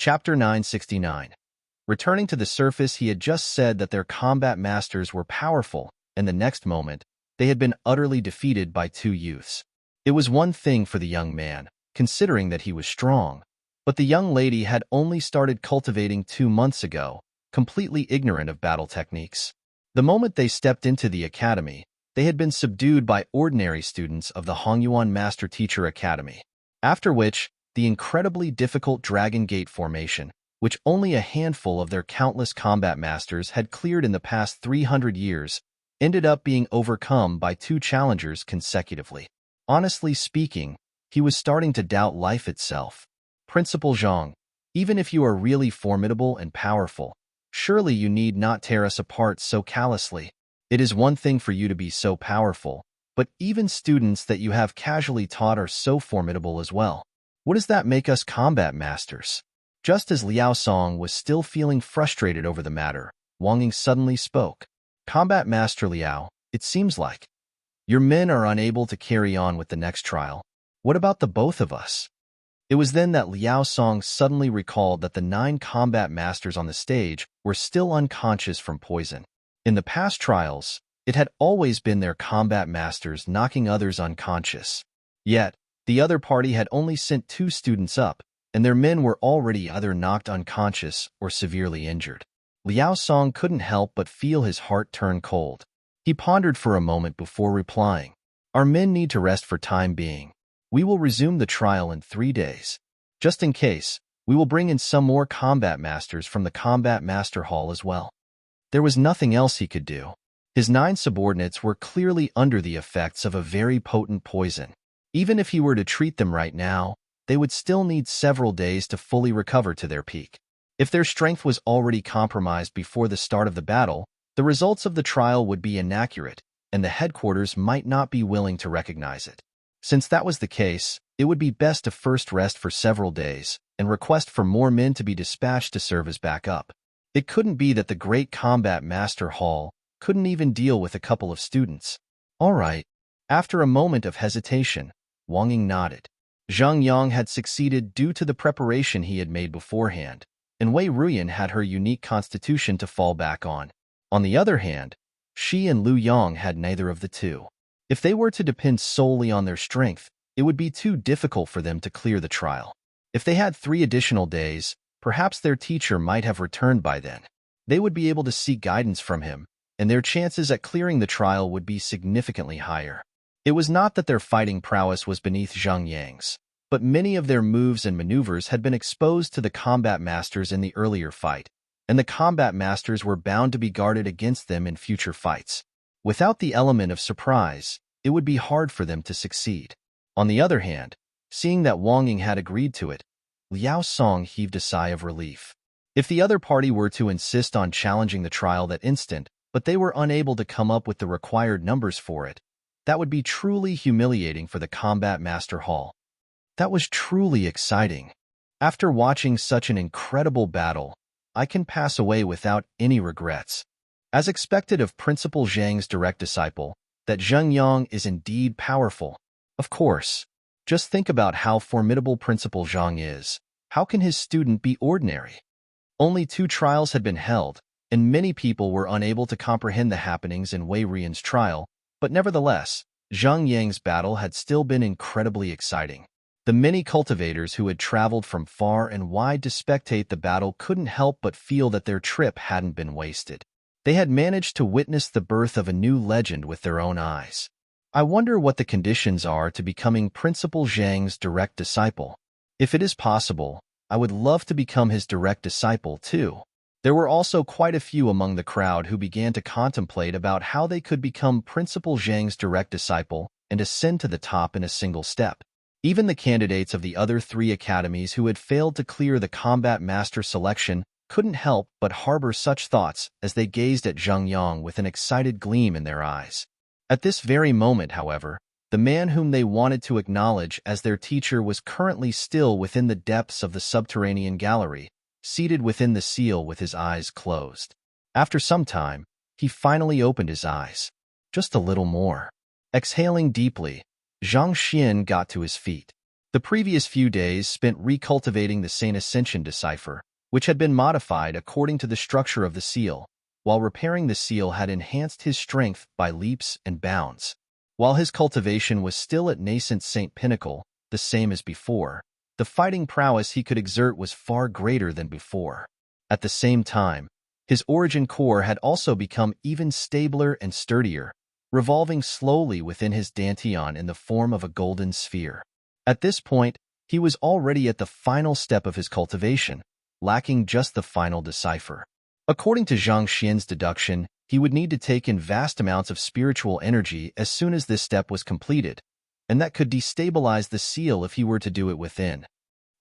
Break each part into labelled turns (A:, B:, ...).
A: Chapter 969. Returning to the surface, he had just said that their combat masters were powerful, and the next moment, they had been utterly defeated by two youths. It was one thing for the young man, considering that he was strong, but the young lady had only started cultivating 2 months ago, completely ignorant of battle techniques. The moment they stepped into the academy, they had been subdued by ordinary students of the Hongyuan Master Teacher Academy. After which, the incredibly difficult Dragon Gate formation, which only a handful of their countless combat masters had cleared in the past 300 years, ended up being overcome by two challengers consecutively. Honestly speaking, he was starting to doubt life itself. Principal Zhang, even if you are really formidable and powerful, surely you need not tear us apart so callously. It is one thing for you to be so powerful, but even students that you have casually taught are so formidable as well. What does that make us combat masters? Just as Liao Song was still feeling frustrated over the matter, Wang Ying suddenly spoke. Combat Master Liao, it seems like your men are unable to carry on with the next trial. What about the both of us? It was then that Liao Song suddenly recalled that the 9 combat masters on the stage were still unconscious from poison. In the past trials, it had always been their combat masters knocking others unconscious. Yet, the other party had only sent 2 students up, and their men were already either knocked unconscious or severely injured. Liao Song couldn't help but feel his heart turn cold. He pondered for a moment before replying. Our men need to rest for time being. We will resume the trial in 3 days. Just in case, we will bring in some more combat masters from the Combat Master Hall as well. There was nothing else he could do. His 9 subordinates were clearly under the effects of a very potent poison. Even if he were to treat them right now, they would still need several days to fully recover to their peak. If their strength was already compromised before the start of the battle, the results of the trial would be inaccurate, and the headquarters might not be willing to recognize it. Since that was the case, it would be best to first rest for several days and request for more men to be dispatched to serve as backup. It couldn't be that the Great Combat Master Hall couldn't even deal with a couple of students. All right. After a moment of hesitation, Wang Ying nodded. Zhang Yang had succeeded due to the preparation he had made beforehand, and Wei Ruyan had her unique constitution to fall back on. On the other hand, Shi and Lu Yang had neither of the two. If they were to depend solely on their strength, it would be too difficult for them to clear the trial. If they had 3 additional days, perhaps their teacher might have returned by then. They would be able to seek guidance from him, and their chances at clearing the trial would be significantly higher. It was not that their fighting prowess was beneath Zhang Yang's, but many of their moves and maneuvers had been exposed to the combat masters in the earlier fight, and the combat masters were bound to be guarded against them in future fights. Without the element of surprise, it would be hard for them to succeed. On the other hand, seeing that Wang Ying had agreed to it, Liao Song heaved a sigh of relief. If the other party were to insist on challenging the trial that instant, but they were unable to come up with the required numbers for it, that would be truly humiliating for the Combat Master Hall. That was truly exciting. After watching such an incredible battle, I can pass away without any regrets. As expected of Principal Zhang's direct disciple, that Zhang Yang is indeed powerful. Of course, just think about how formidable Principal Zhang is. How can his student be ordinary? Only 2 trials had been held, and many people were unable to comprehend the happenings in Wei Ruyan's trial, but nevertheless, Zhang Yang's battle had still been incredibly exciting. The many cultivators who had traveled from far and wide to spectate the battle couldn't help but feel that their trip hadn't been wasted. They had managed to witness the birth of a new legend with their own eyes. I wonder what the conditions are to becoming Principal Zhang's direct disciple. If it is possible, I would love to become his direct disciple too. There were also quite a few among the crowd who began to contemplate about how they could become Principal Zhang's direct disciple and ascend to the top in a single step. Even the candidates of the other 3 academies who had failed to clear the combat master selection couldn't help but harbor such thoughts as they gazed at Zhang Yang with an excited gleam in their eyes. At this very moment, however, the man whom they wanted to acknowledge as their teacher was currently still within the depths of the subterranean gallery, seated within the seal with his eyes closed. After some time, he finally opened his eyes. Just a little more. Exhaling deeply, Zhang Xian got to his feet. The previous few days spent recultivating the Saint Ascension decipher, which had been modified according to the structure of the seal, while repairing the seal had enhanced his strength by leaps and bounds. While his cultivation was still at nascent Saint Pinnacle, the same as before, the fighting prowess he could exert was far greater than before. At the same time, his origin core had also become even stabler and sturdier, revolving slowly within his dantian in the form of a golden sphere. At this point, he was already at the final step of his cultivation, lacking just the final decipher. According to Zhang Xian's deduction, he would need to take in vast amounts of spiritual energy as soon as this step was completed, and that could destabilize the seal if he were to do it within.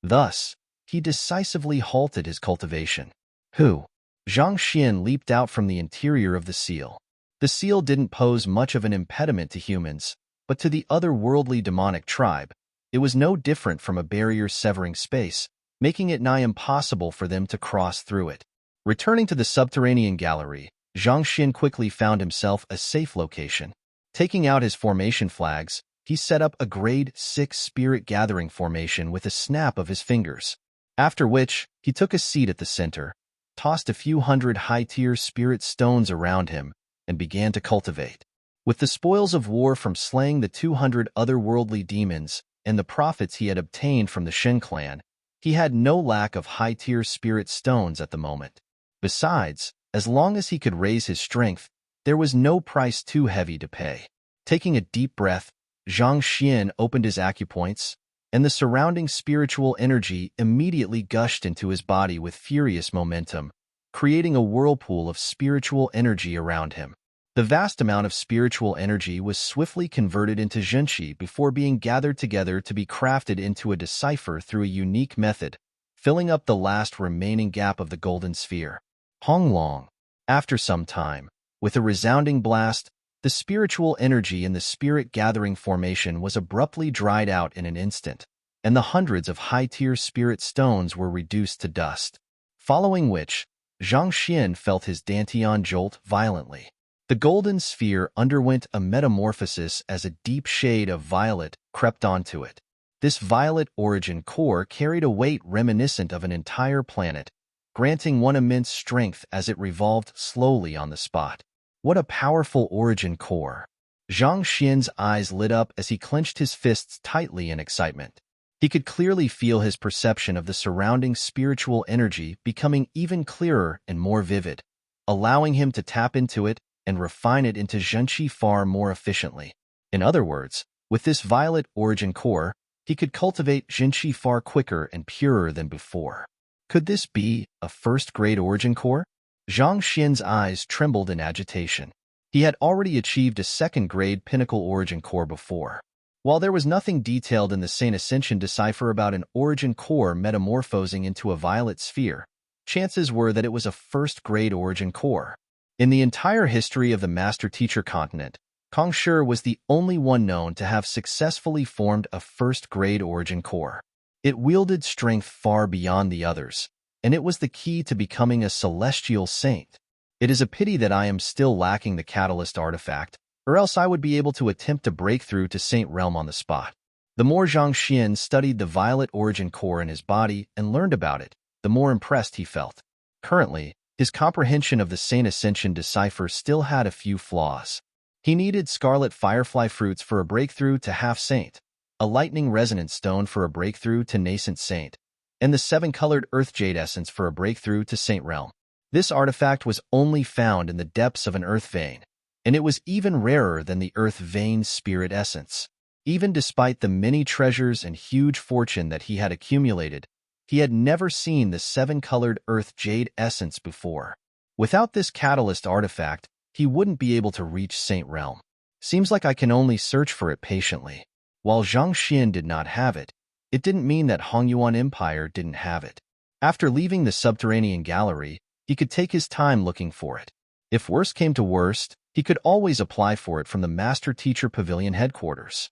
A: Thus, he decisively halted his cultivation. Who? Zhang Xian leaped out from the interior of the seal. The seal didn't pose much of an impediment to humans, but to the otherworldly demonic tribe, it was no different from a barrier severing space, making it nigh impossible for them to cross through it. Returning to the subterranean gallery, Zhang Xian quickly found himself a safe location. Taking out his formation flags, he set up a grade 6 spirit gathering formation with a snap of his fingers. After which, he took a seat at the center, tossed a few hundred high-tier spirit stones around him, and began to cultivate. With the spoils of war from slaying the 200 otherworldly demons and the profits he had obtained from the Shen clan, he had no lack of high-tier spirit stones at the moment. Besides, as long as he could raise his strength, there was no price too heavy to pay. Taking a deep breath, Zhang Xian opened his acupoints, and the surrounding spiritual energy immediately gushed into his body with furious momentum, creating a whirlpool of spiritual energy around him. The vast amount of spiritual energy was swiftly converted into zhenqi before being gathered together to be crafted into a decipher through a unique method, filling up the last remaining gap of the golden sphere. Honglong. After some time, with a resounding blast, the spiritual energy in the spirit gathering formation was abruptly dried out in an instant, and the hundreds of high-tier spirit stones were reduced to dust. Following which, Zhang Xian felt his dantian jolt violently. The golden sphere underwent a metamorphosis as a deep shade of violet crept onto it. This violet origin core carried a weight reminiscent of an entire planet, granting one immense strength as it revolved slowly on the spot. What a powerful origin core! Zhang Xian's eyes lit up as he clenched his fists tightly in excitement. He could clearly feel his perception of the surrounding spiritual energy becoming even clearer and more vivid, allowing him to tap into it and refine it into zhenqi far more efficiently. In other words, with this violet origin core, he could cultivate zhenqi far quicker and purer than before. Could this be a first-grade origin core? Zhang Xian's eyes trembled in agitation. He had already achieved a second-grade pinnacle origin core before. While there was nothing detailed in the Saint Ascension decipher about an origin core metamorphosing into a violet sphere, chances were that it was a first-grade origin core. In the entire history of the Master-Teacher continent, Kong Shi was the only one known to have successfully formed a first-grade origin core. It wielded strength far beyond the others, and it was the key to becoming a celestial saint. It is a pity that I am still lacking the catalyst artifact, or else I would be able to attempt a breakthrough to Saint Realm on the spot. The more Zhang Xian studied the violet origin core in his body and learned about it, the more impressed he felt. Currently, his comprehension of the Saint Ascension decipher still had a few flaws. He needed scarlet firefly fruits for a breakthrough to half saint, a lightning resonance stone for a breakthrough to nascent saint, and the 7-colored earth jade essence for a breakthrough to Saint Realm. This artifact was only found in the depths of an earth vein, and it was even rarer than the earth vein spirit essence. Even despite the many treasures and huge fortune that he had accumulated, he had never seen the 7-colored earth jade essence before. Without this catalyst artifact, he wouldn't be able to reach Saint Realm. Seems like I can only search for it patiently. While Zhang Xian did not have it, it didn't mean that Hongyuan Empire didn't have it. After leaving the subterranean gallery, he could take his time looking for it. If worst came to worst, he could always apply for it from the Master-Teacher Pavilion headquarters.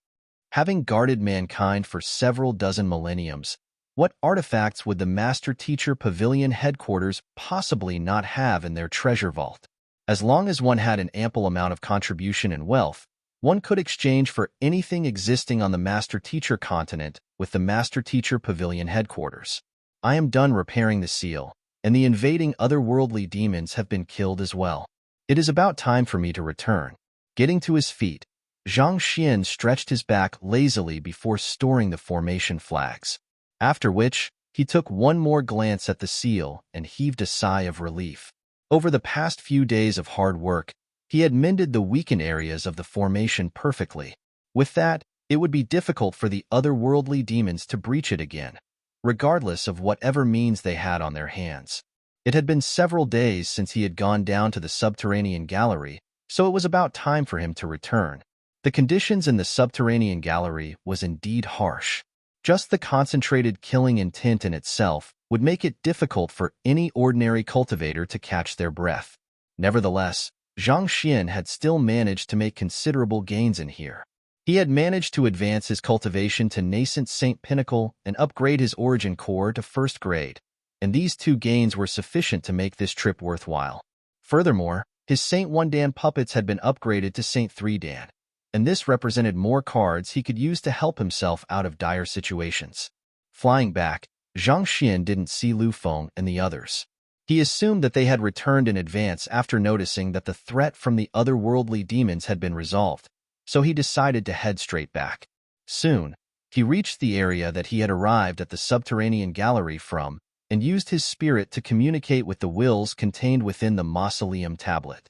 A: Having guarded mankind for several dozen millenniums, what artifacts would the Master-Teacher Pavilion headquarters possibly not have in their treasure vault? As long as one had an ample amount of contribution and wealth, one could exchange for anything existing on the Master-Teacher continent with the Master-Teacher Pavilion headquarters. I am done repairing the seal, and the invading otherworldly demons have been killed as well. It is about time for me to return. Getting to his feet, Zhang Xian stretched his back lazily before storing the formation flags. After which, he took one more glance at the seal and heaved a sigh of relief. Over the past few days of hard work, he had mended the weakened areas of the formation perfectly. With that, it would be difficult for the otherworldly demons to breach it again, regardless of whatever means they had on their hands. It had been several days since he had gone down to the subterranean gallery, so it was about time for him to return. The conditions in the subterranean gallery was indeed harsh. Just the concentrated killing intent in itself would make it difficult for any ordinary cultivator to catch their breath. Nevertheless, Zhang Xian had still managed to make considerable gains in here. He had managed to advance his cultivation to nascent Saint Pinnacle and upgrade his origin core to first grade, and these two gains were sufficient to make this trip worthwhile. Furthermore, his Saint 1 Dan puppets had been upgraded to Saint 3 Dan, and this represented more cards he could use to help himself out of dire situations. Flying back, Zhang Xian didn't see Lu Feng and the others. He assumed that they had returned in advance after noticing that the threat from the otherworldly demons had been resolved, so he decided to head straight back. Soon, he reached the area that he had arrived at the subterranean gallery from and used his spirit to communicate with the wills contained within the mausoleum tablet.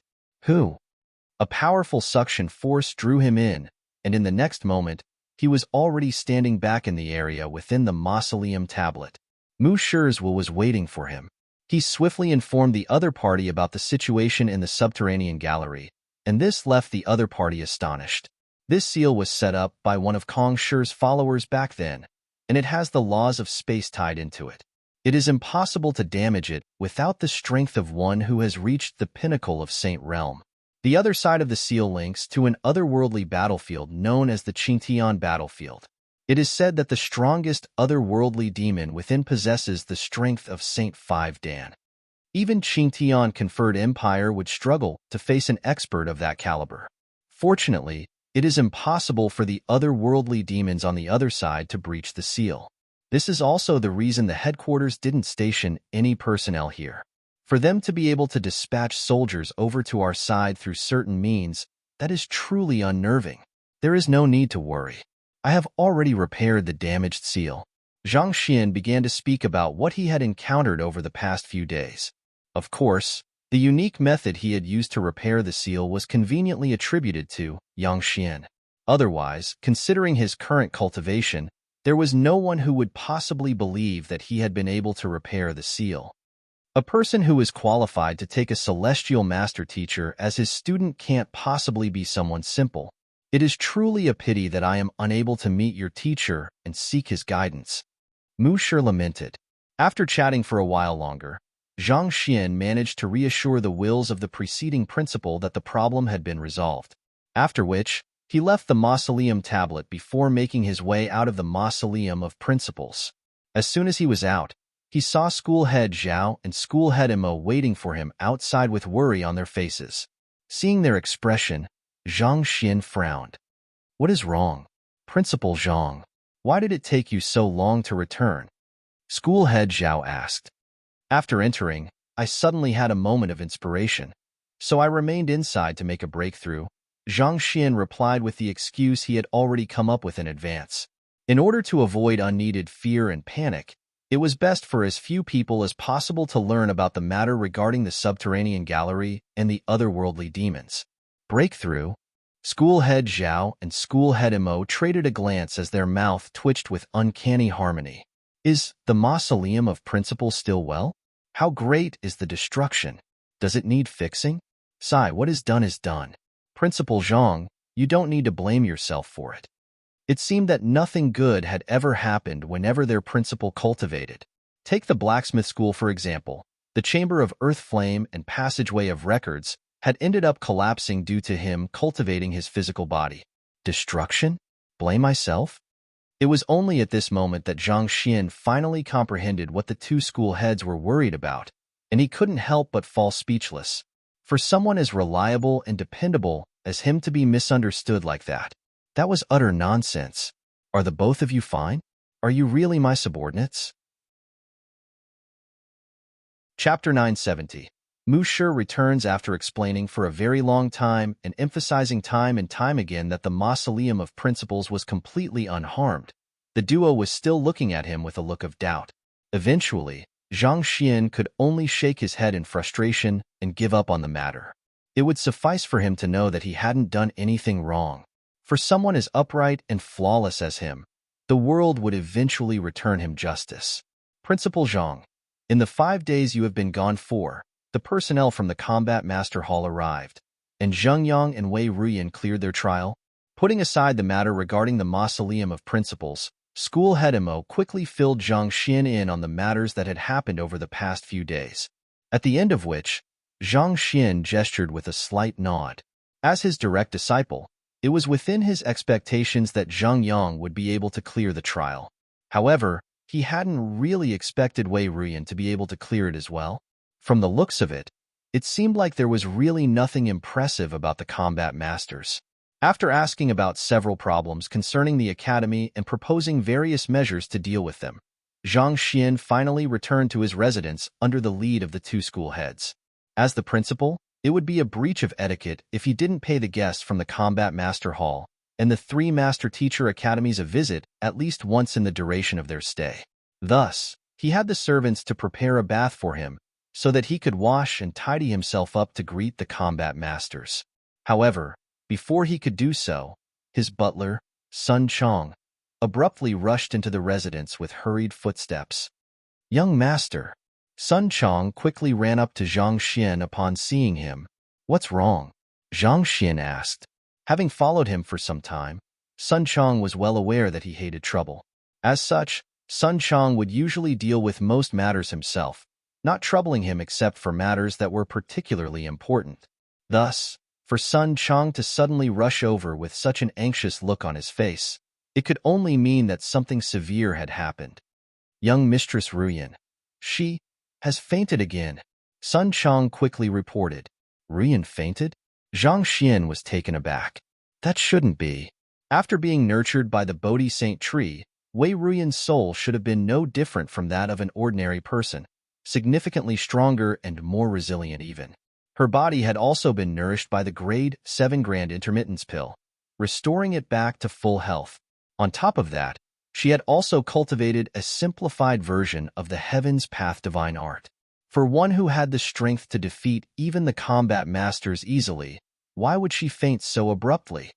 A: A powerful suction force drew him in, and in the next moment, he was already standing back in the area within the mausoleum tablet. Mu Shirzhua was waiting for him. He swiftly informed the other party about the situation in the subterranean gallery, and this left the other party astonished. This seal was set up by one of Kong Shi's followers back then, and it has the laws of space tied into it. It is impossible to damage it without the strength of one who has reached the pinnacle of Saint Realm. The other side of the seal links to an otherworldly battlefield known as the Qingtian battlefield. It is said that the strongest otherworldly demon within possesses the strength of Saint 5 Dan. Even Qingtian conferred empire would struggle to face an expert of that caliber. Fortunately, it is impossible for the otherworldly demons on the other side to breach the seal. This is also the reason the headquarters didn't station any personnel here. For them to be able to dispatch soldiers over to our side through certain means, that is truly unnerving. There is no need to worry. I have already repaired the damaged seal. Zhang Xian began to speak about what he had encountered over the past few days. Of course, the unique method he had used to repair the seal was conveniently attributed to Yang Xian. Otherwise, considering his current cultivation, there was no one who would possibly believe that he had been able to repair the seal. A person who is qualified to take a celestial master teacher as his student can't possibly be someone simple. It is truly a pity that I am unable to meet your teacher and seek his guidance. Mu Shi lamented. After chatting for a while longer, Zhang Xian managed to reassure the wills of the preceding principal that the problem had been resolved. After which, he left the mausoleum tablet before making his way out of the mausoleum of principals. As soon as he was out, he saw School Head Zhao and School Head Imo waiting for him outside with worry on their faces. Seeing their expression, Zhang Xian frowned. What is wrong? Principal Zhang, why did it take you so long to return? School Head Zhao asked. After entering, I suddenly had a moment of inspiration, so I remained inside to make a breakthrough. Zhang Xian replied with the excuse he had already come up with in advance. In order to avoid unneeded fear and panic, it was best for as few people as possible to learn about the matter regarding the subterranean gallery and the otherworldly demons. Breakthrough? School Head Zhao and School Head Imo traded a glance as their mouth twitched with uncanny harmony. Is the mausoleum of principal still well? How great is the destruction? Does it need fixing? Sai, what is done. Principal Zhang, you don't need to blame yourself for it. It seemed that nothing good had ever happened whenever their principal cultivated. Take the blacksmith school for example. The chamber of earth flame and passageway of records had ended up collapsing due to him cultivating his physical body. Destruction? Blame myself? It was only at this moment that Zhang Xian finally comprehended what the two school heads were worried about, and he couldn't help but fall speechless. For someone as reliable and dependable as him to be misunderstood like that. That was utter nonsense. Are the both of you fine? Are you really my subordinates? Chapter 970. Musher returns after explaining for a very long time and emphasizing time and time again that the mausoleum of principles was completely unharmed. The duo was still looking at him with a look of doubt. Eventually, Zhang Xian could only shake his head in frustration and give up on the matter. It would suffice for him to know that he hadn't done anything wrong. For someone as upright and flawless as him, the world would eventually return him justice. Principal Zhang, in the 5 days you have been gone for, the personnel from the Combat Master Hall arrived, and Zheng Yang and Wei Ruyan cleared their trial. Putting aside the matter regarding the Mausoleum of Principles, School Head Emo quickly filled Zhang Xian in on the matters that had happened over the past few days, at the end of which, Zhang Xian gestured with a slight nod. As his direct disciple, it was within his expectations that Zheng Yang would be able to clear the trial. However, he hadn't really expected Wei Ruyan to be able to clear it as well. From the looks of it, it seemed like there was really nothing impressive about the combat masters. After asking about several problems concerning the academy and proposing various measures to deal with them, Zhang Xian finally returned to his residence under the lead of the 2 school heads. As the principal, it would be a breach of etiquette if he didn't pay the guests from the Combat Master Hall and the 3 Master Teacher Academies a visit at least once in the duration of their stay. Thus, he had the servants to prepare a bath for him so that he could wash and tidy himself up to greet the combat masters. However, before he could do so, his butler, Sun Chong, abruptly rushed into the residence with hurried footsteps. "Young master." Sun Chong quickly ran up to Zhang Xian upon seeing him. "What's wrong?" Zhang Xian asked. Having followed him for some time, Sun Chong was well aware that he hated trouble. As such, Sun Chong would usually deal with most matters himself, not troubling him except for matters that were particularly important. Thus, for Sun Chong to suddenly rush over with such an anxious look on his face, it could only mean that something severe had happened. "Young Mistress Ruyan. She has fainted again," Sun Chong quickly reported. "Ruyan fainted?" Zhang Xian was taken aback. That shouldn't be. After being nurtured by the Bodhi Saint tree, Wei Ruyan's soul should have been no different from that of an ordinary person, significantly stronger and more resilient even. Her body had also been nourished by the grade 7 Grand Intermittence pill, restoring it back to full health. On top of that, she had also cultivated a simplified version of the Heaven's Path divine art. For one who had the strength to defeat even the combat masters easily, why would she faint so abruptly?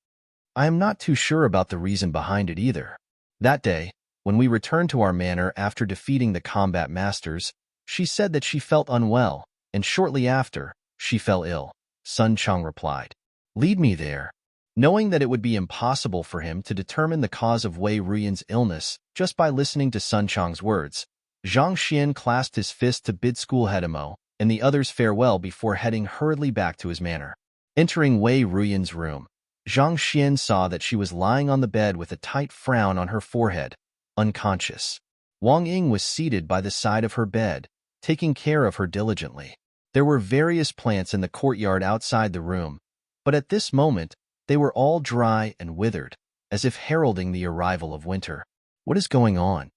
A: I am not too sure about the reason behind it either. That day, when we returned to our manor after defeating the combat masters, she said that she felt unwell, and shortly after, she fell ill. Sun Chong replied. "Lead me there." Knowing that it would be impossible for him to determine the cause of Wei Ruyan's illness just by listening to Sun Chong's words, Zhang Xian clasped his fist to bid School Head Emo and the others farewell before heading hurriedly back to his manor. Entering Wei Ruyan's room, Zhang Xian saw that she was lying on the bed with a tight frown on her forehead, unconscious. Wang Ying was seated by the side of her bed, taking care of her diligently. There were various plants in the courtyard outside the room, but at this moment, they were all dry and withered, as if heralding the arrival of winter. "What is going on?"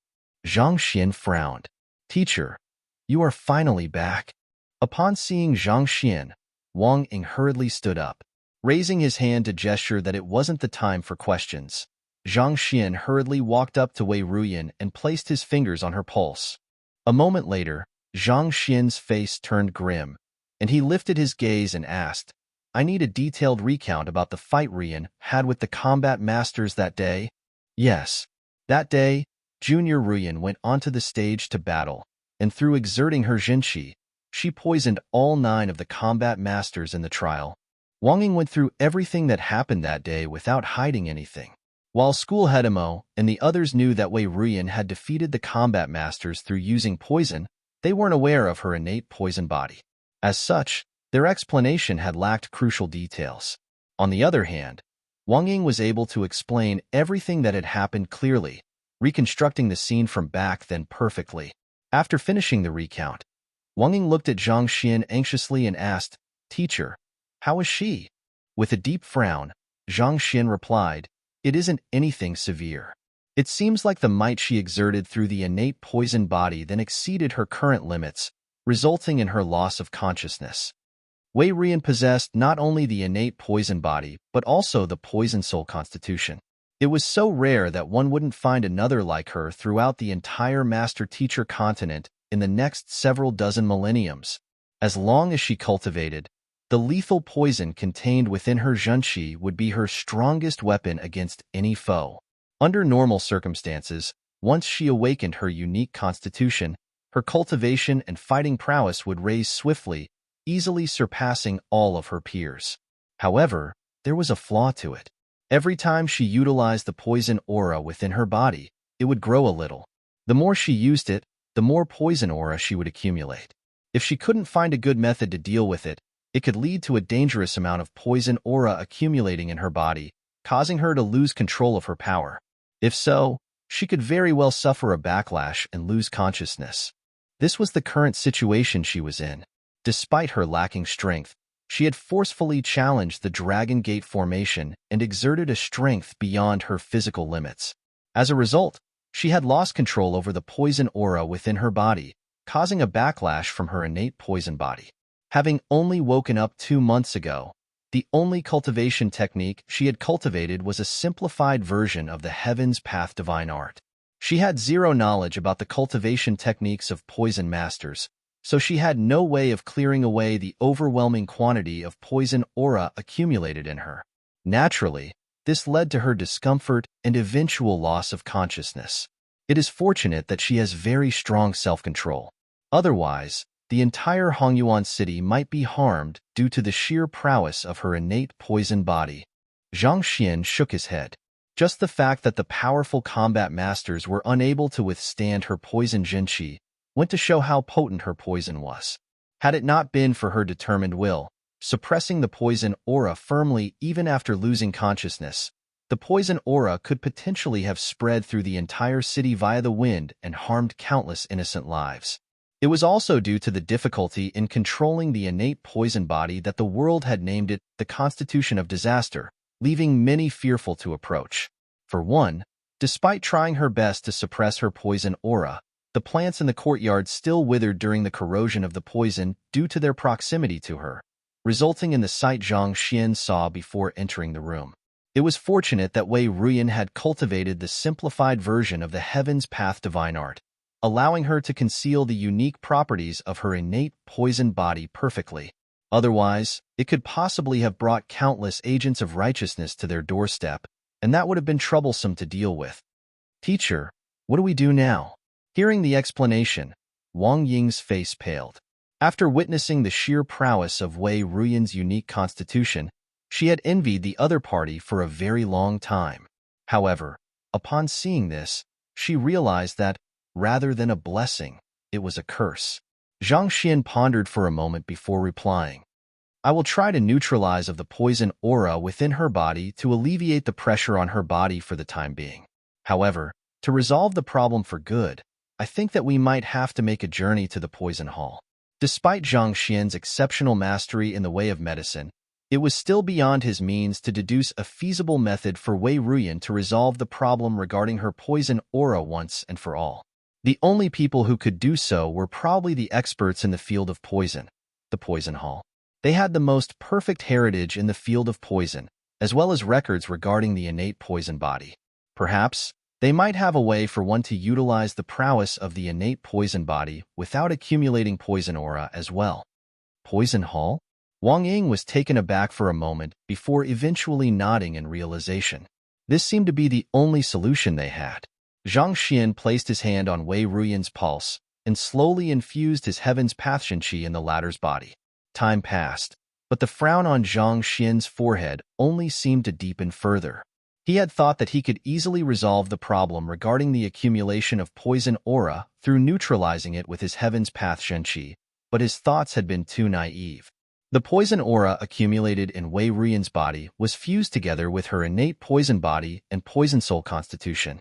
A: Zhang Xian frowned. "Teacher, you are finally back." Upon seeing Zhang Xian, Wang Ying hurriedly stood up. Raising his hand to gesture that it wasn't the time for questions, Zhang Xian hurriedly walked up to Wei Ruyan and placed his fingers on her pulse. A moment later, Zhang Xian's face turned grim, and he lifted his gaze and asked, "I need a detailed recount about the fight Ruyan had with the combat masters that day." Yes. That day, Junior Ruyan went onto the stage to battle, and through exerting her Jinqi, she poisoned all 9 of the combat masters in the trial. Wang Ying went through everything that happened that day without hiding anything. While School Head Emo and the others knew that Wei Ruyan had defeated the combat masters through using poison, they weren't aware of her innate poison body. As such, their explanation had lacked crucial details. On the other hand, Wang Ying was able to explain everything that had happened clearly, reconstructing the scene from back then perfectly. After finishing the recount, Wang Ying looked at Zhang Xian anxiously and asked, "Teacher, how is she?" With a deep frown, Zhang Xin replied, "It isn't anything severe. It seems like the might she exerted through the innate poison body then exceeded her current limits, resulting in her loss of consciousness." Wei Ruyan possessed not only the innate poison body, but also the poison soul constitution. It was so rare that one wouldn't find another like her throughout the entire master-teacher continent in the next several dozen millenniums. As long as she cultivated, the lethal poison contained within her zhenqi would be her strongest weapon against any foe. Under normal circumstances, once she awakened her unique constitution, her cultivation and fighting prowess would rise swiftly, easily surpassing all of her peers. However, there was a flaw to it. Every time she utilized the poison aura within her body, it would grow a little. The more she used it, the more poison aura she would accumulate. If she couldn't find a good method to deal with it, it could lead to a dangerous amount of poison aura accumulating in her body, causing her to lose control of her power. If so, she could very well suffer a backlash and lose consciousness. This was the current situation she was in. Despite her lacking strength, she had forcefully challenged the Dragon Gate formation and exerted a strength beyond her physical limits. As a result, she had lost control over the poison aura within her body, causing a backlash from her innate poison body. Having only woken up 2 months ago, the only cultivation technique she had cultivated was a simplified version of the Heaven's Path divine art. She had zero knowledge about the cultivation techniques of poison masters, so she had no way of clearing away the overwhelming quantity of poison aura accumulated in her. Naturally, this led to her discomfort and eventual loss of consciousness. It is fortunate that she has very strong self-control. Otherwise, the entire Hongyuan city might be harmed due to the sheer prowess of her innate poison body. Zhang Xian shook his head. Just the fact that the powerful combat masters were unable to withstand her poison zhenqi went to show how potent her poison was. Had it not been for her determined will, suppressing the poison aura firmly even after losing consciousness, the poison aura could potentially have spread through the entire city via the wind and harmed countless innocent lives. It was also due to the difficulty in controlling the innate poison body that the world had named it the Constitution of Disaster, leaving many fearful to approach. For one, despite trying her best to suppress her poison aura, the plants in the courtyard still withered during the corrosion of the poison due to their proximity to her, resulting in the sight Zhang Xian saw before entering the room. It was fortunate that Wei Ruyan had cultivated the simplified version of the Heaven's Path divine art, allowing her to conceal the unique properties of her innate poison body perfectly. Otherwise, it could possibly have brought countless agents of righteousness to their doorstep, and that would have been troublesome to deal with. "Teacher, what do we do now?" Hearing the explanation, Wang Ying's face paled. After witnessing the sheer prowess of Wei Ruyan's unique constitution, she had envied the other party for a very long time. However, upon seeing this, she realized that, rather than a blessing, it was a curse. Zhang Xian pondered for a moment before replying. "I will try to neutralize of the poison aura within her body to alleviate the pressure on her body for the time being. However, to resolve the problem for good, I think that we might have to make a journey to the poison hall." Despite Zhang Xian's exceptional mastery in the way of medicine, it was still beyond his means to deduce a feasible method for Wei Ruyan to resolve the problem regarding her poison aura once and for all. The only people who could do so were probably the experts in the field of poison, the poison hall. They had the most perfect heritage in the field of poison, as well as records regarding the innate poison body. Perhaps, they might have a way for one to utilize the prowess of the innate poison body without accumulating poison aura as well. Poison hall? Wang Ying was taken aback for a moment before eventually nodding in realization. This seemed to be the only solution they had. Zhang Xian placed his hand on Wei Ruyan's pulse and slowly infused his Heaven's Path Shenqi in the latter's body. Time passed, but the frown on Zhang Xian's forehead only seemed to deepen further. He had thought that he could easily resolve the problem regarding the accumulation of poison aura through neutralizing it with his Heaven's Path Shenqi, but his thoughts had been too naive. The poison aura accumulated in Wei Ruyan's body was fused together with her innate poison body and poison soul constitution.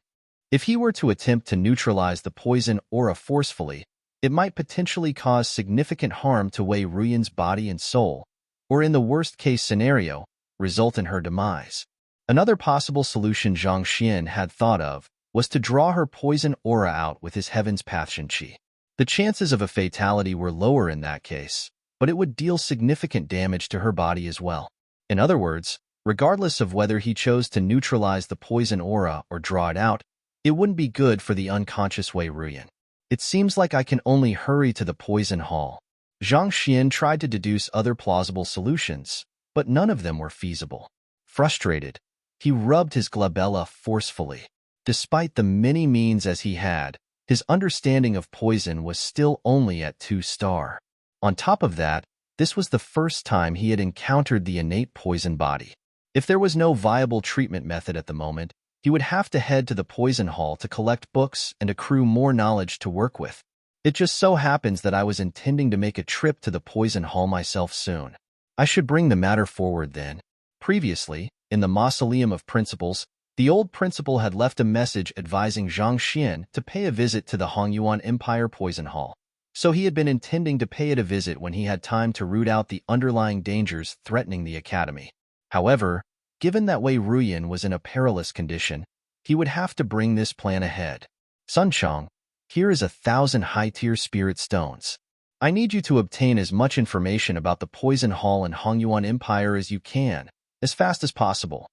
A: If he were to attempt to neutralize the poison aura forcefully, it might potentially cause significant harm to Wei Ruyan's body and soul, or in the worst-case scenario, result in her demise. Another possible solution Zhang Xian had thought of was to draw her poison aura out with his Heaven's Path Qi. The chances of a fatality were lower in that case, but it would deal significant damage to her body as well. In other words, regardless of whether he chose to neutralize the poison aura or draw it out, it wouldn't be good for the unconscious Wei Ruyan. It seems like I can only hurry to the poison hall. Zhang Xian tried to deduce other plausible solutions, but none of them were feasible. Frustrated, he rubbed his glabella forcefully. Despite the many means as he had, his understanding of poison was still only at 2-star. On top of that, this was the first time he had encountered the innate poison body. If there was no viable treatment method at the moment, he would have to head to the poison hall to collect books and accrue more knowledge to work with. It just so happens that I was intending to make a trip to the poison hall myself soon. I should bring the matter forward then. Previously, in the Mausoleum of Principles, the old principal had left a message advising Zhang Xian to pay a visit to the Hongyuan Empire Poison Hall. So he had been intending to pay it a visit when he had time to root out the underlying dangers threatening the academy. However, given that Wei Ruyan was in a perilous condition, he would have to bring this plan ahead. Sunchong, here is 1,000 high-tier spirit stones. I need you to obtain as much information about the Poison Hall and Hongyuan Empire as you can, as fast as possible.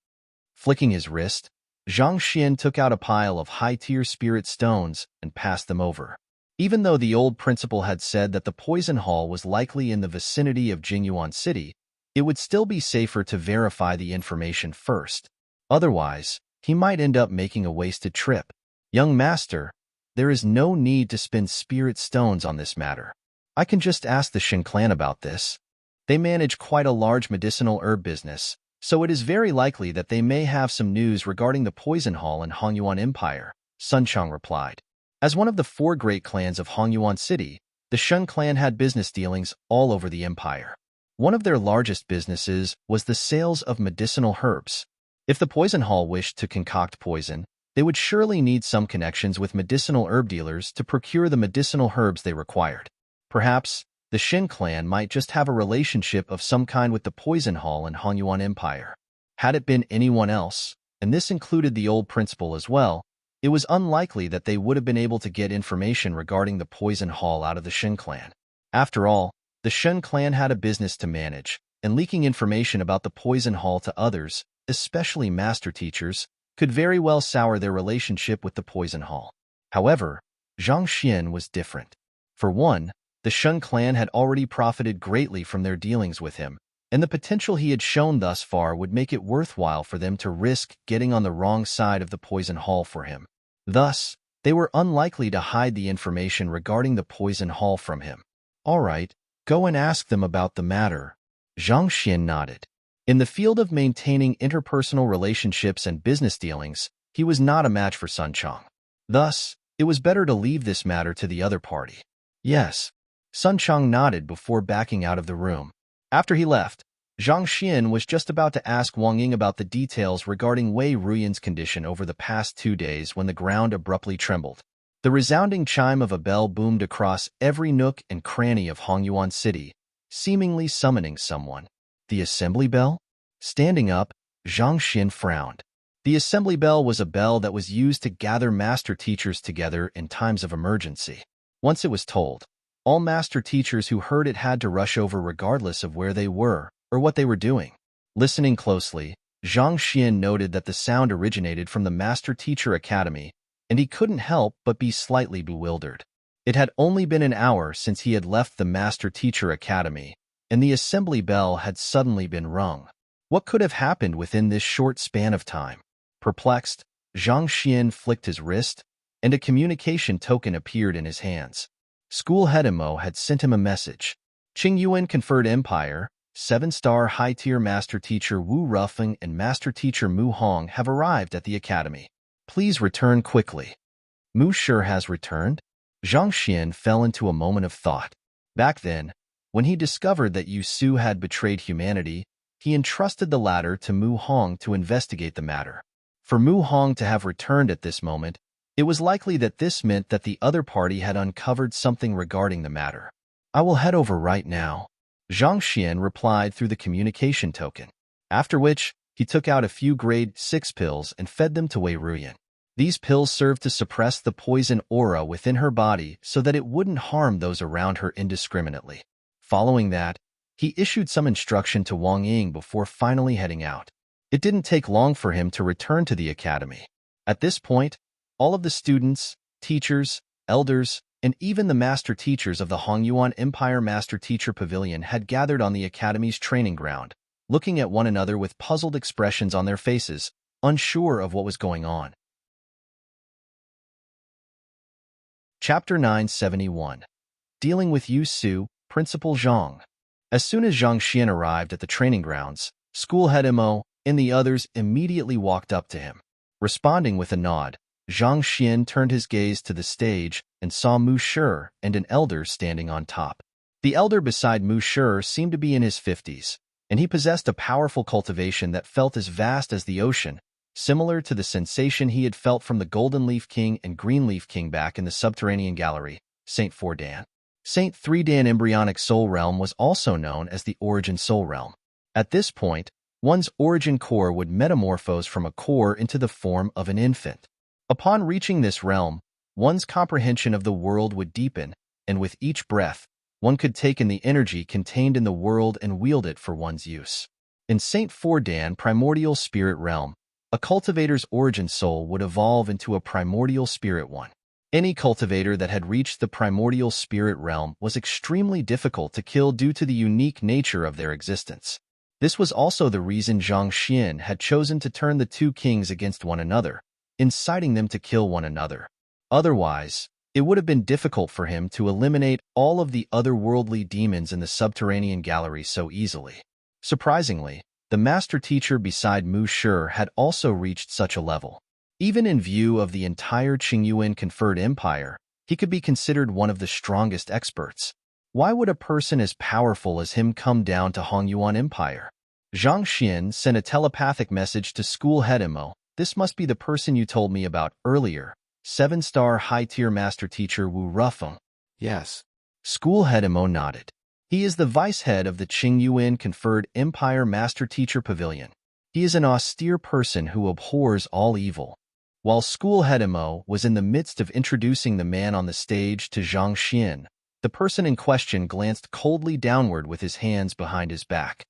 A: Flicking his wrist, Zhang Xian took out a pile of high-tier spirit stones and passed them over. Even though the old principal had said that the Poison Hall was likely in the vicinity of Jingyuan City, it would still be safer to verify the information first. Otherwise, he might end up making a wasted trip. Young master, there is no need to spend spirit stones on this matter. I can just ask the Shen clan about this. They manage quite a large medicinal herb business, so it is very likely that they may have some news regarding the Poison Hall and Hongyuan Empire, Sun Chang replied. As one of the 4 great clans of Hongyuan City, the Shen clan had business dealings all over the empire. One of their largest businesses was the sales of medicinal herbs. If the Poison Hall wished to concoct poison, they would surely need some connections with medicinal herb dealers to procure the medicinal herbs they required. Perhaps, the Shen clan might just have a relationship of some kind with the Poison Hall and Hongyuan Empire. Had it been anyone else, and this included the old principal as well, it was unlikely that they would have been able to get information regarding the Poison Hall out of the Shen clan. After all, the Shen clan had a business to manage, and leaking information about the Poison Hall to others, especially master teachers, could very well sour their relationship with the Poison Hall. However, Zhang Xian was different. For one, the Shen clan had already profited greatly from their dealings with him, and the potential he had shown thus far would make it worthwhile for them to risk getting on the wrong side of the Poison Hall for him. Thus, they were unlikely to hide the information regarding the Poison Hall from him. All right, go and ask them about the matter. Zhang Xian nodded. In the field of maintaining interpersonal relationships and business dealings, he was not a match for Sun Chang. Thus, it was better to leave this matter to the other party. Yes. Sun Chang nodded before backing out of the room. After he left, Zhang Xian was just about to ask Wang Ying about the details regarding Wei Ruyan's condition over the past 2 days when the ground abruptly trembled. The resounding chime of a bell boomed across every nook and cranny of Hongyuan City, seemingly summoning someone. The assembly bell? Standing up, Zhang Xian frowned. The assembly bell was a bell that was used to gather master teachers together in times of emergency. Once it was tolled, all master teachers who heard it had to rush over regardless of where they were or what they were doing. Listening closely, Zhang Xian noted that the sound originated from the Master Teacher Academy, and he couldn't help but be slightly bewildered. It had only been an hour since he had left the Master Teacher Academy, and the assembly bell had suddenly been rung. What could have happened within this short span of time? Perplexed, Zhang Xian flicked his wrist, and a communication token appeared in his hands. School head Imo had sent him a message. Qing Yuan conferred Empire, 7-star high-tier Master Teacher Wu Rufeng and Master Teacher Mu Hong have arrived at the academy. Please return quickly. Mu sure has returned? Zhang Xian fell into a moment of thought. Back then, when he discovered that Yu Su had betrayed humanity, he entrusted the latter to Mu Hong to investigate the matter. For Mu Hong to have returned at this moment, it was likely that this meant that the other party had uncovered something regarding the matter. I will head over right now. Zhang Xian replied through the communication token. After which, he took out a few grade 6 pills and fed them to Wei Ruyan. These pills served to suppress the poison aura within her body so that it wouldn't harm those around her indiscriminately. Following that, he issued some instruction to Wang Ying before finally heading out. It didn't take long for him to return to the academy. At this point, all of the students, teachers, elders, and even the master teachers of the Hongyuan Empire Master Teacher Pavilion had gathered on the academy's training ground, looking at one another with puzzled expressions on their faces, unsure of what was going on. Chapter 971. Dealing with Yu Su, Principal Zhang. As soon as Zhang Xian arrived at the training grounds, school head Mo and the others immediately walked up to him. Responding with a nod, Zhang Xian turned his gaze to the stage and saw Mu Shi and an elder standing on top. The elder beside Mu Shi seemed to be in his 50s, and he possessed a powerful cultivation that felt as vast as the ocean, similar to the sensation he had felt from the Golden Leaf King and Green Leaf King back in the subterranean gallery, St. 4 Dan. St. 3 Dan embryonic soul realm was also known as the origin soul realm. At this point, one's origin core would metamorphose from a core into the form of an infant. Upon reaching this realm, one's comprehension of the world would deepen, and with each breath, one could take in the energy contained in the world and wield it for one's use. In St. 4 Dan primordial spirit realm, a cultivator's origin soul would evolve into a primordial spirit one. Any cultivator that had reached the primordial spirit realm was extremely difficult to kill due to the unique nature of their existence. This was also the reason Zhang Xian had chosen to turn the two kings against one another, inciting them to kill one another. Otherwise, it would have been difficult for him to eliminate all of the otherworldly demons in the subterranean gallery so easily. Surprisingly, the master teacher beside Mu Shi had also reached such a level. Even in view of the entire Qingyuan conferred empire, he could be considered one of the strongest experts. Why would a person as powerful as him come down to Hongyuan Empire? Zhang Xian sent a telepathic message to school head Mo. This must be the person you told me about earlier, 7-star high-tier master teacher Wu Rufeng.
B: Yes.
A: School head Mo nodded. He is the vice head of the Qingyuan conferred Empire Master Teacher Pavilion. He is an austere person who abhors all evil. While school head Mo was in the midst of introducing the man on the stage to Zhang Xian, the person in question glanced coldly downward with his hands behind his back.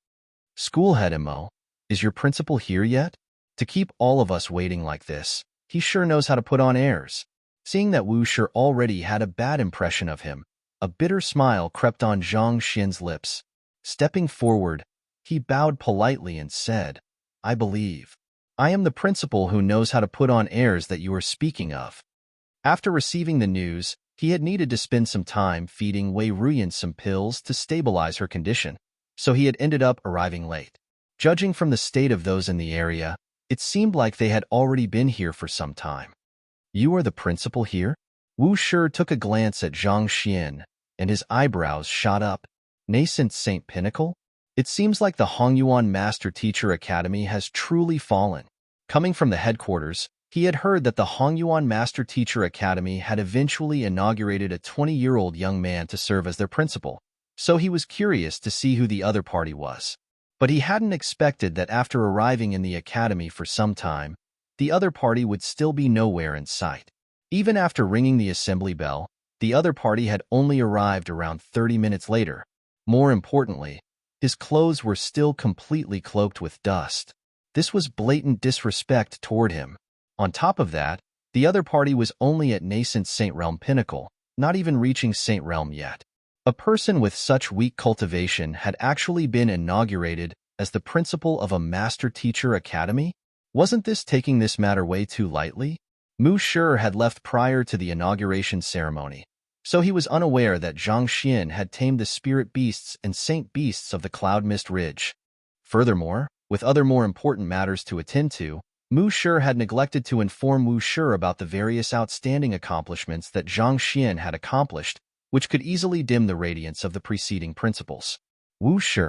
A: School head Mo, is your principal here yet? To keep all of us waiting like this, he sure knows how to put on airs. Seeing that Wu Shi already had a bad impression of him, a bitter smile crept on Zhang Xian's lips. Stepping forward, he bowed politely and said, I believe. I am the principal who knows how to put on airs that you are speaking of. After receiving the news, he had needed to spend some time feeding Wei Ruyan some pills to stabilize her condition, so he had ended up arriving late. Judging from the state of those in the area, it seemed like they had already been here for some time. You are the principal here? Wu Shi took a glance at Zhang Xian, and his eyebrows shot up. Nascent Saint Pinnacle? It seems like the Hongyuan Master Teacher Academy has truly fallen. Coming from the headquarters, he had heard that the Hongyuan Master Teacher Academy had eventually inaugurated a 20-year-old young man to serve as their principal, so he was curious to see who the other party was. But he hadn't expected that after arriving in the academy for some time, the other party would still be nowhere in sight. Even after ringing the assembly bell, the other party had only arrived around 30 minutes later. More importantly, his clothes were still completely cloaked with dust. This was blatant disrespect toward him. On top of that, the other party was only at nascent Saint Realm Pinnacle, not even reaching Saint Realm yet. A person with such weak cultivation had actually been inaugurated as the principal of a Master Teacher Academy? Wasn't this taking this matter way too lightly? Mu Shi had left prior to the inauguration ceremony, so he was unaware that Zhang Xian had tamed the spirit beasts and saint beasts of the Cloud Mist Ridge. Furthermore, with other more important matters to attend to, Mu Shi had neglected to inform Wu Shi about the various outstanding accomplishments that Zhang Xian had accomplished, which could easily dim the radiance of the preceding principles. Wu Shi.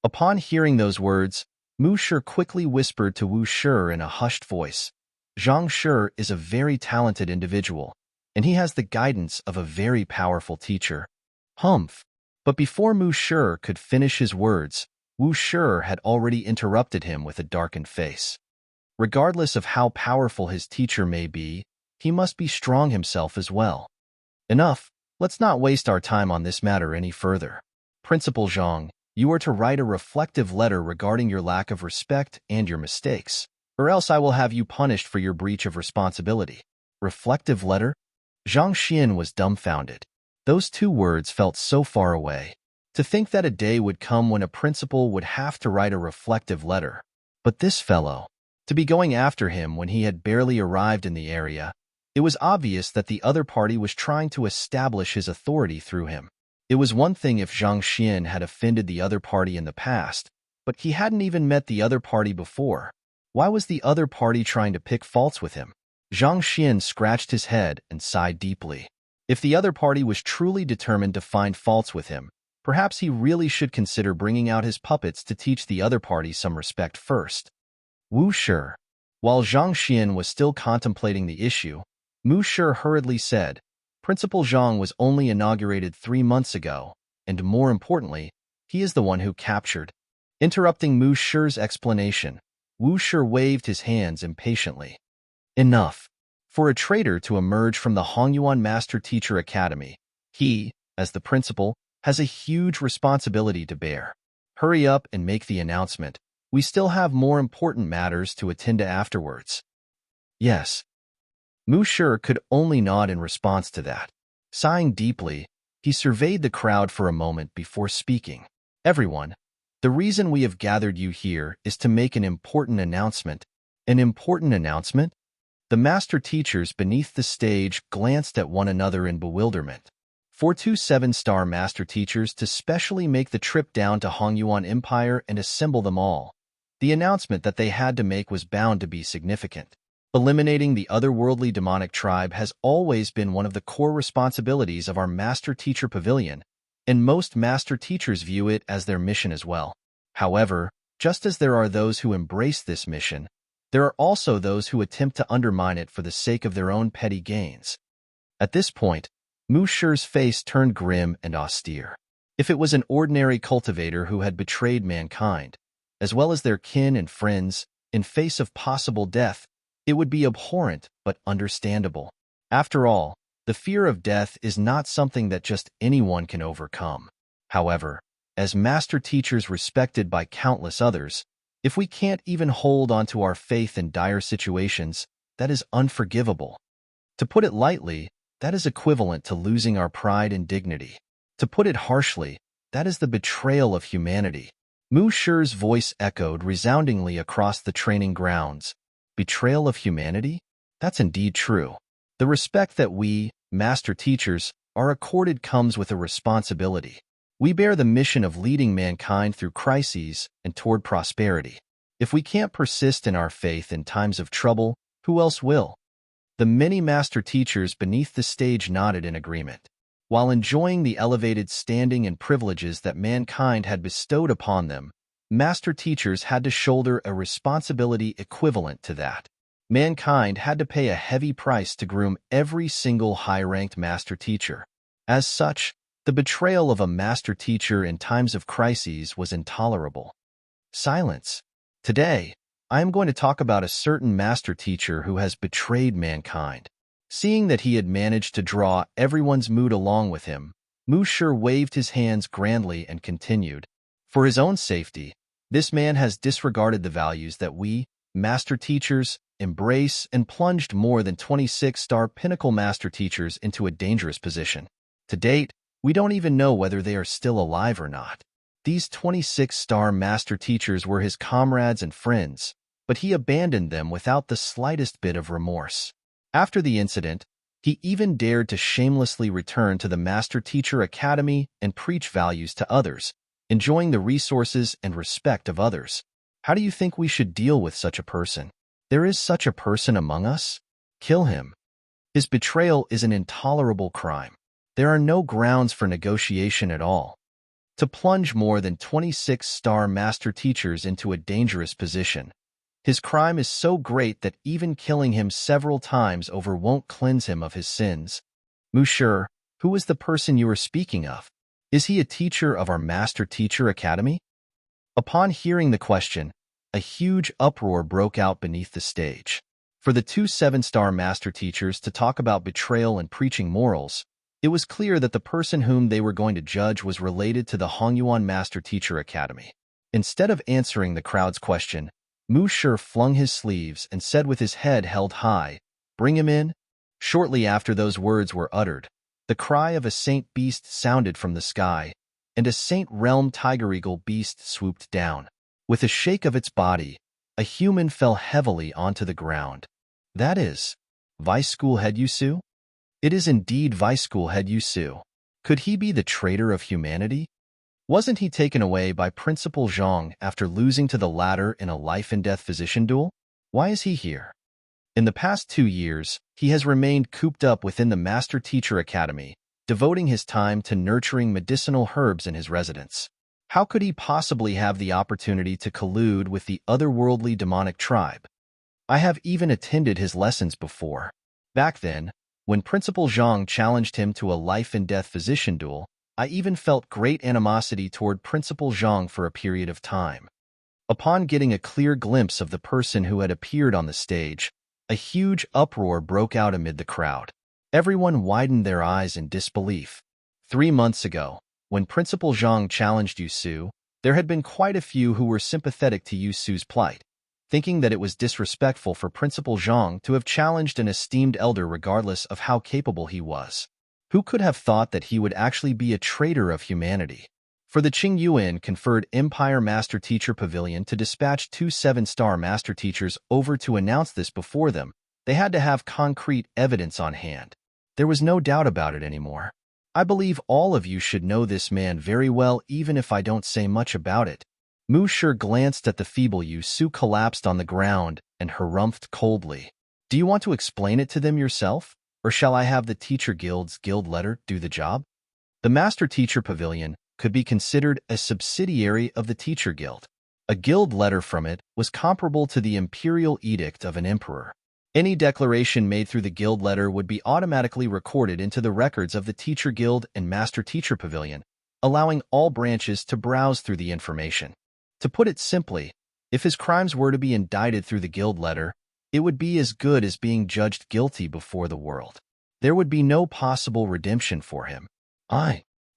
A: Upon hearing those words, Mu Shi quickly whispered to Wu Shi in a hushed voice, Zhang Shi is a very talented individual, and he has the guidance of a very powerful teacher. Humph. But before Mu Shi could finish his words, Wu Shi had already interrupted him with a darkened face. Regardless of how powerful his teacher may be, he must be strong himself as well. Enough, let's not waste our time on this matter any further. Principal Zhang, you are to write a reflective letter regarding your lack of respect and your mistakes, or else I will have you punished for your breach of responsibility. Reflective letter? Zhang Xian was dumbfounded. Those two words felt so far away. To think that a day would come when a principal would have to write a reflective letter. But this fellow, to be going after him when he had barely arrived in the area, it was obvious that the other party was trying to establish his authority through him. It was one thing if Zhang Xian had offended the other party in the past, but he hadn't even met the other party before. Why was the other party trying to pick faults with him? Zhang Xian scratched his head and sighed deeply. If the other party was truly determined to find faults with him, perhaps he really should consider bringing out his puppets to teach the other party some respect first. Wu Shi. While Zhang Xian was still contemplating the issue, Mu Shi hurriedly said, Principal Zhang was only inaugurated 3 months ago, and more importantly, he is the one who captured. Interrupting Mu Shi's explanation, Wu Shi waved his hands impatiently. Enough. For a traitor to emerge from the Hongyuan Master Teacher Academy, he, as the principal, has a huge responsibility to bear. Hurry up and make the announcement. We still have more important matters to attend to afterwards. Yes. Mu Shi could only nod in response to that. Sighing deeply, he surveyed the crowd for a moment before speaking. Everyone, the reason we have gathered you here is to make an important announcement. An important announcement? The master teachers beneath the stage glanced at one another in bewilderment. 427-star master teachers to specially make the trip down to Hongyuan Empire and assemble them all. The announcement that they had to make was bound to be significant. Eliminating the otherworldly demonic tribe has always been one of the core responsibilities of our Master Teacher Pavilion, and most Master Teachers view it as their mission as well. However, just as there are those who embrace this mission, there are also those who attempt to undermine it for the sake of their own petty gains. At this point, Mu Shi's face turned grim and austere. If it was an ordinary cultivator who had betrayed mankind, as well as their kin and friends, in face of possible death, it would be abhorrent but understandable. After all, the fear of death is not something that just anyone can overcome. However, as master teachers respected by countless others, if we can't even hold onto our faith in dire situations, that is unforgivable. To put it lightly, that is equivalent to losing our pride and dignity. To put it harshly, that is the betrayal of humanity. Mu Shi's voice echoed resoundingly across the training grounds. Betrayal of humanity? That's indeed true. The respect that we, master teachers, are accorded comes with a responsibility. We bear the mission of leading mankind through crises and toward prosperity. If we can't persist in our faith in times of trouble, who else will? The many master teachers beneath the stage nodded in agreement. While enjoying the elevated standing and privileges that mankind had bestowed upon them, master teachers had to shoulder a responsibility equivalent to that. Mankind had to pay a heavy price to groom every single high-ranked master teacher. As such, the betrayal of a master teacher in times of crises was intolerable. Silence. Today, I am going to talk about a certain master teacher who has betrayed mankind. Seeing that he had managed to draw everyone's mood along with him, Mu Shi waved his hands grandly and continued. For his own safety, this man has disregarded the values that we, master teachers, embrace and plunged more than 26-star pinnacle master teachers into a dangerous position. To date, we don't even know whether they are still alive or not. These 26-star master teachers were his comrades and friends, but he abandoned them without the slightest bit of remorse. After the incident, he even dared to shamelessly return to the Master Teacher Academy and preach values to others, enjoying the resources and respect of others. How do you think we should deal with such a person? There is such a person among us? Kill him. His betrayal is an intolerable crime. There are no grounds for negotiation at all. To plunge more than 26-star master teachers into a dangerous position, his crime is so great that even killing him several times over won't cleanse him of his sins. Mu Shi, who is the person you are speaking of? Is he a teacher of our Master Teacher Academy? Upon hearing the question, a huge uproar broke out beneath the stage. For the two seven-star master teachers to talk about betrayal and preaching morals, it was clear that the person whom they were going to judge was related to the Hongyuan Master Teacher Academy. Instead of answering the crowd's question, Mu Shi flung his sleeves and said with his head held high, "Bring him in." Shortly after those words were uttered, the cry of a saint beast sounded from the sky, and a Saint Realm Tiger Eagle beast swooped down. With a shake of its body, a human fell heavily onto the ground. That is Vice School Head Yusu? It is indeed Vice School Head Yusu. Could he be the traitor of humanity? Wasn't he taken away by Principal Zhang after losing to the latter in a life-and-death physician duel? Why is he here? In the past 2 years, he has remained cooped up within the Master Teacher Academy, devoting his time to nurturing medicinal herbs in his residence. How could he possibly have the opportunity to collude with the otherworldly demonic tribe? I have even attended his lessons before. Back then, when Principal Zhang challenged him to a life-and-death physician duel, I even felt great animosity toward Principal Zhang for a period of time. Upon getting a clear glimpse of the person who had appeared on the stage, a huge uproar broke out amid the crowd. Everyone widened their eyes in disbelief. 3 months ago, when Principal Zhang challenged Yusu, there had been quite a few who were sympathetic to Yusu's plight, thinking that it was disrespectful for Principal Zhang to have challenged an esteemed elder regardless of how capable he was. Who could have thought that he would actually be a traitor of humanity? For the Qingyuan conferred Empire Master Teacher Pavilion to dispatch 2 7-star Master Teachers over to announce this before them, they had to have concrete evidence on hand. There was no doubt about it anymore. I believe all of you should know this man very well even if I don't say much about it. Mu Shi glanced at the feeble Yusu collapsed on the ground and harumphed coldly. Do you want to explain it to them yourself, or shall I have the Teacher Guild's guild letter do the job? The Master Teacher Pavilion could be considered a subsidiary of the Teacher Guild. A guild letter from it was comparable to the imperial edict of an emperor. Any declaration made through the guild letter would be automatically recorded into the records of the Teacher Guild and Master Teacher Pavilion, allowing all branches to browse through the information. To put it simply, if his crimes were to be indicted through the guild letter, it would be as good as being judged guilty before the world. There would be no possible redemption for him.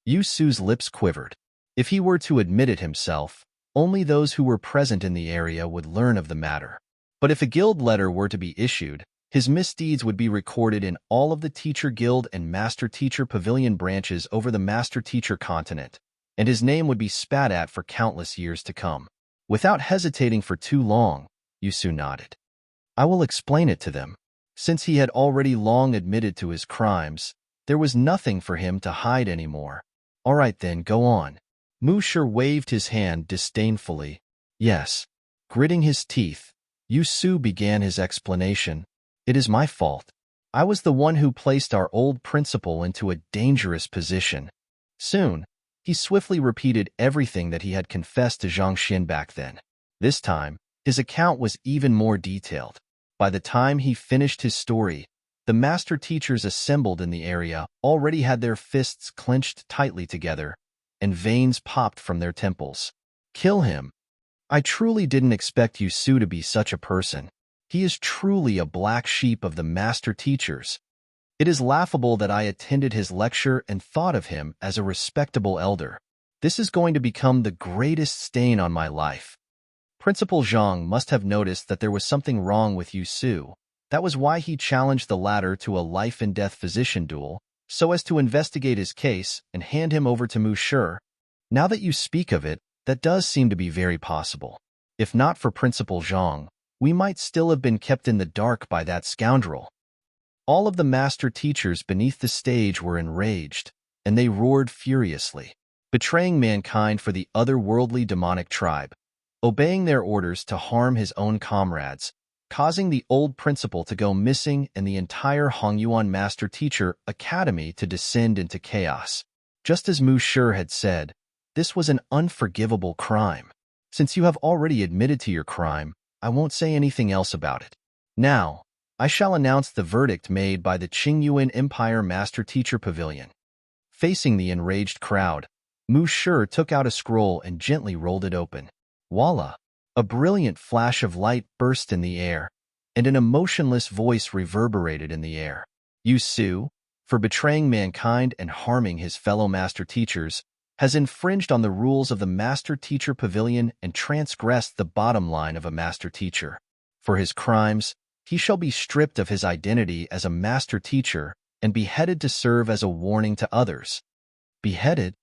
A: Yusu's lips quivered. If he were to admit it himself, only those who were present in the area would learn of the matter. But if a guild letter were to be issued, his misdeeds would be recorded in all of the Teacher Guild and Master Teacher Pavilion branches over the Master Teacher continent, and his name would be spat at for countless years to come. Without hesitating for too long, Yusu nodded. I will explain it to them. Since he had already long admitted to his crimes, there was nothing for him to hide anymore. All right then, go on. Mu Shi waved his hand disdainfully. Yes. Gritting his teeth, Yusu began his explanation. It is my fault. I was the one who placed our old principal into a dangerous position. Soon, he swiftly repeated everything that he had confessed to Zhang Xin back then. This time, his account was even more detailed. By the time he finished his story, the master teachers assembled in the area already had their fists clenched tightly together, and veins popped from their temples. Kill him. I truly didn't expect Yusu to be such a person. He is truly a black sheep of the master teachers. It is laughable that I attended his lecture and thought of him as a respectable elder. This is going to become the greatest stain on my life. Principal Zhang must have noticed that there was something wrong with Yusu. That was why he challenged the latter to a life-and-death physician duel, so as to investigate his case and hand him over to Mu Shi. Now that you speak of it, that does seem to be very possible. If not for Principal Zhang, we might still have been kept in the dark by that scoundrel. All of the master teachers beneath the stage were enraged, and they roared furiously, betraying mankind for the otherworldly demonic tribe, obeying their orders to harm his own comrades, causing the old principal to go missing and the entire Hongyuan Master Teacher Academy to descend into chaos. Just as Mu Shi had said, this was an unforgivable crime. Since you have already admitted to your crime, I won't say anything else about it. Now, I shall announce the verdict made by the Qingyuan Empire Master Teacher Pavilion. Facing the enraged crowd, Mu Shi took out a scroll and gently rolled it open. Voila! A brilliant flash of light burst in the air, and an emotionless voice reverberated in the air. "You Su, for betraying mankind and harming his fellow master teachers, has infringed on the rules of the Master Teacher Pavilion and transgressed the bottom line of a master teacher. For his crimes, he shall be stripped of his identity as a master teacher and beheaded to serve as a warning to others." Beheaded?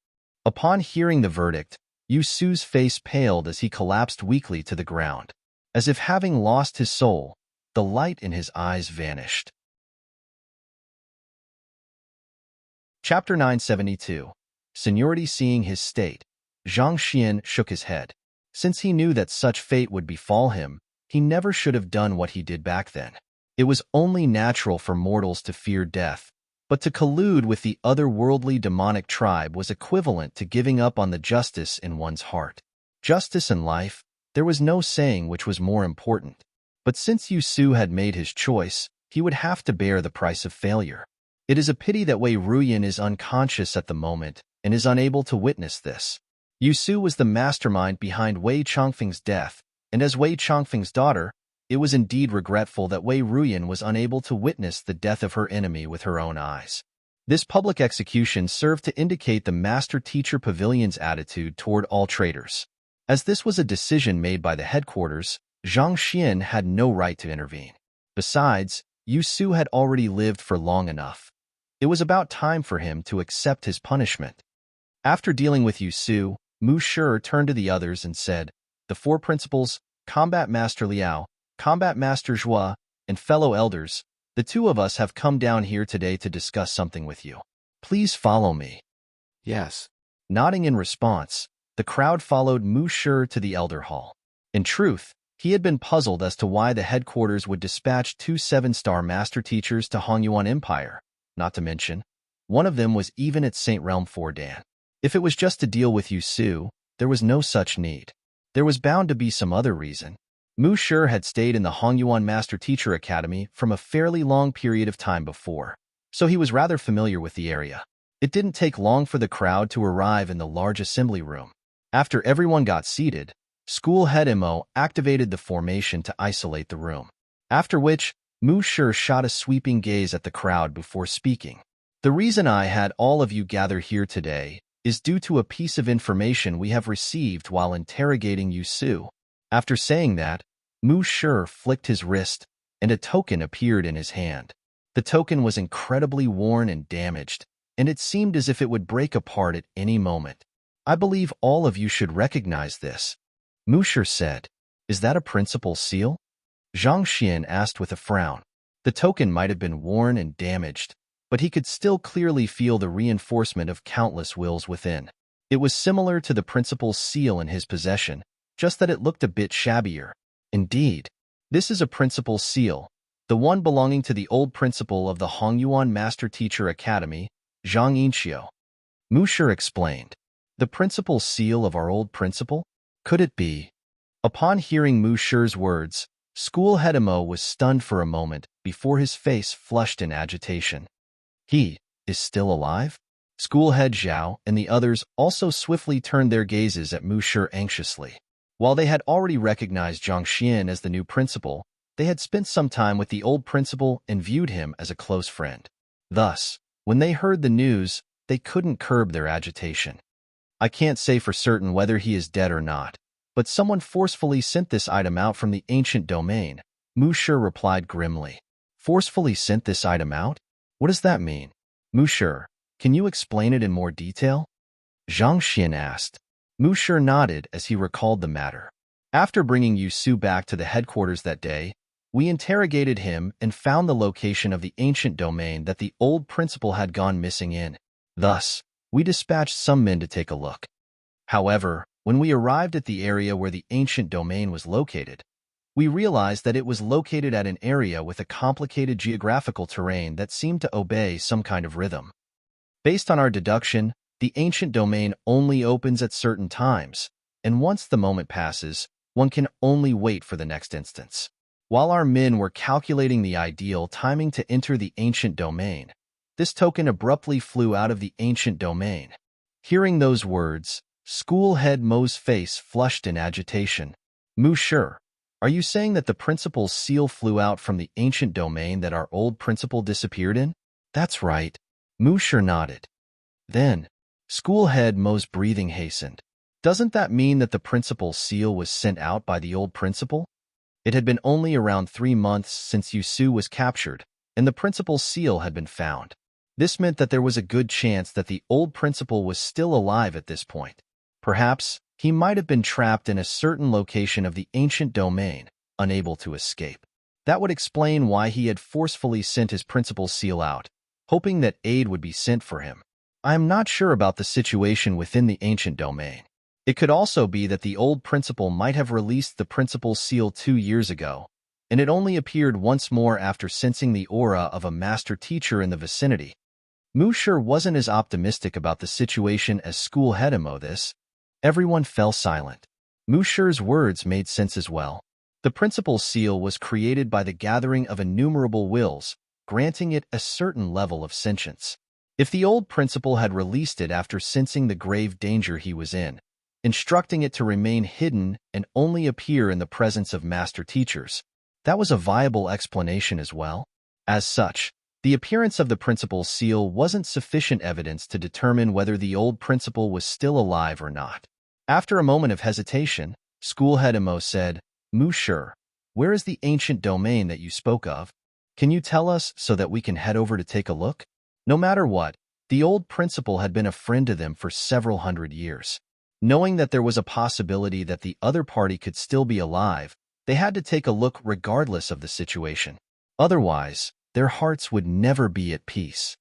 A: Upon hearing the verdict, Yusu's face paled as he collapsed weakly to the ground. As if having lost his soul, the light in his eyes vanished. Chapter 972. Seniority. Seeing his state, Zhang Xian shook his head. Since he knew that such fate would befall him, he never should have done what he did back then. It was only natural for mortals to fear death, but to collude with the otherworldly demonic tribe was equivalent to giving up on the justice in one's heart. Justice and life, there was no saying which was more important. But since Yusu had made his choice, he would have to bear the price of failure. It is a pity that Wei Ruyan is unconscious at the moment and is unable to witness this. Yusu was the mastermind behind Wei Chongfeng's death, and as Wei Chongfeng's daughter, it was indeed regretful that Wei Ruyan was unable to witness the death of her enemy with her own eyes. This public execution served to indicate the Master Teacher Pavilion's attitude toward all traitors. As this was a decision made by the headquarters, Zhang Xian had no right to intervene. Besides, Yusu had already lived for long enough. It was about time for him to accept his punishment. After dealing with Yusu, Mu Shi turned to the others and said, "The four principals, Combat Master Liao, Combat Master Zhua, and fellow elders, the two of us have come down here today to discuss something with you. Please follow me."
B: Yes.
A: Nodding in response, the crowd followed Mu Shi to the Elder Hall. In truth, he had been puzzled as to why the headquarters would dispatch 2 7-star master teachers to Hongyuan Empire, not to mention, one of them was even at St. Realm Fordan. If it was just to deal with Yusu, there was no such need. There was bound to be some other reason. Mu Shi had stayed in the Hongyuan Master Teacher Academy from a fairly long period of time before, so he was rather familiar with the area. It didn't take long for the crowd to arrive in the large assembly room. After everyone got seated, School Head Mo activated the formation to isolate the room, after which Mu Shi shot a sweeping gaze at the crowd before speaking. "The reason I had all of you gather here today is due to a piece of information we have received while interrogating Yusu." After saying that, Mu Shi flicked his wrist, and a token appeared in his hand. The token was incredibly worn and damaged, and it seemed as if it would break apart at any moment. "I believe all of you should recognize this," Mu Shi said. "Is that a principal seal?" Zhang Xian asked with a frown. The token might have been worn and damaged, but he could still clearly feel the reinforcement of countless wills within. It was similar to the principal's seal in his possession, just that it looked a bit shabbier. Indeed, this is a principal's seal, the one belonging to the old principal of the Hongyuan Master Teacher Academy, Zhang Yinxiu. Mu Shi explained. "The principal's seal of our old principal? Could it be?" Upon hearing Mu Shi's words, School Head Mo was stunned for a moment before his face flushed in agitation. "He is still alive?" School Head Zhao and the others also swiftly turned their gazes at Mu Shi anxiously. While they had already recognized Zhang Xian as the new principal, they had spent some time with the old principal and viewed him as a close friend. Thus, when they heard the news, they couldn't curb their agitation. "I can't say for certain whether he is dead or not, but someone forcefully sent this item out from the ancient domain," Mu Shi replied grimly. "Forcefully sent this item out? What does that mean?" "Mu Shi, can you explain it in more detail?" Zhang Xian asked. Mu Shi nodded as he recalled the matter. "After bringing Yusu back to the headquarters that day, we interrogated him and found the location of the ancient domain that the old principal had gone missing in. Thus, we dispatched some men to take a look. However, when we arrived at the area where the ancient domain was located, we realized that it was located at an area with a complicated geographical terrain that seemed to obey some kind of rhythm. Based on our deduction, the ancient domain only opens at certain times, and once the moment passes, one can only wait for the next instance. While our men were calculating the ideal timing to enter the ancient domain, this token abruptly flew out of the ancient domain." Hearing those words, School head Mo's face flushed in agitation. Mu Shi, are you saying that the principal's seal flew out from the ancient domain that our old principal disappeared in? That's right. Mu Shi nodded. Then, school head Mo's breathing hastened. Doesn't that mean that the principal's seal was sent out by the old principal? It had been only around 3 months since Yusu was captured, and the principal's seal had been found. This meant that there was a good chance that the old principal was still alive at this point. Perhaps, he might have been trapped in a certain location of the ancient domain, unable to escape. That would explain why he had forcefully sent his principal's seal out, hoping that aid would be sent for him. I am not sure about the situation within the ancient domain. It could also be that the old principal might have released the principal's seal 2 years ago, and it only appeared once more after sensing the aura of a master teacher in the vicinity. Mu Shi wasn't as optimistic about the situation as school head Mo this. Everyone fell silent. Mu Shi's words made sense as well. The principal's seal was created by the gathering of innumerable wills, granting it a certain level of sentience. If the old principal had released it after sensing the grave danger he was in, instructing it to remain hidden and only appear in the presence of master teachers, that was a viable explanation as well. As such, the appearance of the principal's seal wasn't sufficient evidence to determine whether the old principal was still alive or not. After a moment of hesitation, school head Mo said, Mu Shi, where is the ancient domain that you spoke of? Can you tell us so that we can head over to take a look? No matter what, the old principal had been a friend to them for several hundred years. Knowing that there was a possibility that the other party could still be alive, they had to take a look regardless of the situation. Otherwise, their hearts would never be at peace.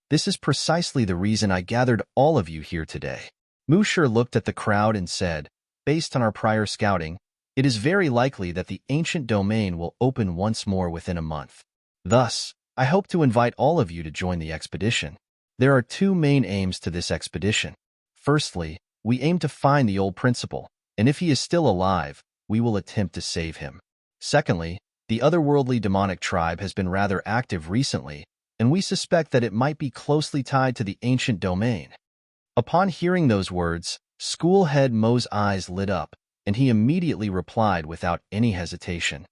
A: This is precisely the reason I gathered all of you here today. Mu Shi looked at the crowd and said, based on our prior scouting, it is very likely that the ancient domain will open once more within a month. Thus, I hope to invite all of you to join the expedition. There are 2 main aims to this expedition. Firstly, we aim to find the old principal, and if he is still alive, we will attempt to save him. Secondly, the otherworldly demonic tribe has been rather active recently, and we suspect that it might be closely tied to the ancient domain. Upon hearing those words, school head Mo's eyes lit up, and he immediately replied without any hesitation.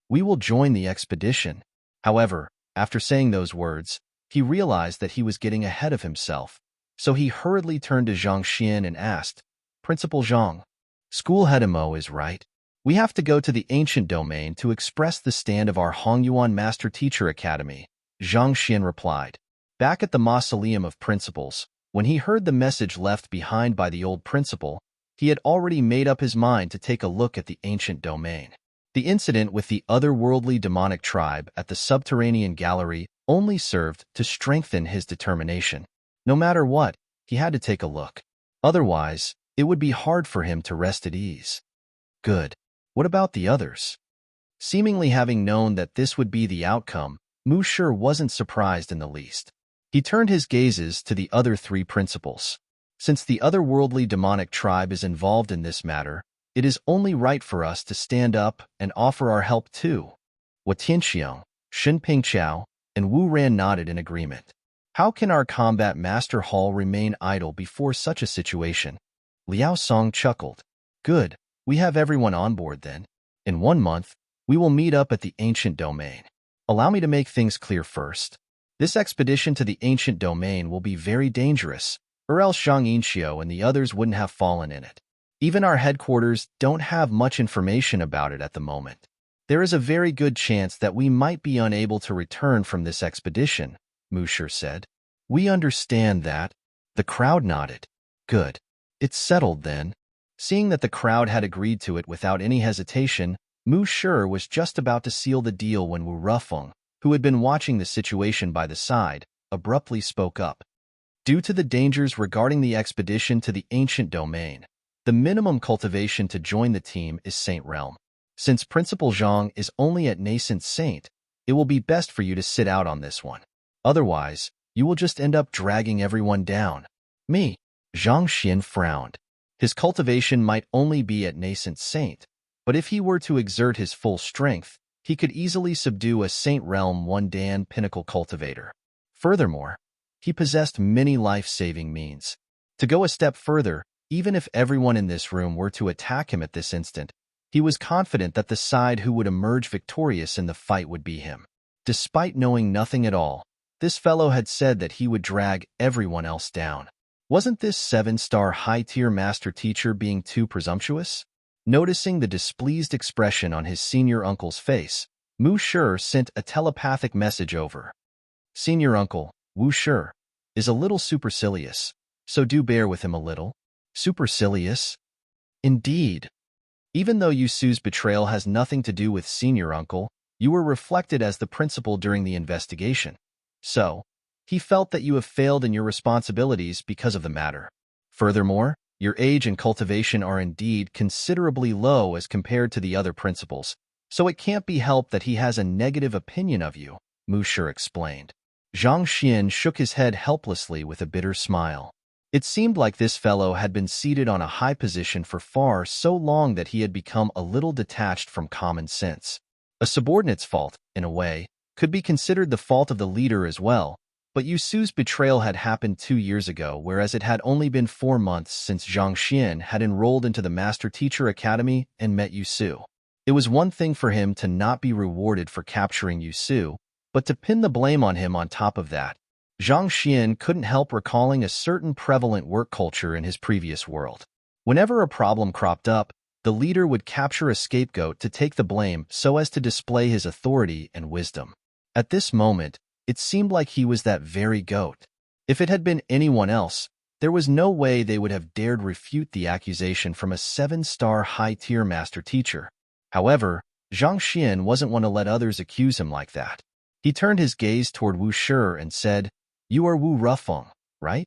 A: We will join the expedition. However, after saying those words, he realized that he was getting ahead of himself, so he hurriedly turned to Zhang Xian and asked, Principal Zhang, school head Mo is right. We have to go to the ancient domain to express the stand of our Hongyuan Master Teacher Academy, Zhang Xian replied. Back at the Mausoleum of Principles, when he heard the message left behind by the old principal, he had already made up his mind to take a look at the ancient domain. The incident with the otherworldly demonic tribe at the subterranean gallery only served to strengthen his determination. No matter what, he had to take a look. Otherwise, it would be hard for him to rest at ease. Good. What about the others? Seemingly having known that this would be the outcome, Mu Shi wasn't surprised in the least. He turned his gazes to the other 3 principals. Since the otherworldly demonic tribe is involved in this matter, it is only right for us to stand up and offer our help too. Wu Tianxiang, Shen Pingqiao, and Wu Ran nodded in agreement. How can our combat master hall remain idle before such a situation? Liao Song chuckled. Good, we have everyone on board then. In 1 month, we will meet up at the ancient domain. Allow me to make things clear first. This expedition to the ancient domain will be very dangerous, or else Zhang Yinxiu and the others wouldn't have fallen in it. Even our headquarters don't have much information about it at the moment. There is a very good chance that we might be unable to return from this expedition, Mu Shi said. We understand that. The crowd nodded. Good. It's settled then. Seeing that the crowd had agreed to it without any hesitation, Mu Shi was just about to seal the deal when Wu Rufeng, who had been watching the situation by the side, abruptly spoke up. Due to the dangers regarding the expedition to the ancient domain, the minimum cultivation to join the team is Saint Realm. Since Principal Zhang is only at Nascent Saint, it will be best for you to sit out on this one. Otherwise, you will just end up dragging everyone down. Me? Zhang Xian frowned. His cultivation might only be at Nascent Saint, but if he were to exert his full strength, he could easily subdue a Saint Realm 1 Dan Pinnacle cultivator. Furthermore, he possessed many life-saving means. To go a step further, Even if everyone in this room were to attack him at this instant, he was confident that the side who would emerge victorious in the fight would be him. Despite knowing nothing at all, this fellow had said that he would drag everyone else down. Wasn't this 7-star high-tier master teacher being too presumptuous? Noticing the displeased expression on his senior uncle's face, Mu Shi sent a telepathic message over. Senior uncle, Wu Shi, is a little supercilious, so do bear with him a little. Supercilious? Indeed. Even though Yusu's betrayal has nothing to do with senior uncle, you were reflected as the principal during the investigation. So, he felt that you have failed in your responsibilities because of the matter. Furthermore, your age and cultivation are indeed considerably low as compared to the other principals, so it can't be helped that he has a negative opinion of you, Mu Shi explained. Zhang Xian shook his head helplessly with a bitter smile. It seemed like this fellow had been seated on a high position for far so long that he had become a little detached from common sense. A subordinate's fault, in a way, could be considered the fault of the leader as well, but Yusu's betrayal had happened 2 years ago, whereas it had only been 4 months since Zhang Xian had enrolled into the Master Teacher Academy and met Yusu. It was one thing for him to not be rewarded for capturing Yusu, but to pin the blame on him on top of that. Zhang Xian couldn't help recalling a certain prevalent work culture in his previous world. Whenever a problem cropped up, the leader would capture a scapegoat to take the blame so as to display his authority and wisdom. At this moment, it seemed like he was that very goat. If it had been anyone else, there was no way they would have dared refute the accusation from a 7-star high-tier master teacher. However, Zhang Xian wasn't one to let others accuse him like that. He turned his gaze toward Wu Shi and said, "You are Wu Rufeng, right?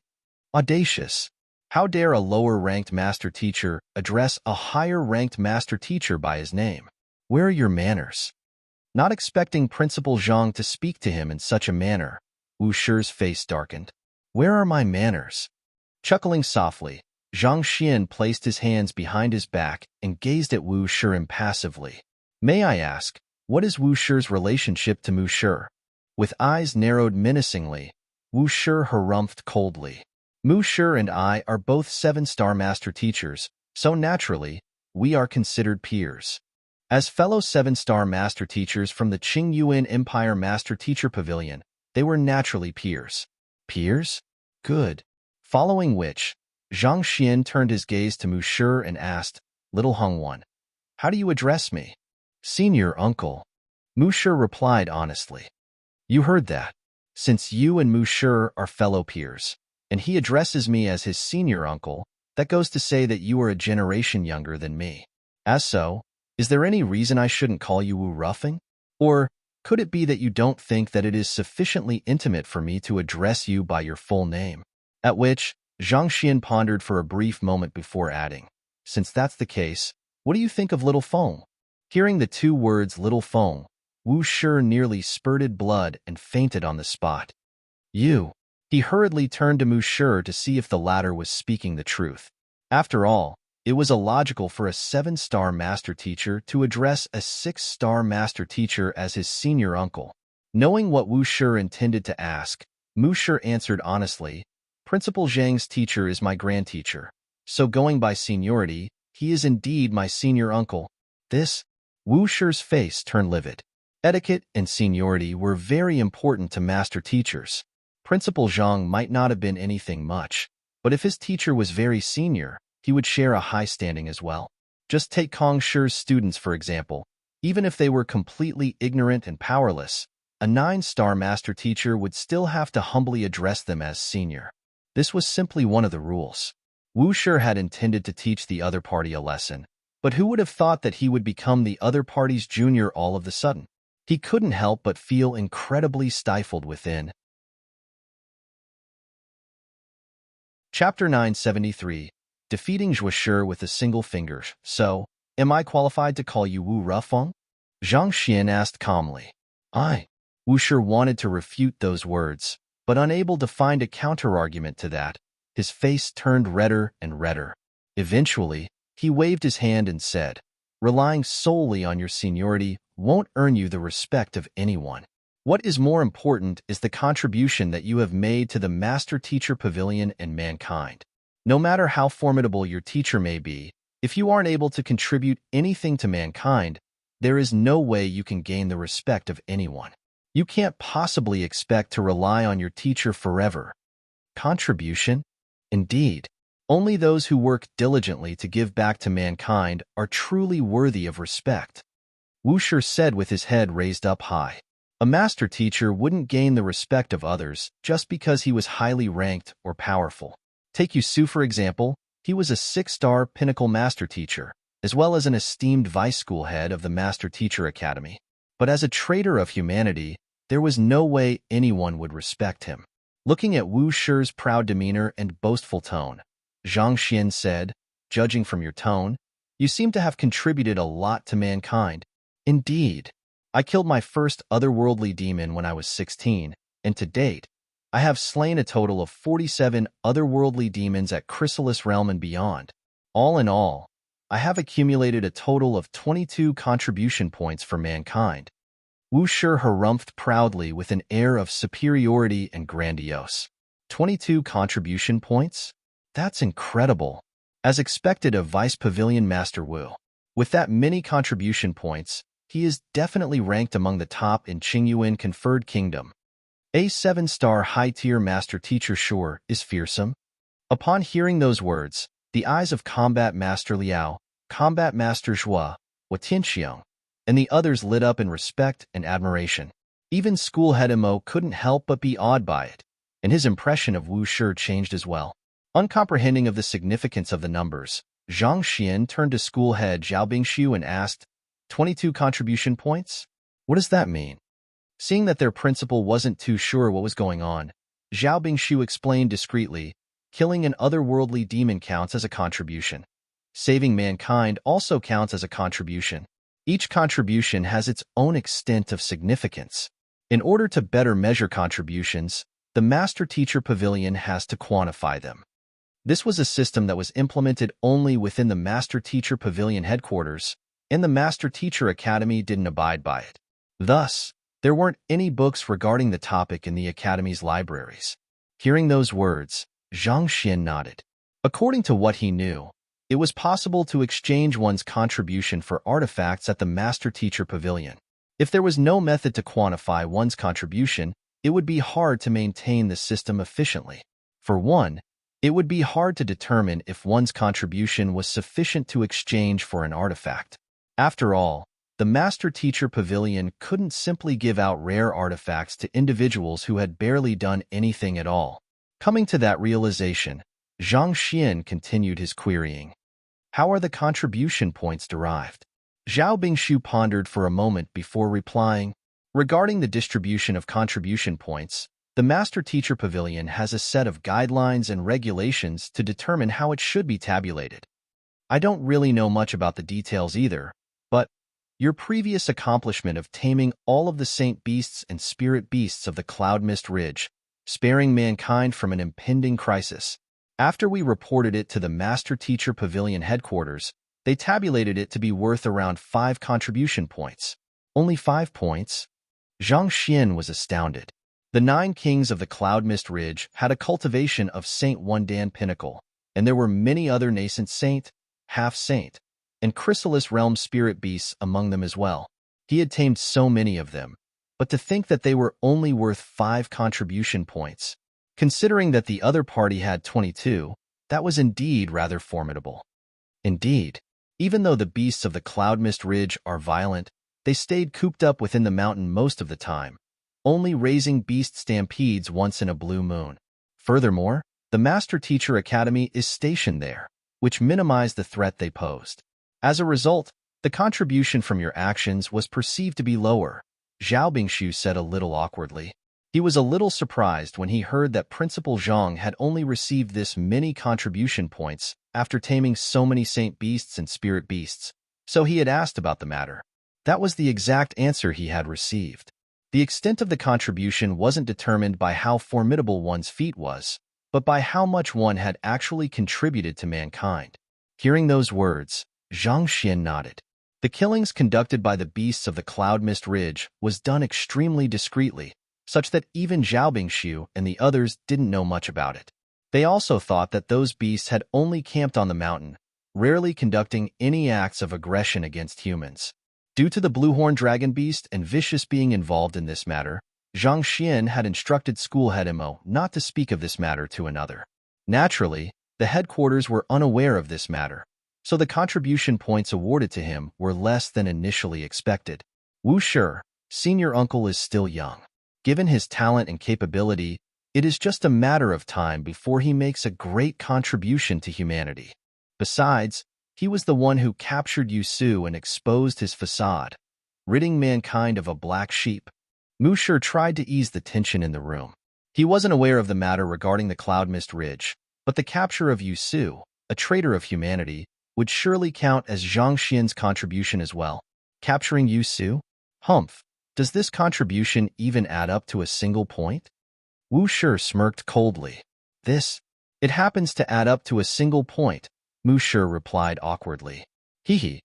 A: Audacious. How dare a lower-ranked master teacher address a higher-ranked master teacher by his name? Where are your manners?" Not expecting Principal Zhang to speak to him in such a manner, Wu Shi's face darkened. "Where are my manners?" Chuckling softly, Zhang Xian placed his hands behind his back and gazed at Wu Shi impassively. "May I ask, what is Wu Shi's relationship to Mu Shi?" With eyes narrowed menacingly, Wu Shi harumphed coldly. "Mu Shi and I are both 7-star master teachers, so naturally, we are considered peers. As fellow 7-star master teachers from the Qingyuan Empire Master Teacher Pavilion, they were naturally peers." Peers? Good. Following which, Zhang Xian turned his gaze to Mu Shi and asked, "Little Hung One, how do you address me?" "Senior uncle." Mu Shi replied honestly. "You heard that. Since you and Mu Shi are fellow peers, and he addresses me as his senior uncle, that goes to say that you are a generation younger than me. As so, is there any reason I shouldn't call you Wu Rufeng? Or could it be that you don't think that it is sufficiently intimate for me to address you by your full name?" At which, Zhang Xian pondered for a brief moment before adding, "Since that's the case, what do you think of Little Feng?" Hearing the 2 words Little Feng, Wu Shi nearly spurted blood and fainted on the spot. "You." He hurriedly turned to Mu Shi to see if the latter was speaking the truth. After all, it was illogical for a 7-star master teacher to address a 6-star master teacher as his senior uncle. Knowing what Wu Shi intended to ask, Mu Shi answered honestly, "Principal Zhang's teacher is my grandteacher, so going by seniority, he is indeed my senior uncle." This, Wu Shi's face turned livid. Etiquette and seniority were very important to master teachers. Principal Zhang might not have been anything much, but if his teacher was very senior, he would share a high standing as well. Just take Kong Shi's students, for example. Even if they were completely ignorant and powerless, a 9-star master teacher would still have to humbly address them as senior. This was simply one of the rules. Wu Shi had intended to teach the other party a lesson, but who would have thought that he would become the other party's junior all of a sudden? He couldn't help but feel incredibly stifled within. Chapter 973. Defeating Zhou Shi with a single finger. "So, am I qualified to call you Wu Rufeng?" Zhang Xian asked calmly. "I." Wu Shi wanted to refute those words, but unable to find a counterargument to that, his face turned redder and redder. Eventually, he waved his hand and said, "Relying solely on your seniority won't earn you the respect of anyone. What is more important is the contribution that you have made to the Master Teacher Pavilion and mankind. No matter how formidable your teacher may be, if you aren't able to contribute anything to mankind, there is no way you can gain the respect of anyone. You can't possibly expect to rely on your teacher forever. Contribution? Indeed. Only those who work diligently to give back to mankind are truly worthy of respect. Wu Shi said with his head raised up high. A master teacher wouldn't gain the respect of others just because he was highly ranked or powerful. Take Su, for example. He was a 6-star pinnacle master teacher, as well as an esteemed vice school head of the Master Teacher Academy. But as a traitor of humanity, there was no way anyone would respect him. Looking at Wu Shi's proud demeanor and boastful tone, Zhang Xian said, "Judging from your tone, you seem to have contributed a lot to mankind." Indeed. I killed my first otherworldly demon when I was 16, and to date, I have slain a total of 47 otherworldly demons at Chrysalis Realm and beyond. All in all, I have accumulated a total of 22 contribution points for mankind. Wu Shi harumphed proudly with an air of superiority and grandiose. 22 contribution points? That's incredible. As expected of Vice Pavilion Master Wu. With that many contribution points, he is definitely ranked among the top in Qingyuan Conferred Kingdom. A 7-star high-tier master teacher sure is fearsome. Upon hearing those words, the eyes of Combat Master Liao, Combat Master Zhua, Tianxiong, and the others lit up in respect and admiration. Even schoolhead Mo couldn't help but be awed by it, and his impression of Wu Shi changed as well. Uncomprehending of the significance of the numbers, Zhang Xian turned to schoolhead Zhao Bingshu and asked, 22 contribution points? What does that mean? Seeing that their principal wasn't too sure what was going on, Zhao Bingshu explained discreetly, killing an otherworldly demon counts as a contribution. Saving mankind also counts as a contribution. Each contribution has its own extent of significance. In order to better measure contributions, the Master Teacher Pavilion has to quantify them. This was a system that was implemented only within the Master Teacher Pavilion headquarters, and the Master Teacher Academy didn't abide by it. Thus, there weren't any books regarding the topic in the Academy's libraries. Hearing those words, Zhang Xian nodded. According to what he knew, it was possible to exchange one's contribution for artifacts at the Master Teacher Pavilion. If there was no method to quantify one's contribution, it would be hard to maintain the system efficiently. For one, it would be hard to determine if one's contribution was sufficient to exchange for an artifact. After all, the Master Teacher Pavilion couldn't simply give out rare artifacts to individuals who had barely done anything at all. Coming to that realization, Zhang Xian continued his querying. How are the contribution points derived? Zhao Bingshu pondered for a moment before replying. Regarding the distribution of contribution points, the Master Teacher Pavilion has a set of guidelines and regulations to determine how it should be tabulated. I don't really know much about the details either, but your previous accomplishment of taming all of the saint beasts and spirit beasts of the Cloud Mist Ridge, sparing mankind from an impending crisis. After we reported it to the Master Teacher Pavilion headquarters, they tabulated it to be worth around 5 contribution points. Only 5 points? Zhang Xian was astounded. The 9 kings of the Cloud Mist Ridge had a cultivation of Saint Wundan Pinnacle, and there were many other nascent saint, half-saint, and Chrysalis Realm spirit beasts among them as well. He had tamed so many of them, but to think that they were only worth 5 contribution points. Considering that the other party had 22, that was indeed rather formidable. Indeed, even though the beasts of the Cloud Mist Ridge are violent, they stayed cooped up within the mountain most of the time, only raising beast stampedes once in a blue moon. Furthermore, the Master Teacher Academy is stationed there, which minimized the threat they posed. As a result, the contribution from your actions was perceived to be lower, Zhao Bingshu said a little awkwardly. He was a little surprised when he heard that Principal Zhang had only received this many contribution points after taming so many saint beasts and spirit beasts, so he had asked about the matter. That was the exact answer he had received. The extent of the contribution wasn't determined by how formidable one's feat was, but by how much one had actually contributed to mankind. Hearing those words, Zhang Xian nodded. The killings conducted by the beasts of the Cloud Mist Ridge was done extremely discreetly, such that even Zhao Bingshu and the others didn't know much about it. They also thought that those beasts had only camped on the mountain, rarely conducting any acts of aggression against humans. Due to the blue-horned dragon beast and vicious being involved in this matter, Zhang Xian had instructed school head Mo not to speak of this matter to another. Naturally, the headquarters were unaware of this matter, so the contribution points awarded to him were less than initially expected. Wu Shi, senior uncle, is still young. Given his talent and capability, it is just a matter of time before he makes a great contribution to humanity. Besides, he was the one who captured Yusu and exposed his facade, ridding mankind of a black sheep. Mu Shi tried to ease the tension in the room. He wasn't aware of the matter regarding the Cloud Mist Ridge, but the capture of Yusu, a traitor of humanity, would surely count as Zhang Xian's contribution as well. Capturing Yusu? Humph. Does this contribution even add up to a single point? Wu Shi smirked coldly. It happens to add up to a single point, Mu Shi replied awkwardly. Hee.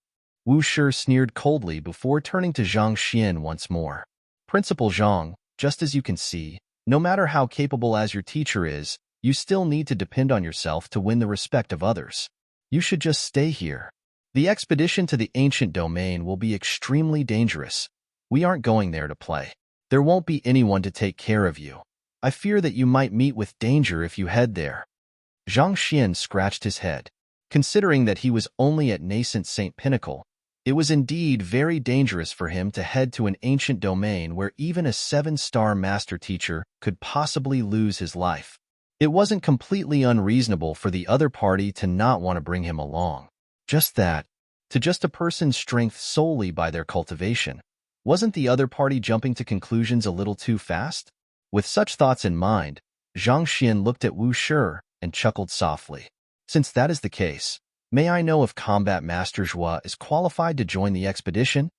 A: Wu Shi sneered coldly before turning to Zhang Xian once more. Principal Zhang, just as you can see, no matter how capable as your teacher is, you still need to depend on yourself to win the respect of others. You should just stay here. The expedition to the ancient domain will be extremely dangerous. We aren't going there to play. There won't be anyone to take care of you. I fear that you might meet with danger if you head there. Zhang Xian scratched his head. Considering that he was only at nascent Saint Pinnacle, it was indeed very dangerous for him to head to an ancient domain where even a 7-star master teacher could possibly lose his life. It wasn't completely unreasonable for the other party to not want to bring him along. Just that, to just a person's strength solely by their cultivation, wasn't the other party jumping to conclusions a little too fast? With such thoughts in mind, Zhang Xian looked at Wu Shi and chuckled softly. Since that is the case, may I know if Combat Master Zhua is qualified to join the expedition?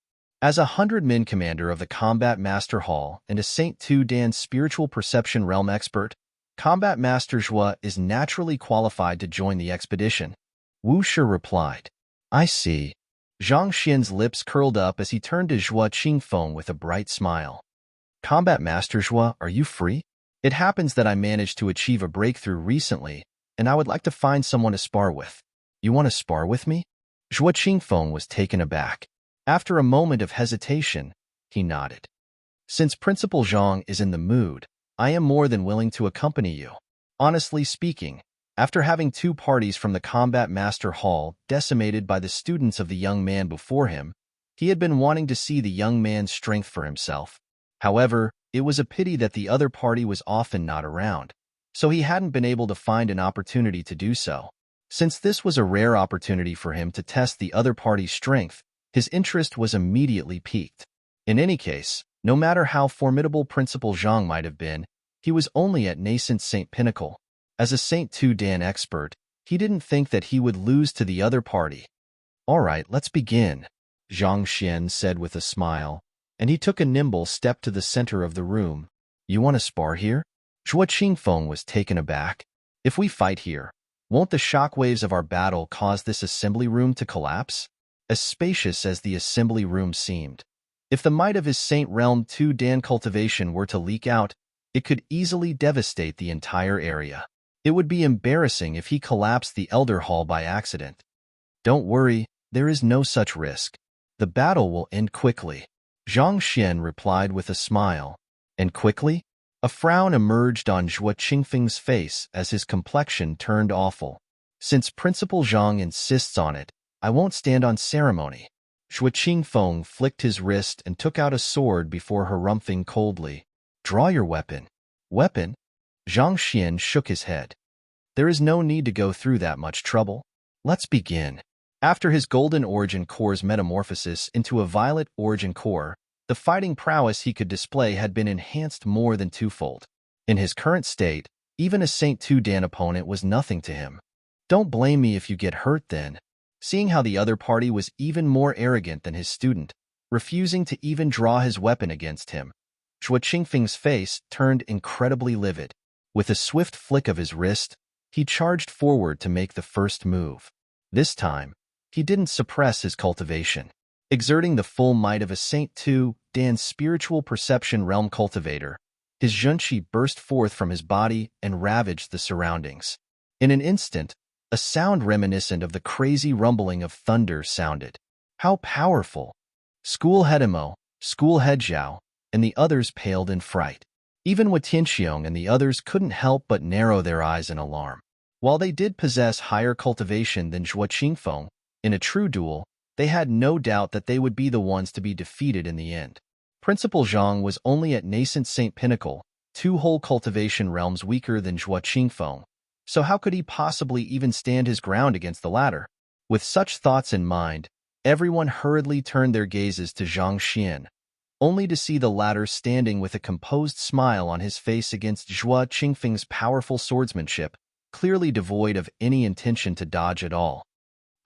A: As a 100-man commander of the Combat Master Hall and a Saint Tu Dan spiritual perception realm expert, Combat Master Zhua is naturally qualified to join the expedition. Wu Shi replied. I see. Zhang Xian's lips curled up as he turned to Zhua Qingfeng with a bright smile. Combat Master Zhua, are you free? It happens that I managed to achieve a breakthrough recently, and I would like to find someone to spar with. You want to spar with me? Zhua Qingfeng was taken aback. After a moment of hesitation, he nodded. Since Principal Zhang is in the mood, I am more than willing to accompany you. Honestly speaking, after having 2 parties from the Combat Master Hall decimated by the students of the young man before him, he had been wanting to see the young man's strength for himself. However, it was a pity that the other party was often not around, so he hadn't been able to find an opportunity to do so. Since this was a rare opportunity for him to test the other party's strength, his interest was immediately piqued. In any case, no matter how formidable Principal Zhang might have been, he was only at nascent Saint Pinnacle. As a Saint Tu Dan expert, he didn't think that he would lose to the other party. All right, let's begin, Zhang Xian said with a smile, and he took a nimble step to the center of the room. You want to spar here? Zhua Qingfeng was taken aback. If we fight here, won't the shockwaves of our battle cause this assembly room to collapse? As spacious as the assembly room seemed, if the might of his Saint Realm Tu Dan cultivation were to leak out, it could easily devastate the entire area. It would be embarrassing if he collapsed the Elder Hall by accident. Don't worry, there is no such risk. The battle will end quickly. Zhang Xian replied with a smile. And quickly? A frown emerged on Zhua Qingfeng's face as his complexion turned awful. Since Principal Zhang insists on it, I won't stand on ceremony. Zhua Qingfeng flicked his wrist and took out a sword before harumphing coldly. Draw your weapon. Weapon? Zhang Xian shook his head. There is no need to go through that much trouble. Let's begin. After his Golden Origin Core's metamorphosis into a Violet Origin Core, the fighting prowess he could display had been enhanced more than 2-fold. In his current state, even a Saint Tu Dan opponent was nothing to him. Don't blame me if you get hurt then. Seeing how the other party was even more arrogant than his student, refusing to even draw his weapon against him, Zhua Qingfeng's face turned incredibly livid. With a swift flick of his wrist, he charged forward to make the first move. This time, he didn't suppress his cultivation. Exerting the full might of a Saint Tu Dan spiritual perception realm cultivator, his Zhunqi burst forth from his body and ravaged the surroundings. In an instant, a sound reminiscent of the crazy rumbling of thunder sounded. How powerful! School head Imo, school head Zhao, and the others paled in fright. Even Wu Tianxiong and the others couldn't help but narrow their eyes in alarm. While they did possess higher cultivation than Zhuo Qingfeng, in a true duel, they had no doubt that they would be the ones to be defeated in the end. Principal Zhang was only at nascent Saint Pinnacle, 2 whole cultivation realms weaker than Zhuo Qingfeng, so how could he possibly even stand his ground against the latter? With such thoughts in mind, everyone hurriedly turned their gazes to Zhang Xian, only to see the latter standing with a composed smile on his face against Zhuo Qingfeng's powerful swordsmanship, clearly devoid of any intention to dodge at all.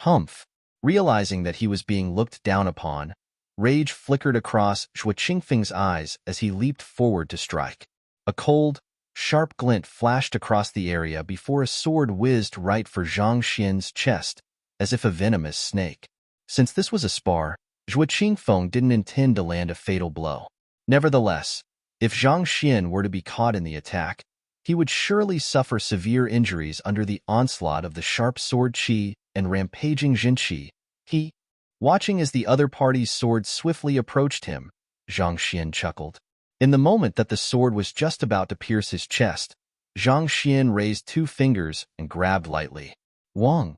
A: Humph! Realizing that he was being looked down upon, rage flickered across Zhuo Qingfeng's eyes as he leaped forward to strike. A cold, sharp glint flashed across the area before a sword whizzed right for Zhang Xian's chest, as if a venomous snake. Since this was a spar, Zhuo Qingfeng didn't intend to land a fatal blow. Nevertheless, if Zhang Xian were to be caught in the attack, he would surely suffer severe injuries under the onslaught of the sharp sword qi and rampaging Jin qi. Watching as the other party's sword swiftly approached him, Zhang Xian chuckled. In the moment that the sword was just about to pierce his chest, Zhang Xian raised 2 fingers and grabbed lightly. Wang!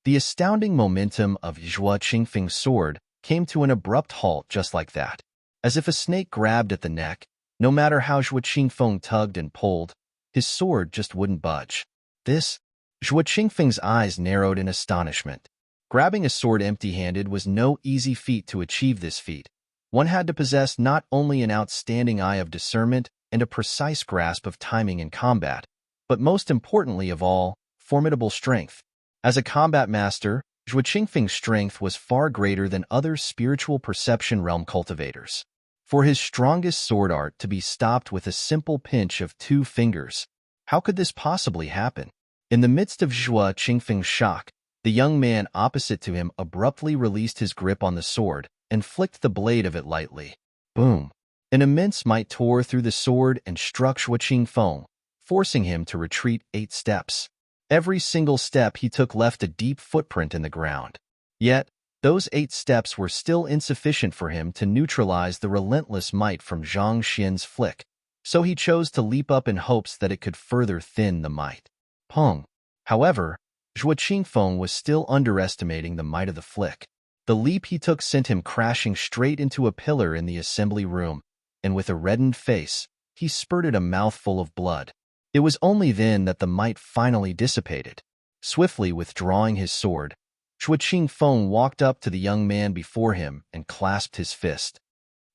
A: The astounding momentum of Zhuo Qingfeng's sword came to an abrupt halt just like that. As if a snake grabbed at the neck, no matter how Zhuo Qingfeng tugged and pulled, his sword just wouldn't budge. Zhuo Qingfeng's eyes narrowed in astonishment. Grabbing a sword empty-handed was no easy feat to achieve this feat. One had to possess not only an outstanding eye of discernment and a precise grasp of timing in combat, but most importantly of all, formidable strength. As a combat master, Zhuo Qingfeng's strength was far greater than other spiritual perception realm cultivators. For his strongest sword art to be stopped with a simple pinch of 2 fingers, how could this possibly happen? In the midst of Zhuo Qingfeng's shock, the young man opposite to him abruptly released his grip on the sword and flicked the blade of it lightly. Boom! An immense might tore through the sword and struck Zhuo Qingfeng, forcing him to retreat 8 steps. Every single step he took left a deep footprint in the ground. Yet, those 8 steps were still insufficient for him to neutralize the relentless might from Zhang Xian's flick, so he chose to leap up in hopes that it could further thin the might. Pong! However, Zhuo Qingfeng was still underestimating the might of the flick. The leap he took sent him crashing straight into a pillar in the assembly room, and with a reddened face, he spurted a mouthful of blood. It was only then that the might finally dissipated. Swiftly withdrawing his sword, Zhuo Qingfeng walked up to the young man before him and clasped his fist.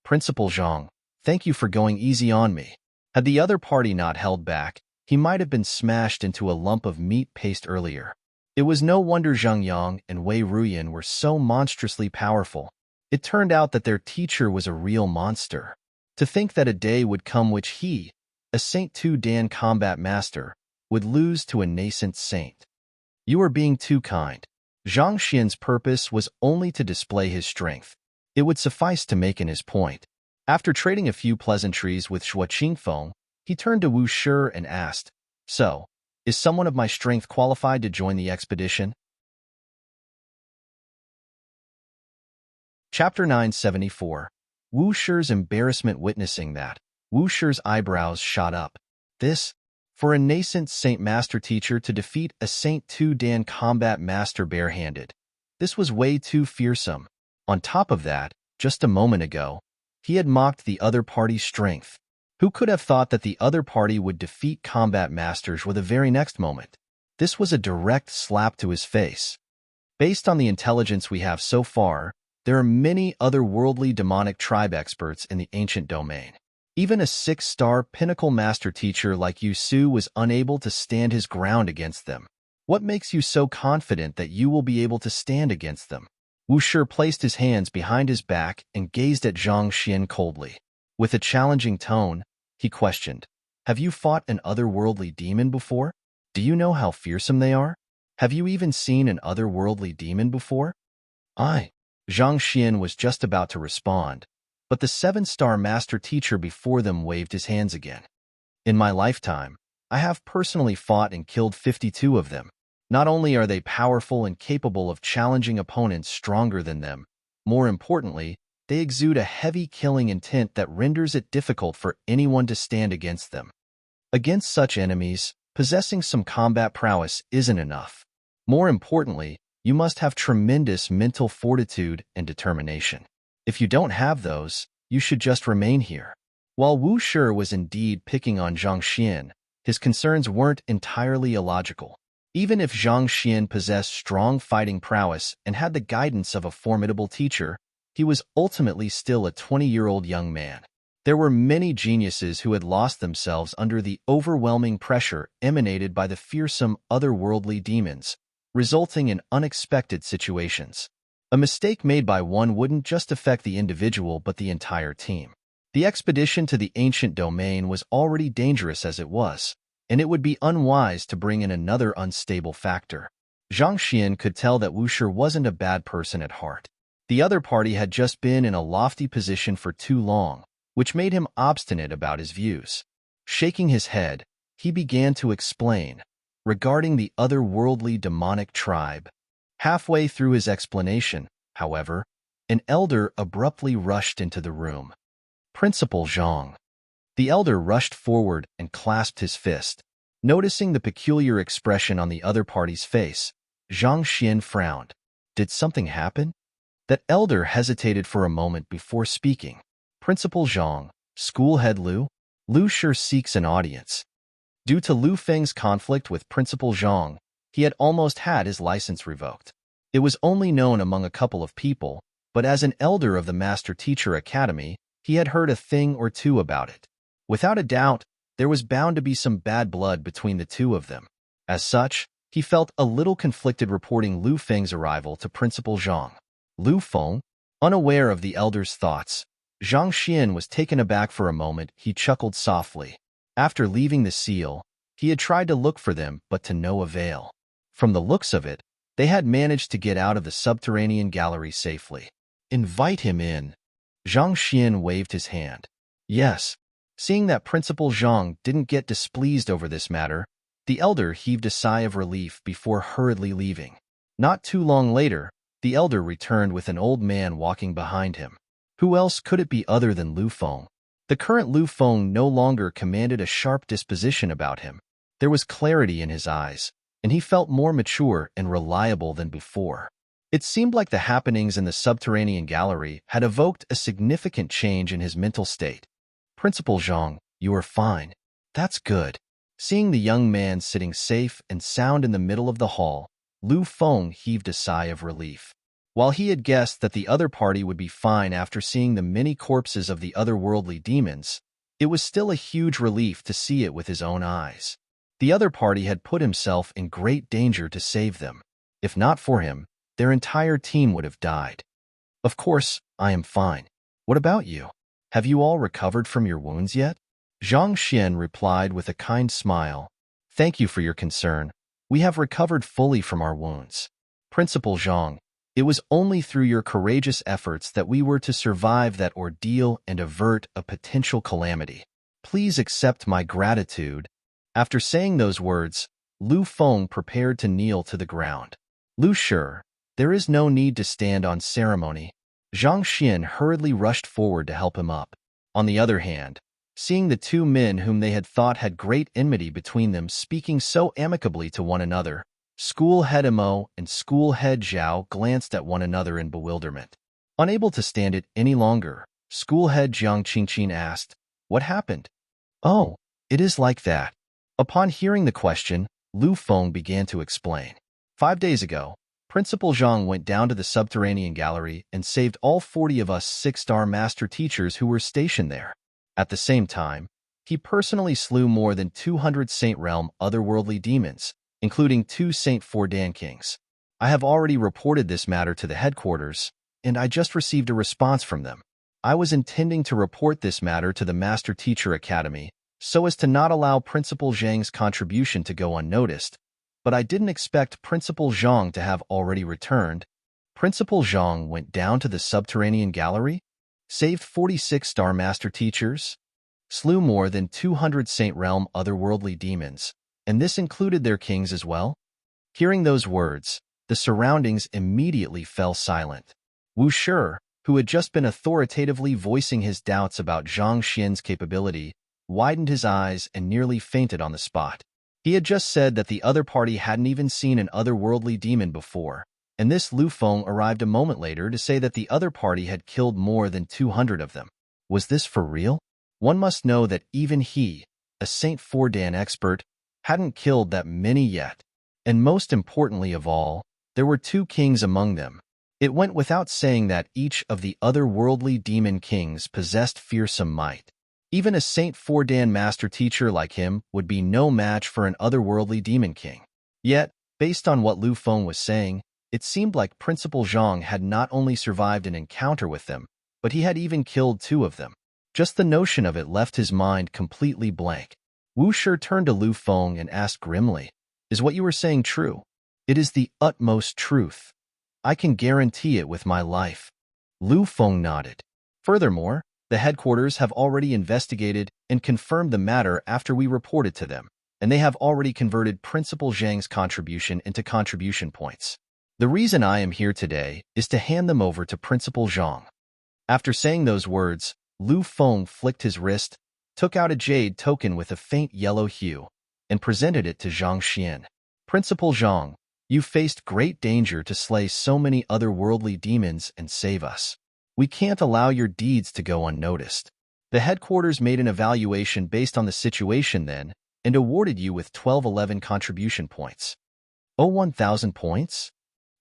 A: Principal Zhang, thank you for going easy on me. Had the other party not held back, he might have been smashed into a lump of meat paste earlier. It was no wonder Zhang Yang and Wei Ruyan were so monstrously powerful. It turned out that their teacher was a real monster. To think that a day would come which he, a Saint Tu Dan combat master, would lose to a nascent saint. You are being too kind. Zhang Xian's purpose was only to display his strength. It would suffice to make in his point. After trading a few pleasantries with Zhuo Qingfeng, he turned to Wu Shi and asked, So, is someone of my strength qualified to join the expedition? Chapter 974. Wu Shi's embarrassment. Witnessing that, Wu Shi's eyebrows shot up. This? For a nascent Saint Master teacher to defeat a Saint Tu Dan combat master barehanded. This was way too fearsome. On top of that, just a moment ago, he had mocked the other party's strength. Who could have thought that the other party would defeat combat masters with the very next moment? This was a direct slap to his face. Based on the intelligence we have so far, there are many otherworldly demonic tribe experts in the ancient domain. Even a 6-star pinnacle master teacher like Yu Su was unable to stand his ground against them. What makes you so confident that you will be able to stand against them? Wu Shi placed his hands behind his back and gazed at Zhang Xian coldly. With a challenging tone, he questioned, Have you fought an otherworldly demon before? Do you know how fearsome they are? Have you even seen an otherworldly demon before? Zhang Xian was just about to respond, but the 7-star master teacher before them waved his hands again. In my lifetime, I have personally fought and killed 52 of them. Not only are they powerful and capable of challenging opponents stronger than them, more importantly, they exude a heavy killing intent that renders it difficult for anyone to stand against them. Against such enemies, possessing some combat prowess isn't enough. More importantly, you must have tremendous mental fortitude and determination. If you don't have those, you should just remain here. While Wu Shi was indeed picking on Zhang Xian, his concerns weren't entirely illogical. Even if Zhang Xian possessed strong fighting prowess and had the guidance of a formidable teacher, he was ultimately still a 20-year-old young man. There were many geniuses who had lost themselves under the overwhelming pressure emanated by the fearsome otherworldly demons, resulting in unexpected situations. A mistake made by one wouldn't just affect the individual but the entire team. The expedition to the ancient domain was already dangerous as it was, and it would be unwise to bring in another unstable factor. Zhang Xian could tell that Wu Shi wasn't a bad person at heart. The other party had just been in a lofty position for too long, which made him obstinate about his views. Shaking his head, he began to explain, regarding the otherworldly demonic tribe. Halfway through his explanation, however, an elder abruptly rushed into the room. Principal Zhang. The elder rushed forward and clasped his fist. Noticing the peculiar expression on the other party's face, Zhang Xian frowned. Did something happen? That elder hesitated for a moment before speaking. Principal Zhang, school head Lu? Lu Shi seeks an audience. Due to Lu Feng's conflict with Principal Zhang, he had almost had his license revoked. It was only known among a couple of people, but as an elder of the Master Teacher Academy, he had heard a thing or two about it. Without a doubt, there was bound to be some bad blood between the two of them. As such, he felt a little conflicted reporting Lu Feng's arrival to Principal Zhang. Lu Feng, unaware of the elder's thoughts, Zhang Xian was taken aback for a moment. He chuckled softly. After leaving the seal, he had tried to look for them, but to no avail. From the looks of it, they had managed to get out of the subterranean gallery safely. Invite him in. Zhang Xian waved his hand. Yes. Seeing that Principal Zhang didn't get displeased over this matter, the elder heaved a sigh of relief before hurriedly leaving. Not too long later, the elder returned with an old man walking behind him. Who else could it be other than Lu Feng? The current Lu Feng no longer commanded a sharp disposition about him. There was clarity in his eyes, and he felt more mature and reliable than before. It seemed like the happenings in the subterranean gallery had evoked a significant change in his mental state. Principal Zhang, you are fine. That's good. Seeing the young man sitting safe and sound in the middle of the hall, Lu Feng heaved a sigh of relief. While he had guessed that the other party would be fine after seeing the many corpses of the otherworldly demons, it was still a huge relief to see it with his own eyes. The other party had put himself in great danger to save them. If not for him, their entire team would have died. Of course, I am fine. What about you? Have you all recovered from your wounds yet? Zhang Xian replied with a kind smile. Thank you for your concern. We have recovered fully from our wounds. Principal Zhang, it was only through your courageous efforts that we were to survive that ordeal and avert a potential calamity. Please accept my gratitude. After saying those words, Lu Feng prepared to kneel to the ground. Lu Shi, there is no need to stand on ceremony. Zhang Xian hurriedly rushed forward to help him up. On the other hand, seeing the two men whom they had thought had great enmity between them speaking so amicably to one another, School Head Mo and School Head Zhao glanced at one another in bewilderment. Unable to stand it any longer, School Head Jiang Qingqin asked, "What happened?" "Oh, it is like that." Upon hearing the question, Lu Feng began to explain. 5 days ago, Principal Zhang went down to the subterranean gallery and saved all 40 of us 6-star master teachers who were stationed there. At the same time, he personally slew more than 200 Saint Realm otherworldly demons, including 2 Saint Fordan kings. I have already reported this matter to the headquarters, and I just received a response from them. I was intending to report this matter to the Master Teacher Academy so as to not allow Principal Zhang's contribution to go unnoticed, but I didn't expect Principal Zhang to have already returned. Principal Zhang went down to the subterranean gallery? Saved 46 Star Master Teachers? slew more than 200 Saint Realm otherworldly demons, and this included their kings as well? Hearing those words, the surroundings immediately fell silent. Wu Shi, who had just been authoritatively voicing his doubts about Zhang Xian's capability, widened his eyes and nearly fainted on the spot. He had just said that the other party hadn't even seen an otherworldly demon before, and this Lu Feng arrived a moment later to say that the other party had killed more than 200 of them. Was this for real? One must know that even he, a Saint Fordan expert, hadn't killed that many yet. And most importantly of all, there were 2 kings among them. It went without saying that each of the otherworldly demon kings possessed fearsome might. Even a Saint Fordan master teacher like him would be no match for an otherworldly demon king. Yet, based on what Lu Feng was saying, it seemed like Principal Zhang had not only survived an encounter with them, but he had even killed 2 of them. Just the notion of it left his mind completely blank. Wu Shi turned to Lu Feng and asked grimly, "Is what you were saying true?" "It is the utmost truth. I can guarantee it with my life." Lu Feng nodded. Furthermore, the headquarters have already investigated and confirmed the matter after we reported to them, and they have already converted Principal Zhang's contribution into contribution points. The reason I am here today is to hand them over to Principal Zhang. After saying those words, Lu Feng flicked his wrist, took out a jade token with a faint yellow hue, and presented it to Zhang Xian. "Principal Zhang, you faced great danger to slay so many otherworldly demons and save us. We can't allow your deeds to go unnoticed." The headquarters made an evaluation based on the situation then, and awarded you with 1211 contribution points. "Oh, 1,000 points?"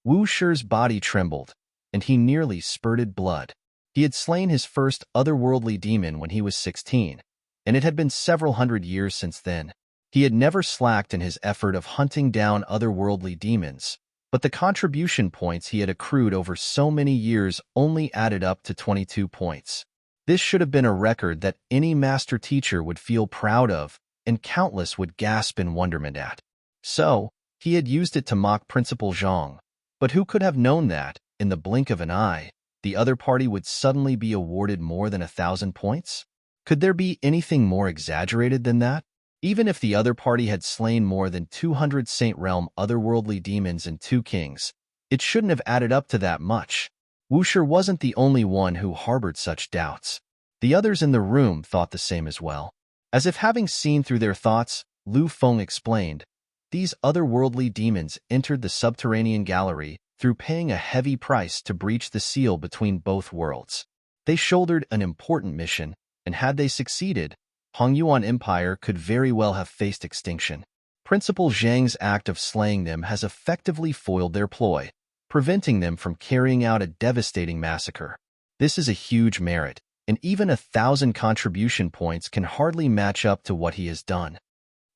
A: Wu Shi's body trembled, and he nearly spurted blood. He had slain his first otherworldly demon when he was 16, and it had been several hundred years since then. He had never slacked in his effort of hunting down otherworldly demons, but the contribution points he had accrued over so many years only added up to 22 points. This should have been a record that any master teacher would feel proud of, and countless would gasp in wonderment at. So, he had used it to mock Principal Zhang, but who could have known that, in the blink of an eye, the other party would suddenly be awarded more than 1,000 points? Could there be anything more exaggerated than that? Even if the other party had slain more than 200 Saint Realm otherworldly demons and 2 kings, it shouldn't have added up to that much. Wu Shi wasn't the only one who harbored such doubts. The others in the room thought the same as well. As if having seen through their thoughts, Lu Feng explained, "These otherworldly demons entered the subterranean gallery through paying a heavy price to breach the seal between both worlds. They shouldered an important mission, and had they succeeded, Hongyuan Empire could very well have faced extinction. Principal Zhang's act of slaying them has effectively foiled their ploy, preventing them from carrying out a devastating massacre. This is a huge merit, and even 1,000 contribution points can hardly match up to what he has done."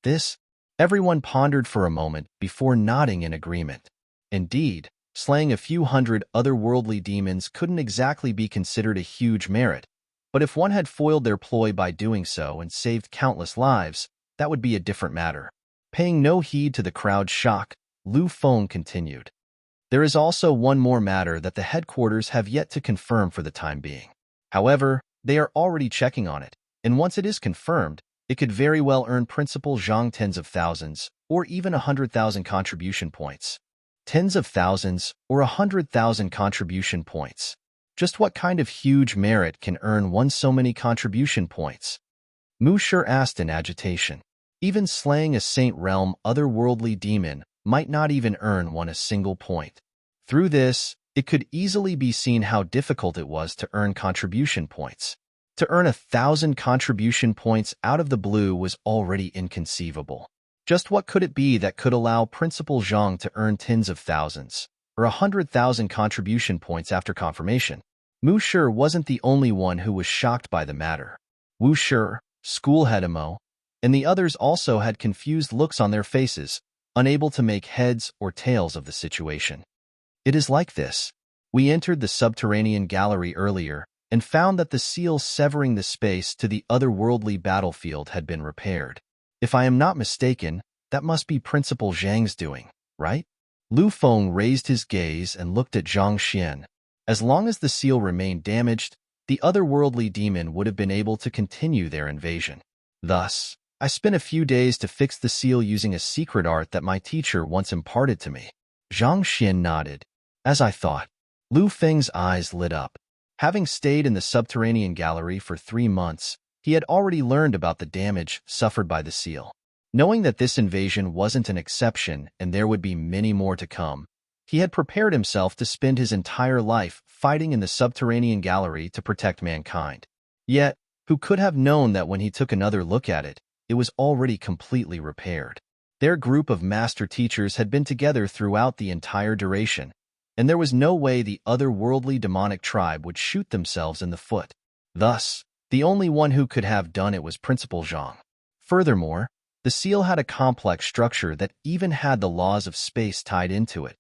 A: This, everyone pondered for a moment before nodding in agreement. Indeed, slaying a few hundred otherworldly demons couldn't exactly be considered a huge merit, but if one had foiled their ploy by doing so and saved countless lives, that would be a different matter. Paying no heed to the crowd's shock, Lu Feng continued. "There is also one more matter that the headquarters have yet to confirm for the time being. However, they are already checking on it, and once it is confirmed, it could very well earn Principal Zhang tens of thousands, or even 100,000 contribution points. Tens of thousands, or 100,000 contribution points. Just what kind of huge merit can earn one so many contribution points?" Mu Shi asked in agitation. Even slaying a Saint Realm otherworldly demon might not even earn one a single point. Through this, it could easily be seen how difficult it was to earn contribution points. To earn 1,000 contribution points out of the blue was already inconceivable. Just what could it be that could allow Principal Zhang to earn tens of thousands, or 100,000 contribution points after confirmation? Mu Shi wasn't the only one who was shocked by the matter. Wu Shi, School Head Mo, and the others also had confused looks on their faces, unable to make heads or tails of the situation. "It is like this. We entered the subterranean gallery earlier and found that the seal severing the space to the otherworldly battlefield had been repaired. If I am not mistaken, that must be Principal Zhang's doing, right?" Lu Feng raised his gaze and looked at Zhang Xian. As long as the seal remained damaged, the otherworldly demon would have been able to continue their invasion. Thus, I spent a few days to fix the seal using a secret art that my teacher once imparted to me. Zhang Xian nodded. As I thought. Lu Feng's eyes lit up. Having stayed in the subterranean gallery for 3 months, he had already learned about the damage suffered by the seal. Knowing that this invasion wasn't an exception and there would be many more to come, he had prepared himself to spend his entire life fighting in the subterranean gallery to protect mankind. Yet, who could have known that when he took another look at it, it was already completely repaired. Their group of master teachers had been together throughout the entire duration, and there was no way the otherworldly demonic tribe would shoot themselves in the foot. Thus, the only one who could have done it was Principal Zhang. Furthermore, the seal had a complex structure that even had the laws of space tied into it.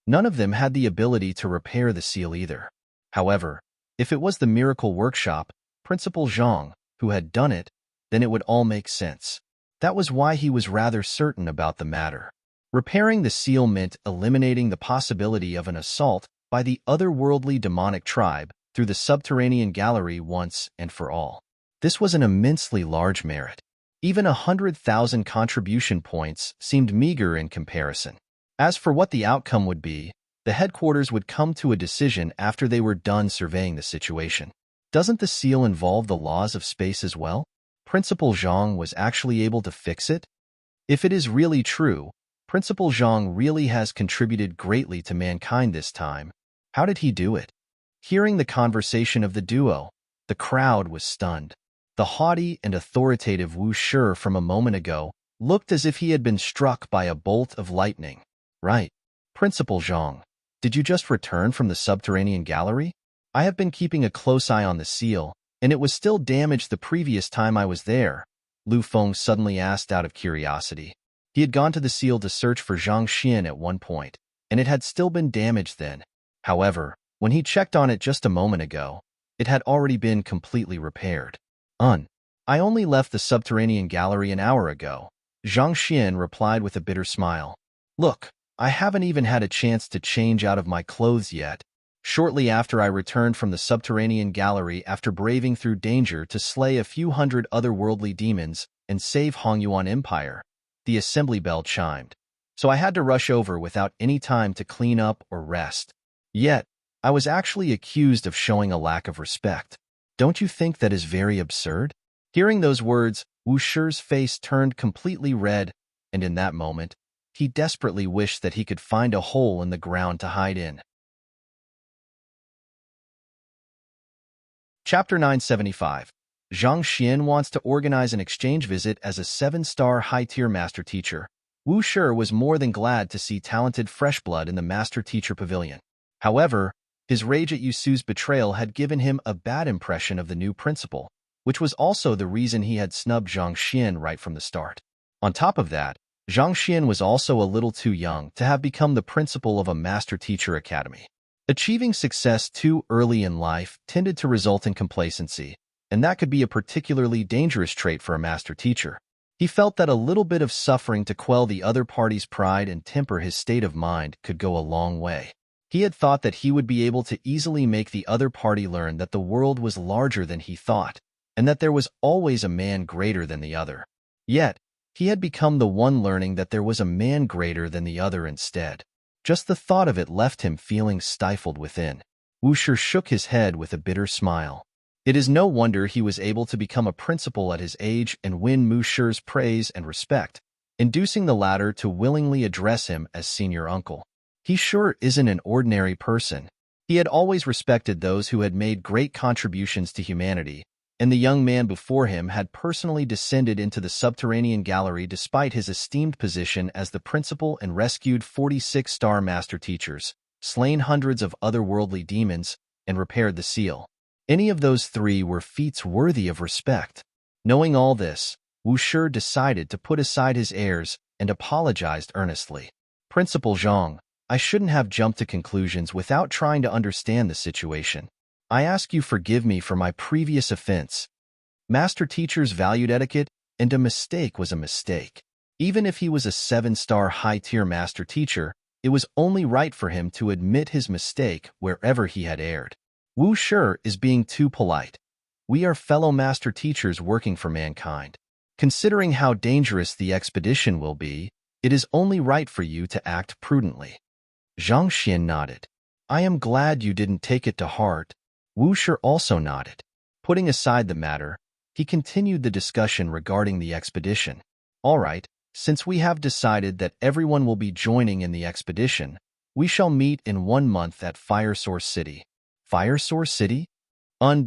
A: None of them had the ability to repair the seal either. However, if it was the miracle workshop, Principal Zhang, who had done it, then it would all make sense. That was why he was rather certain about the matter. Repairing the seal meant eliminating the possibility of an assault by the otherworldly demonic tribe through the subterranean gallery once and for all. This was an immensely large merit. Even 100,000 contribution points seemed meager in comparison. As for what the outcome would be, the headquarters would come to a decision after they were done surveying the situation. Doesn't the seal involve the laws of space as well? Principal Zhang was actually able to fix it? If it is really true, Principal Zhang really has contributed greatly to mankind this time. How did he do it? Hearing the conversation of the duo, the crowd was stunned. The haughty and authoritative Wu Shi from a moment ago looked as if he had been struck by a bolt of lightning. Right. Principal Zhang, did you just return from the subterranean gallery? I have been keeping a close eye on the seal, and it was still damaged the previous time I was there, Lu Feng suddenly asked out of curiosity. He had gone to the seal to search for Zhang Xian at one point, and it had still been damaged then. However, when he checked on it just a moment ago, it had already been completely repaired. I only left the subterranean gallery an hour ago, Zhang Xian replied with a bitter smile. Look, I haven't even had a chance to change out of my clothes yet. Shortly after I returned from the subterranean gallery after braving through danger to slay a few hundred otherworldly demons and save Hongyuan Empire, the assembly bell chimed. So I had to rush over without any time to clean up or rest. Yet, I was actually accused of showing a lack of respect. Don't you think that is very absurd? Hearing those words, Wu Shi's face turned completely red, and in that moment, he desperately wished that he could find a hole in the ground to hide in. Chapter 975. Zhang Xian wants to organize an exchange visit as a 7-star high-tier master teacher. Wu Shi was more than glad to see talented fresh blood in the master teacher pavilion. However, his rage at Yusu's betrayal had given him a bad impression of the new principal, which was also the reason he had snubbed Zhang Xian right from the start. On top of that, Zhang Xian was also a little too young to have become the principal of a master teacher academy. Achieving success too early in life tended to result in complacency, and that could be a particularly dangerous trait for a master teacher. He felt that a little bit of suffering to quell the other party's pride and temper his state of mind could go a long way. He had thought that he would be able to easily make the other party learn that the world was larger than he thought, and that there was always a man greater than the other. Yet, he had become the one learning that there was a man greater than the other instead. Just the thought of it left him feeling stifled within. Wu Shi shook his head with a bitter smile. It is no wonder he was able to become a principal at his age and win Mu Shi's praise and respect, inducing the latter to willingly address him as senior uncle. He sure isn't an ordinary person. He had always respected those who had made great contributions to humanity, and the young man before him had personally descended into the subterranean gallery despite his esteemed position as the principal and rescued 46-star master teachers, slain hundreds of otherworldly demons, and repaired the seal. Any of those three were feats worthy of respect. Knowing all this, Wu Shi decided to put aside his airs and apologized earnestly. Principal Zhang, I shouldn't have jumped to conclusions without trying to understand the situation. I ask you forgive me for my previous offense. Master teachers valued etiquette, and a mistake was a mistake. Even if he was a 7-star high-tier master teacher, it was only right for him to admit his mistake wherever he had erred. Wu Shi is being too polite. We are fellow master teachers working for mankind. Considering how dangerous the expedition will be, it is only right for you to act prudently. Zhang Xian nodded. I am glad you didn't take it to heart. Wu Shi also nodded. Putting aside the matter, he continued the discussion regarding the expedition. All right, since we have decided that everyone will be joining in the expedition, we shall meet in 1 month at Fire Source City. Fire Source City?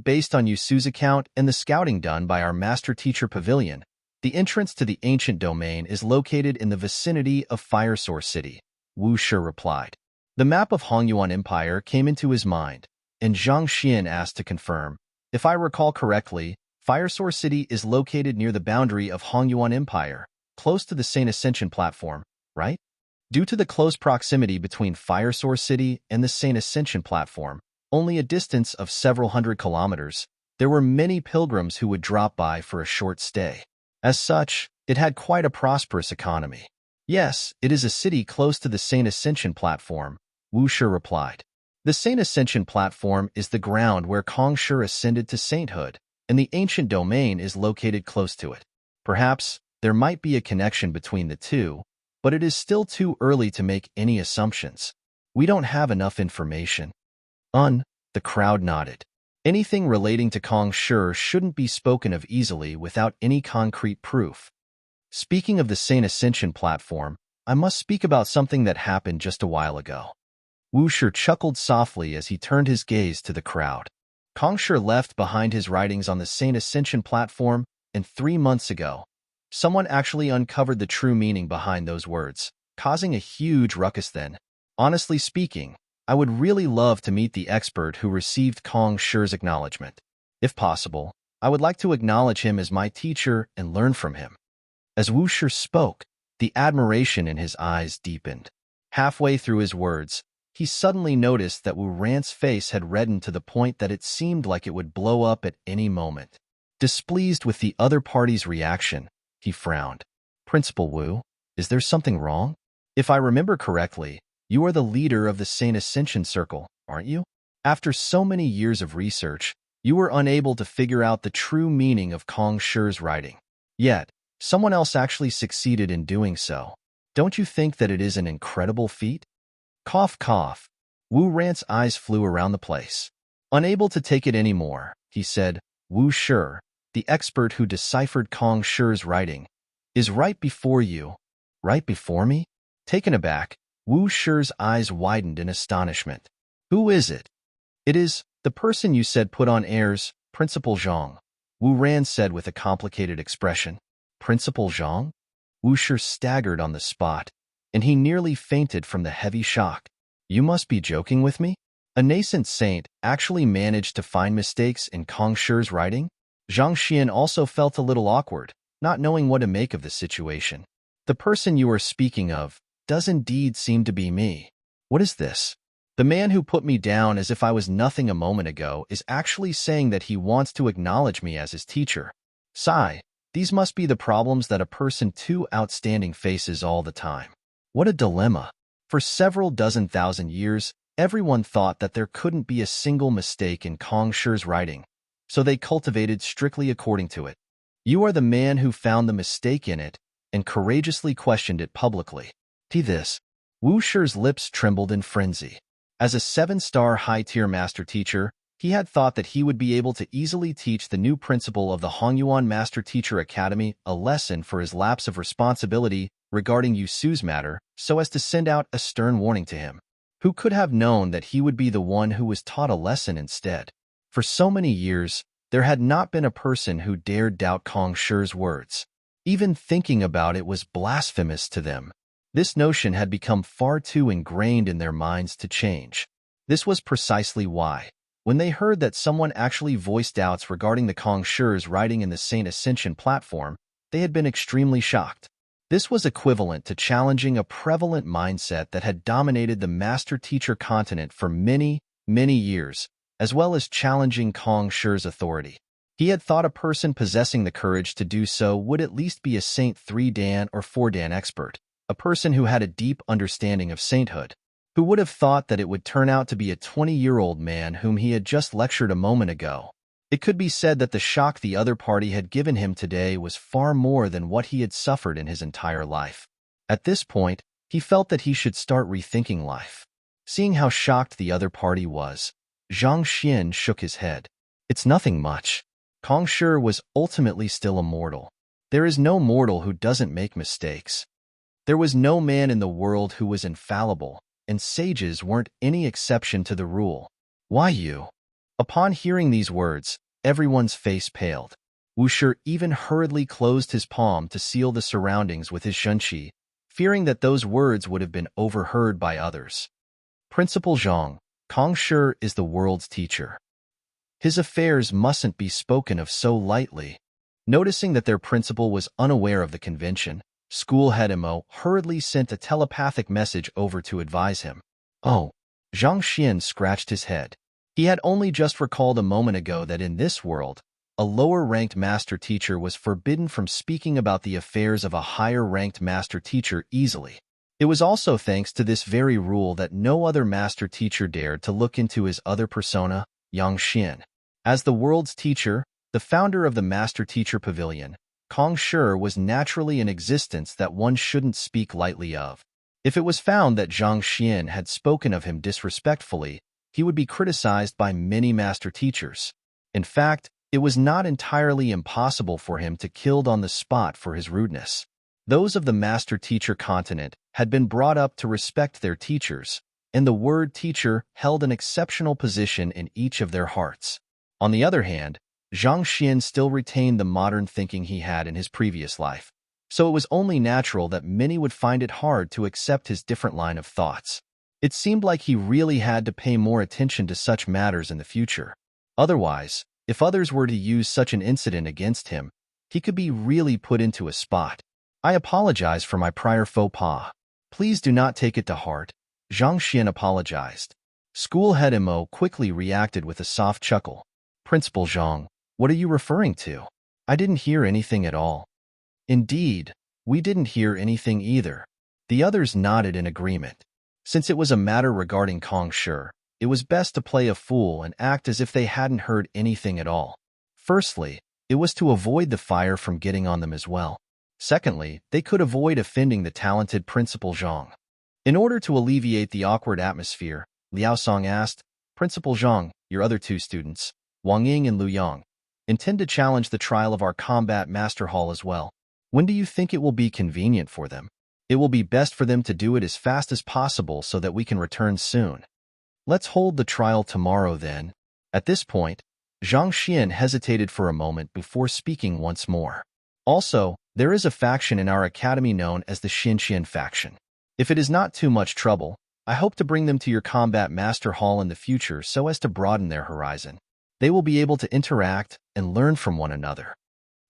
A: Based on Yusu's account and the scouting done by our master teacher pavilion, the entrance to the ancient domain is located in the vicinity of Fire Source City, Wu Shi replied. The map of Hongyuan Empire came into his mind, and Zhang Xian asked to confirm. If I recall correctly, Fire Source City is located near the boundary of Hongyuan Empire, close to the Saint Ascension platform, right? Due to the close proximity between Fire Source City and the Saint Ascension platform, only a distance of several hundred kilometers, there were many pilgrims who would drop by for a short stay. As such, it had quite a prosperous economy. Yes, it is a city close to the Saint Ascension platform, Wu Shi replied. The Saint Ascension platform is the ground where Kong Shi ascended to sainthood, and the ancient domain is located close to it. Perhaps there might be a connection between the two, but it is still too early to make any assumptions. We don't have enough information. The crowd nodded. Anything relating to Kong Shi shouldn't be spoken of easily without any concrete proof. Speaking of the Saint Ascension platform, I must speak about something that happened just a while ago. Wu Shi chuckled softly as he turned his gaze to the crowd. Kong Shi left behind his writings on the Saint Ascension platform, and 3 months ago, someone actually uncovered the true meaning behind those words, causing a huge ruckus then. Honestly speaking, I would really love to meet the expert who received Kong Shi's acknowledgement. If possible, I would like to acknowledge him as my teacher and learn from him. As Wu Shi spoke, the admiration in his eyes deepened. Halfway through his words, he suddenly noticed that Wu Ran's face had reddened to the point that it seemed like it would blow up at any moment. Displeased with the other party's reaction, he frowned. Principal Wu, is there something wrong? If I remember correctly, you are the leader of the Saint Ascension Circle, aren't you? After so many years of research, you were unable to figure out the true meaning of Kong Shi's writing. Yet, someone else actually succeeded in doing so. Don't you think that it is an incredible feat? Cough, cough. Wu Ran's eyes flew around the place. Unable to take it anymore, he said, Wu Shi, the expert who deciphered Kong Shi's writing, is right before you. Right before me? Taken aback, Wu Shi's eyes widened in astonishment. Who is it? It is the person you said put on airs, Principal Zhang, Wu Ran said with a complicated expression. Principal Zhang? Wu Shi staggered on the spot, and he nearly fainted from the heavy shock. You must be joking with me? A nascent saint actually managed to find mistakes in Kong Shi's writing? Zhang Xian also felt a little awkward, not knowing what to make of the situation. The person you are speaking of does indeed seem to be me. What is this? The man who put me down as if I was nothing a moment ago is actually saying that he wants to acknowledge me as his teacher. Sigh, these must be the problems that a person too outstanding faces all the time. What a dilemma. For several dozen thousand years, everyone thought that there couldn't be a single mistake in Kong Shi's writing, so they cultivated strictly according to it. You are the man who found the mistake in it and courageously questioned it publicly. See this. Wu Shi's lips trembled in frenzy. As a 7-star high-tier master teacher, he had thought that he would be able to easily teach the new principal of the Hongyuan Master Teacher Academy a lesson for his lapse of responsibility regarding Yusu's matter so as to send out a stern warning to him. Who could have known that he would be the one who was taught a lesson instead? For so many years, there had not been a person who dared doubt Kong Shi's words. Even thinking about it was blasphemous to them. This notion had become far too ingrained in their minds to change. This was precisely why, when they heard that someone actually voiced doubts regarding the Kong Shi's writing in the Saint Ascension platform, they had been extremely shocked. This was equivalent to challenging a prevalent mindset that had dominated the master-teacher continent for many, many years, as well as challenging Kong Shi's authority. He had thought a person possessing the courage to do so would at least be a Saint 3 Dan or 4 Dan expert, a person who had a deep understanding of sainthood. Who would have thought that it would turn out to be a 20-year-old man whom he had just lectured a moment ago? It could be said that the shock the other party had given him today was far more than what he had suffered in his entire life. At this point, he felt that he should start rethinking life. Seeing how shocked the other party was, Zhang Xian shook his head. It's nothing much. Kong Shi was ultimately still a mortal. There is no mortal who doesn't make mistakes. There was no man in the world who was infallible, and sages weren't any exception to the rule. Why you? Upon hearing these words, everyone's face paled. Wu Shi even hurriedly closed his palm to seal the surroundings with his shunqi, fearing that those words would have been overheard by others. Principal Zhang, Kong Shi is the world's teacher. His affairs mustn't be spoken of so lightly. Noticing that their principal was unaware of the convention, school head Mo hurriedly sent a telepathic message over to advise him. Oh, Zhang Xian scratched his head. He had only just recalled a moment ago that in this world, a lower-ranked master teacher was forbidden from speaking about the affairs of a higher-ranked master teacher easily. It was also thanks to this very rule that no other master teacher dared to look into his other persona, Yang Xian. As the world's teacher, the founder of the Master Teacher Pavilion, Kong Shi was naturally an existence that one shouldn't speak lightly of. If it was found that Zhang Xian had spoken of him disrespectfully, he would be criticized by many master teachers. In fact, it was not entirely impossible for him to be killed on the spot for his rudeness. Those of the master teacher continent had been brought up to respect their teachers, and the word teacher held an exceptional position in each of their hearts. On the other hand, Zhang Xian still retained the modern thinking he had in his previous life, so it was only natural that many would find it hard to accept his different line of thoughts. It seemed like he really had to pay more attention to such matters in the future. Otherwise, if others were to use such an incident against him, he could be really put into a spot. I apologize for my prior faux pas. Please do not take it to heart. Zhang Xian apologized. School head Mo quickly reacted with a soft chuckle. Principal Zhang, what are you referring to? I didn't hear anything at all. Indeed, we didn't hear anything either. The others nodded in agreement. Since it was a matter regarding Kong Shi, it was best to play a fool and act as if they hadn't heard anything at all. Firstly, it was to avoid the fire from getting on them as well. Secondly, they could avoid offending the talented Principal Zhang. In order to alleviate the awkward atmosphere, Liao Song asked, Principal Zhang, your other two students, Wang Ying and Lu Yang, intend to challenge the trial of our combat master hall as well. When do you think it will be convenient for them? It will be best for them to do it as fast as possible so that we can return soon. Let's hold the trial tomorrow then. At this point, Zhang Xian hesitated for a moment before speaking once more. Also, there is a faction in our academy known as the Xinxian faction. If it is not too much trouble, I hope to bring them to your combat master hall in the future so as to broaden their horizon. They will be able to interact and learn from one another.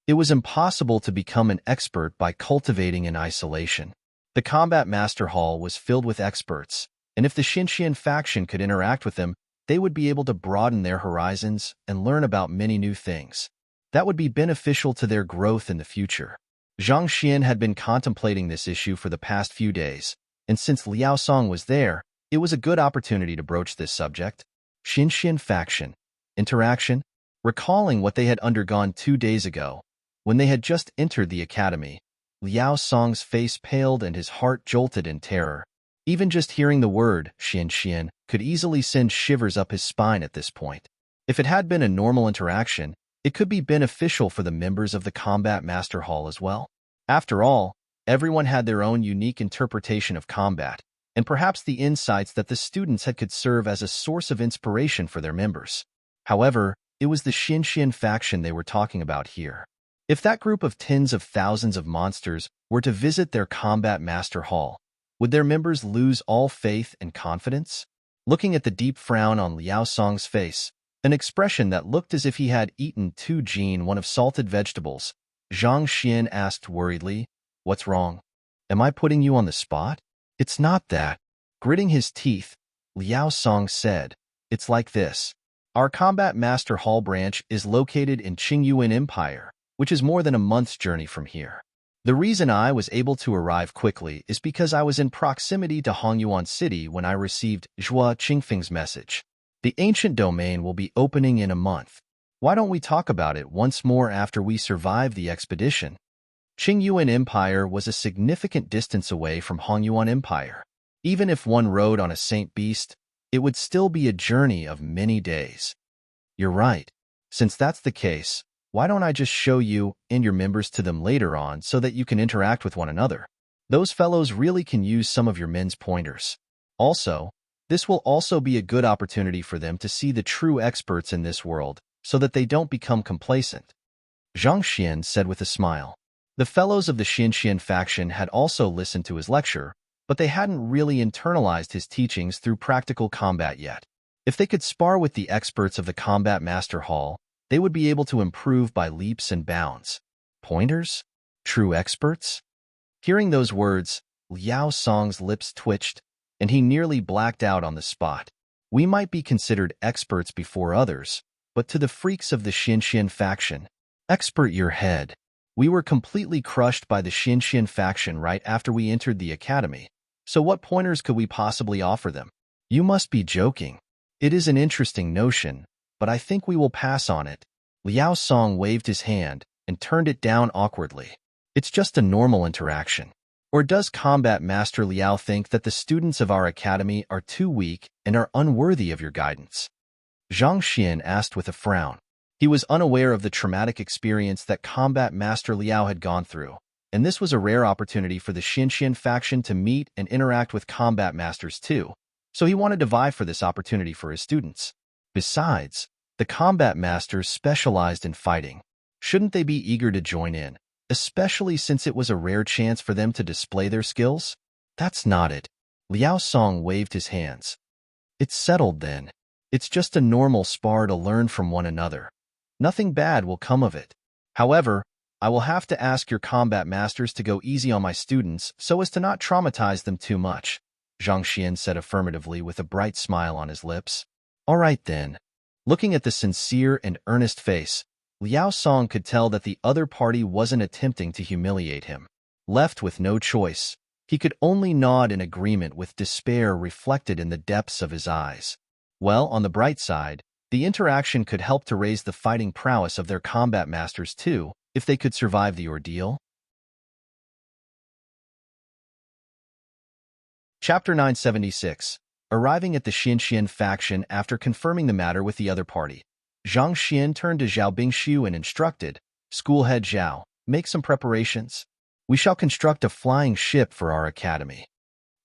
A: It was impossible to become an expert by cultivating in isolation. The combat master hall was filled with experts, and if the Xinxian faction could interact with them, they would be able to broaden their horizons and learn about many new things. That would be beneficial to their growth in the future. Zhang Xian had been contemplating this issue for the past few days, and since Liao Song was there, it was a good opportunity to broach this subject. Xinxian faction. Interaction. Recalling what they had undergone 2 days ago, when they had just entered the academy, Liao Song's face paled and his heart jolted in terror. Even just hearing the word Xinxian could easily send shivers up his spine at this point. If it had been a normal interaction, it could be beneficial for the members of the Combat Master Hall as well. After all, everyone had their own unique interpretation of combat, and perhaps the insights that the students had could serve as a source of inspiration for their members. However, it was the Xinxian faction they were talking about here. If that group of tens of thousands of monsters were to visit their Combat Master Hall, would their members lose all faith and confidence? Looking at the deep frown on Liao Song's face, an expression that looked as if he had eaten one of salted vegetables, Zhang Xian asked worriedly, What's wrong? Am I putting you on the spot? It's not that. Gritting his teeth, Liao Song said, It's like this. Our Combat Master Hall branch is located in Qingyuan Empire, which is more than a month's journey from here. The reason I was able to arrive quickly is because I was in proximity to Hongyuan City when I received Zhua Qingfeng's message. The ancient domain will be opening in a month. Why don't we talk about it once more after we survive the expedition? Qingyuan Empire was a significant distance away from Hongyuan Empire. Even if one rode on a saint beast, it would still be a journey of many days. You're right. Since that's the case, why don't I just show you and your members to them later on so that you can interact with one another? Those fellows really can use some of your men's pointers. Also, this will also be a good opportunity for them to see the true experts in this world so that they don't become complacent. Zhang Xian said with a smile. The fellows of the Xinxian faction had also listened to his lecture, but they hadn't really internalized his teachings through practical combat yet. If they could spar with the experts of the Combat Master Hall, they would be able to improve by leaps and bounds. Pointers? True experts? Hearing those words, Liao Song's lips twitched, and he nearly blacked out on the spot. We might be considered experts before others, but to the freaks of the Xinxian faction, expert your head. We were completely crushed by the Xinxian faction right after we entered the academy, so what pointers could we possibly offer them? You must be joking. It is an interesting notion, but I think we will pass on it. Liao Song waved his hand and turned it down awkwardly. It's just a normal interaction. Or does Combat Master Liao think that the students of our academy are too weak and are unworthy of your guidance? Zhang Xian asked with a frown. He was unaware of the traumatic experience that Combat Master Liao had gone through, and this was a rare opportunity for the Xinxian faction to meet and interact with combat masters too, so he wanted to vie for this opportunity for his students. Besides, the combat masters specialized in fighting. Shouldn't they be eager to join in, especially since it was a rare chance for them to display their skills? That's not it. Liao Song waved his hands. It's settled then. It's just a normal spar to learn from one another. Nothing bad will come of it. However, I will have to ask your combat masters to go easy on my students so as to not traumatize them too much, Zhang Xian said affirmatively with a bright smile on his lips. All right then. Looking at the sincere and earnest face, Liao Song could tell that the other party wasn't attempting to humiliate him. Left with no choice, he could only nod in agreement with despair reflected in the depths of his eyes. Well, on the bright side, the interaction could help to raise the fighting prowess of their combat masters too, if they could survive the ordeal. Chapter 976. Arriving at the Xinxian faction after confirming the matter with the other party, Zhang Xian turned to Zhao Bingshu and instructed, Schoolhead Zhao, make some preparations. We shall construct a flying ship for our academy.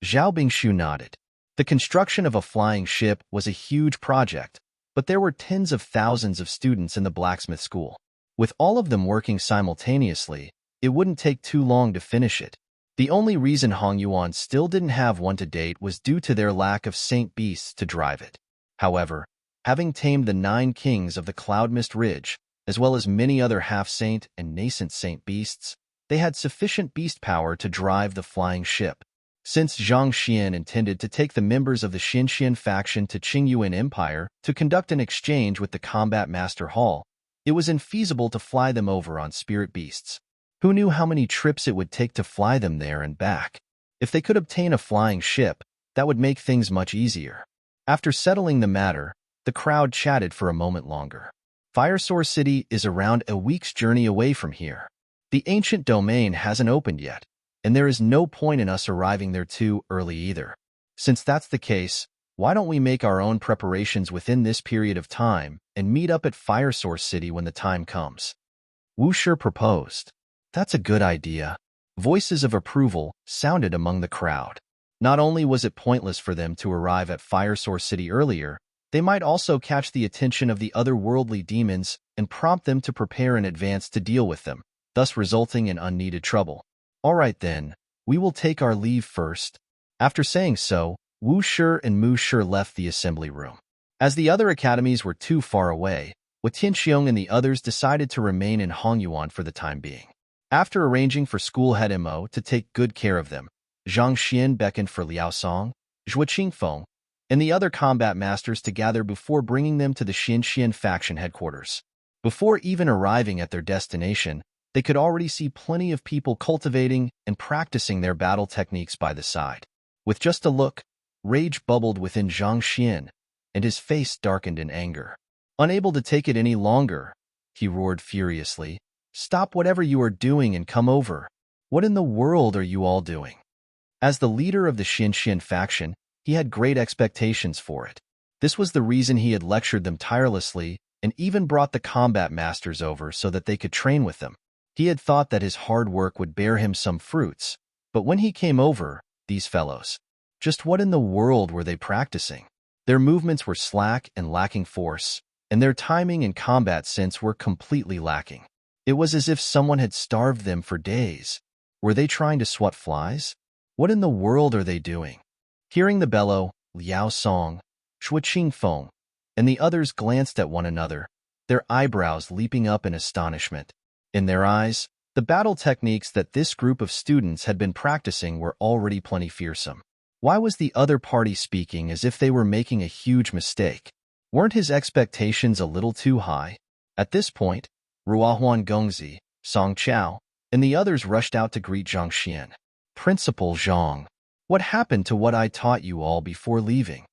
A: Zhao Bingshu nodded. The construction of a flying ship was a huge project, but there were tens of thousands of students in the blacksmith school. With all of them working simultaneously, it wouldn't take too long to finish it. The only reason Hongyuan still didn't have one to date was due to their lack of saint beasts to drive it. However, having tamed the 9 kings of the Cloud Mist Ridge, as well as many other half-saint and nascent saint beasts, they had sufficient beast power to drive the flying ship. Since Zhang Xian intended to take the members of the Xinxian faction to Qingyuan Empire to conduct an exchange with the Combat Master Hall, it was infeasible to fly them over on spirit beasts. Who knew how many trips it would take to fly them there and back? If they could obtain a flying ship, that would make things much easier. After settling the matter, the crowd chatted for a moment longer. Firesource City is around a week's journey away from here. The ancient domain hasn't opened yet, and there is no point in us arriving there too early either. Since that's the case, why don't we make our own preparations within this period of time and meet up at Firesource City when the time comes? Wu Shi proposed. That's a good idea. Voices of approval sounded among the crowd. Not only was it pointless for them to arrive at Firesource City earlier, they might also catch the attention of the otherworldly demons and prompt them to prepare in advance to deal with them, thus resulting in unneeded trouble. All right then, we will take our leave first. After saying so, Wu Shi and Mu Shi left the assembly room. As the other academies were too far away, Wu Tianxiong and the others decided to remain in Hongyuan for the time being. After arranging for schoolhead Mo to take good care of them, Zhang Xian beckoned for Liao Song, Zhua Qingfeng, and the other combat masters to gather before bringing them to the Xinxian faction headquarters. Before even arriving at their destination, They could already see plenty of people cultivating and practicing their battle techniques by the side. With just a look, rage bubbled within Zhang Xian, and his face darkened in anger. Unable to take it any longer, he roared furiously, "Stop whatever you are doing and come over. What in the world are you all doing?" As the leader of the Xianxian faction, he had great expectations for it. This was the reason he had lectured them tirelessly and even brought the combat masters over so that they could train with them. He had thought that his hard work would bear him some fruits, but when he came over, these fellows, just what in the world were they practicing? Their movements were slack and lacking force, and their timing and combat sense were completely lacking. It was as if someone had starved them for days. Were they trying to swat flies? What in the world are they doing? Hearing the bellow, Liao Song, Shui Qingfeng, and the others glanced at one another, their eyebrows leaping up in astonishment. In their eyes, the battle techniques that this group of students had been practicing were already plenty fearsome. Why was the other party speaking as if they were making a huge mistake? Weren't his expectations a little too high? At this point, Ruahuan Gongzi, Song Chao, and the others rushed out to greet Zhang Xian. "Principal Zhang, what happened to what I taught you all before leaving?"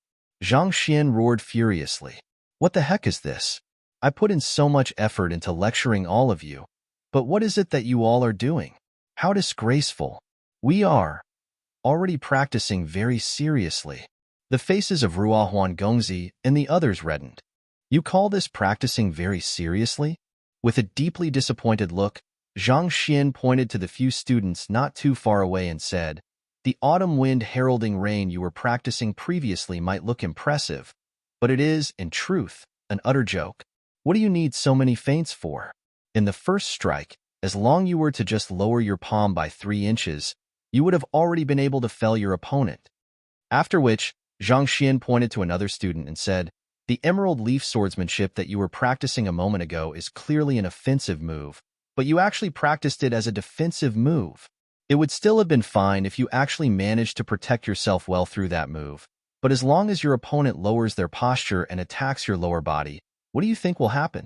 A: Zhang Xian roared furiously. "What the heck is this? I put in so much effort into lecturing all of you, but what is it that you all are doing? How disgraceful. We are already practicing very seriously." The faces of Ruahuan Gongzi and the others reddened. "You call this practicing very seriously?" With a deeply disappointed look, Zhang Xian pointed to the few students not too far away and said, "The autumn wind heralding rain you were practicing previously might look impressive, but it is, in truth, an utter joke. What do you need so many feints for? In the first strike, as long you were to just lower your palm by 3 inches, you would have already been able to fell your opponent." After which, Zhang Xian pointed to another student and said, "The emerald leaf swordsmanship that you were practicing a moment ago is clearly an offensive move, but you actually practiced it as a defensive move. It would still have been fine if you actually managed to protect yourself well through that move, but as long as your opponent lowers their posture and attacks your lower body, what do you think will happen?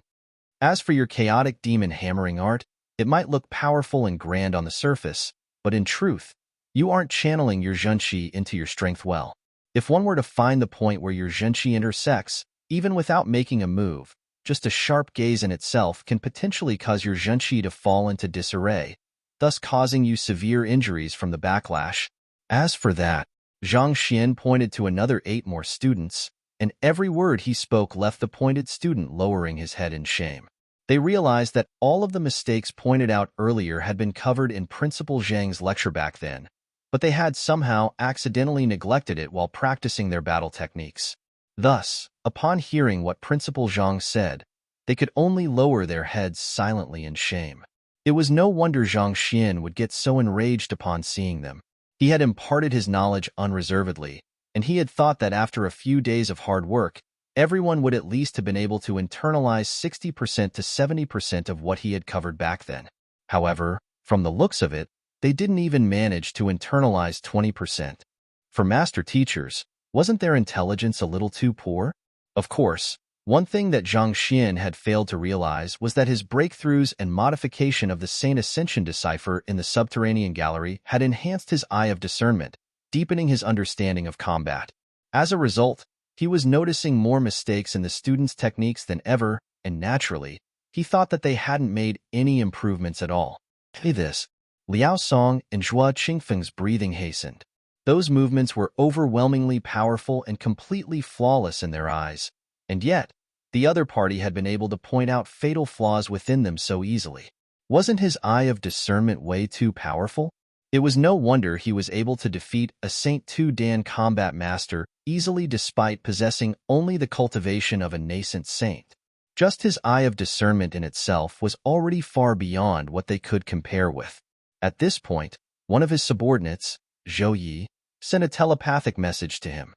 A: As for your chaotic demon hammering art, it might look powerful and grand on the surface, but in truth, you aren't channeling your zhenqi into your strength well. If one were to find the point where your zhenqi intersects, even without making a move, just a sharp gaze in itself can potentially cause your zhenqi to fall into disarray, thus causing you severe injuries from the backlash. As for that, Zhang Xian pointed to another 8 more students, and every word he spoke left the pointed student lowering his head in shame. They realized that all of the mistakes pointed out earlier had been covered in Principal Zhang's lecture back then, but they had somehow accidentally neglected it while practicing their battle techniques. Thus, upon hearing what Principal Zhang said, they could only lower their heads silently in shame. It was no wonder Zhang Xian would get so enraged upon seeing them. He had imparted his knowledge unreservedly, and he had thought that after a few days of hard work, everyone would at least have been able to internalize 60% to 70% of what he had covered back then. However, from the looks of it, they didn't even manage to internalize 20%. For master teachers, wasn't their intelligence a little too poor? Of course, one thing that Zhang Xian had failed to realize was that his breakthroughs and modification of the Saint Ascension decipher in the subterranean gallery had enhanced his eye of discernment, deepening his understanding of combat. As a result, he was noticing more mistakes in the students' techniques than ever, and naturally, he thought that they hadn't made any improvements at all. This, Liao Song and Zhua Qingfeng's breathing hastened. Those movements were overwhelmingly powerful and completely flawless in their eyes, and yet, the other party had been able to point out fatal flaws within them so easily. Wasn't his eye of discernment way too powerful? It was no wonder he was able to defeat a Saint Tu Dan combat master easily despite possessing only the cultivation of a nascent saint. Just his eye of discernment in itself was already far beyond what they could compare with. At this point, one of his subordinates, Zhou Yi, sent a telepathic message to him.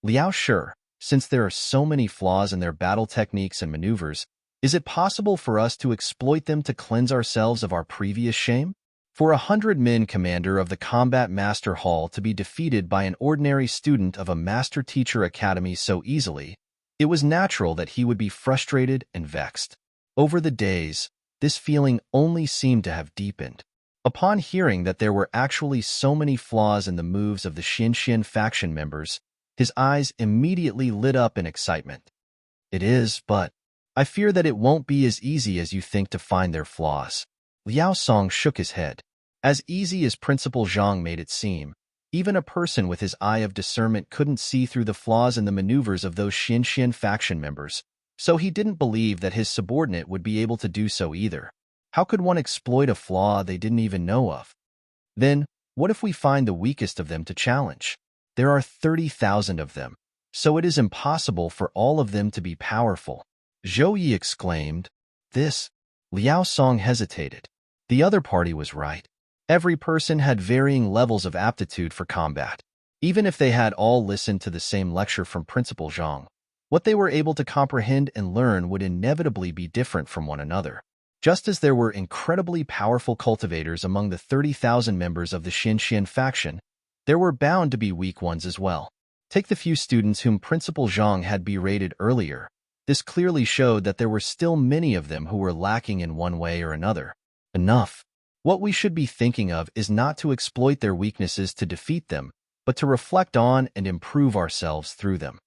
A: "Liao Shi, since there are so many flaws in their battle techniques and maneuvers, is it possible for us to exploit them to cleanse ourselves of our previous shame? For 100 men commander of the Combat Master Hall to be defeated by an ordinary student of a Master Teacher Academy so easily, it was natural that he would be frustrated and vexed. Over the days, this feeling only seemed to have deepened. Upon hearing that there were actually so many flaws in the moves of the Xin faction members, his eyes immediately lit up in excitement. It is, but I fear that it won't be as easy as you think to find their flaws. Liao Song shook his head. As easy as Principal Zhang made it seem, even a person with his eye of discernment couldn't see through the flaws in the maneuvers of those Xin faction members, so he didn't believe that his subordinate would be able to do so either. How could one exploit a flaw they didn't even know of? Then, what if we find the weakest of them to challenge? There are 30,000 of them, so it is impossible for all of them to be powerful. Zhou Yi exclaimed. This? Liao Song hesitated. The other party was right. Every person had varying levels of aptitude for combat. Even if they had all listened to the same lecture from Principal Zhang, what they were able to comprehend and learn would inevitably be different from one another. Just as there were incredibly powerful cultivators among the 30,000 members of the Xin faction, there were bound to be weak ones as well. Take the few students whom Principal Zhang had berated earlier. This clearly showed that there were still many of them who were lacking in one way or another. Enough. What we should be thinking of is not to exploit their weaknesses to defeat them, but to reflect on and improve ourselves through them.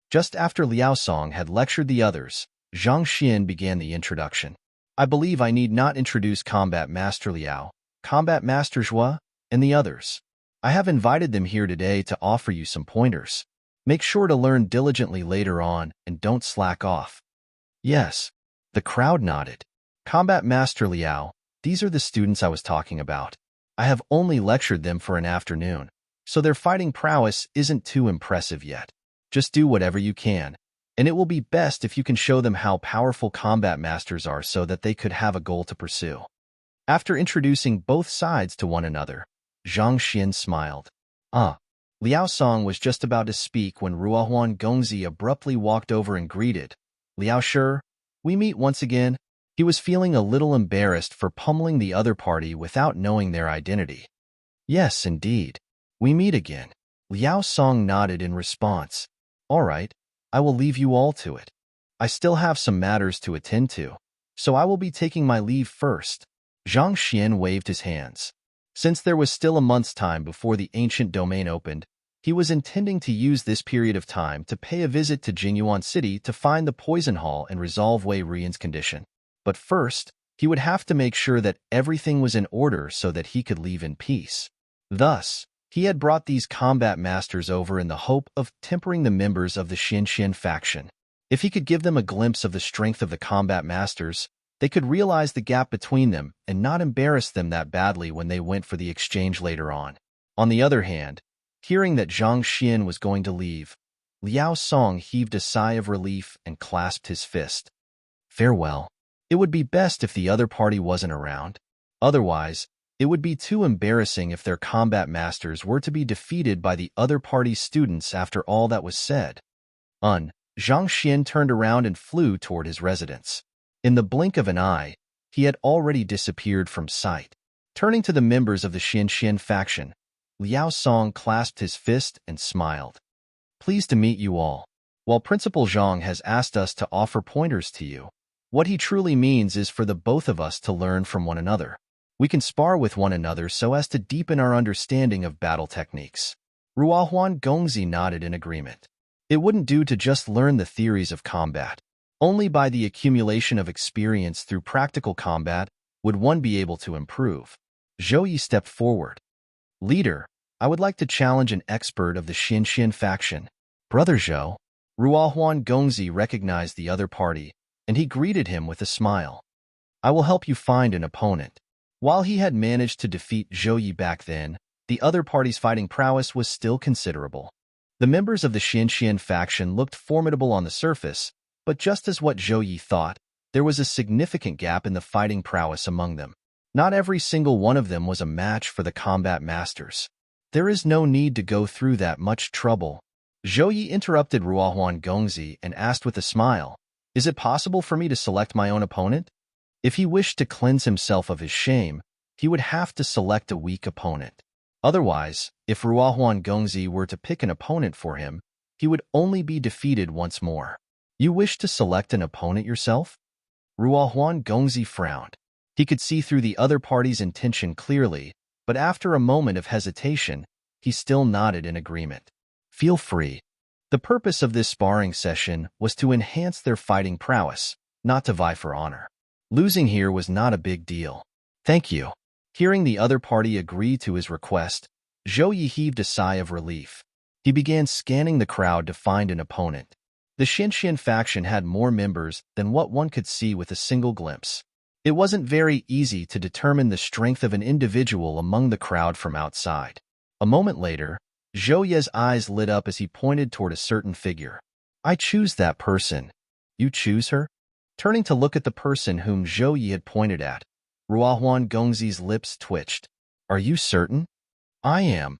A: Just after Liao Song had lectured the others, Zhang Xian began the introduction. I believe I need not introduce Combat Master Liao, Combat Master Zhua, and the others. I have invited them here today to offer you some pointers. Make sure to learn diligently later on and don't slack off. Yes. The crowd nodded. Combat Master Liao, these are the students I was talking about. I have only lectured them for an afternoon, so their fighting prowess isn't too impressive yet. Just do whatever you can, and it will be best if you can show them how powerful combat masters are so that they could have a goal to pursue. After introducing both sides to one another, Zhang Xian smiled. Liao Song was just about to speak when Ruohuan Gongzi abruptly walked over and greeted. Liao Shi, we meet once again. He was feeling a little embarrassed for pummeling the other party without knowing their identity. Yes, indeed. We meet again. Liao Song nodded in response. All right, I will leave you all to it. I still have some matters to attend to, so I will be taking my leave first. Zhang Xian waved his hands. Since there was still a month's time before the ancient domain opened, he was intending to use this period of time to pay a visit to Jingyuan City to find the poison hall and resolve Wei Rian's condition. But first, he would have to make sure that everything was in order so that he could leave in peace. Thus, he had brought these combat masters over in the hope of tempering the members of the Xin faction. If he could give them a glimpse of the strength of the combat masters, they could realize the gap between them and not embarrass them that badly when they went for the exchange later on. On the other hand, hearing that Zhang Xian was going to leave, Liao Song heaved a sigh of relief and clasped his fist. Farewell. It would be best if the other party wasn't around. Otherwise, it would be too embarrassing if their combat masters were to be defeated by the other party's students after all that was said. Zhang Xian turned around and flew toward his residence. In the blink of an eye, he had already disappeared from sight. Turning to the members of the Xin faction, Liao Song clasped his fist and smiled. Pleased to meet you all. While Principal Zhang has asked us to offer pointers to you, what he truly means is for the both of us to learn from one another. We can spar with one another so as to deepen our understanding of battle techniques. Ruohuan Gongzi nodded in agreement. It wouldn't do to just learn the theories of combat. Only by the accumulation of experience through practical combat would one be able to improve. Zhou Yi stepped forward. Leader, I would like to challenge an expert of the Xin faction. Brother Zhou. Ruohuan Gongzi recognized the other party, and he greeted him with a smile. I will help you find an opponent. While he had managed to defeat Zhou Yi back then, the other party's fighting prowess was still considerable. The members of the Xin faction looked formidable on the surface, but just as what Zhou Yi thought, there was a significant gap in the fighting prowess among them. Not every single one of them was a match for the combat masters. There is no need to go through that much trouble. Zhou Yi interrupted Ruohuan Gongzi and asked with a smile, Is it possible for me to select my own opponent? If he wished to cleanse himself of his shame, he would have to select a weak opponent. Otherwise, if Ruohuan Gongzi were to pick an opponent for him, he would only be defeated once more. You wish to select an opponent yourself? Ruohuan Gongzi frowned. He could see through the other party's intention clearly, but after a moment of hesitation, he still nodded in agreement. Feel free. The purpose of this sparring session was to enhance their fighting prowess, not to vie for honor. Losing here was not a big deal. Thank you. Hearing the other party agree to his request, Zhou Yi heaved a sigh of relief. He began scanning the crowd to find an opponent. The Xinxian faction had more members than what one could see with a single glimpse. It wasn't very easy to determine the strength of an individual among the crowd from outside. A moment later, Zhou Yi's eyes lit up as he pointed toward a certain figure. I choose that person. You choose her? Turning to look at the person whom Zhou Yi had pointed at, Ruohuan Gongzi's lips twitched. Are you certain? I am.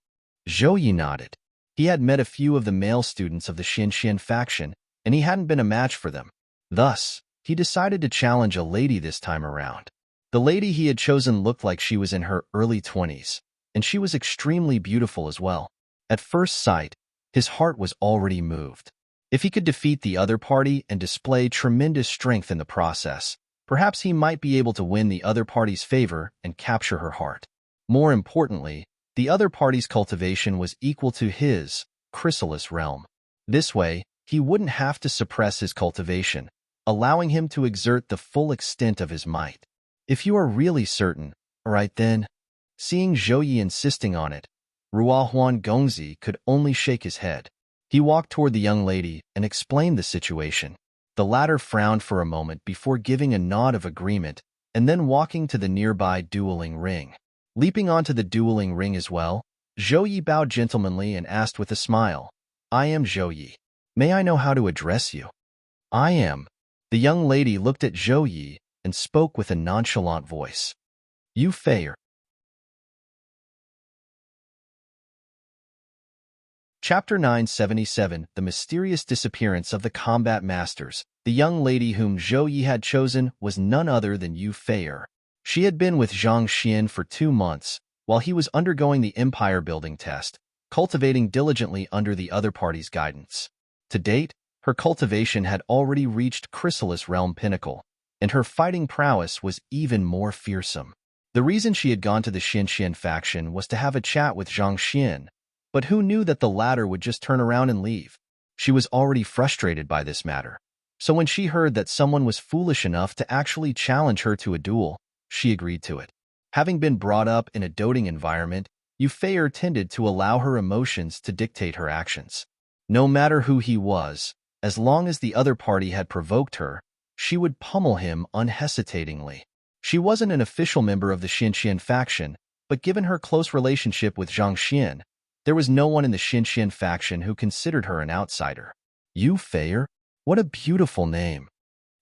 A: Zhou Yi nodded. He had met a few of the male students of the Xinxian faction, and he hadn't been a match for them. Thus, he decided to challenge a lady this time around. The lady he had chosen looked like she was in her early 20s, and she was extremely beautiful as well. At first sight, his heart was already moved. If he could defeat the other party and display tremendous strength in the process, perhaps he might be able to win the other party's favor and capture her heart. More importantly, the other party's cultivation was equal to his chrysalis realm. This way, he wouldn't have to suppress his cultivation, allowing him to exert the full extent of his might. If you are really certain, all right then. Seeing Zhou Yi insisting on it, Ruohuan Gongzi could only shake his head. He walked toward the young lady and explained the situation. The latter frowned for a moment before giving a nod of agreement and then walking to the nearby dueling ring. Leaping onto the dueling ring as well, Zhou Yi bowed gentlemanly and asked with a smile, I am Zhou Yi. May I know how to address you? I am. The young lady looked at Zhou Yi and spoke with a nonchalant voice. You Fei. Chapter 977, The Mysterious Disappearance of the Combat Masters. The young lady whom Zhou Yi had chosen was none other than Yu Fei. She had been with Zhang Xian for 2 months, while he was undergoing the empire-building test, cultivating diligently under the other party's guidance. To date, her cultivation had already reached chrysalis realm pinnacle, and her fighting prowess was even more fearsome. The reason she had gone to the Xinxian faction was to have a chat with Zhang Xian, but who knew that the latter would just turn around and leave? She was already frustrated by this matter. So when she heard that someone was foolish enough to actually challenge her to a duel, she agreed to it. Having been brought up in a doting environment, Yu Fei tended to allow her emotions to dictate her actions. No matter who he was, as long as the other party had provoked her, she would pummel him unhesitatingly. She wasn't an official member of the Xinxian faction, but given her close relationship with Zhang Xian, there was no one in the Xinxian faction who considered her an outsider. Yu Fei? What a beautiful name.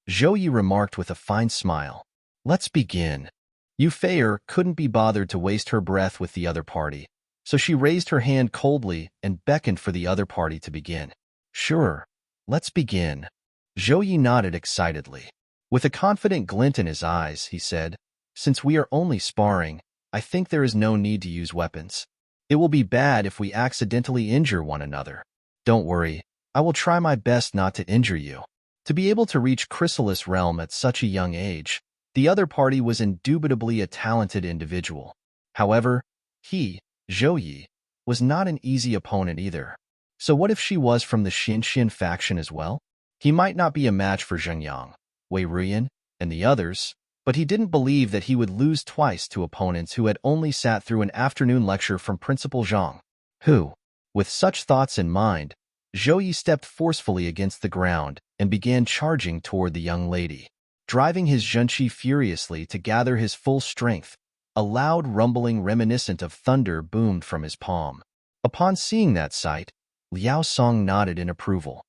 A: Zhou Yi remarked with a fine smile. Let's begin. Yu Fei couldn't be bothered to waste her breath with the other party, so she raised her hand coldly and beckoned for the other party to begin. Sure, let's begin. Zhou Yi nodded excitedly. With a confident glint in his eyes, he said, Since we are only sparring, I think there is no need to use weapons. It will be bad if we accidentally injure one another. Don't worry, I will try my best not to injure you. To be able to reach chrysalis realm at such a young age, the other party was indubitably a talented individual. However, he, Zhou Yi, was not an easy opponent either. So what if she was from the Xinxian faction as well? He might not be a match for Zheng Yang, Wei Ruyan, and the others, but he didn't believe that he would lose twice to opponents who had only sat through an afternoon lecture from Principal Zhang. With such thoughts in mind, Zhou Yi stepped forcefully against the ground and began charging toward the young lady. Driving his zhenqi furiously to gather his full strength, a loud rumbling reminiscent of thunder boomed from his palm. Upon seeing that sight, Liao Song nodded in approval.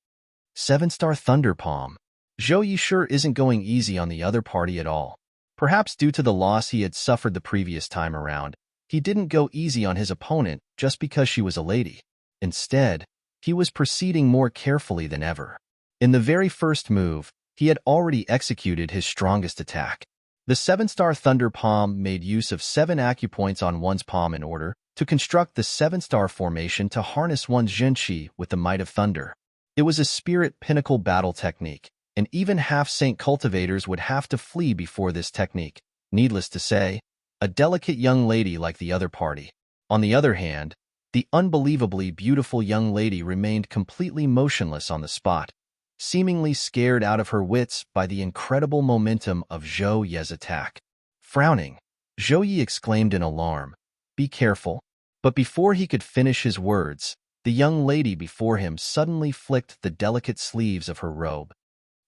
A: 7-star thunder palm. Zhou Yi sure isn't going easy on the other party at all. Perhaps due to the loss he had suffered the previous time around, he didn't go easy on his opponent just because she was a lady. Instead, he was proceeding more carefully than ever. In the very first move, he had already executed his strongest attack. The 7-star thunder palm made use of 7 acupoints on one's palm in order to construct the 7-star formation to harness one's zhenqi with the might of thunder. It was a spirit pinnacle battle technique, and even half-saint cultivators would have to flee before this technique. Needless to say, a delicate young lady like the other party. On the other hand, the unbelievably beautiful young lady remained completely motionless on the spot, seemingly scared out of her wits by the incredible momentum of Zhou Ye's attack. Frowning, Zhou Ye exclaimed in alarm, "Be careful." But before he could finish his words, the young lady before him suddenly flicked the delicate sleeves of her robe.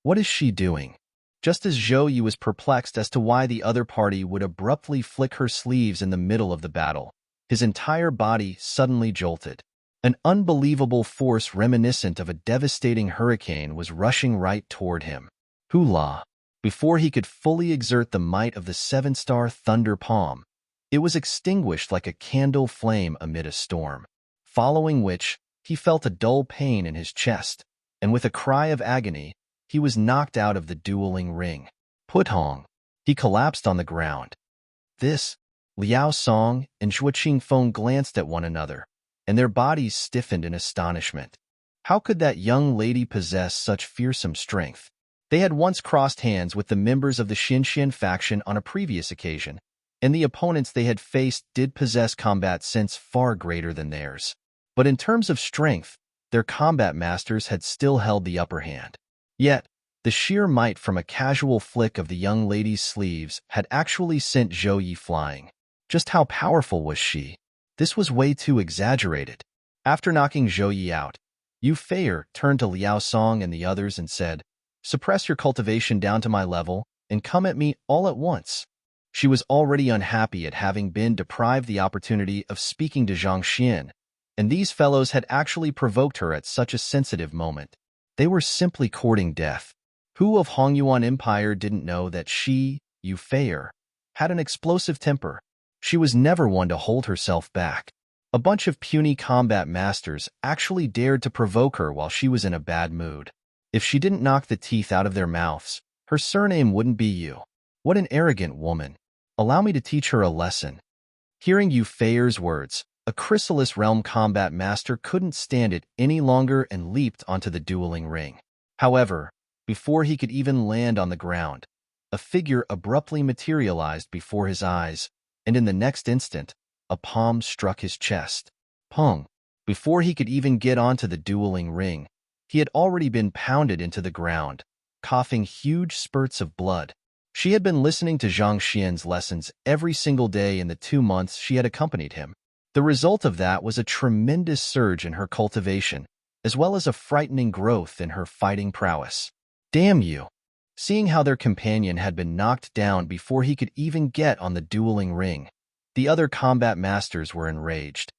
A: What is she doing? Just as Zhou Ye was perplexed as to why the other party would abruptly flick her sleeves in the middle of the battle, his entire body suddenly jolted. An unbelievable force reminiscent of a devastating hurricane was rushing right toward him. Hula! Before he could fully exert the might of the seven-star thunder palm, it was extinguished like a candle flame amid a storm, following which he felt a dull pain in his chest, and with a cry of agony, he was knocked out of the dueling ring. Putong! He collapsed on the ground. This, Liao Song and Zhuo Qingfeng glanced at one another, and their bodies stiffened in astonishment. How could that young lady possess such fearsome strength? They had once crossed hands with the members of the Xinxian faction on a previous occasion, and the opponents they had faced did possess combat sense far greater than theirs. But in terms of strength, their combat masters had still held the upper hand. Yet, the sheer might from a casual flick of the young lady's sleeves had actually sent Zhou Ye flying. Just how powerful was she? This was way too exaggerated. After knocking Zhou Ye out, Yu Feier turned to Liao Song and the others and said, "Suppress your cultivation down to my level and come at me all at once." She was already unhappy at having been deprived the opportunity of speaking to Zhang Xian, and these fellows had actually provoked her at such a sensitive moment. They were simply courting death. Who of Hongyuan Empire didn't know that she, Yu Feier, had an explosive temper? She was never one to hold herself back. A bunch of puny combat masters actually dared to provoke her while she was in a bad mood. If she didn't knock the teeth out of their mouths, her surname wouldn't be Yu. What an arrogant woman. Allow me to teach her a lesson. Hearing Yu Feier's words, a Chrysalis Realm combat master couldn't stand it any longer and leaped onto the dueling ring. However, before he could even land on the ground, a figure abruptly materialized before his eyes, and in the next instant, a palm struck his chest. Pong! Before he could even get onto the dueling ring, he had already been pounded into the ground, coughing huge spurts of blood. She had been listening to Zhang Xian's lessons every single day in the 2 months she had accompanied him. The result of that was a tremendous surge in her cultivation, as well as a frightening growth in her fighting prowess. Damn you! Seeing how their companion had been knocked down before he could even get on the dueling ring, the other combat masters were enraged.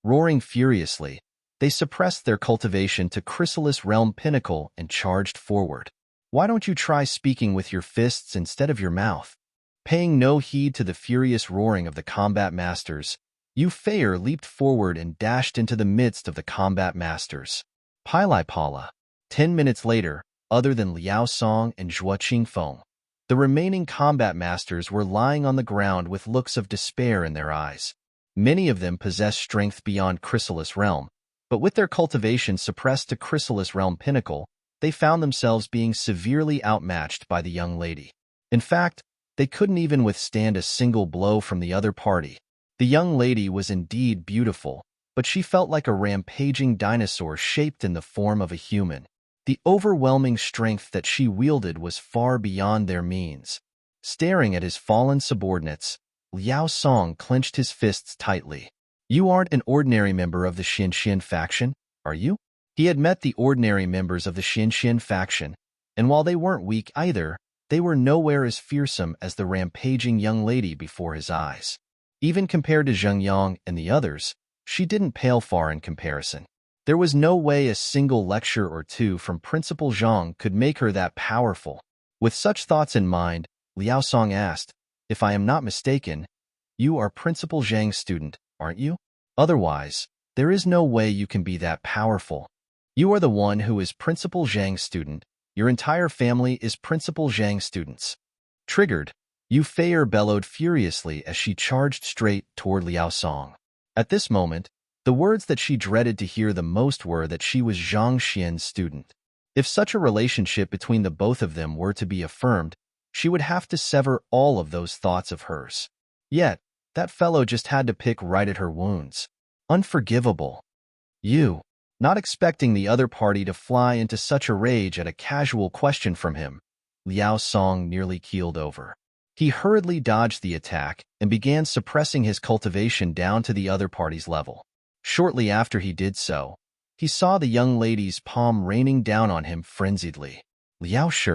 A: Roaring furiously, they suppressed their cultivation to Chrysalis Realm Pinnacle and charged forward. Why don't you try speaking with your fists instead of your mouth? Paying no heed to the furious roaring of the combat masters, Yu Feier leaped forward and dashed into the midst of the combat masters. Pili Pala. 10 minutes later, other than Liao Song and Zhuo Qingfeng, the remaining combat masters were lying on the ground with looks of despair in their eyes. Many of them possessed strength beyond Chrysalis Realm, but with their cultivation suppressed to Chrysalis Realm Pinnacle, they found themselves being severely outmatched by the young lady. In fact, they couldn't even withstand a single blow from the other party. The young lady was indeed beautiful, but she felt like a rampaging dinosaur shaped in the form of a human. The overwhelming strength that she wielded was far beyond their means. Staring at his fallen subordinates, Liao Song clenched his fists tightly. "You aren't an ordinary member of the Xinxian faction, are you?" He had met the ordinary members of the Xinxian faction, and while they weren't weak either, they were nowhere as fearsome as the rampaging young lady before his eyes. Even compared to Zheng Yang and the others, she didn't pale far in comparison. There was no way a single lecture or two from Principal Zhang could make her that powerful. With such thoughts in mind, Liao Song asked, "If I am not mistaken, you are Principal Zhang's student, aren't you? Otherwise, there is no way you can be that powerful. You are the one who is Principal Zhang's student. Your entire family is Principal Zhang's students." Triggered, Yu Feier bellowed furiously as she charged straight toward Liao Song. At this moment, the words that she dreaded to hear the most were that she was Zhang Xian's student. If such a relationship between the both of them were to be affirmed, She would have to sever all of those thoughts of hers. Yet, that fellow just had to pick right at her wounds. Unforgivable. You. Not expecting the other party to fly into such a rage at a casual question from him, Liao Song nearly keeled over. He hurriedly dodged the attack and began suppressing his cultivation down to the other party's level. Shortly after he did so, he saw the young lady's palm raining down on him frenziedly. Liao Shi.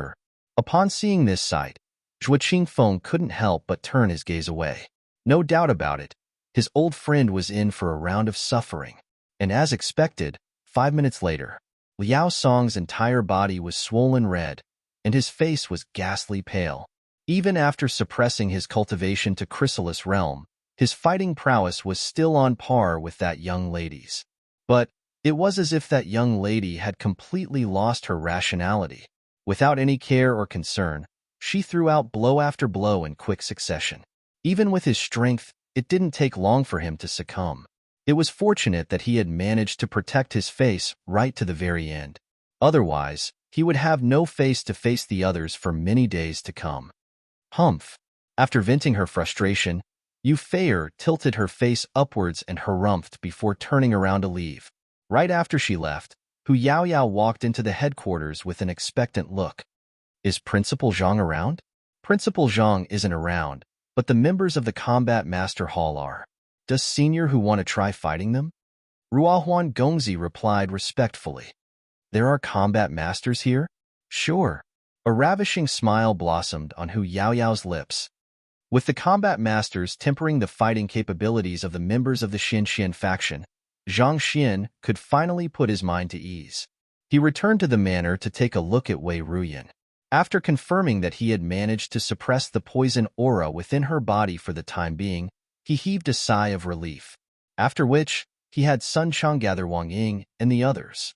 A: Upon seeing this sight, Zhuo Qingfeng couldn't help but turn his gaze away. No doubt about it, his old friend was in for a round of suffering. And as expected, 5 minutes later, Liao Song's entire body was swollen red, and his face was ghastly pale. Even after suppressing his cultivation to chrysalis realm, his fighting prowess was still on par with that young lady's. But it was as if that young lady had completely lost her rationality. Without any care or concern, she threw out blow after blow in quick succession. Even with his strength, it didn't take long for him to succumb. It was fortunate that he had managed to protect his face right to the very end. Otherwise, he would have no face to face the others for many days to come. Humph. After venting her frustration, Yu Feier tilted her face upwards and harumphed before turning around to leave. Right after she left, Hu Yaoyao walked into the headquarters with an expectant look. Is Principal Zhang around? Principal Zhang isn't around, but the members of the Combat Master Hall are. Does Senior Hu want to try fighting them? Ruohuan Gongzi replied respectfully. There are combat masters here? Sure. A ravishing smile blossomed on Hu Yaoyao's lips. With the combat masters tempering the fighting capabilities of the members of the Xinxian faction, Zhang Xian could finally put his mind to ease. He returned to the manor to take a look at Wei Ruyan. After confirming that he had managed to suppress the poison aura within her body for the time being, he heaved a sigh of relief, after which he had Sun Chang gather Wang Ying and the others.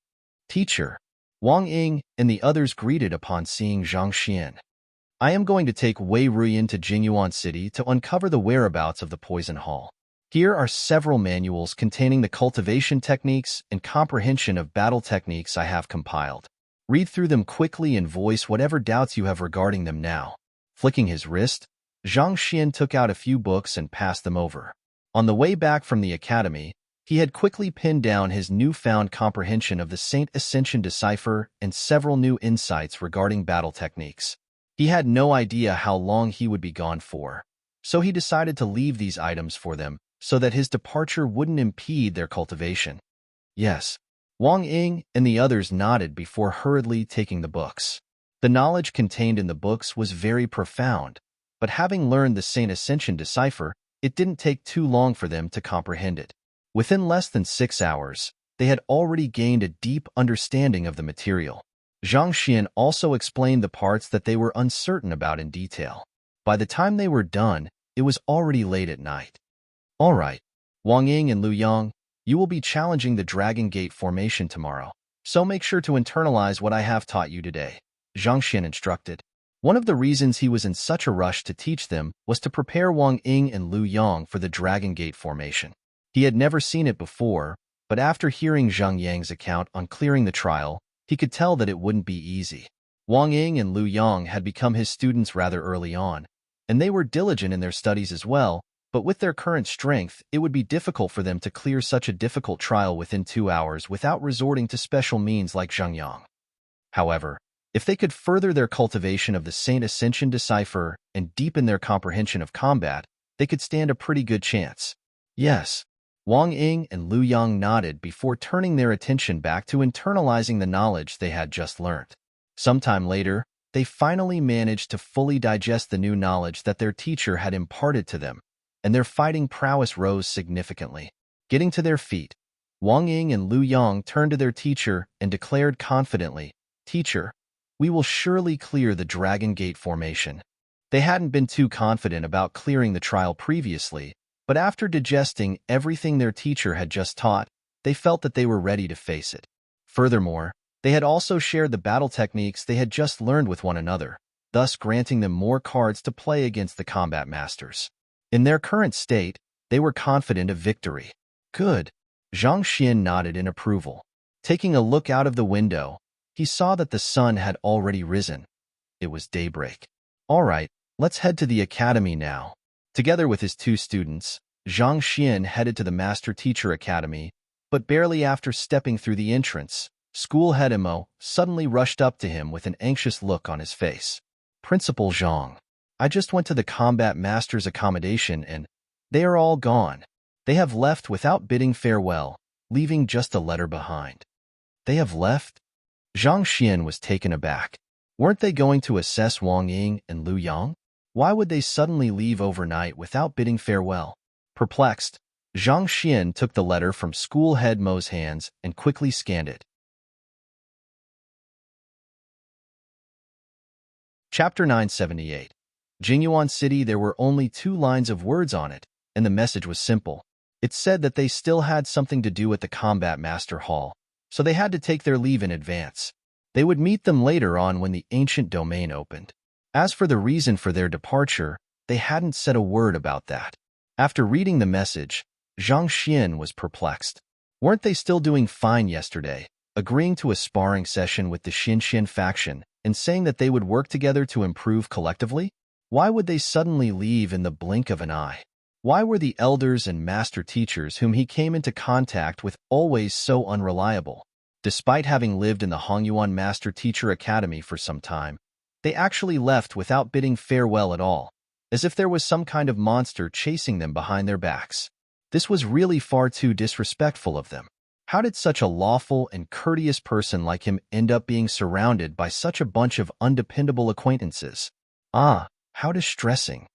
A: Teacher. Wang Ying and the others greeted upon seeing Zhang Xian. I am going to take Wei Ruyan to Jinyuan City to uncover the whereabouts of the poison hall. Here are several manuals containing the cultivation techniques and comprehension of battle techniques I have compiled. Read through them quickly and voice whatever doubts you have regarding them now. Flicking his wrist, Zhang Xian took out a few books and passed them over. On the way back from the academy, he had quickly pinned down his newfound comprehension of the Saint Ascension Decipher and several new insights regarding battle techniques. He had no idea how long he would be gone for, so he decided to leave these items for them so that his departure wouldn't impede their cultivation. Yes, Wang Ying and the others nodded before hurriedly taking the books. The knowledge contained in the books was very profound, but having learned the Saint Ascension Decipher, it didn't take too long for them to comprehend it. Within less than 6 hours, they had already gained a deep understanding of the material. Zhang Xian also explained the parts that they were uncertain about in detail. By the time they were done, it was already late at night. All right, Wang Ying and Lu Yang, you will be challenging the Dragon Gate formation tomorrow, so make sure to internalize what I have taught you today, Zhang Xian instructed. One of the reasons he was in such a rush to teach them was to prepare Wang Ying and Lu Yang for the Dragon Gate formation. He had never seen it before, but after hearing Zhang Yang's account on clearing the trial, he could tell that it wouldn't be easy. Wang Ying and Lu Yang had become his students rather early on, and they were diligent in their studies as well, but with their current strength, it would be difficult for them to clear such a difficult trial within 2 hours without resorting to special means like Zhang Yang. However, if they could further their cultivation of the Saint Ascension Decipher and deepen their comprehension of combat, they could stand a pretty good chance. Yes. Wang Ying and Lu Yang nodded before turning their attention back to internalizing the knowledge they had just learned. Sometime later, they finally managed to fully digest the new knowledge that their teacher had imparted to them, and their fighting prowess rose significantly. Getting to their feet, Wang Ying and Lu Yang turned to their teacher and declared confidently, "Teacher, we will surely clear the Dragon Gate formation." They hadn't been too confident about clearing the trial previously, but after digesting everything their teacher had just taught, they felt that they were ready to face it. Furthermore, they had also shared the battle techniques they had just learned with one another, thus granting them more cards to play against the combat masters. In their current state, they were confident of victory. Good. Zhang Xian nodded in approval. Taking a look out of the window, he saw that the sun had already risen. It was daybreak. All right, let's head to the academy now. Together with his two students, Zhang Xian headed to the Master Teacher Academy, but barely after stepping through the entrance, school head Imo suddenly rushed up to him with an anxious look on his face. Principal Zhang, I just went to the Combat Master's accommodation and they are all gone. They have left without bidding farewell, leaving just a letter behind. They have left? Zhang Xian was taken aback. Weren't they going to assess Wang Ying and Lu Yang? Why would they suddenly leave overnight without bidding farewell? Perplexed, Zhang Xian took the letter from school head Mo's hands and quickly scanned it. Chapter 978. Jingyuan City. There were only 2 lines of words on it, and the message was simple. It said that they still had something to do at the Combat Master Hall, so they had to take their leave in advance. They would meet them later on when the ancient domain opened. As for the reason for their departure, they hadn't said a word about that. After reading the message, Zhang Xian was perplexed. Weren't they still doing fine yesterday, agreeing to a sparring session with the Xinxian faction and saying that they would work together to improve collectively? Why would they suddenly leave in the blink of an eye? Why were the elders and master teachers whom he came into contact with always so unreliable? Despite having lived in the Hongyuan Master Teacher Academy for some time, they actually left without bidding farewell at all, as if there was some kind of monster chasing them behind their backs. This was really far too disrespectful of them. How did such a lawful and courteous person like him end up being surrounded by such a bunch of undependable acquaintances? Ah, how distressing.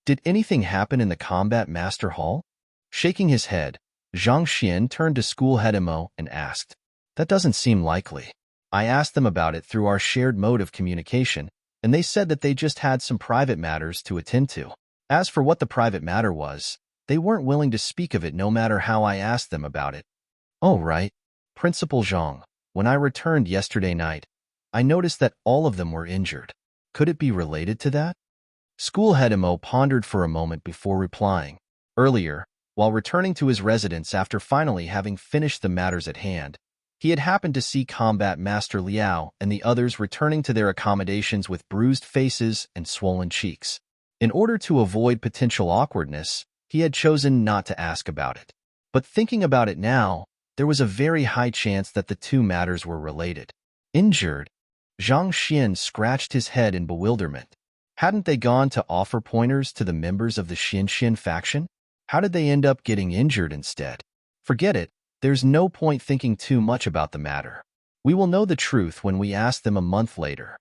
A: Did anything happen in the Combat Master Hall? Shaking his head, Zhang Xian turned to school head Imo and asked, That doesn't seem likely. I asked them about it through our shared mode of communication, and they said that they just had some private matters to attend to. As for what the private matter was, they weren't willing to speak of it no matter how I asked them about it. Oh, right. Principal Zhang, when I returned yesterday night, I noticed that all of them were injured. Could it be related to that? School head Imo pondered for a moment before replying. Earlier, while returning to his residence after finally having finished the matters at hand, he had happened to see Combat Master Liao and the others returning to their accommodations with bruised faces and swollen cheeks. In order to avoid potential awkwardness, he had chosen not to ask about it. But thinking about it now, there was a very high chance that the two matters were related. Injured? Zhang Xian scratched his head in bewilderment. Hadn't they gone to offer pointers to the members of the Xinxian faction? How did they end up getting injured instead? Forget it. There's no point thinking too much about the matter. We will know the truth when we ask them a month later.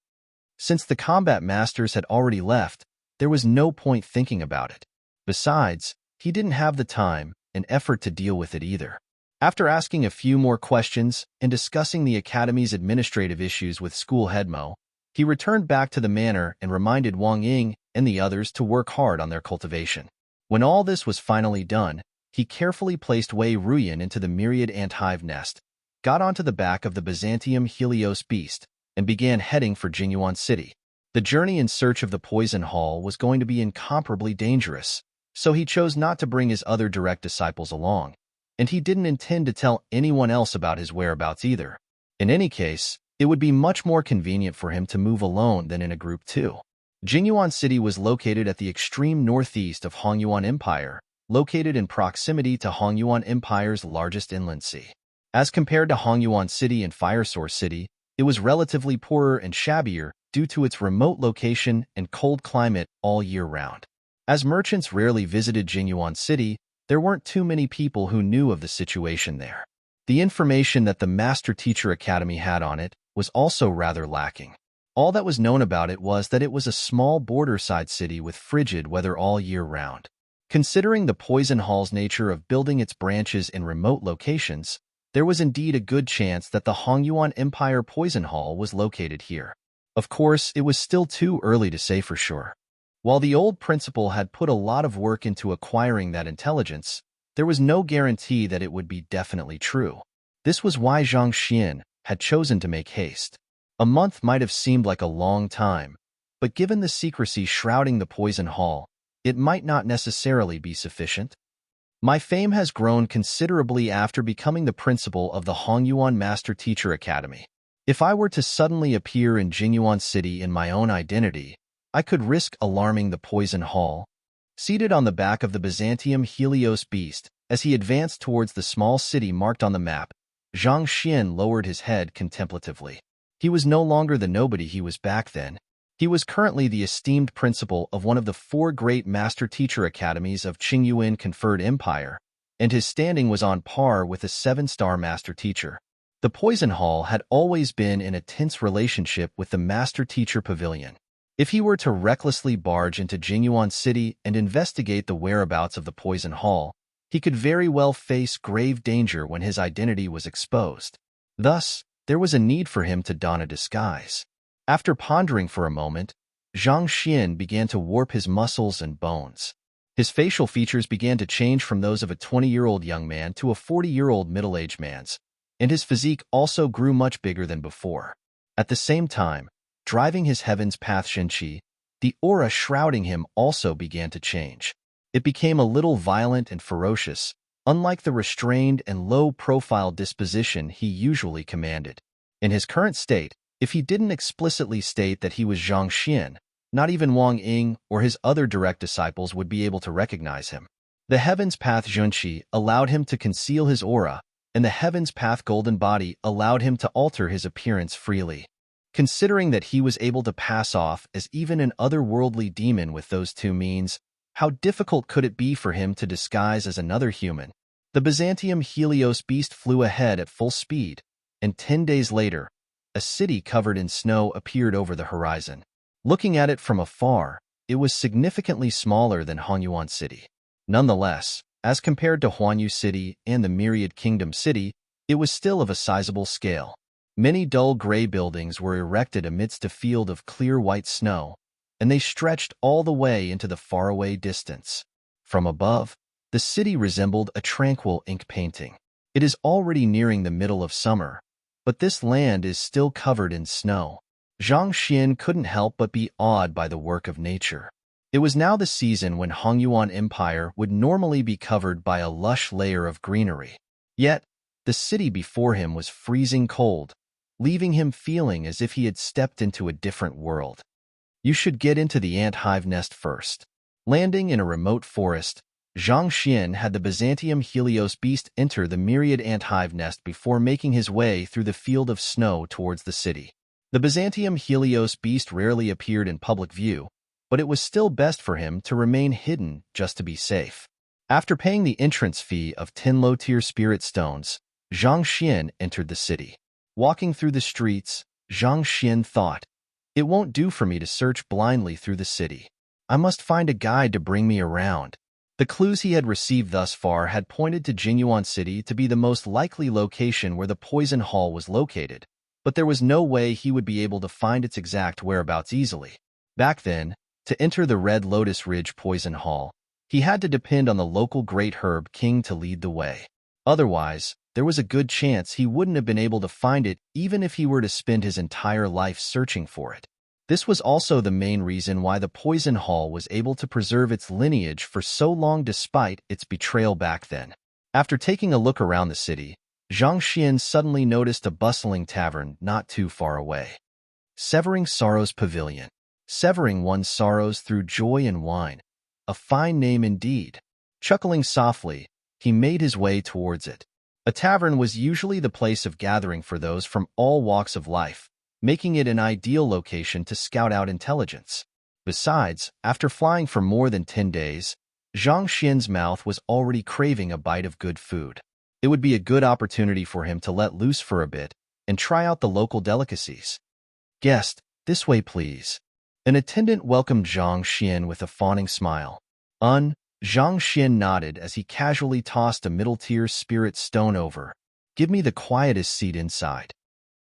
A: Since the combat masters had already left, there was no point thinking about it. Besides, he didn't have the time and effort to deal with it either. After asking a few more questions and discussing the academy's administrative issues with school head Mo, he returned back to the manor and reminded Wang Ying and the others to work hard on their cultivation. When all this was finally done, he carefully placed Wei Ruyan into the myriad ant-hive nest, got onto the back of the Byzantium Helios beast, and began heading for Jingyuan City. The journey in search of the poison hall was going to be incomparably dangerous, so he chose not to bring his other direct disciples along, and he didn't intend to tell anyone else about his whereabouts either. In any case, it would be much more convenient for him to move alone than in a group too. Jingyuan City was located at the extreme northeast of Hongyuan Empire, located in proximity to Hongyuan Empire's largest inland sea. As compared to Hongyuan City and Firesource City, it was relatively poorer and shabbier due to its remote location and cold climate all year round. As merchants rarely visited Jingyuan City, there weren't too many people who knew of the situation there. The information that the Master Teacher Academy had on it was also rather lacking. All that was known about it was that it was a small borderside city with frigid weather all year round. Considering the poison hall's nature of building its branches in remote locations, there was indeed a good chance that the Hongyuan Empire Poison Hall was located here. Of course, it was still too early to say for sure. While the old principal had put a lot of work into acquiring that intelligence, there was no guarantee that it would be definitely true. This was why Zhang Xian had chosen to make haste. A month might have seemed like a long time, but given the secrecy shrouding the Poison Hall, it might not necessarily be sufficient. My fame has grown considerably after becoming the principal of the Hongyuan Master Teacher Academy. If I were to suddenly appear in Jingyuan City in my own identity, I could risk alarming the poison hall. Seated on the back of the Byzantium Helios beast, as he advanced towards the small city marked on the map, Zhang Xian lowered his head contemplatively. He was no longer the nobody he was back then. He was currently the esteemed principal of one of the 4 great master-teacher academies of Qingyuan conferred empire, and his standing was on par with a 7-star master teacher. The Poison Hall had always been in a tense relationship with the master-teacher pavilion. If he were to recklessly barge into Jingyuan City and investigate the whereabouts of the Poison Hall, he could very well face grave danger when his identity was exposed. Thus, there was a need for him to don a disguise. After pondering for a moment, Zhang Xian began to warp his muscles and bones. His facial features began to change from those of a 20-year-old young man to a 40-year-old middle-aged man's, and his physique also grew much bigger than before. At the same time, driving his heaven's path Shenqi, the aura shrouding him also began to change. It became a little violent and ferocious, unlike the restrained and low-profile disposition he usually commanded. In his current state, if he didn't explicitly state that he was Zhang Xian, not even Wang Ying or his other direct disciples would be able to recognize him. The Heaven's Path Junqi allowed him to conceal his aura, and the Heaven's Path Golden Body allowed him to alter his appearance freely. Considering that he was able to pass off as even an otherworldly demon with those 2 means, how difficult could it be for him to disguise as another human? The Byzantium Helios beast flew ahead at full speed, and 10 days later, a city covered in snow appeared over the horizon. Looking at it from afar, it was significantly smaller than Hongyuan City. Nonetheless, as compared to Huanyu City and the Myriad Kingdom City, it was still of a sizable scale. Many dull gray buildings were erected amidst a field of clear white snow, and they stretched all the way into the faraway distance. From above, the city resembled a tranquil ink painting. It is already nearing the middle of summer, but this land is still covered in snow. Zhang Xian couldn't help but be awed by the work of nature. It was now the season when Hongyuan Empire would normally be covered by a lush layer of greenery. Yet, the city before him was freezing cold, leaving him feeling as if he had stepped into a different world. You should get into the ant hive nest first. Landing in a remote forest, Zhang Xian had the Byzantium Helios beast enter the myriad ant hive nest before making his way through the field of snow towards the city. The Byzantium Helios beast rarely appeared in public view, but it was still best for him to remain hidden just to be safe. After paying the entrance fee of 10 low-tier spirit stones, Zhang Xian entered the city. Walking through the streets, Zhang Xian thought, "It won't do for me to search blindly through the city. I must find a guide to bring me around." The clues he had received thus far had pointed to Jingyuan City to be the most likely location where the Poison Hall was located, but there was no way he would be able to find its exact whereabouts easily. Back then, to enter the Red Lotus Ridge Poison Hall, he had to depend on the local Great Herb King to lead the way. Otherwise, there was a good chance he wouldn't have been able to find it even if he were to spend his entire life searching for it. This was also the main reason why the Poison Hall was able to preserve its lineage for so long despite its betrayal back then. After taking a look around the city, Zhang Xian suddenly noticed a bustling tavern not too far away. Severing Sorrow's Pavilion. Severing one's sorrows through joy and wine. A fine name indeed. Chuckling softly, he made his way towards it. A tavern was usually the place of gathering for those from all walks of life, making it an ideal location to scout out intelligence. Besides, after flying for more than 10 days, Zhang Xian's mouth was already craving a bite of good food. It would be a good opportunity for him to let loose for a bit and try out the local delicacies. "Guest, this way please." An attendant welcomed Zhang Xian with a fawning smile. Zhang Xian nodded as he casually tossed a middle-tier spirit stone over. "Give me the quietest seat inside."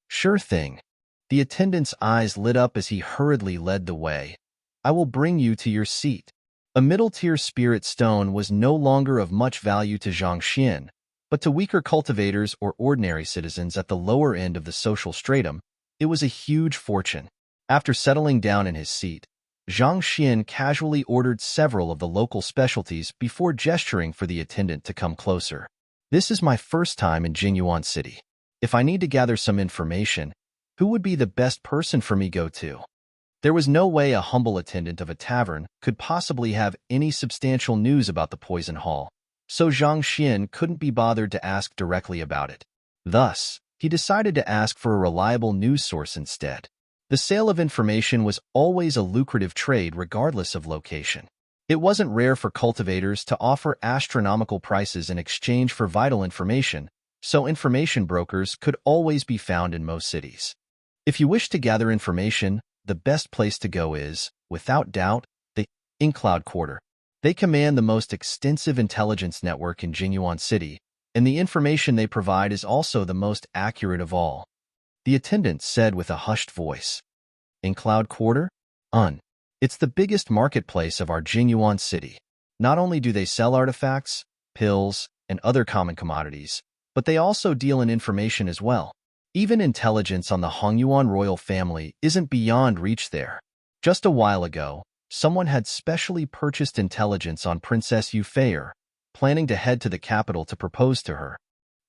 A: "Sure thing." The attendant's eyes lit up as he hurriedly led the way. "I will bring you to your seat." A middle-tier spirit stone was no longer of much value to Zhang Xian, but to weaker cultivators or ordinary citizens at the lower end of the social stratum, it was a huge fortune. After settling down in his seat, Zhang Xian casually ordered several of the local specialties before gesturing for the attendant to come closer. "This is my first time in Jingyuan City. If I need to gather some information, who would be the best person for me go to?" There was no way a humble attendant of a tavern could possibly have any substantial news about the poison hall, so Zhang Xian couldn't be bothered to ask directly about it. Thus, he decided to ask for a reliable news source instead. The sale of information was always a lucrative trade regardless of location. It wasn't rare for cultivators to offer astronomical prices in exchange for vital information, so information brokers could always be found in most cities. If you wish to gather information, the best place to go is, without doubt, the InCloud Quarter. They command the most extensive intelligence network in Jinyuan City, and the information they provide is also the most accurate of all. The attendant said with a hushed voice. InCloud Quarter? It's the biggest marketplace of our Jinyuan City. Not only do they sell artifacts, pills, and other common commodities, but they also deal in information as well. Even intelligence on the Hongyuan royal family isn't beyond reach there. Just a while ago, someone had specially purchased intelligence on Princess Yufei, planning to head to the capital to propose to her.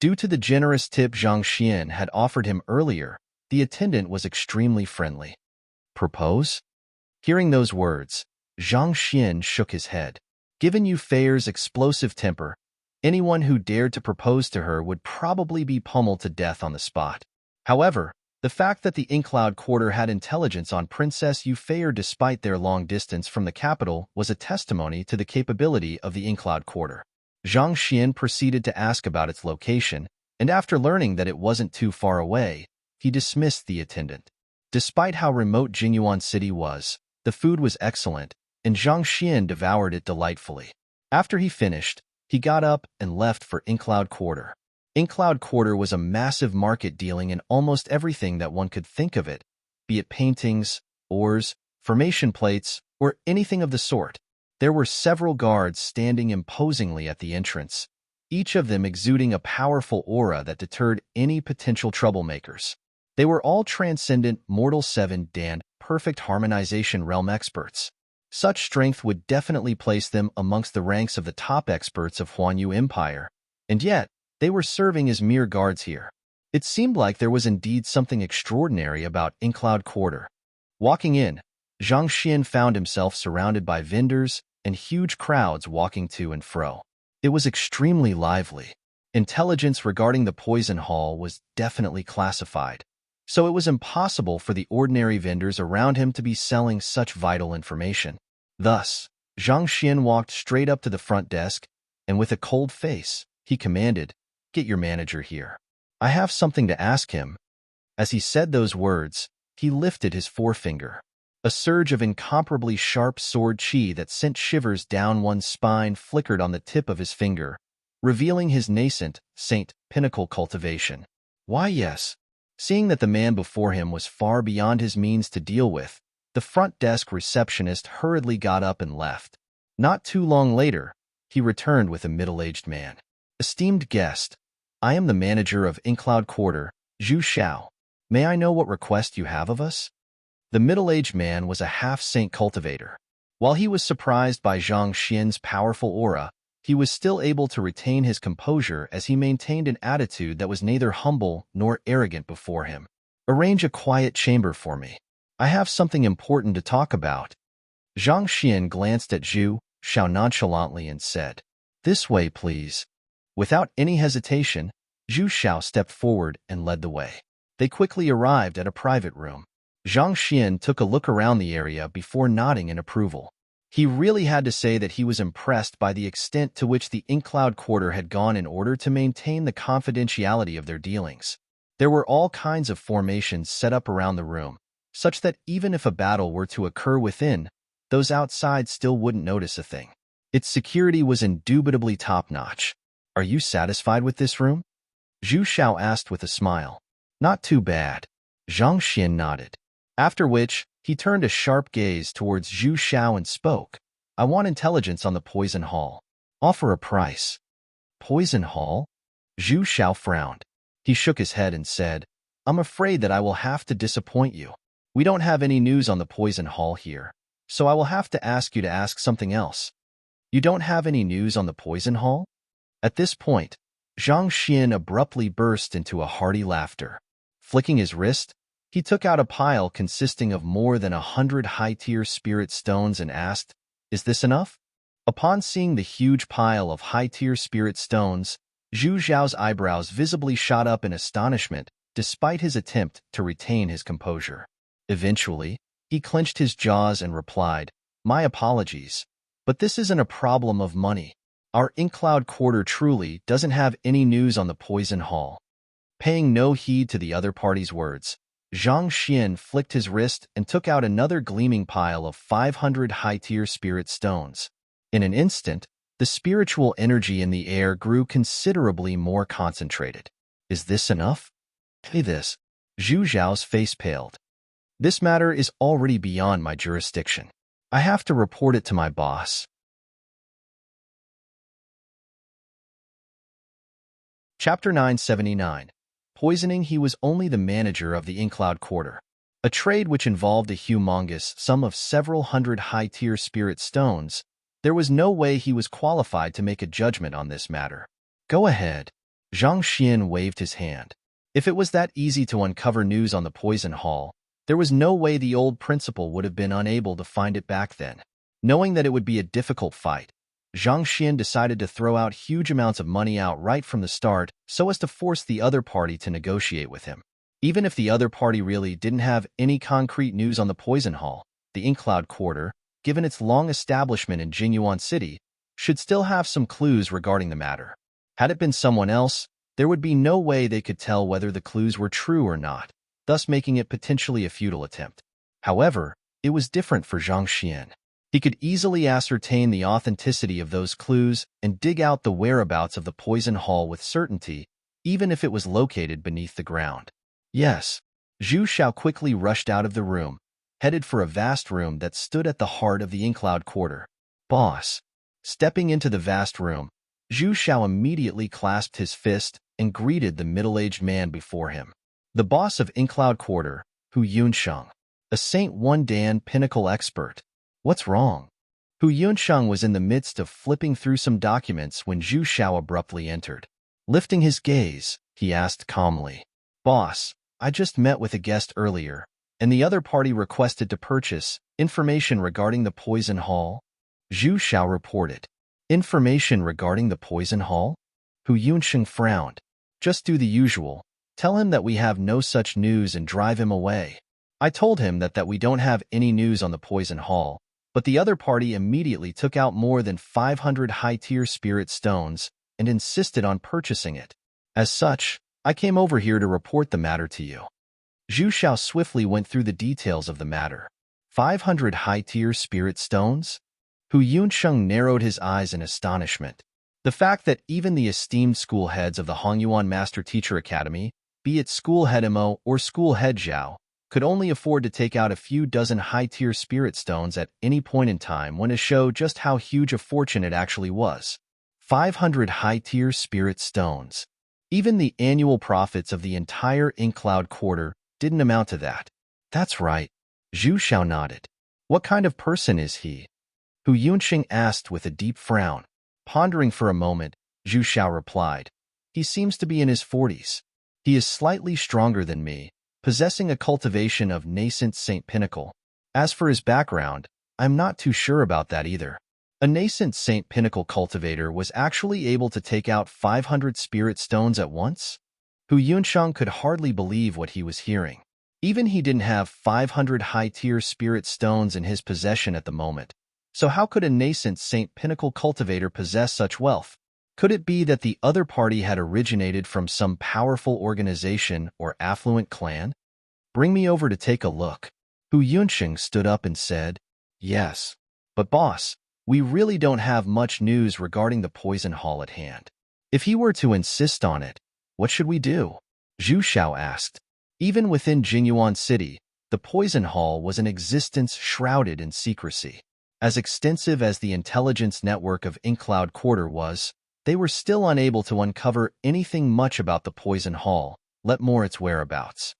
A: Due to the generous tip Zhang Xian had offered him earlier, the attendant was extremely friendly. Propose? Hearing those words, Zhang Xian shook his head. Given Yufei's explosive temper, anyone who dared to propose to her would probably be pummeled to death on the spot. However, the fact that the InCloud Quarter had intelligence on Princess Yufei despite their long distance from the capital was a testimony to the capability of the InCloud Quarter. Zhang Xian proceeded to ask about its location, and after learning that it wasn't too far away, he dismissed the attendant. Despite how remote Jinyuan City was, the food was excellent, and Zhang Xian devoured it delightfully. After he finished, he got up and left for InCloud Quarter. InCloud Quarter was a massive market dealing in almost everything that one could think of it, be it paintings, ores, formation plates, or anything of the sort. There were several guards standing imposingly at the entrance, each of them exuding a powerful aura that deterred any potential troublemakers. They were all transcendent Mortal 7 Dan perfect harmonization realm experts. Such strength would definitely place them amongst the ranks of the top experts of Huanyu Empire, and yet, they were serving as mere guards here. It seemed like there was indeed something extraordinary about InCloud Quarter. Walking in, Zhang Xian found himself surrounded by vendors and huge crowds walking to and fro. It was extremely lively. Intelligence regarding the poison hall was definitely classified, so it was impossible for the ordinary vendors around him to be selling such vital information. Thus, Zhang Xian walked straight up to the front desk, and with a cold face, he commanded, "Get your manager here. I have something to ask him." As he said those words, he lifted his forefinger. A surge of incomparably sharp sword chi that sent shivers down one's spine flickered on the tip of his finger, revealing his nascent, Saint Pinnacle cultivation. Why yes. Seeing that the man before him was far beyond his means to deal with, the front desk receptionist hurriedly got up and left. Not too long later, he returned with a middle-aged man. "Esteemed guest, I am the manager of InCloud Quarter, Zhu Xiao. May I know what request you have of us?" The middle-aged man was a half-saint cultivator. While he was surprised by Zhang Xian's powerful aura, he was still able to retain his composure as he maintained an attitude that was neither humble nor arrogant before him. "Arrange a quiet chamber for me. I have something important to talk about." Zhang Xian glanced at Zhu Xiao nonchalantly and said, "This way, please." Without any hesitation, Zhu Xiao stepped forward and led the way. They quickly arrived at a private room. Zhang Xian took a look around the area before nodding in approval. He really had to say that he was impressed by the extent to which the InCloud Quarter had gone in order to maintain the confidentiality of their dealings. There were all kinds of formations set up around the room, such that even if a battle were to occur within, those outside still wouldn't notice a thing. Its security was indubitably top-notch. "Are you satisfied with this room?" Zhu Xiao asked with a smile. "Not too bad." Zhang Xian nodded. After which, he turned a sharp gaze towards Zhu Xiao and spoke, "I want intelligence on the Poison Hall. Offer a price." "Poison Hall?" Zhu Xiao frowned. He shook his head and said, "I'm afraid that I will have to disappoint you. We don't have any news on the Poison Hall here, so I will have to ask you to ask something else." "You don't have any news on the Poison Hall?" At this point, Zhang Xian abruptly burst into a hearty laughter. Flicking his wrist, He took out a pile consisting of more than 100 high-tier spirit stones and asked, "Is this enough?" Upon seeing the huge pile of high-tier spirit stones, Zhu Zhao's eyebrows visibly shot up in astonishment, despite his attempt to retain his composure. Eventually, he clenched his jaws and replied, "My apologies, but this isn't a problem of money. Our Inkcloud quarter truly doesn't have any news on the Poison Hall." Paying no heed to the other party's words, Zhang Xian flicked his wrist and took out another gleaming pile of 500 high-tier spirit stones. In an instant, the spiritual energy in the air grew considerably more concentrated. "Is this enough?" "Hey this." Zhu Zhao's face paled. "This matter is already beyond my jurisdiction. I have to report it to my boss." Chapter 979. Poisoning. He was only the manager of the Inkcloud quarter, a trade which involved a humongous sum of several hundred high-tier spirit stones. There was no way he was qualified to make a judgment on this matter. "Go ahead." Zhang Xian waved his hand. If it was that easy to uncover news on the Poison Hall, there was no way the old principal would have been unable to find it back then. Knowing that it would be a difficult fight, Zhang Xian decided to throw out huge amounts of money out right from the start so as to force the other party to negotiate with him. Even if the other party really didn't have any concrete news on the Poison Hall, the Inkcloud quarter, given its long establishment in Jinyuan City, should still have some clues regarding the matter. Had it been someone else, there would be no way they could tell whether the clues were true or not, thus making it potentially a futile attempt. However, it was different for Zhang Xian. He could easily ascertain the authenticity of those clues and dig out the whereabouts of the Poison Hall with certainty, even if it was located beneath the ground. "Yes." Zhu Xiao quickly rushed out of the room, headed for a vast room that stood at the heart of the Inkcloud quarter. "Boss." Stepping into the vast room, Zhu Xiao immediately clasped his fist and greeted the middle-aged man before him. The boss of Inkcloud quarter, Hu Yunsheng, a Saint One Dan pinnacle expert. "What's wrong?" Hu Yunsheng was in the midst of flipping through some documents when Zhu Xiao abruptly entered. Lifting his gaze, he asked calmly, "Boss, I just met with a guest earlier, and the other party requested to purchase information regarding the Poison Hall." Zhu Xiao reported. "Information regarding the Poison Hall?" Hu Yunsheng frowned. "Just do the usual. Tell him that we have no such news and drive him away." I told him that we don't have any news on the Poison Hall, but the other party immediately took out more than 500 high-tier spirit stones and insisted on purchasing it. As such, I came over here to report the matter to you. Zhu Xiao swiftly went through the details of the matter. 500 high-tier spirit stones? Hu Yunsheng narrowed his eyes in astonishment. The fact that even the esteemed school heads of the Hongyuan Master Teacher Academy, be it School Head Mo or School Head Zhao, could only afford to take out a few dozen high-tier spirit stones at any point in time went to show just how huge a fortune it actually was. 500 high-tier spirit stones. Even the annual profits of the entire Inkcloud quarter didn't amount to that. "That's right." Zhu Xiao nodded. "What kind of person is he?" Hu Yunsheng asked with a deep frown. Pondering for a moment, Zhu Xiao replied, "He seems to be in his 40s. He is slightly stronger than me, possessing a cultivation of nascent Saint Pinnacle. As for his background, I'm not too sure about that either." A nascent Saint Pinnacle cultivator was actually able to take out 500 spirit stones at once? Hu Yunsheng could hardly believe what he was hearing. Even he didn't have 500 high-tier spirit stones in his possession at the moment. So how could a nascent Saint Pinnacle cultivator possess such wealth? Could it be that the other party had originated from some powerful organization or affluent clan? "Bring me over to take a look." Hu Yunsheng stood up and said, "Yes. But boss, we really don't have much news regarding the Poison Hall at hand. If he were to insist on it, what should we do?" Zhu Xiao asked. Even within Jinyuan City, the Poison Hall was an existence shrouded in secrecy. As extensive as the intelligence network of Inkcloud Quarter was, they were still unable to uncover anything much about the Poison Hall, let more its whereabouts.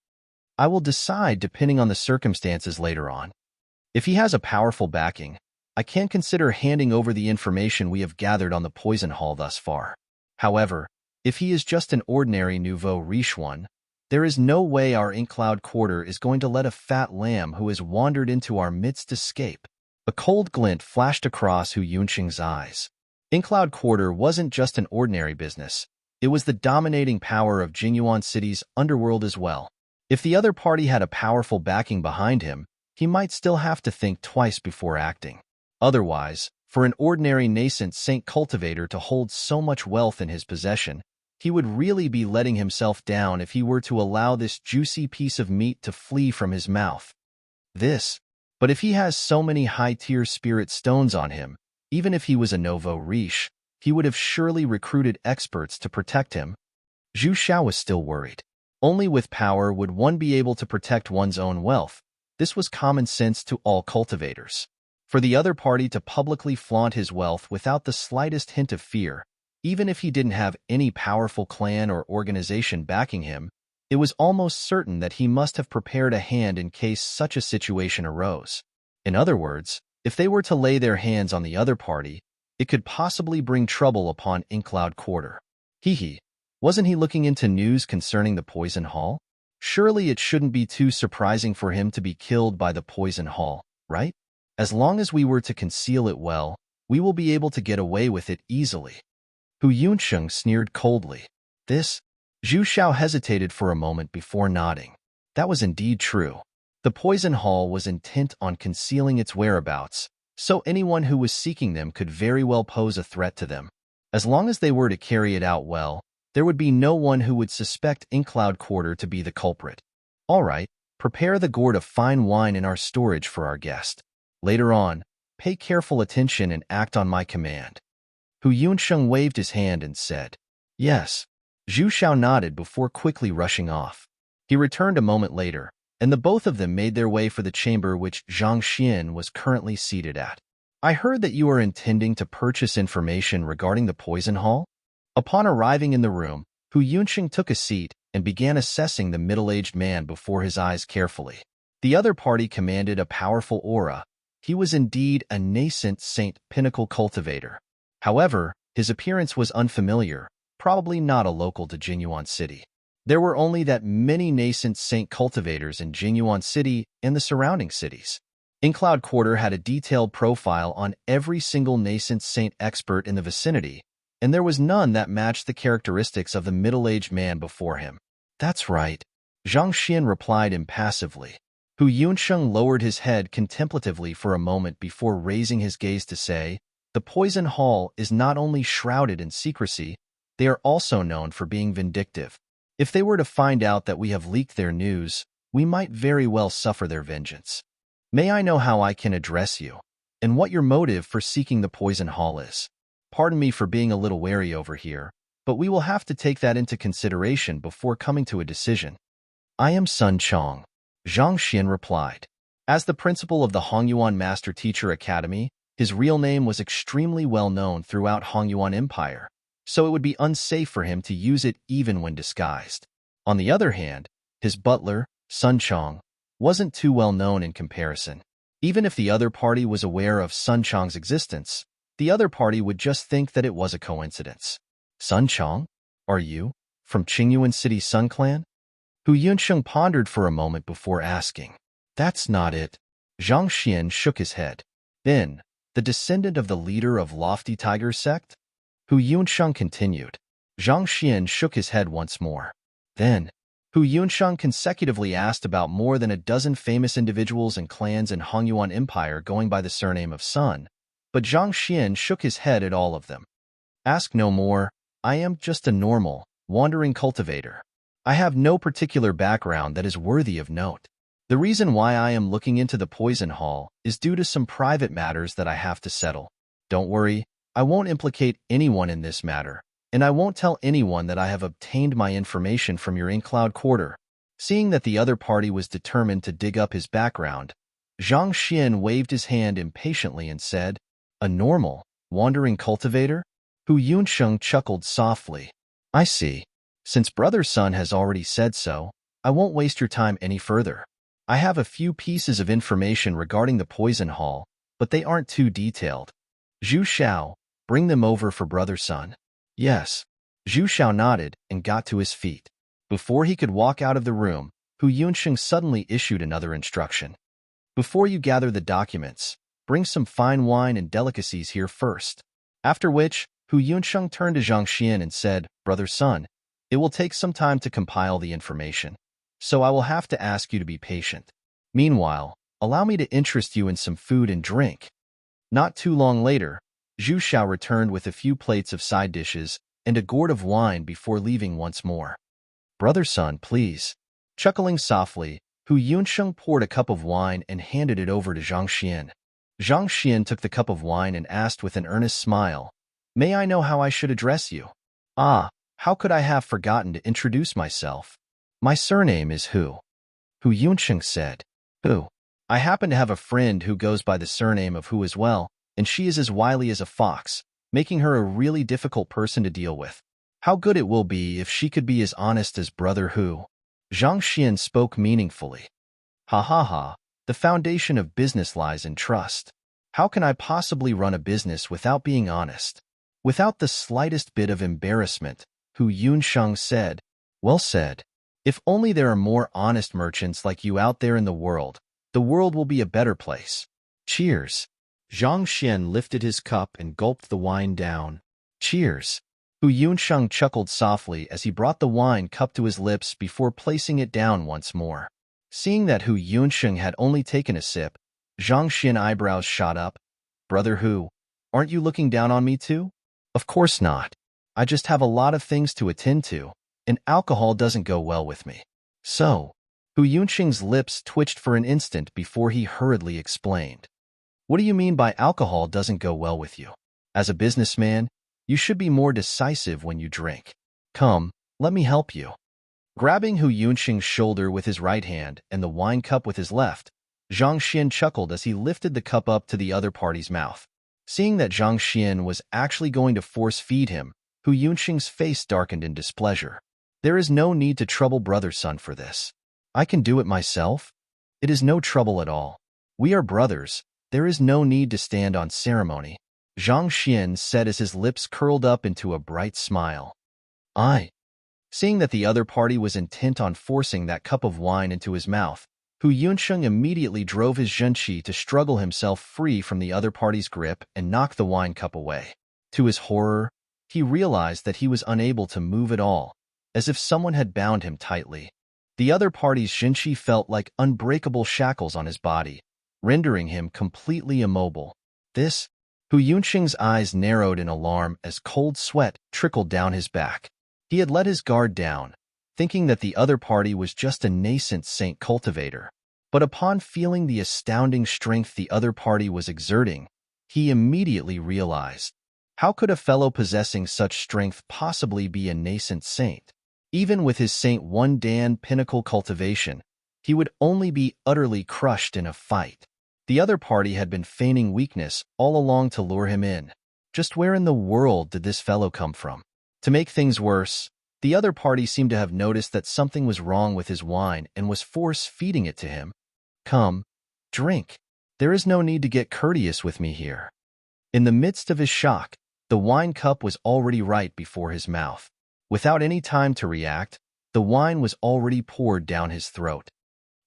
A: I will decide depending on the circumstances later on. If he has a powerful backing, I can consider handing over the information we have gathered on the Poison Hall thus far. However, if he is just an ordinary nouveau riche one, There is no way our Inkcloud quarter is going to let a fat lamb who has wandered into our midst escape. A cold glint flashed across Hu Yunqing's eyes. Inkcloud quarter wasn't just an ordinary business. It was the dominating power of Jingyuan City's underworld as well. If the other party had a powerful backing behind him, he might still have to think twice before acting. Otherwise, for an ordinary nascent saint cultivator to hold so much wealth in his possession, he would really be letting himself down if he were to allow this juicy piece of meat to flee from his mouth. But if he has so many high-tier spirit stones on him, even if he was a nouveau riche, he would have surely recruited experts to protect him. Zhu Xiao was still worried. Only with power would one be able to protect one's own wealth. This was common sense to all cultivators. For the other party to publicly flaunt his wealth without the slightest hint of fear, even if he didn't have any powerful clan or organization backing him, it was almost certain that he must have prepared a hand in case such a situation arose. In other words, if they were to lay their hands on the other party, it could possibly bring trouble upon Inkcloud quarter. Wasn't he looking into news concerning the Poison Hall? Surely it shouldn't be too surprising for him to be killed by the Poison Hall, right? As long as we were to conceal it well, we will be able to get away with it easily. Hu Yunsheng sneered coldly. Zhu Xiao hesitated for a moment before nodding. That was indeed true. The Poison Hall was intent on concealing its whereabouts, so anyone who was seeking them could very well pose a threat to them. As long as they were to carry it out well, there would be no one who would suspect Inkcloud quarter to be the culprit. All right, prepare the gourd of fine wine in our storage for our guest. Later on, pay careful attention and act on my command. Hu Yunsheng waved his hand and said, Yes. Zhu Xiao nodded before quickly rushing off. He returned a moment later, and the both of them made their way for the chamber which Zhang Xian was currently seated at. I heard that you are intending to purchase information regarding the Poison Hall? Upon arriving in the room, Hu Yunsheng took a seat and began assessing the middle-aged man before his eyes carefully. The other party commanded a powerful aura. He was indeed a nascent saint pinnacle cultivator. However, his appearance was unfamiliar, probably not a local to Jingyuan City. There were only that many nascent saint cultivators in Jingyuan City and the surrounding cities. Inkcloud quarter had a detailed profile on every single nascent saint expert in the vicinity, and there was none that matched the characteristics of the middle-aged man before him. That's right, Zhang Xian replied impassively. Hu Yunsheng lowered his head contemplatively for a moment before raising his gaze to say, The Poison Hall is not only shrouded in secrecy, they are also known for being vindictive. If they were to find out that we have leaked their news, we might very well suffer their vengeance. May I know how I can address you, and what your motive for seeking the Poison Hall is? Pardon me for being a little wary over here, but we will have to take that into consideration before coming to a decision. I am Sun Chong, Zhang Xian replied. As the principal of the Hongyuan Master Teacher Academy, his real name was extremely well known throughout Hongyuan Empire, so it would be unsafe for him to use it even when disguised. On the other hand, his butler, Sun Chong, wasn't too well known in comparison. Even if the other party was aware of Sun Chong's existence, the other party would just think that it was a coincidence. Sun Chong? Are you from Qingyuan City Sun Clan? Hu Yunsheng pondered for a moment before asking. That's not it. Zhang Xian shook his head. Then, the descendant of the leader of Lofty Tiger sect? Hu Yunsheng continued. Zhang Xian shook his head once more. Then, Hu Yunsheng consecutively asked about more than a dozen famous individuals and clans in Hongyuan Empire going by the surname of Sun, but Zhang Xian shook his head at all of them. Ask no more. I am just a normal, wandering cultivator. I have no particular background that is worthy of note. The reason why I am looking into the Poison Hall is due to some private matters that I have to settle. Don't worry, I won't implicate anyone in this matter, and I won't tell anyone that I have obtained my information from your Inkcloud quarter. Seeing that the other party was determined to dig up his background, Zhang Xian waved his hand impatiently and said, A normal, wandering cultivator? Hu Yunsheng chuckled softly. I see. Since Brother Sun has already said so, I won't waste your time any further. I have a few pieces of information regarding the Poison Hall, but they aren't too detailed. Zhu Xiao, bring them over for Brother Sun. Yes. Zhu Xiao nodded and got to his feet. Before he could walk out of the room, Hu Yunsheng suddenly issued another instruction. Before you gather the documents, bring some fine wine and delicacies here first. After which, Hu Yunsheng turned to Zhang Xian and said, Brother Sun, it will take some time to compile the information, so I will have to ask you to be patient. Meanwhile, allow me to interest you in some food and drink. Not too long later, Zhu Xiao returned with a few plates of side dishes and a gourd of wine before leaving once more. Brother Sun, please. Chuckling softly, Hu Yunsheng poured a cup of wine and handed it over to Zhang Xian. Zhang Xian took the cup of wine and asked with an earnest smile, May I know how I should address you? Ah, how could I have forgotten to introduce myself? My surname is Hu. Hu Yunsheng said. Hu. I happen to have a friend who goes by the surname of Hu as well, and she is as wily as a fox, making her a really difficult person to deal with. How good it will be if she could be as honest as Brother Hu. Zhang Xian spoke meaningfully. Ha ha ha, the foundation of business lies in trust. How can I possibly run a business without being honest? Without the slightest bit of embarrassment, Hu Yunsheng said, Well said. If only there are more honest merchants like you out there in the world will be a better place. Cheers. Zhang Xian lifted his cup and gulped the wine down. Cheers. Hu Yunsheng chuckled softly as he brought the wine cup to his lips before placing it down once more. Seeing that Hu Yunsheng had only taken a sip, Zhang Xian eyebrows shot up. Brother Hu, aren't you looking down on me too? Of course not. I just have a lot of things to attend to, and alcohol doesn't go well with me. So, Hu Yunsheng's lips twitched for an instant before he hurriedly explained. What do you mean by alcohol doesn't go well with you? As a businessman, you should be more decisive when you drink. Come, let me help you. Grabbing Hu Yunsheng's shoulder with his right hand and the wine cup with his left, Zhang Xian chuckled as he lifted the cup up to the other party's mouth. Seeing that Zhang Xian was actually going to force-feed him, Hu Yunsheng's face darkened in displeasure. There is no need to trouble Brother Sun for this. I can do it myself. It is no trouble at all. We are brothers. There is no need to stand on ceremony, Zhang Xian said as his lips curled up into a bright smile. Seeing that the other party was intent on forcing that cup of wine into his mouth, Hu Yunsheng immediately drove his zhenqi to struggle himself free from the other party's grip and knock the wine cup away. To his horror, he realized that he was unable to move at all, as if someone had bound him tightly. The other party's zhenqi felt like unbreakable shackles on his body, rendering him completely immobile. Hu Yunsheng's eyes narrowed in alarm as cold sweat trickled down his back. He had let his guard down, thinking that the other party was just a nascent saint cultivator. But upon feeling the astounding strength the other party was exerting, he immediately realized, how could a fellow possessing such strength possibly be a nascent saint? Even with his Saint One Dan pinnacle cultivation, he would only be utterly crushed in a fight. The other party had been feigning weakness all along to lure him in. Just where in the world did this fellow come from? To make things worse, the other party seemed to have noticed that something was wrong with his wine and was force-feeding it to him. Come, drink. There is no need to get courteous with me here. In the midst of his shock, the wine cup was already right before his mouth. Without any time to react, the wine was already poured down his throat.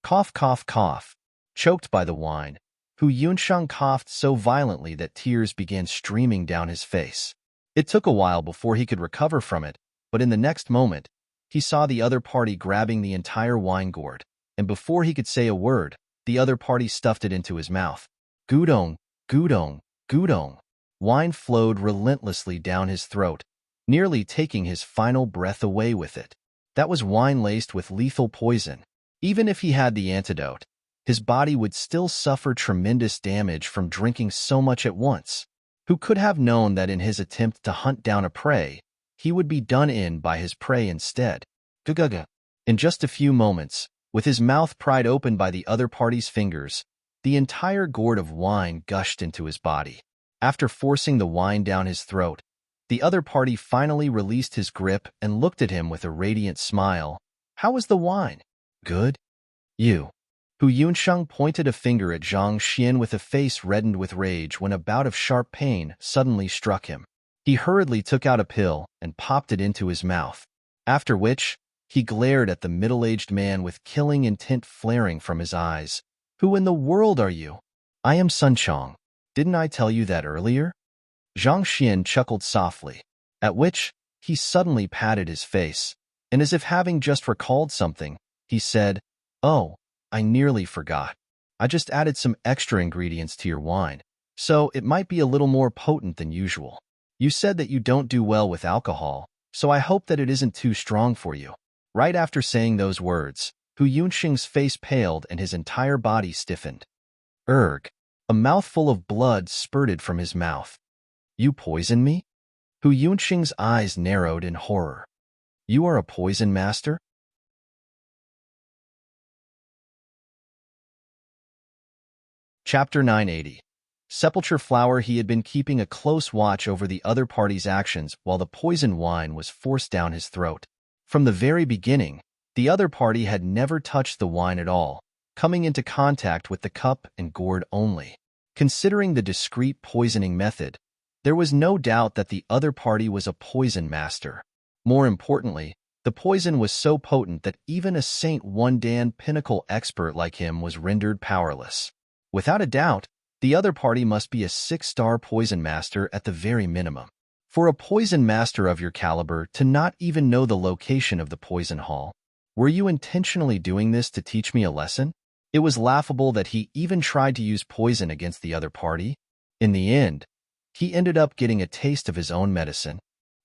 A: Cough, cough, cough. Choked by the wine, Hu Yunsheng coughed so violently that tears began streaming down his face. It took a while before he could recover from it, but in the next moment, he saw the other party grabbing the entire wine gourd, and before he could say a word, the other party stuffed it into his mouth. Gudong, gudong, gudong. Wine flowed relentlessly down his throat, nearly taking his final breath away with it. That was wine laced with lethal poison. Even if he had the antidote, his body would still suffer tremendous damage from drinking so much at once. Who could have known that in his attempt to hunt down a prey, he would be done in by his prey instead? Gugaga. In just a few moments, with his mouth pried open by the other party's fingers, the entire gourd of wine gushed into his body. After forcing the wine down his throat, the other party finally released his grip and looked at him with a radiant smile. How was the wine? Good? You. Hu Yunsheng pointed a finger at Zhang Xian with a face reddened with rage when a bout of sharp pain suddenly struck him. He hurriedly took out a pill and popped it into his mouth, after which He glared at the middle-aged man with killing intent flaring from his eyes. Who in the world are you? I am Sun Chong. Didn't I tell you that earlier? Zhang Xian chuckled softly, at which he suddenly patted his face, and as if having just recalled something, he said, "Oh, I nearly forgot. I just added some extra ingredients to your wine, so it might be a little more potent than usual. You said that you don't do well with alcohol, so I hope that it isn't too strong for you." Right after saying those words, Hu Yunxing's face paled and his entire body stiffened. Erg! A mouthful of blood spurted from his mouth. You poison me? Hu Yunxing's eyes narrowed in horror. You are a poison master? Chapter 980. Sepulchre Flower. He had been keeping a close watch over the other party's actions while the poison wine was forced down his throat. From the very beginning, the other party had never touched the wine at all, coming into contact with the cup and gourd only. Considering the discreet poisoning method, there was no doubt that the other party was a poison master. More importantly, the poison was so potent that even a Saint One Dan pinnacle expert like him was rendered powerless. Without a doubt, the other party must be a 6-star poison master at the very minimum. For a poison master of your caliber to not even know the location of the poison hall, were you intentionally doing this to teach me a lesson? It was laughable that he even tried to use poison against the other party. In the end, he ended up getting a taste of his own medicine.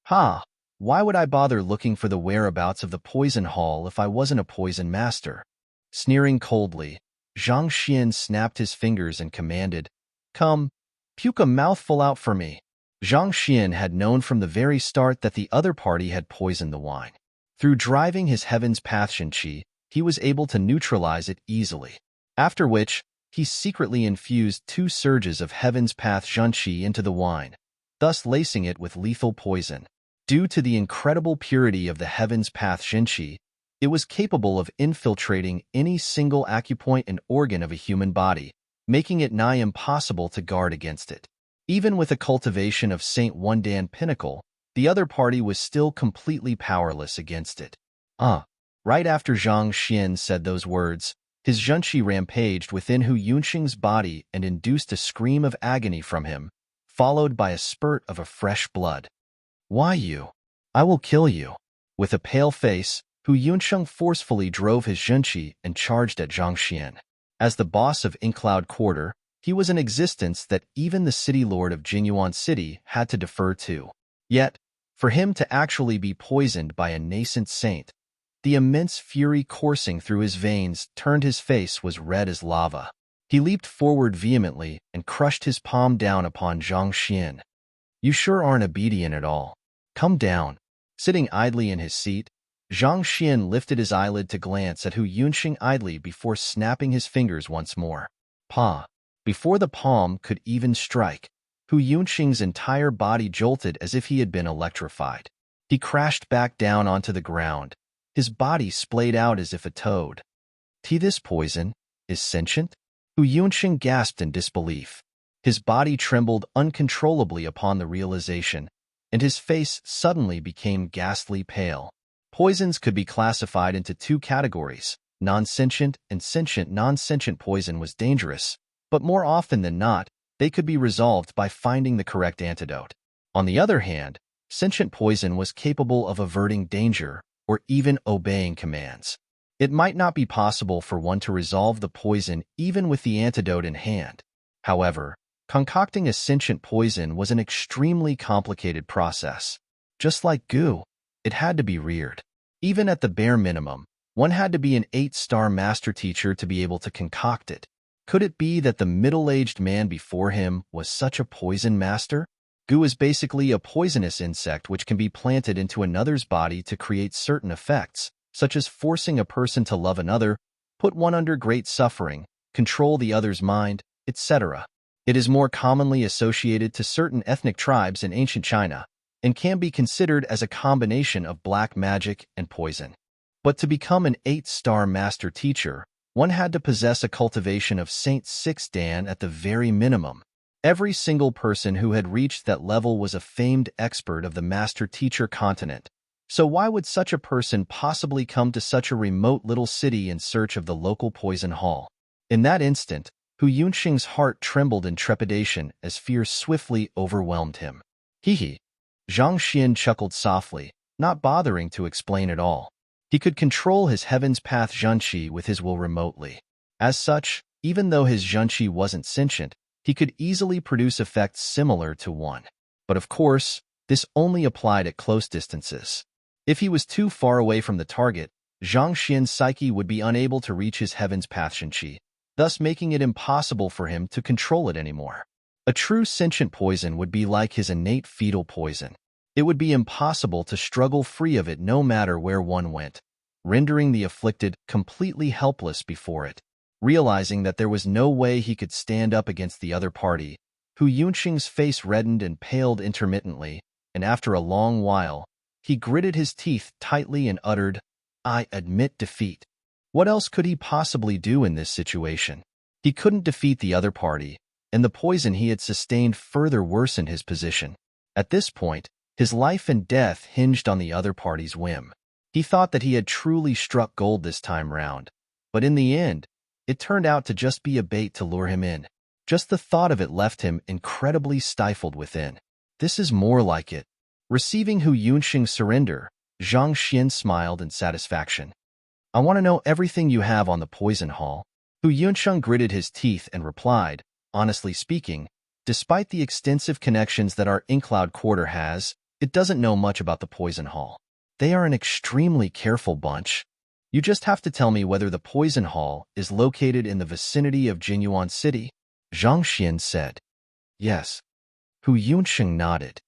A: Why would I bother looking for the whereabouts of the poison hall if I wasn't a poison master? Sneering coldly, Zhang Xian snapped his fingers and commanded, "Come, puke a mouthful out for me." Zhang Xian had known from the very start that the other party had poisoned the wine. Through driving his Heaven's Path Shenqi, he was able to neutralize it easily. After which, he secretly infused 2 surges of Heaven's Path Shenqi into the wine, thus lacing it with lethal poison. Due to the incredible purity of the Heaven's Path Shenqi, it was capable of infiltrating any single acupoint and organ of a human body, making it nigh impossible to guard against it. Even with a cultivation of Saint One Dan pinnacle, the other party was still completely powerless against it. Right after Zhang Xian said those words, his Zhenqi rampaged within Hu Yunxing's body and induced a scream of agony from him, followed by a spurt of fresh blood. Why you? I will kill you. With a pale face, Hu Yunxing forcefully drove his Zhenqi and charged at Zhang Xian. As the boss of Inkcloud Quarter, he was an existence that even the city lord of Jinyuan City had to defer to. Yet, for him to actually be poisoned by a nascent saint, the immense fury coursing through his veins turned his face was red as lava. He leaped forward vehemently and crushed his palm down upon Zhang Xian. You sure aren't obedient at all. Come down. Sitting idly in his seat, Zhang Xian lifted his eyelid to glance at Hu Yunxing idly before snapping his fingers once more. Before the palm could even strike, Hu Yunxing's entire body jolted as if he had been electrified. He crashed back down onto the ground, his body splayed out as if a toad. This poison is sentient? Hu Yunxing gasped in disbelief. His body trembled uncontrollably upon the realization, and his face suddenly became ghastly pale. Poisons could be classified into 2 categories, non-sentient and sentient. Non-sentient poison was dangerous, but more often than not, they could be resolved by finding the correct antidote. On the other hand, sentient poison was capable of averting danger or even obeying commands. It might not be possible for one to resolve the poison even with the antidote in hand. However, concocting a sentient poison was an extremely complicated process. Just like goo, it had to be reared. Even at the bare minimum, one had to be an 8-star master teacher to be able to concoct it. Could it be that the middle-aged man before him was such a poison master? Goo is basically a poisonous insect which can be planted into another's body to create certain effects, such as forcing a person to love another, put one under great suffering, control the other's mind, etc. It is more commonly associated to certain ethnic tribes in ancient China, and can be considered as a combination of black magic and poison. But to become an 8-star master teacher, one had to possess a cultivation of Saint 6 Dan at the very minimum. Every single person who had reached that level was a famed expert of the master teacher continent, So why would such a person possibly come to such a remote little city in search of the local poison hall? In that instant, Hu Yunxing's heart trembled in trepidation as fear swiftly overwhelmed him. Hee. Zhang Xian chuckled softly, not bothering to explain at all. He could control his Heaven's Path Zhenqi with his will remotely. As such, even though his Zhenqi wasn't sentient, he could easily produce effects similar to one. But of course, this only applied at close distances. If he was too far away from the target, Zhang Xian's psyche would be unable to reach his Heaven's Path Zhenqi, thus making it impossible for him to control it anymore. A true sentient poison would be like his innate fetal poison. It would be impossible to struggle free of it no matter where one went, rendering the afflicted completely helpless before it. Realizing that there was no way he could stand up against the other party, Hu Yunxing's face reddened and paled intermittently, and after a long while, he gritted his teeth tightly and uttered, "I admit defeat." What else could he possibly do in this situation? He couldn't defeat the other party, and the poison he had sustained further worsened his position. At this point, his life and death hinged on the other party's whim. He thought that he had truly struck gold this time round, but in the end, it turned out to just be a bait to lure him in. Just the thought of it left him incredibly stifled within. This is more like it. Receiving Hu Yunxing's surrender, Zhang Xian smiled in satisfaction. "I want to know everything you have on the poison hall." Hu Yunxing gritted his teeth and replied, "Honestly speaking, despite the extensive connections that our Inkcloud quarter has, it doesn't know much about the poison hall. They are an extremely careful bunch. You just have to tell me whether the poison hall is located in the vicinity of Jinyuan City." Zhang Xian said. "Yes." Hu Yunxing nodded.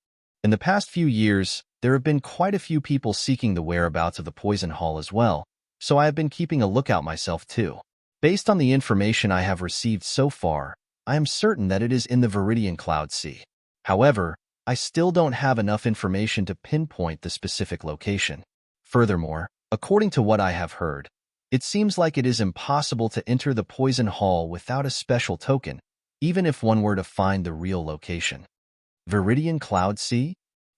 A: In the past few years, there have been quite a few people seeking the whereabouts of the poison hall as well, so I have been keeping a lookout myself too. Based on the information I have received so far, I am certain that it is in the Viridian Cloud Sea. However, I still don't have enough information to pinpoint the specific location. Furthermore, according to what I have heard, it seems like it is impossible to enter the poison hall without a special token, even if one were to find the real location. Viridian Cloud Sea?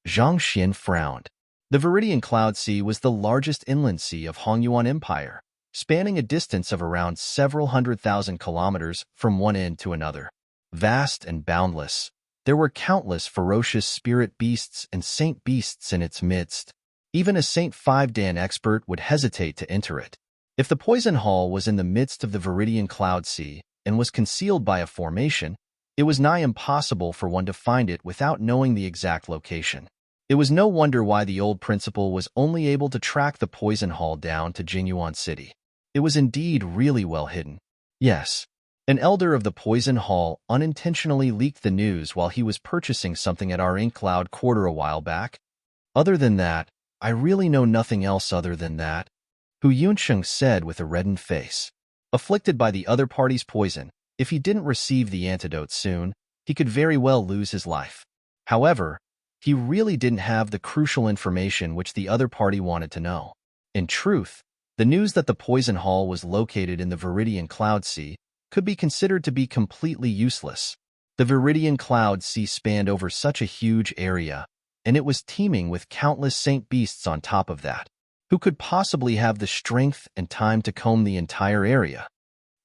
A: Zhang Xian frowned. The Viridian Cloud Sea was the largest inland sea of Hongyuan Empire, spanning a distance of around several 100,000 kilometers from one end to another. Vast and boundless, there were countless ferocious spirit beasts and saint beasts in its midst. Even a Saint 5-Dan expert would hesitate to enter it. If the poison hall was in the midst of the Viridian Cloud Sea and was concealed by a formation, it was nigh impossible for one to find it without knowing the exact location. It was no wonder why the old principal was only able to track the poison hall down to Jinyuan City. It was indeed really well hidden. Yes, an elder of the poison hall unintentionally leaked the news while he was purchasing something at our Inkcloud quarter a while back. Other than that, I really know nothing else other than that, Hu Yunxing said with a reddened face. Afflicted by the other party's poison, if he didn't receive the antidote soon, he could very well lose his life. However, he really didn't have the crucial information which the other party wanted to know. In truth, the news that the poison hall was located in the Viridian Cloud Sea could be considered to be completely useless. The Viridian Cloud Sea spanned over such a huge area, and it was teeming with countless saint beasts on top of that. Who could possibly have the strength and time to comb the entire area?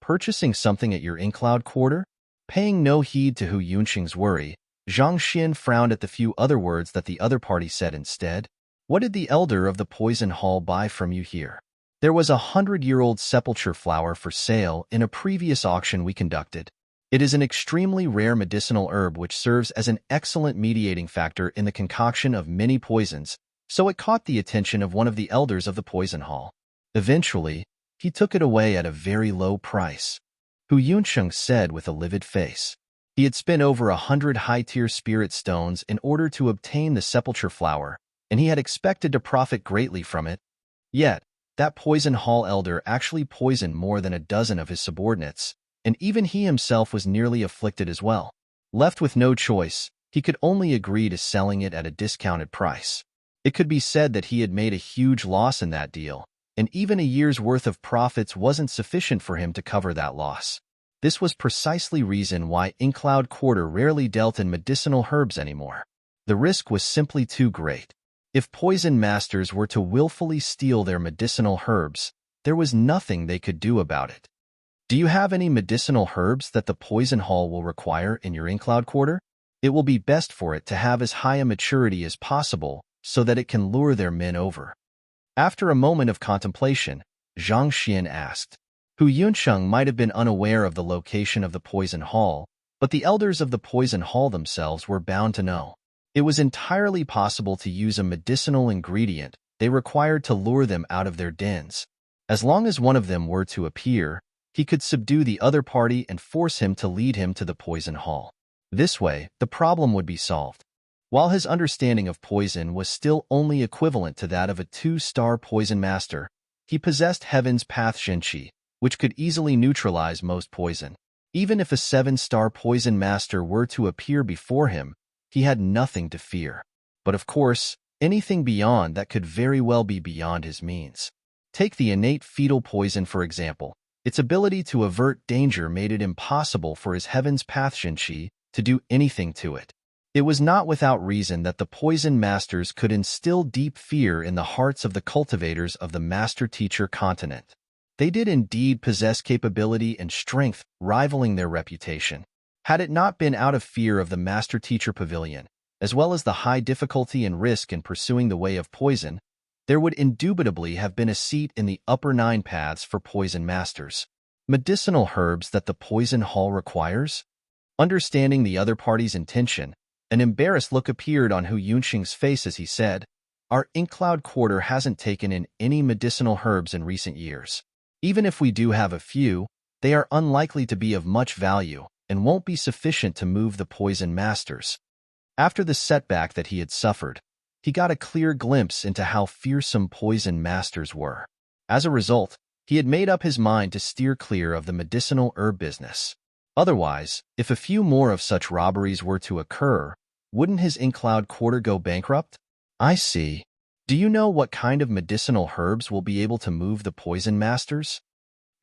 A: Purchasing something at your Inkcloud quarter? Paying no heed to Hu Yunxing's worry, Zhang Xian frowned at the few other words that the other party said instead. What did the elder of the poison hall buy from you here? There was 100-year-old sepulchre flower for sale in a previous auction we conducted. It is an extremely rare medicinal herb which serves as an excellent mediating factor in the concoction of many poisons, so it caught the attention of one of the elders of the poison hall. Eventually, he took it away at a very low price. Hu Yunxing said with a livid face. He had spent over 100 high-tier spirit stones in order to obtain the sepulchre flower, and he had expected to profit greatly from it. Yet, that poison hall elder actually poisoned more than a dozen of his subordinates, and even he himself was nearly afflicted as well. Left with no choice, he could only agree to selling it at a discounted price. It could be said that he had made a huge loss in that deal, and even a year's worth of profits wasn't sufficient for him to cover that loss. This was precisely reason why Inkcloud Quarter rarely dealt in medicinal herbs anymore. The risk was simply too great. If poison masters were to willfully steal their medicinal herbs, there was nothing they could do about it. Do you have any medicinal herbs that the poison hall will require in your Incloud quarter? It will be best for it to have as high a maturity as possible so that it can lure their men over. After a moment of contemplation, Zhang Xian asked. Hu Yunsheng might have been unaware of the location of the poison hall, but the elders of the poison hall themselves were bound to know. It was entirely possible to use a medicinal ingredient they required to lure them out of their dens. As long as one of them were to appear, he could subdue the other party and force him to lead him to the poison hall. This way, the problem would be solved. While his understanding of poison was still only equivalent to that of a 2-star poison master, he possessed Heaven's Path Shenqi, which could easily neutralize most poison. Even if a 7-star poison master were to appear before him, he had nothing to fear. But of course, anything beyond that could very well be beyond his means. Take the innate fetal poison for example. Its ability to avert danger made it impossible for his Heaven's Path Shenqi to do anything to it. It was not without reason that the poison masters could instill deep fear in the hearts of the cultivators of the master-teacher continent. They did indeed possess capability and strength rivaling their reputation. Had it not been out of fear of the master-teacher pavilion, as well as the high difficulty and risk in pursuing the way of poison, there would indubitably have been a seat in the upper 9 paths for poison masters. Medicinal herbs that the poison hall requires? Understanding the other party's intention, an embarrassed look appeared on Hu Yunsheng's face as he said, Our Incloud quarter hasn't taken in any medicinal herbs in recent years. Even if we do have a few, they are unlikely to be of much value and won't be sufficient to move the poison masters. After the setback that he had suffered, he got a clear glimpse into how fearsome poison masters were. As a result, he had made up his mind to steer clear of the medicinal herb business. Otherwise, if a few more of such robberies were to occur, wouldn't his Incloud quarter go bankrupt? I see. Do you know what kind of medicinal herbs will be able to move the poison masters?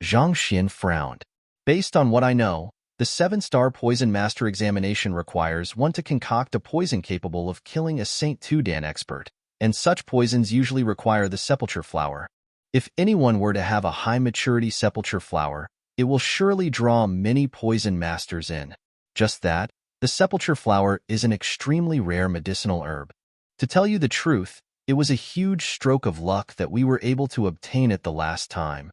A: Zhang Xian frowned. Based on what I know, the 7-star poison master examination requires one to concoct a poison capable of killing a Saint Tudan expert, and such poisons usually require the sepulchre flower. If anyone were to have a high-maturity sepulchre flower, it will surely draw many poison masters in. Just that, the sepulchre flower is an extremely rare medicinal herb. To tell you the truth, it was a huge stroke of luck that we were able to obtain it the last time.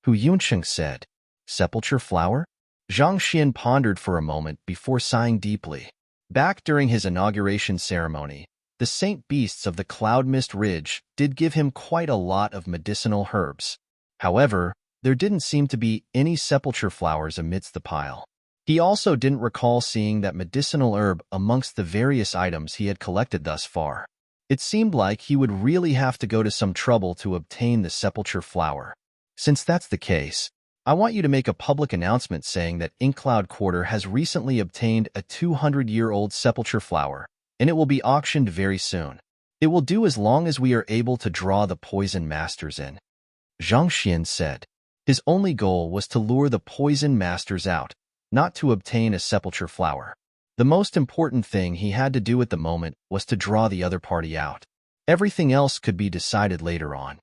A: Hu Yunsheng said, Sepulchre flower? Zhang Xian pondered for a moment before sighing deeply. Back during his inauguration ceremony, the Saint Beasts of the Cloud Mist Ridge did give him quite a lot of medicinal herbs. However, there didn't seem to be any sepulchre flowers amidst the pile. He also didn't recall seeing that medicinal herb amongst the various items he had collected thus far. It seemed like he would really have to go to some trouble to obtain the sepulchre flower. Since that's the case, I want you to make a public announcement saying that Incloud quarter has recently obtained a 200-year-old sepulchre flower, and it will be auctioned very soon. It will do as long as we are able to draw the poison masters in. Zhang Xian said. His only goal was to lure the poison masters out, not to obtain a sepulchre flower. The most important thing he had to do at the moment was to draw the other party out. Everything else could be decided later on.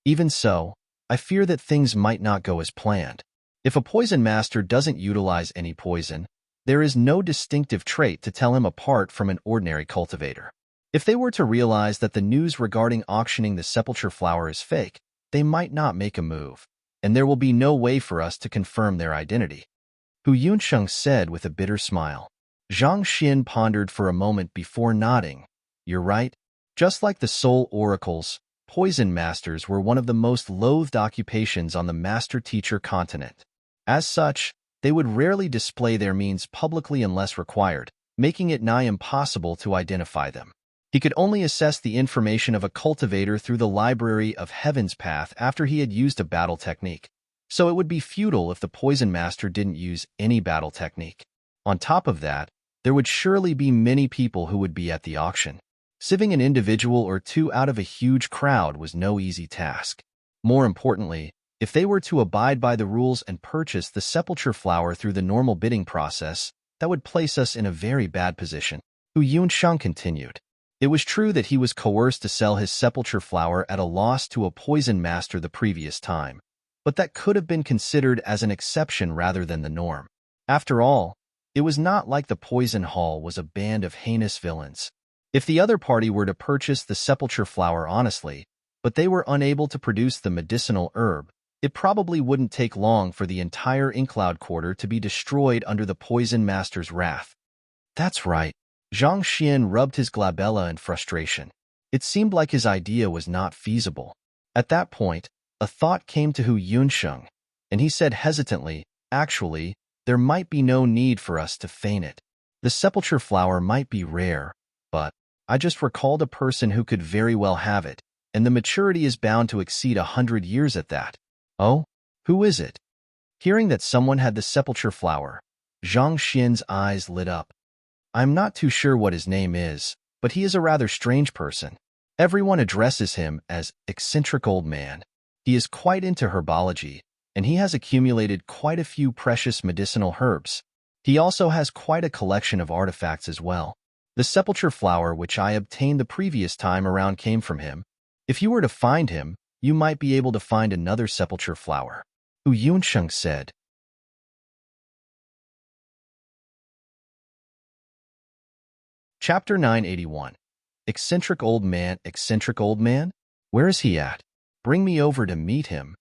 A: Even so, I fear that things might not go as planned. If a poison master doesn't utilize any poison, there is no distinctive trait to tell him apart from an ordinary cultivator. If they were to realize that the news regarding auctioning the sepulchre flower is fake, they might not make a move, and there will be no way for us to confirm their identity. Hu Yunsheng said with a bitter smile. Zhang Xian pondered for a moment before nodding. You're right. Just like the soul oracles, poison masters were one of the most loathed occupations on the master-teacher continent. As such, they would rarely display their means publicly unless required, making it nigh impossible to identify them. He could only assess the information of a cultivator through the library of Heaven's Path after he had used a battle technique, so it would be futile if the poison master didn't use any battle technique. On top of that, there would surely be many people who would be at the auction. Sieving an individual or two out of a huge crowd was no easy task. More importantly, if they were to abide by the rules and purchase the sepulchre flower through the normal bidding process, that would place us in a very bad position. Hu Yunsheng continued. It was true that he was coerced to sell his sepulchre flower at a loss to a poison master the previous time, but that could have been considered as an exception rather than the norm. After all, it was not like the poison hall was a band of heinous villains. If the other party were to purchase the sepulchre flower honestly, but they were unable to produce the medicinal herb, it probably wouldn't take long for the entire Inkcloud quarter to be destroyed under the poison master's wrath. That's right. Zhang Xian rubbed his glabella in frustration. It seemed like his idea was not feasible. At that point, a thought came to Hu Yunsheng, and he said hesitantly, "Actually, there might be no need for us to feign it. The sepulchre flower might be rare, but I just recalled a person who could very well have it, and the maturity is bound to exceed 100 years at that." "Oh? Who is it?" Hearing that someone had the sepulchre flower, Zhang Xian's eyes lit up. "I'm not too sure what his name is, but he is a rather strange person. Everyone addresses him as eccentric old man. He is quite into herbology, and he has accumulated quite a few precious medicinal herbs. He also has quite a collection of artifacts as well. The sepulchre flower which I obtained the previous time around came from him. If you were to find him, you might be able to find another sepulchre flower," Hu Yunsheng said. Chapter 981. Eccentric Old Man. Eccentric Old Man? Where is he at? Bring me over to meet him.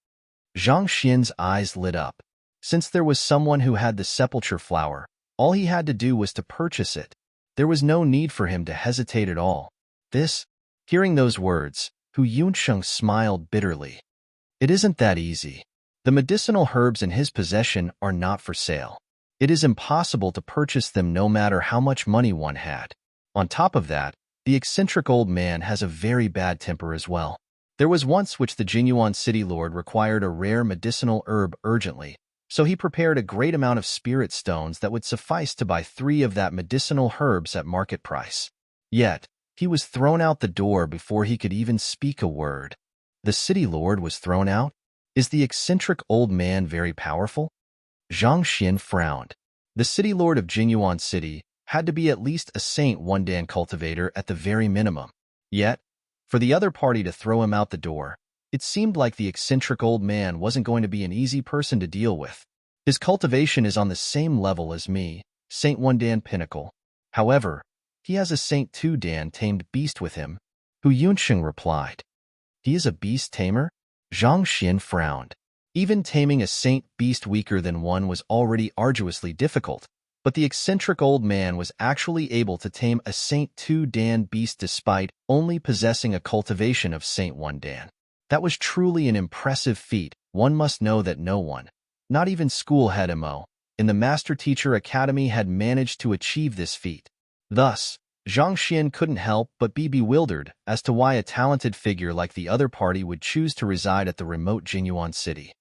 A: Zhang Xian's eyes lit up. Since there was someone who had the sepulchre flower, all he had to do was to purchase it. There was no need for him to hesitate at all. Hearing those words, Hu Yunsheng smiled bitterly. It isn't that easy. The medicinal herbs in his possession are not for sale. It is impossible to purchase them no matter how much money one had. On top of that, the eccentric old man has a very bad temper as well. There was once which the Jinyuan city lord required a rare medicinal herb urgently, so he prepared a great amount of spirit stones that would suffice to buy 3 of that medicinal herbs at market price. Yet, he was thrown out the door before he could even speak a word. The city lord was thrown out? Is the eccentric old man very powerful? Zhang Xian frowned. The city lord of Jinyuan City had to be at least a Saint One-Dan cultivator at the very minimum. Yet, for the other party to throw him out the door, it seemed like the eccentric old man wasn't going to be an easy person to deal with. His cultivation is on the same level as me, Saint One-Dan Pinnacle. However, he has a Saint Two-Dan tamed beast with him, Hu Yunsheng replied. He is a beast tamer? Zhang Xian frowned. Even taming a saint beast weaker than one was already arduously difficult, but the eccentric old man was actually able to tame a Saint Two-Dan beast despite only possessing a cultivation of Saint One-Dan. That was truly an impressive feat. One must know that no one, not even school head MO, in the Master Teacher Academy had managed to achieve this feat. Thus, Zhang Xian couldn't help but be bewildered as to why a talented figure like the other party would choose to reside at the remote Jinyuan city.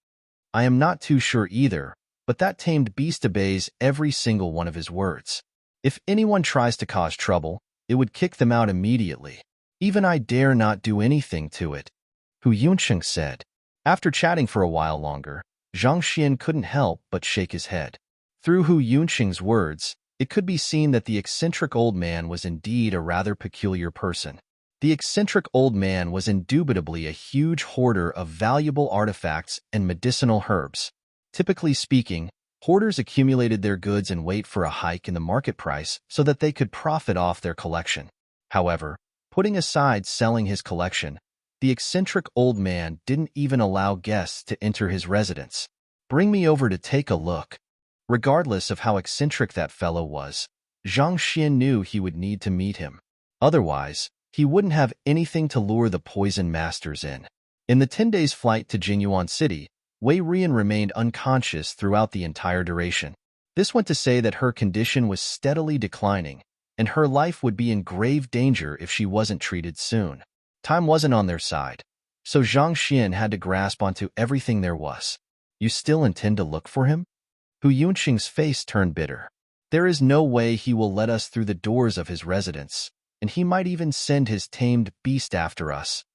A: I am not too sure either, but that tamed beast obeys every single one of his words. If anyone tries to cause trouble, it would kick them out immediately. Even I dare not do anything to it, Hu Yunsheng said. After chatting for a while longer, Zhang Xian couldn't help but shake his head. Through Hu Yunsheng's words, it could be seen that the eccentric old man was indeed a rather peculiar person. The eccentric old man was indubitably a huge hoarder of valuable artifacts and medicinal herbs. Typically speaking, hoarders accumulated their goods and wait for a hike in the market price so that they could profit off their collection. However, putting aside selling his collection, the eccentric old man didn't even allow guests to enter his residence. Bring me over to take a look. Regardless of how eccentric that fellow was, Zhang Xian knew he would need to meet him. Otherwise, he wouldn't have anything to lure the poison masters in. In the 10 days' flight to Jinyuan City, Wei Rian remained unconscious throughout the entire duration. This went to say that her condition was steadily declining, and her life would be in grave danger if she wasn't treated soon. Time wasn't on their side, so Zhang Xian had to grasp onto everything there was. You still intend to look for him? Hu Yunsheng's face turned bitter. There is no way he will let us through the doors of his residence, and he might even send his tamed beast after us.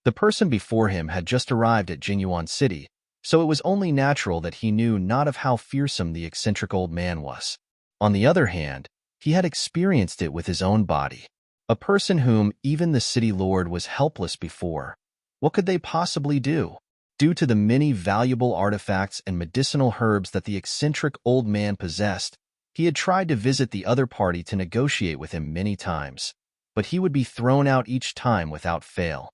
A: The person before him had just arrived at Jinyuan City, so it was only natural that he knew not of how fearsome the eccentric old man was. On the other hand, he had experienced it with his own body. A person whom even the city lord was helpless before. What could they possibly do? Due to the many valuable artifacts and medicinal herbs that the eccentric old man possessed, he had tried to visit the other party to negotiate with him many times, but he would be thrown out each time without fail.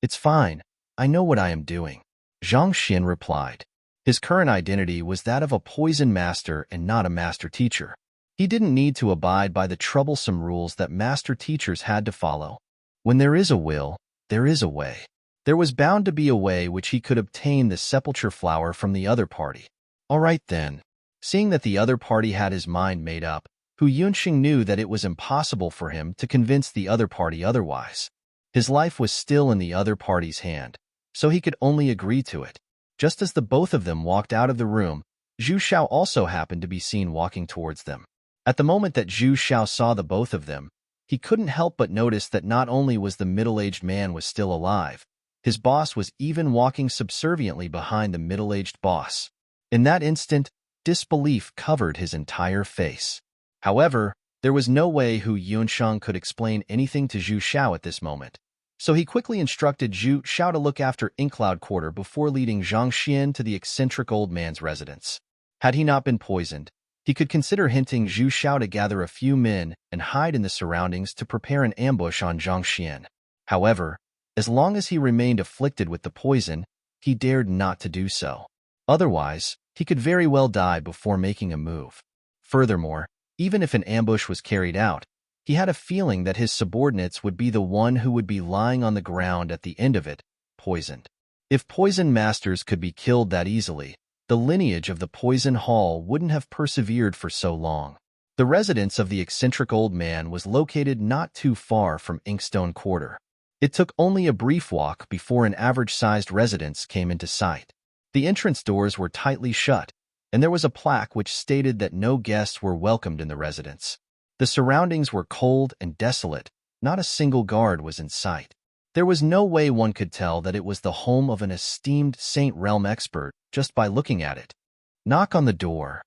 A: It's fine. I know what I am doing, Zhang Xin replied. His current identity was that of a poison master and not a master teacher. He didn't need to abide by the troublesome rules that master teachers had to follow. When there is a will, there is a way. There was bound to be a way which he could obtain the sepulchre flower from the other party. All right then. Seeing that the other party had his mind made up, Hu Yunxing knew that it was impossible for him to convince the other party otherwise. His life was still in the other party's hand, so he could only agree to it. Just as the both of them walked out of the room, Zhu Xiao also happened to be seen walking towards them. At the moment that Zhu Xiao saw the both of them, he couldn't help but notice that not only was the middle-aged man was still alive, his boss was even walking subserviently behind the middle-aged boss. In that instant, disbelief covered his entire face. However, there was no way Hu Yunsheng could explain anything to Zhu Xiao at this moment, so he quickly instructed Zhu Xiao to look after Inkcloud Quarter before leading Zhang Xian to the eccentric old man's residence. Had he not been poisoned, he could consider hinting Zhu Xiao to gather a few men and hide in the surroundings to prepare an ambush on Zhang Xian. However, as long as he remained afflicted with the poison, he dared not to do so. Otherwise, he could very well die before making a move. Furthermore, even if an ambush was carried out, he had a feeling that his subordinates would be the one who would be lying on the ground at the end of it, poisoned. If poison masters could be killed that easily, the lineage of the poison hall wouldn't have persevered for so long. The residence of the eccentric old man was located not too far from Inkstone Quarter. It took only a brief walk before an average-sized residence came into sight. The entrance doors were tightly shut, and there was a plaque which stated that no guests were welcomed in the residence. The surroundings were cold and desolate. Not a single guard was in sight. There was no way one could tell that it was the home of an esteemed Saint Realm expert just by looking at it. Knock on the door.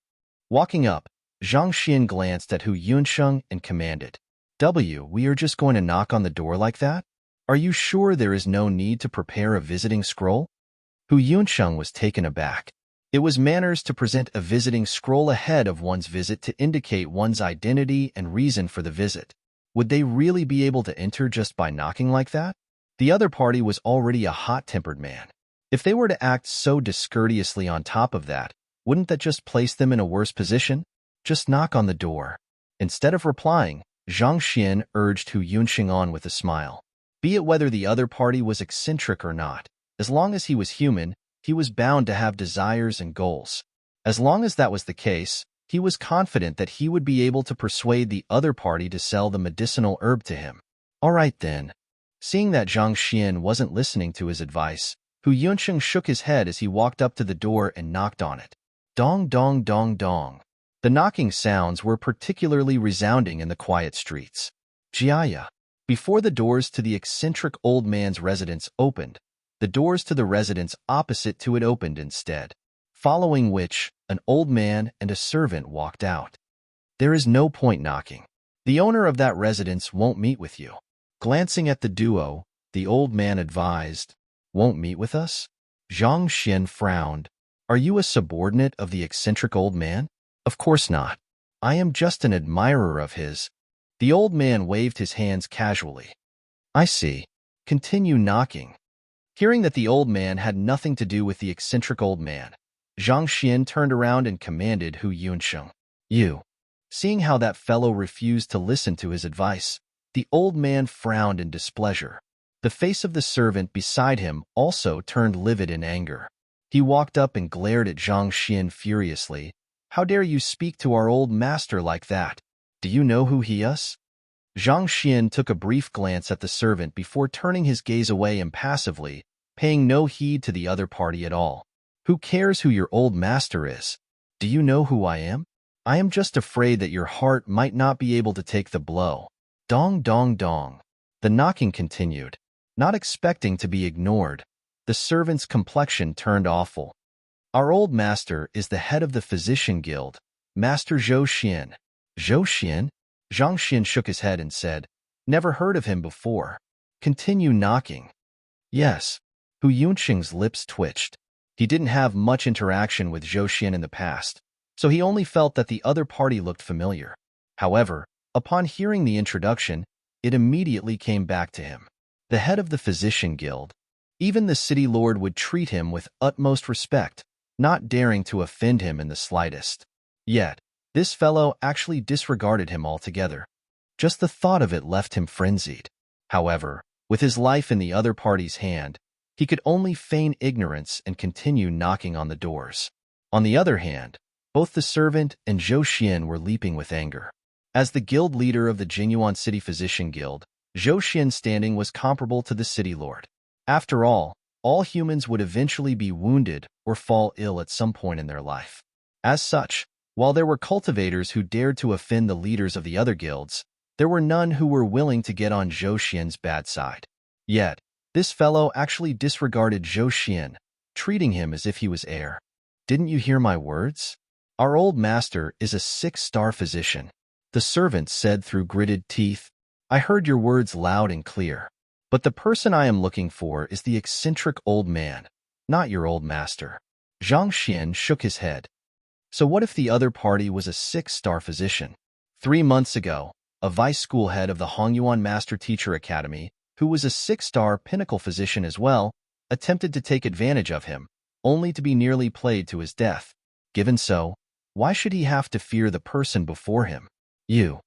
A: Walking up, Zhang Xian glanced at Hu Yunsheng and commanded, We are just going to knock on the door like that? Are you sure there is no need to prepare a visiting scroll? Hu Yunsheng was taken aback. It was manners to present a visiting scroll ahead of one's visit to indicate one's identity and reason for the visit. Would they really be able to enter just by knocking like that? The other party was already a hot-tempered man. If they were to act so discourteously on top of that, wouldn't that just place them in a worse position? Just knock on the door. Instead of replying, Zhang Xian urged Hu Yunxing on with a smile. Be it whether the other party was eccentric or not, as long as he was human, he was bound to have desires and goals. As long as that was the case, he was confident that he would be able to persuade the other party to sell the medicinal herb to him. All right then. Seeing that Zhang Xian wasn't listening to his advice, Hu Yunsheng shook his head as he walked up to the door and knocked on it. Dong dong dong dong. The knocking sounds were particularly resounding in the quiet streets. Jiaya. Before the doors to the eccentric old man's residence opened, the doors to the residence opposite to it opened instead, following which an old man and a servant walked out. There is no point knocking. The owner of that residence won't meet with you. Glancing at the duo, the old man advised, Won't meet with us? Zhang Xian frowned. Are you a subordinate of the eccentric old man? Of course not. I am just an admirer of his. The old man waved his hands casually. I see. Continue knocking. Hearing that the old man had nothing to do with the eccentric old man, Zhang Xian turned around and commanded Hu Yunsheng. You. Seeing how that fellow refused to listen to his advice, the old man frowned in displeasure. The face of the servant beside him also turned livid in anger. He walked up and glared at Zhang Xian furiously. How dare you speak to our old master like that? Do you know who he is? Zhang Xian took a brief glance at the servant before turning his gaze away impassively, paying no heed to the other party at all. Who cares who your old master is? Do you know who I am? I am just afraid that your heart might not be able to take the blow. Dong dong dong. The knocking continued. Not expecting to be ignored, the servant's complexion turned awful. Our old master is the head of the physician guild, Master Zhou Xian. Zhou Xian? Zhang Xian shook his head and said, Never heard of him before. Continue knocking. Yes. Hu Yunqing's lips twitched. He didn't have much interaction with Zhou Xian in the past, so he only felt that the other party looked familiar. However, upon hearing the introduction, it immediately came back to him. The head of the physician guild. Even the city lord would treat him with utmost respect, not daring to offend him in the slightest. Yet, this fellow actually disregarded him altogether. Just the thought of it left him frenzied. However, with his life in the other party's hand, he could only feign ignorance and continue knocking on the doors. On the other hand, both the servant and Zhou Xian were leaping with anger. As the guild leader of the Jinyuan City Physician Guild, Zhou Xian's standing was comparable to the city lord. After all humans would eventually be wounded or fall ill at some point in their life. As such, while there were cultivators who dared to offend the leaders of the other guilds, there were none who were willing to get on Zhou Xian's bad side. Yet, this fellow actually disregarded Zhou Xian, treating him as if he was air. Didn't you hear my words? Our old master is a 6-star physician. The servant said through gritted teeth. I heard your words loud and clear. But the person I am looking for is the eccentric old man, not your old master. Zhang Xian shook his head. So what if the other party was a 6-star physician? 3 months ago, a vice school head of the Hongyuan Master Teacher Academy, who was a 6-star pinnacle physician as well, attempted to take advantage of him, only to be nearly played to his death. Given so, why should he have to fear the person before him? You.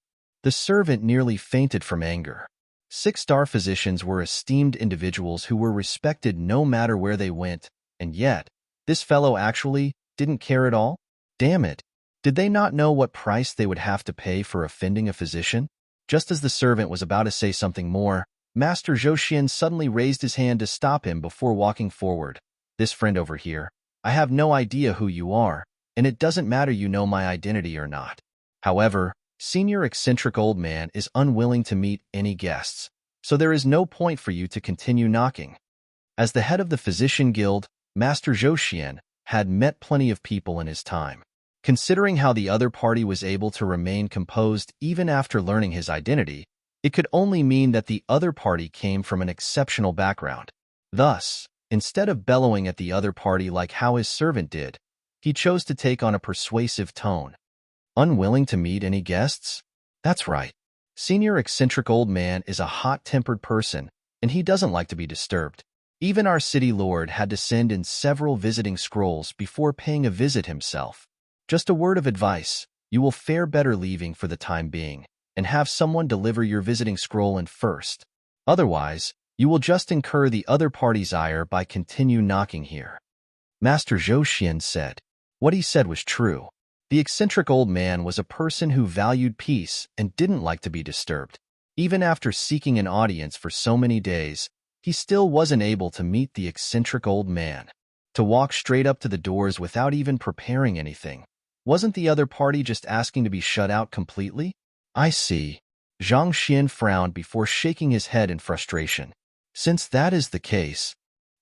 A: The servant nearly fainted from anger. 6-star physicians were esteemed individuals who were respected no matter where they went, and yet, this fellow actually didn't care at all? Damn it. Did they not know what price they would have to pay for offending a physician? Just as the servant was about to say something more, Master Zhou Xian suddenly raised his hand to stop him before walking forward. This friend over here, I have no idea who you are, and it doesn't matter you know my identity or not. However, Senior Eccentric Old Man is unwilling to meet any guests, so there is no point for you to continue knocking. As the head of the Physician Guild, Master Zhou Xian had met plenty of people in his time. Considering how the other party was able to remain composed even after learning his identity, it could only mean that the other party came from an exceptional background. Thus, instead of bellowing at the other party like how his servant did, he chose to take on a persuasive tone. Unwilling to meet any guests? That's right. Senior Eccentric Old Man is a hot-tempered person, and he doesn't like to be disturbed. Even our city lord had to send in several visiting scrolls before paying a visit himself. Just a word of advice, you will fare better leaving for the time being, and have someone deliver your visiting scroll in first. Otherwise, you will just incur the other party's ire by continue knocking here. Master Zhou Xian said. What he said was true. The eccentric old man was a person who valued peace and didn't like to be disturbed. Even after seeking an audience for so many days, he still wasn't able to meet the eccentric old man. To walk straight up to the doors without even preparing anything. Wasn't the other party just asking to be shut out completely? I see. Zhang Xian frowned before shaking his head in frustration. Since that is the case,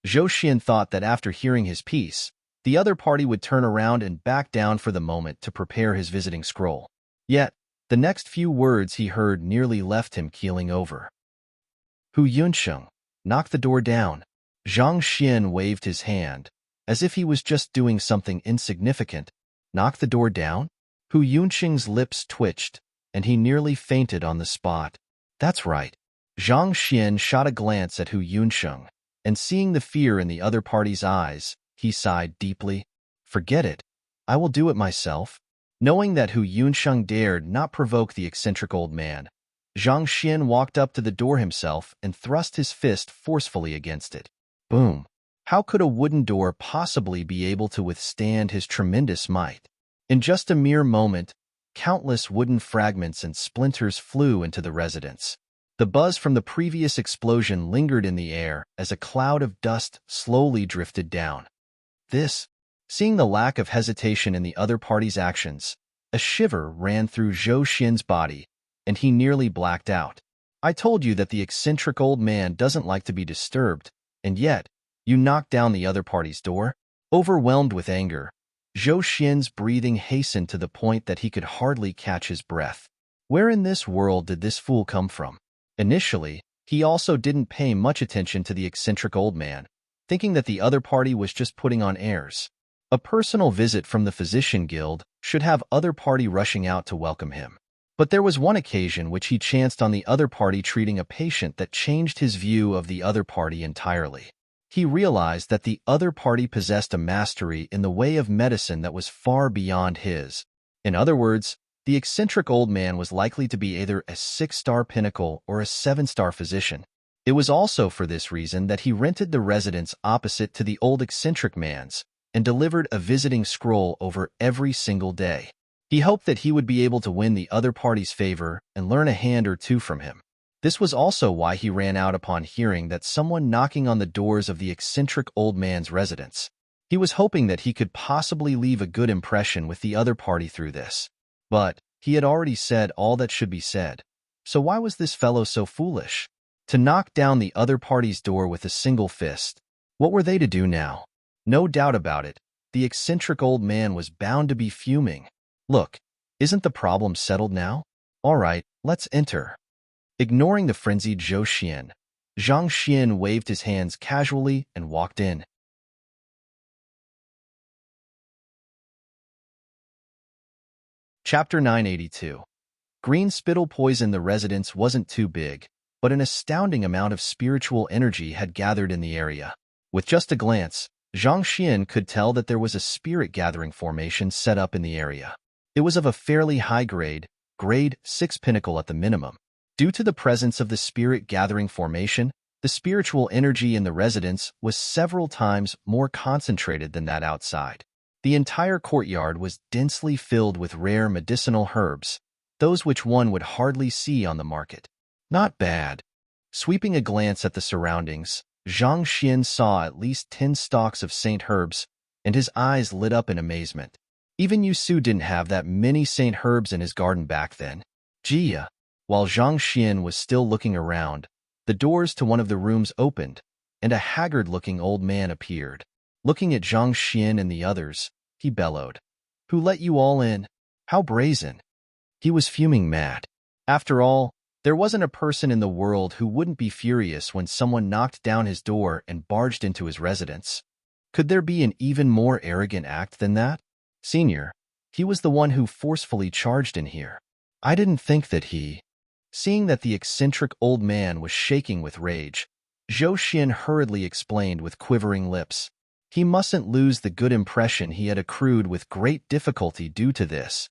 A: Zhou Xian thought that after hearing his piece, the other party would turn around and back down for the moment to prepare his visiting scroll. Yet, the next few words he heard nearly left him keeling over. Hu Yunsheng, knock the door down. Zhang Xian waved his hand, as if he was just doing something insignificant. Knock the door down? Hu Yunsheng's lips twitched, and he nearly fainted on the spot. That's right. Zhang Xian shot a glance at Hu Yunsheng, and seeing the fear in the other party's eyes, he sighed deeply. Forget it. I will do it myself. Knowing that Hu Yunsheng dared not provoke the eccentric old man, Zhang Xian walked up to the door himself and thrust his fist forcefully against it. Boom. How could a wooden door possibly be able to withstand his tremendous might? In just a mere moment, countless wooden fragments and splinters flew into the residence. The buzz from the previous explosion lingered in the air as a cloud of dust slowly drifted down. Seeing the lack of hesitation in the other party's actions, a shiver ran through Zhou Xian's body, and he nearly blacked out. I told you that the eccentric old man doesn't like to be disturbed, and yet, you knocked down the other party's door? Overwhelmed with anger, Zhou Xian's breathing hastened to the point that he could hardly catch his breath. Where in this world did this fool come from? Initially, he also didn't pay much attention to the eccentric old man, thinking that the other party was just putting on airs. A personal visit from the physician guild should have other party rushing out to welcome him. But there was one occasion which he chanced on the other party treating a patient that changed his view of the other party entirely. He realized that the other party possessed a mastery in the way of medicine that was far beyond his. In other words, the eccentric old man was likely to be either a 6-star pinnacle or a 7-star physician. It was also for this reason that he rented the residence opposite to the old eccentric man's and delivered a visiting scroll over every single day. He hoped that he would be able to win the other party's favor and learn a hand or two from him. This was also why he ran out upon hearing that someone knocking on the doors of the eccentric old man's residence. He was hoping that he could possibly leave a good impression with the other party through this. But he had already said all that should be said. So why was this fellow so foolish? To knock down the other party's door with a single fist. What were they to do now? No doubt about it, the eccentric old man was bound to be fuming. Look, isn't the problem settled now? All right, let's enter. Ignoring the frenzied Zhou Xian, Zhang Xian waved his hands casually and walked in. Chapter 982. Green spittle poison. The residence wasn't too big, but an astounding amount of spiritual energy had gathered in the area. With just a glance, Zhang Xian could tell that there was a spirit-gathering formation set up in the area. It was of a fairly high grade 6 pinnacle at the minimum. Due to the presence of the spirit-gathering formation, the spiritual energy in the residence was several times more concentrated than that outside. The entire courtyard was densely filled with rare medicinal herbs, those which one would hardly see on the market. Not bad. Sweeping a glance at the surroundings, Zhang Xian saw at least 10 stalks of saint herbs, and his eyes lit up in amazement. Even Yu Su didn't have that many saint herbs in his garden back then. Jia. While Zhang Xian was still looking around, the doors to one of the rooms opened, and a haggard-looking old man appeared. Looking at Zhang Xian and the others, he bellowed. Who let you all in? How brazen. He was fuming mad. After all, there wasn't a person in the world who wouldn't be furious when someone knocked down his door and barged into his residence. Could there be an even more arrogant act than that? Senior, he was the one who forcefully charged in here. I didn't think that he... Seeing that the eccentric old man was shaking with rage, Zhou Xian hurriedly explained with quivering lips. He mustn't lose the good impression he had accrued with great difficulty due to this.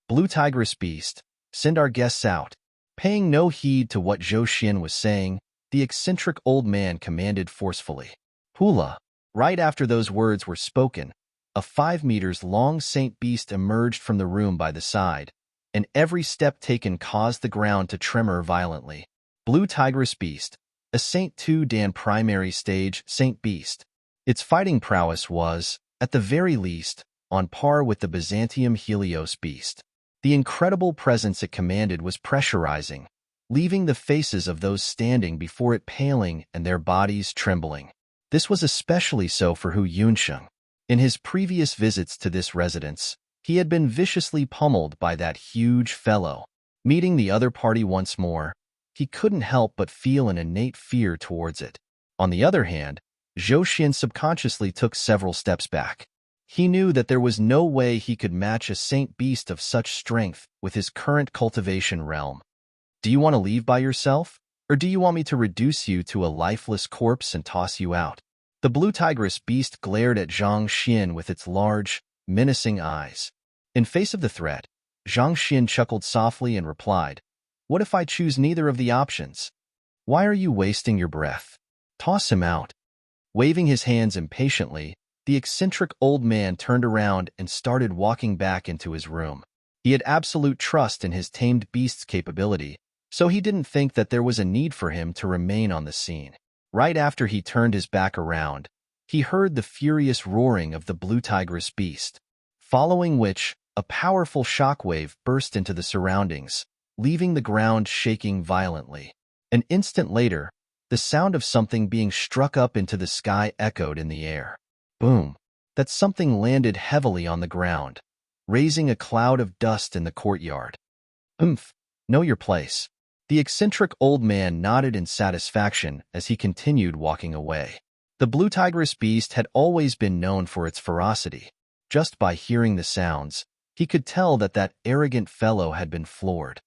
A: Blue Tigress Beast, send our guests out. Paying no heed to what Zhou Xian was saying, the eccentric old man commanded forcefully. Hula. Right after those words were spoken, a 5 meters long saint beast emerged from the room by the side, and every step taken caused the ground to tremor violently. Blue Tigress Beast, a Saint 2 Dan primary stage Saint Beast. Its fighting prowess was, at the very least, on par with the Byzantium Helios Beast. The incredible presence it commanded was pressurizing, leaving the faces of those standing before it paling and their bodies trembling. This was especially so for Hu Yunsheng. In his previous visits to this residence, he had been viciously pummeled by that huge fellow. Meeting the other party once more, he couldn't help but feel an innate fear towards it. On the other hand, Zhou Xian subconsciously took several steps back. He knew that there was no way he could match a saint beast of such strength with his current cultivation realm. Do you want to leave by yourself, or do you want me to reduce you to a lifeless corpse and toss you out? The Blue Tigress Beast glared at Zhang Xian with its large, menacing eyes. In face of the threat, Zhang Xian chuckled softly and replied, What if I choose neither of the options? Why are you wasting your breath? Toss him out. Waving his hands impatiently, the eccentric old man turned around and started walking back into his room. He had absolute trust in his tamed beast's capability, so he didn't think that there was a need for him to remain on the scene. Right after he turned his back around, he heard the furious roaring of the Blue Tigress Beast, following which a powerful shockwave burst into the surroundings, leaving the ground shaking violently. An instant later, the sound of something being struck up into the sky echoed in the air. Boom! That something landed heavily on the ground, raising a cloud of dust in the courtyard. Know your place. The eccentric old man nodded in satisfaction as he continued walking away. The blue tigress beast had always been known for its ferocity. Just by hearing the sounds, he could tell that that arrogant fellow had been floored.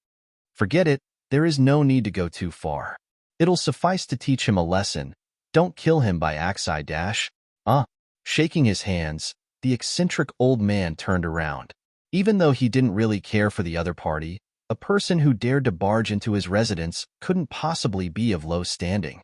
A: Forget it, there is no need to go too far. It'll suffice to teach him a lesson. Don't kill him by axe. Shaking his hands, the eccentric old man turned around. Even though he didn't really care for the other party, a person who dared to barge into his residence couldn't possibly be of low standing.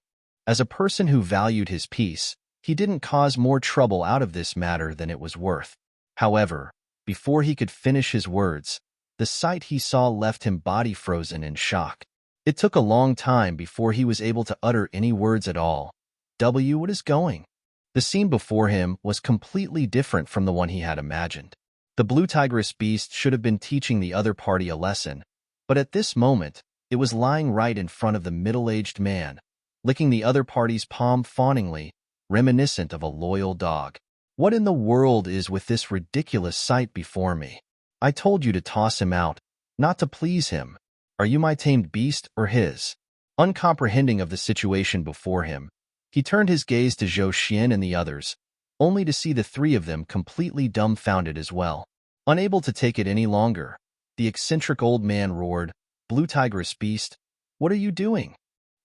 A: As a person who valued his peace, he didn't cause more trouble out of this matter than it was worth. However, before he could finish his words, the sight he saw left him body frozen in shock. It took a long time before he was able to utter any words at all. What is going? The scene before him was completely different from the one he had imagined. The blue tigress beast should have been teaching the other party a lesson, but at this moment, it was lying right in front of the middle-aged man, licking the other party's palm fawningly, reminiscent of a loyal dog. What in the world is with this ridiculous sight before me? I told you to toss him out, not to please him. Are you my tamed beast or his? Uncomprehending of the situation before him, he turned his gaze to Zhou Xian and the others, only to see the three of them completely dumbfounded as well. Unable to take it any longer, the eccentric old man roared, "Blue tigress beast, what are you doing?"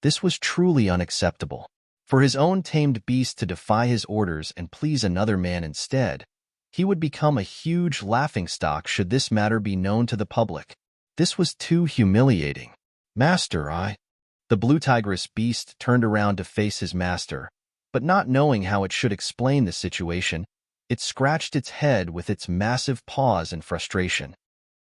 A: This was truly unacceptable. For his own tamed beast to defy his orders and please another man instead, he would become a huge laughingstock should this matter be known to the public. This was too humiliating. Master, The blue tigress beast turned around to face his master, but not knowing how it should explain the situation, it scratched its head with its massive paws in frustration.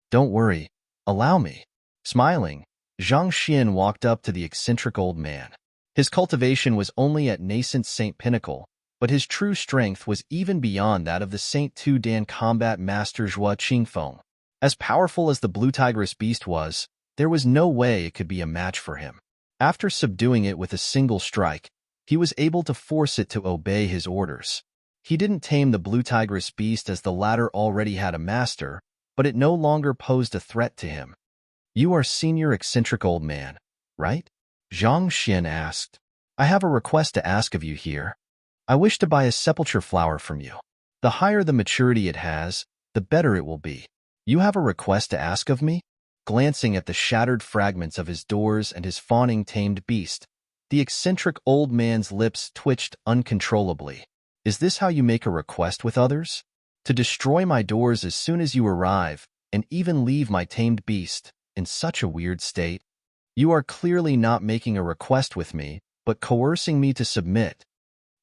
A: Don't worry, allow me. Smiling, Zhang Xian walked up to the eccentric old man. His cultivation was only at nascent Saint Pinnacle, but his true strength was even beyond that of the Saint Tu Dan combat master Zhua Qingfeng. As powerful as the blue tigress beast was, there was no way it could be a match for him. After subduing it with a single strike, he was able to force it to obey his orders. He didn't tame the blue tigress beast as the latter already had a master, but it no longer posed a threat to him. You are senior eccentric old man, right? Zhang Xian asked. I have a request to ask of you here. I wish to buy a sepulchre flower from you. The higher the maturity it has, the better it will be. You have a request to ask of me? Glancing at the shattered fragments of his doors and his fawning tamed beast, the eccentric old man's lips twitched uncontrollably. Is this how you make a request with others? To destroy my doors as soon as you arrive, and even leave my tamed beast in such a weird state? You are clearly not making a request with me, but coercing me to submit.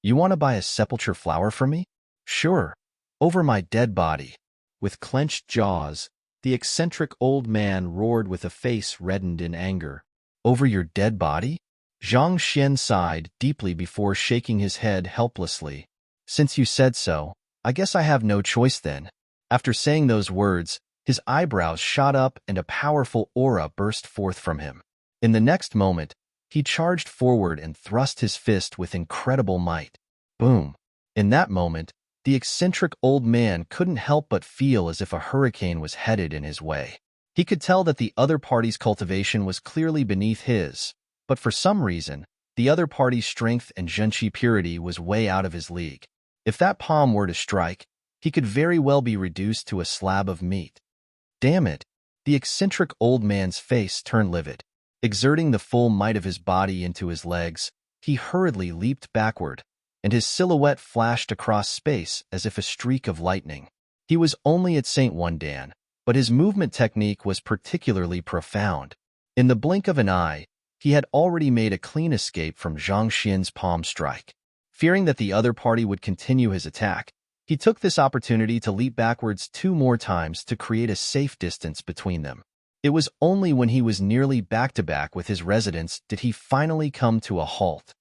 A: You want to buy a sepulchre flower from me? Sure, over my dead body. With clenched jaws, the eccentric old man roared with a face reddened in anger. Over your dead body? Zhang Xian sighed deeply before shaking his head helplessly. Since you said so, I guess I have no choice then. After saying those words, his eyebrows shot up and a powerful aura burst forth from him. In the next moment, he charged forward and thrust his fist with incredible might. Boom! In that moment, the eccentric old man couldn't help but feel as if a hurricane was headed in his way. He could tell that the other party's cultivation was clearly beneath his, but for some reason, the other party's strength and zhenqi purity was way out of his league. If that palm were to strike, he could very well be reduced to a slab of meat. Damn it! The eccentric old man's face turned livid. Exerting the full might of his body into his legs, he hurriedly leaped backward, and his silhouette flashed across space as if a streak of lightning. He was only at St. One Dan, but his movement technique was particularly profound. In the blink of an eye, he had already made a clean escape from Zhang Xian's palm strike. Fearing that the other party would continue his attack, he took this opportunity to leap backwards 2 more times to create a safe distance between them. It was only when he was nearly back-to-back with his residence did he finally come to a halt.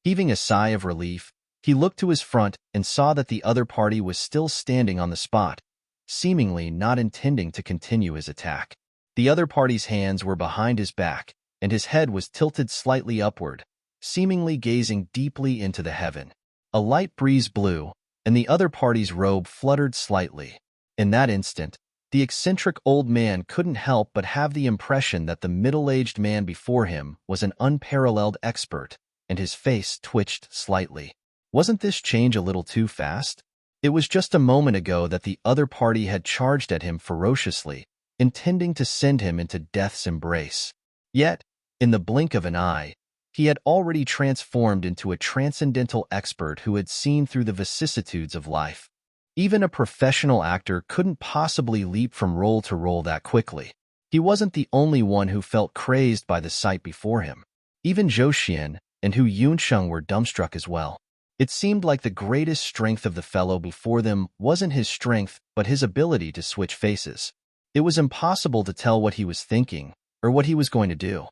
A: Heaving a sigh of relief, he looked to his front and saw that the other party was still standing on the spot, seemingly not intending to continue his attack. The other party's hands were behind his back, and his head was tilted slightly upward, seemingly gazing deeply into the heaven. A light breeze blew, and the other party's robe fluttered slightly. In that instant, The eccentric old man couldn't help but have the impression that the middle-aged man before him was an unparalleled expert, and his face twitched slightly. Wasn't this change a little too fast? It was just a moment ago that the other party had charged at him ferociously, intending to send him into death's embrace. Yet, in the blink of an eye, he had already transformed into a transcendental expert who had seen through the vicissitudes of life. Even a professional actor couldn't possibly leap from role to role that quickly. He wasn't the only one who felt crazed by the sight before him. Even Zhou Xian and Hu Yunsheng were dumbstruck as well. It seemed like the greatest strength of the fellow before them wasn't his strength, but his ability to switch faces. It was impossible to tell what he was thinking, or what he was going to do.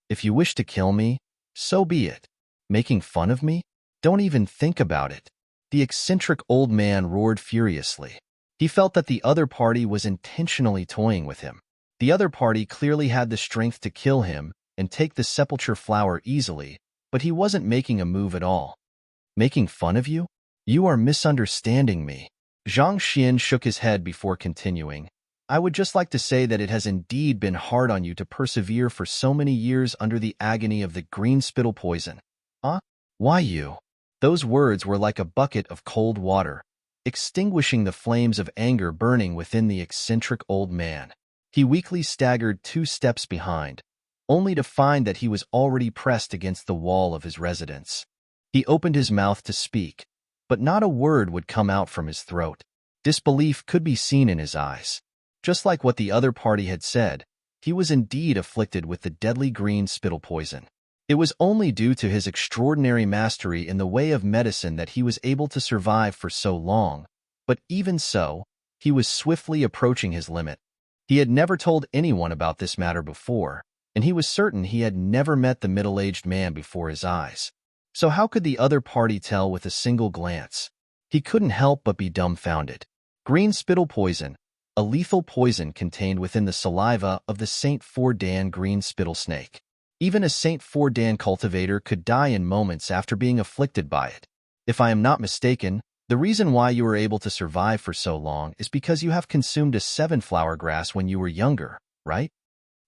A: If you wish to kill me, so be it. Making fun of me? Don't even think about it. The eccentric old man roared furiously. He felt that the other party was intentionally toying with him. The other party clearly had the strength to kill him and take the sepulchre flower easily, but he wasn't making a move at all. Making fun of you? You are misunderstanding me. Zhang Xian shook his head before continuing. I would just like to say that it has indeed been hard on you to persevere for so many years under the agony of the green spittle poison. Huh? Why you? Those words were like a bucket of cold water, extinguishing the flames of anger burning within the eccentric old man. He weakly staggered 2 steps behind, only to find that he was already pressed against the wall of his residence. He opened his mouth to speak, but not a word would come out from his throat. Disbelief could be seen in his eyes. Just like what the other party had said, he was indeed afflicted with the deadly green spittle poison. It was only due to his extraordinary mastery in the way of medicine that he was able to survive for so long, but even so, he was swiftly approaching his limit. He had never told anyone about this matter before, and he was certain he had never met the middle-aged man before his eyes. So how could the other party tell with a single glance? He couldn't help but be dumbfounded. Green spittle poison, a lethal poison contained within the saliva of the Saint Fordan green spittle snake. Even a Saint Fordan cultivator could die in moments after being afflicted by it. If I am not mistaken, the reason why you were able to survive for so long is because you have consumed a 7-flower grass when you were younger, right?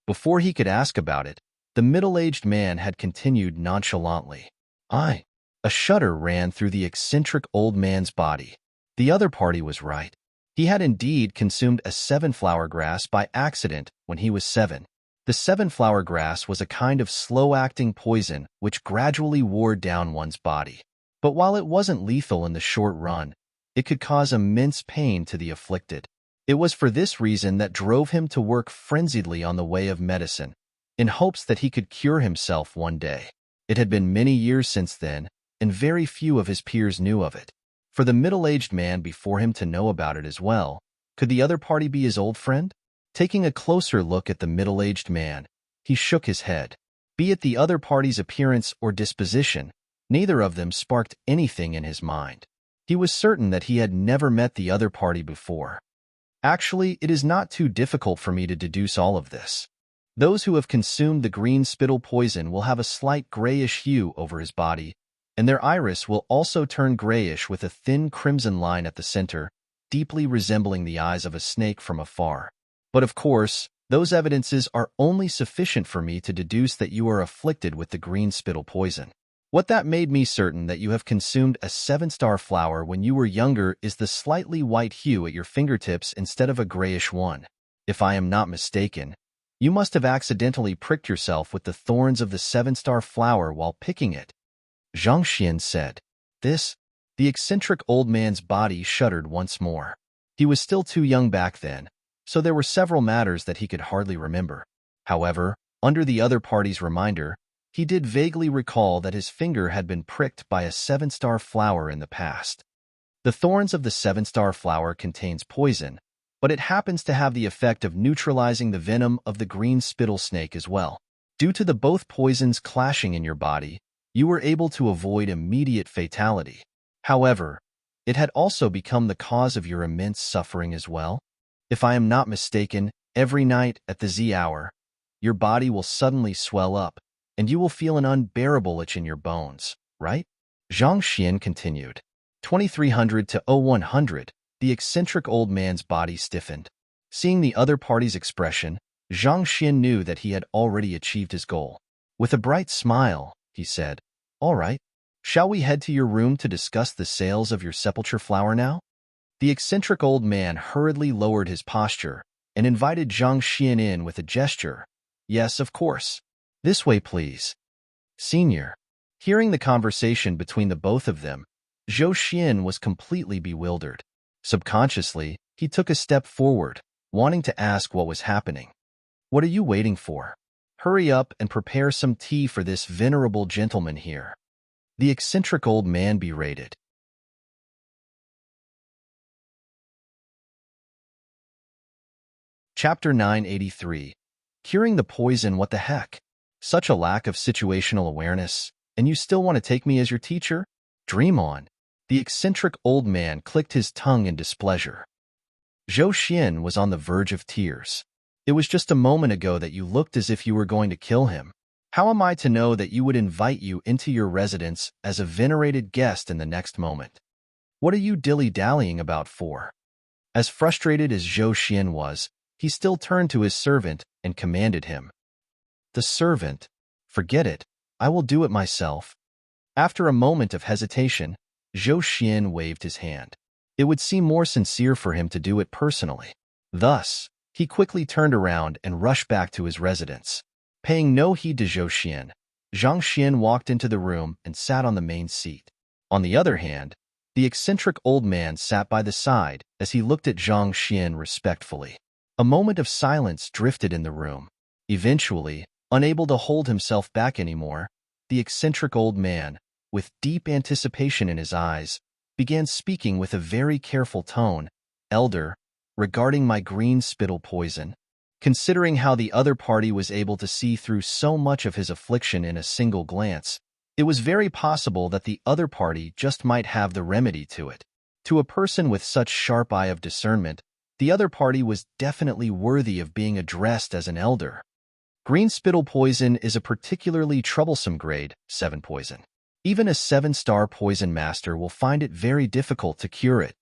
A: Before he could ask about it, the middle-aged man had continued nonchalantly. A shudder ran through the eccentric old man's body. The other party was right. He had indeed consumed a 7-flower grass by accident when he was 7. The 7-flower grass was a kind of slow-acting poison which gradually wore down one's body. But while it wasn't lethal in the short run, it could cause immense pain to the afflicted. It was for this reason that drove him to work frenziedly on the way of medicine, in hopes that he could cure himself one day. It had been many years since then, and very few of his peers knew of it. For the middle-aged man before him to know about it as well, could the other party be his old friend? Taking a closer look at the middle-aged man, he shook his head. Be it the other party's appearance or disposition, neither of them sparked anything in his mind. He was certain that he had never met the other party before. Actually, it is not too difficult for me to deduce all of this. Those who have consumed the green spittle poison will have a slight grayish hue over his body, and their iris will also turn grayish with a thin crimson line at the center, deeply resembling the eyes of a snake from afar. But of course, those evidences are only sufficient for me to deduce that you are afflicted with the green spittle poison. What that made me certain that you have consumed a 7-star flower when you were younger is the slightly white hue at your fingertips instead of a grayish one. If I am not mistaken, you must have accidentally pricked yourself with the thorns of the 7-star flower while picking it. Zhang Xian said. The eccentric old man's body shuddered once more. He was still too young back then, so there were several matters that he could hardly remember. However, under the other party's reminder, he did vaguely recall that his finger had been pricked by a 7-star flower in the past. The thorns of the 7-star flower contains poison, but it happens to have the effect of neutralizing the venom of the green spittle snake as well. Due to the both poisons clashing in your body, you were able to avoid immediate fatality. However, it had also become the cause of your immense suffering as well. If I am not mistaken, every night at the Z hour, your body will suddenly swell up, and you will feel an unbearable itch in your bones, right? Zhang Xian continued. 2300 to 0100, the eccentric old man's body stiffened. Seeing the other party's expression, Zhang Xin knew that he had already achieved his goal. With a bright smile, he said, "All right, shall we head to your room to discuss the sales of your sepulchre flower now?" The eccentric old man hurriedly lowered his posture and invited Zhang Xin in with a gesture. "Yes, of course. This way, please." Senior. Hearing the conversation between the both of them, Zhou Xian was completely bewildered. Subconsciously, he took a step forward, wanting to ask what was happening. "What are you waiting for? Hurry up and prepare some tea for this venerable gentleman here." The eccentric old man berated. Chapter 983. Curing the poison, what the heck? Such a lack of situational awareness, and you still want to take me as your teacher? Dream on. The eccentric old man clicked his tongue in displeasure. Zhou Xian was on the verge of tears. "It was just a moment ago that you looked as if you were going to kill him. How am I to know that you would invite you into your residence as a venerated guest in the next moment? What are you dilly-dallying about for?" As frustrated as Zhou Xian was, he still turned to his servant and commanded him. The servant, "Forget it. I will do it myself." After a moment of hesitation, Zhou Xian waved his hand. It would seem more sincere for him to do it personally. Thus, he quickly turned around and rushed back to his residence. Paying no heed to Zhou Xian, Zhang Xian walked into the room and sat on the main seat. On the other hand, the eccentric old man sat by the side as he looked at Zhang Xian respectfully. A moment of silence drifted in the room. Eventually, unable to hold himself back anymore, the eccentric old man, with deep anticipation in his eyes, began speaking with a very careful tone. "Elder, regarding my green spittle poison, considering how the other party was able to see through so much of his affliction in a single glance, it was very possible that the other party just might have the remedy to it. To a person with such sharp eye of discernment, the other party was definitely worthy of being addressed as an elder. Green spittle poison is a particularly troublesome grade 7 poison. Even a 7-star poison master will find it very difficult to cure it,"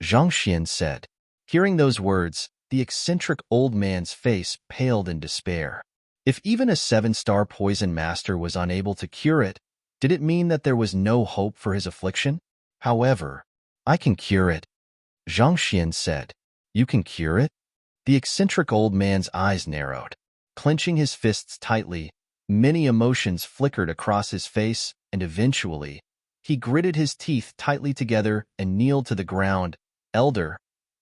A: Zhang Xian said. Hearing those words, the eccentric old man's face paled in despair. If even a 7-star poison master was unable to cure it, did it mean that there was no hope for his affliction? "However, I can cure it," Zhang Xian said. "You can cure it?" The eccentric old man's eyes narrowed. Clenching his fists tightly, many emotions flickered across his face, and eventually, he gritted his teeth tightly together and kneeled to the ground. "Elder,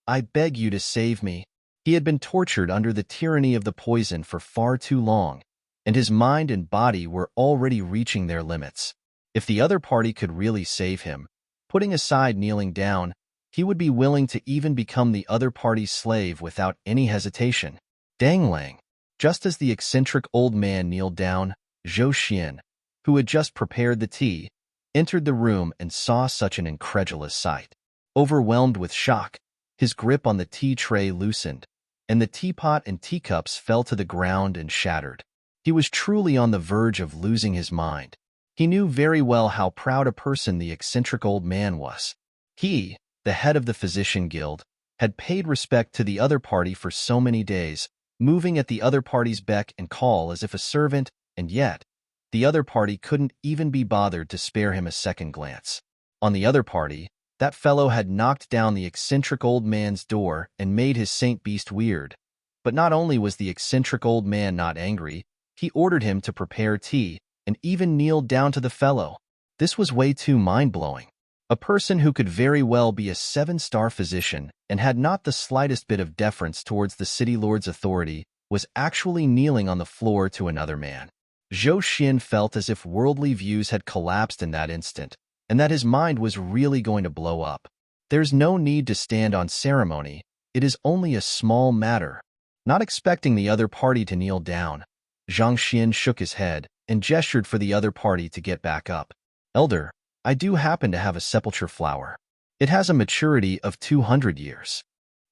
A: I beg you to save me." He had been tortured under the tyranny of the poison for far too long, and his mind and body were already reaching their limits. If the other party could really save him, putting aside kneeling down, he would be willing to even become the other party's slave without any hesitation. Danglang. Just as the eccentric old man kneeled down, Zhou Xian, who had just prepared the tea, entered the room and saw such an incredulous sight. Overwhelmed with shock, his grip on the tea tray loosened, and the teapot and teacups fell to the ground and shattered. He was truly on the verge of losing his mind. He knew very well how proud a person the eccentric old man was. He, the head of the physician guild, had paid respect to the other party for so many days, moving at the other party's beck and call as if a servant, and yet, the other party couldn't even be bothered to spare him a second glance. On the other party, that fellow had knocked down the eccentric old man's door and made his saint beast weird. But not only was the eccentric old man not angry, he ordered him to prepare tea, and even kneeled down to the fellow. This was way too mind-blowing. A person who could very well be a 7-star physician and had not the slightest bit of deference towards the city lord's authority was actually kneeling on the floor to another man. Zhou Xian felt as if worldly views had collapsed in that instant, and that his mind was really going to blow up. There's no need to stand on ceremony. It is only a small matter. Not expecting the other party to kneel down, Zhang Xian shook his head and gestured for the other party to get back up. "Elder, I do happen to have a sepulchre flower. It has a maturity of 200 years.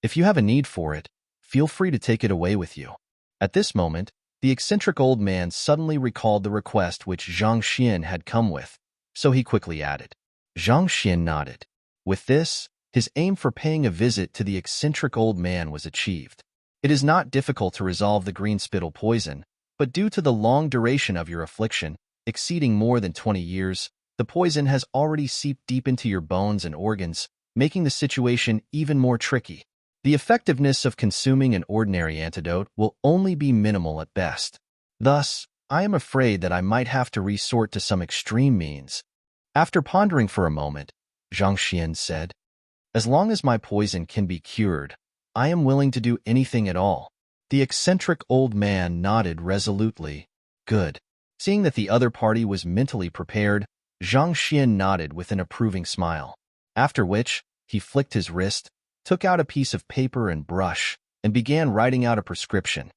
A: If you have a need for it, feel free to take it away with you." At this moment, the eccentric old man suddenly recalled the request which Zhang Xian had come with, so he quickly added. Zhang Xian nodded. With this, his aim for paying a visit to the eccentric old man was achieved. It is not difficult to resolve the green spittle poison, but due to the long duration of your affliction, exceeding more than 20 years, the poison has already seeped deep into your bones and organs, making the situation even more tricky. The effectiveness of consuming an ordinary antidote will only be minimal at best. Thus, I am afraid that I might have to resort to some extreme means. After pondering for a moment, Zhang Xian said, "As long as my poison can be cured, I am willing to do anything at all." The eccentric old man nodded resolutely. Good. Seeing that the other party was mentally prepared, Zhang Xian nodded with an approving smile. After which, he flicked his wrist, took out a piece of paper and brush, and began writing out a prescription.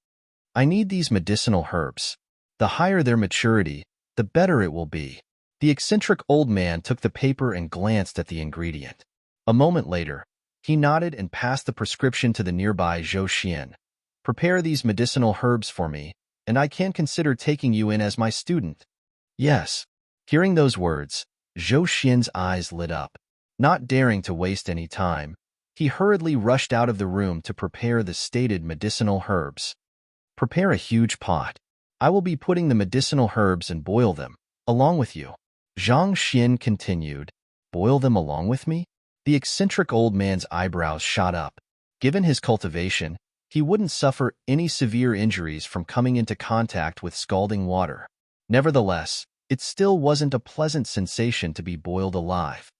A: "I need these medicinal herbs. The higher their maturity, the better it will be." The eccentric old man took the paper and glanced at the ingredient. A moment later, he nodded and passed the prescription to the nearby Zhou Xian. "Prepare these medicinal herbs for me, and I can consider taking you in as my student." "Yes." Hearing those words, Zhou Xian's eyes lit up. Not daring to waste any time, he hurriedly rushed out of the room to prepare the stated medicinal herbs. "Prepare a huge pot. I will be putting the medicinal herbs and boil them, along with you." Zhang Xian continued, "Boil them along with me?" The eccentric old man's eyebrows shot up. Given his cultivation, he wouldn't suffer any severe injuries from coming into contact with scalding water. Nevertheless, it still wasn't a pleasant sensation to be boiled alive.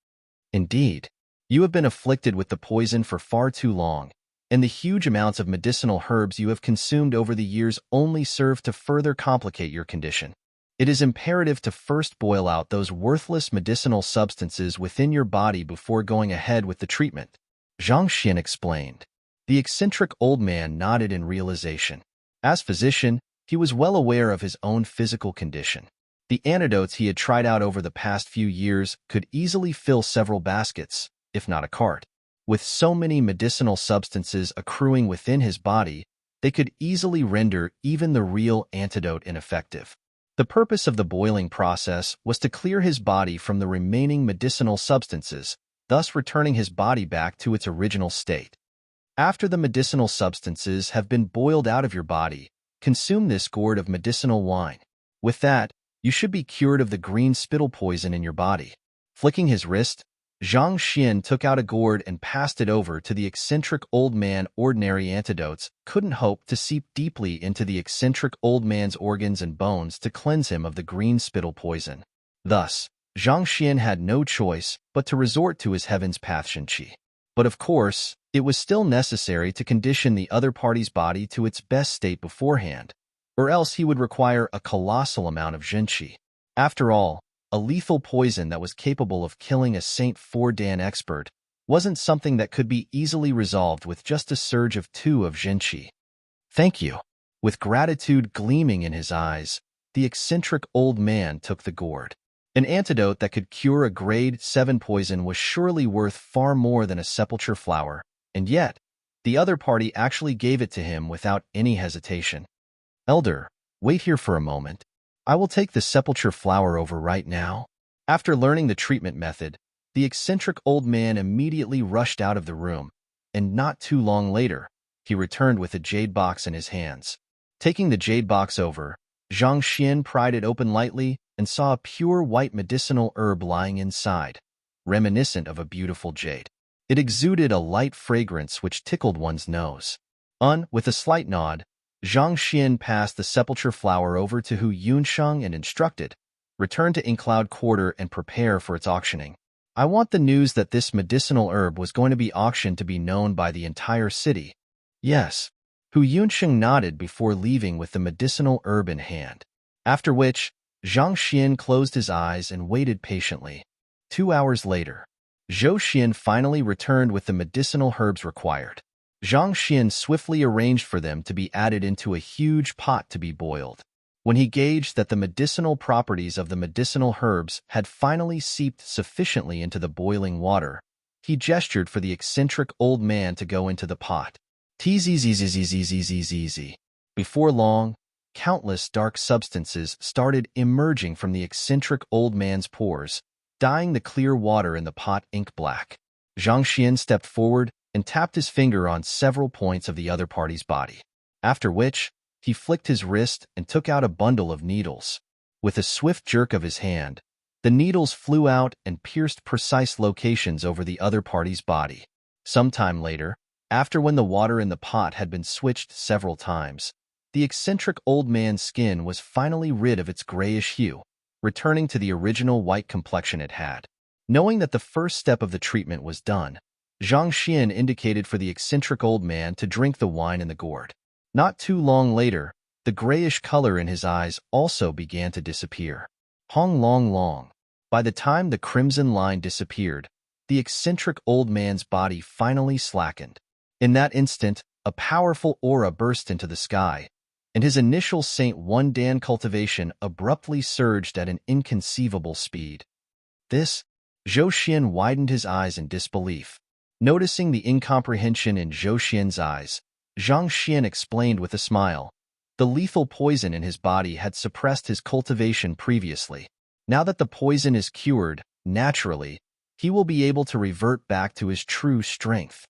A: "Indeed, you have been afflicted with the poison for far too long, and the huge amounts of medicinal herbs you have consumed over the years only serve to further complicate your condition. It is imperative to first boil out those worthless medicinal substances within your body before going ahead with the treatment," Zhang Xian explained. The eccentric old man nodded in realization. As physician, he was well aware of his own physical condition. The antidotes he had tried out over the past few years could easily fill several baskets, if not a cart. With so many medicinal substances accruing within his body, they could easily render even the real antidote ineffective. The purpose of the boiling process was to clear his body from the remaining medicinal substances, thus returning his body back to its original state. After the medicinal substances have been boiled out of your body, consume this gourd of medicinal wine. With that, you should be cured of the green spittle poison in your body. Flicking his wrist, Zhang Xian took out a gourd and passed it over to the eccentric old man. Ordinary antidotes couldn't hope to seep deeply into the eccentric old man's organs and bones to cleanse him of the green spittle poison. Thus, Zhang Xian had no choice but to resort to his heaven's path Shenqi. But of course, it was still necessary to condition the other party's body to its best state beforehand, or else he would require a colossal amount of Zhenqi. After all, a lethal poison that was capable of killing a Saint 4 Dan expert wasn't something that could be easily resolved with just a surge of 2 of Zhenqi. "Thank you." With gratitude gleaming in his eyes, the eccentric old man took the gourd. An antidote that could cure a grade 7 poison was surely worth far more than a sepulchre flower, and yet, the other party actually gave it to him without any hesitation. "Elder, wait here for a moment. I will take the sepulchre flower over right now." After learning the treatment method, the eccentric old man immediately rushed out of the room, and not too long later, he returned with a jade box in his hands. Taking the jade box over, Zhang Xian pried it open lightly and saw a pure white medicinal herb lying inside, reminiscent of a beautiful jade. It exuded a light fragrance which tickled one's nose. With a slight nod, Zhang Xian passed the sepulchre flower over to Hu Yunsheng and instructed, "Return to Inkcloud Quarter and prepare for its auctioning. I want the news that this medicinal herb was going to be auctioned to be known by the entire city." "Yes." Hu Yunsheng nodded before leaving with the medicinal herb in hand. After which, Zhang Xian closed his eyes and waited patiently. 2 hours later, Zhou Xian finally returned with the medicinal herbs required. Zhang Xian swiftly arranged for them to be added into a huge pot to be boiled. When he gauged that the medicinal properties of the medicinal herbs had finally seeped sufficiently into the boiling water, he gestured for the eccentric old man to go into the pot. Tzzzzzzzzzzzzzz. Before long, countless dark substances started emerging from the eccentric old man's pores, dyeing the clear water in the pot ink black. Zhang Xian stepped forward and tapped his finger on several points of the other party's body. After which, he flicked his wrist and took out a bundle of needles. With a swift jerk of his hand, the needles flew out and pierced precise locations over the other party's body. Sometime later, after when the water in the pot had been switched several times, the eccentric old man's skin was finally rid of its grayish hue, returning to the original white complexion it had. Knowing that the first step of the treatment was done, Zhang Xian indicated for the eccentric old man to drink the wine in the gourd. Not too long later, the grayish color in his eyes also began to disappear. Hong long long. By the time the crimson line disappeared, the eccentric old man's body finally slackened. In that instant, a powerful aura burst into the sky, and his initial Saint One Dan cultivation abruptly surged at an inconceivable speed. This, Zhou Xian widened his eyes in disbelief. Noticing the incomprehension in Zhou Xian's eyes, Zhang Xian explained with a smile. The lethal poison in his body had suppressed his cultivation previously. Now that the poison is cured, naturally, he will be able to revert back to his true strength.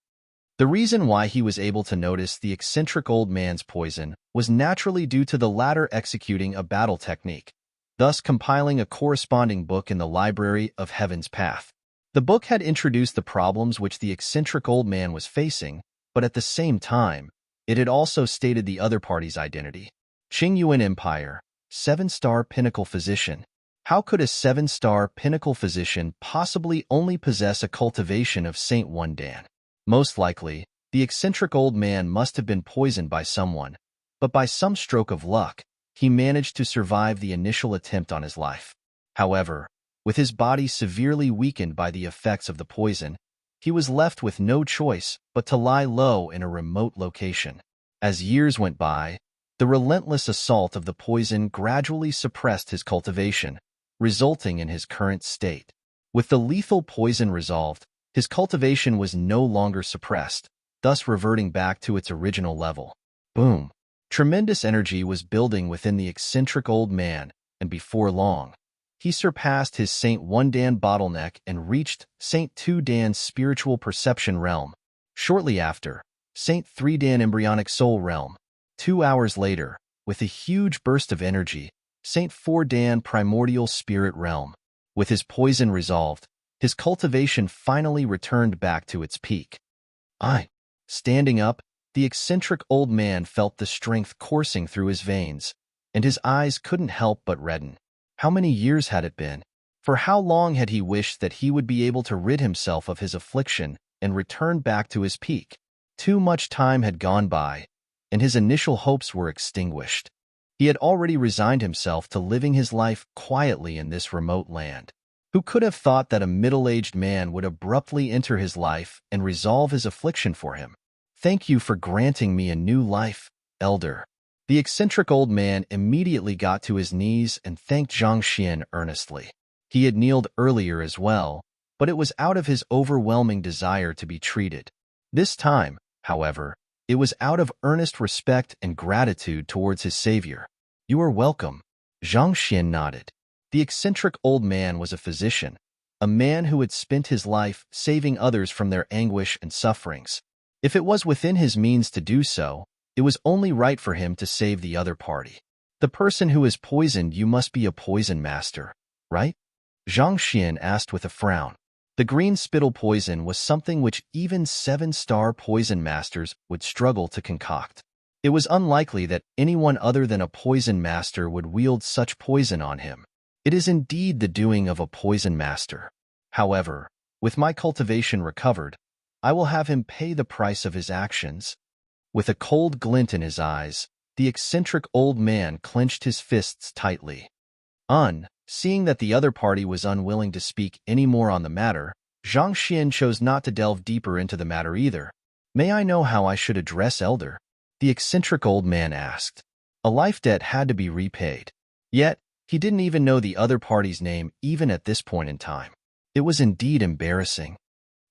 A: The reason why he was able to notice the eccentric old man's poison was naturally due to the latter executing a battle technique, thus compiling a corresponding book in the Library of Heaven's Path. The book had introduced the problems which the eccentric old man was facing, but at the same time, it had also stated the other party's identity. Qingyuan Empire, 7-star pinnacle physician. How could a 7-star pinnacle physician possibly only possess a cultivation of Saint One Dan? Most likely, the eccentric old man must have been poisoned by someone, but by some stroke of luck, he managed to survive the initial attempt on his life. However, with his body severely weakened by the effects of the poison, he was left with no choice but to lie low in a remote location. As years went by, the relentless assault of the poison gradually suppressed his cultivation, resulting in his current state. With the lethal poison resolved, his cultivation was no longer suppressed, thus reverting back to its original level. Boom! Tremendous energy was building within the eccentric old man, and before long, he surpassed his Saint One Dan bottleneck and reached Saint Two Dan's spiritual perception realm. Shortly after, Saint Three Dan embryonic soul realm. 2 hours later, with a huge burst of energy, Saint Four Dan primordial spirit realm. With his poison resolved, his cultivation finally returned back to its peak. Standing up, the eccentric old man felt the strength coursing through his veins, and his eyes couldn't help but redden. How many years had it been? For how long had he wished that he would be able to rid himself of his affliction and return back to his peak? Too much time had gone by, and his initial hopes were extinguished. He had already resigned himself to living his life quietly in this remote land. Who could have thought that a middle-aged man would abruptly enter his life and resolve his affliction for him? Thank you for granting me a new life, elder. The eccentric old man immediately got to his knees and thanked Zhang Xian earnestly. He had kneeled earlier as well, but it was out of his overwhelming desire to be treated. This time, however, it was out of earnest respect and gratitude towards his savior. You are welcome. Zhang Xian nodded. The eccentric old man was a physician, a man who had spent his life saving others from their anguish and sufferings. If it was within his means to do so, it was only right for him to save the other party. The person who is poisoned, you must be a poison master, right? Zhang Xian asked with a frown. The green spittle poison was something which even 7-star poison masters would struggle to concoct. It was unlikely that anyone other than a poison master would wield such poison on him. It is indeed the doing of a poison master. However, with my cultivation recovered, I will have him pay the price of his actions. With a cold glint in his eyes, the eccentric old man clenched his fists tightly. Seeing that the other party was unwilling to speak any more on the matter, Zhang Xian chose not to delve deeper into the matter either. May I know how I should address elder? The eccentric old man asked. A life debt had to be repaid. Yet, he didn't even know the other party's name even at this point in time. It was indeed embarrassing.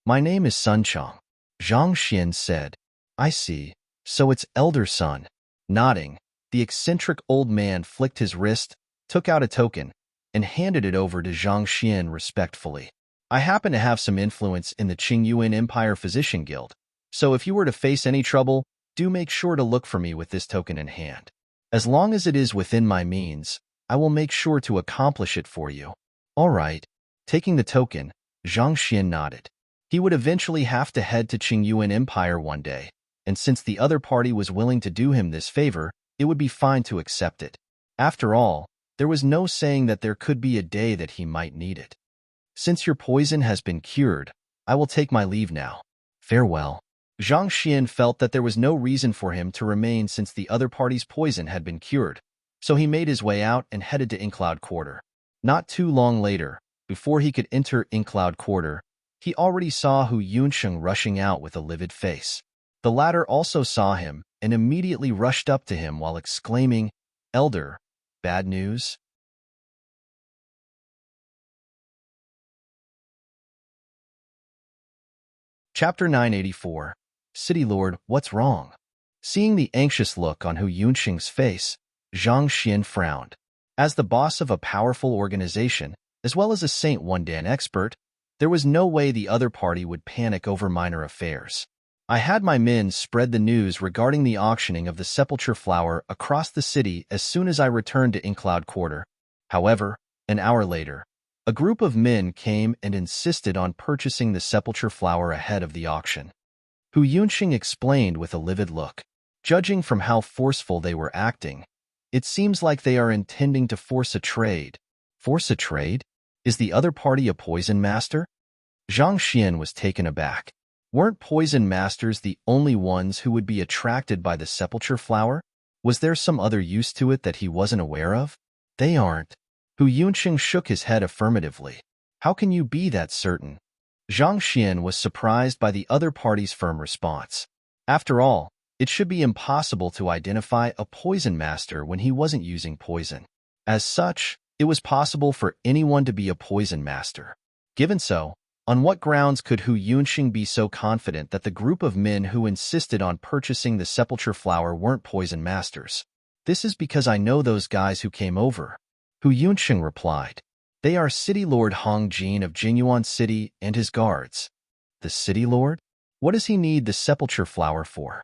A: My name is Sun Chong, Zhang Xian said. I see, so it's elder Sun. Nodding, the eccentric old man flicked his wrist, took out a token, and handed it over to Zhang Xian respectfully. I happen to have some influence in the Qingyuan Empire Physician Guild, So if you were to face any trouble, do make sure to look for me with this token in hand. As long as it is within my means, I will make sure to accomplish it for you. All right. Taking the token, Zhang Xian nodded. He would eventually have to head to Qingyuan Empire one day, and since the other party was willing to do him this favor, it would be fine to accept it. After all, there was no saying that there could be a day that he might need it. Since your poison has been cured, I will take my leave now. Farewell. Zhang Xian felt that there was no reason for him to remain since the other party's poison had been cured, so he made his way out and headed to Inkcloud Quarter. Not too long later, before he could enter Inkcloud Quarter, he already saw Hu Yunsheng rushing out with a livid face. The latter also saw him and immediately rushed up to him while exclaiming, "Elder, bad news?" Chapter 984. City Lord, what's wrong? Seeing the anxious look on Hu Yunsheng's face, Zhang Xian frowned. As the boss of a powerful organization, as well as a Saint One Dan expert, there was no way the other party would panic over minor affairs. I had my men spread the news regarding the auctioning of the sepulchre flower across the city as soon as I returned to Inkcloud Quarter. However, an hour later, a group of men came and insisted on purchasing the sepulchre flower ahead of the auction. Hu Yunsheng explained with a livid look. Judging from how forceful they were acting, it seems like they are intending to force a trade. Force a trade? Is the other party a poison master? Zhang Xian was taken aback. Weren't poison masters the only ones who would be attracted by the sepulchre flower? Was there some other use to it that he wasn't aware of? They aren't. Hu Yunsheng shook his head affirmatively. How can you be that certain? Zhang Xian was surprised by the other party's firm response. After all, it should be impossible to identify a poison master when he wasn't using poison. As such, it was possible for anyone to be a poison master. Given so, on what grounds could Hu Yunsheng be so confident that the group of men who insisted on purchasing the sepulchre flower weren't poison masters? This is because I know those guys who came over. Hu Yunsheng replied. They are City Lord Hong Jin of Jinyuan City and his guards. The City Lord? What does he need the sepulchre flower for?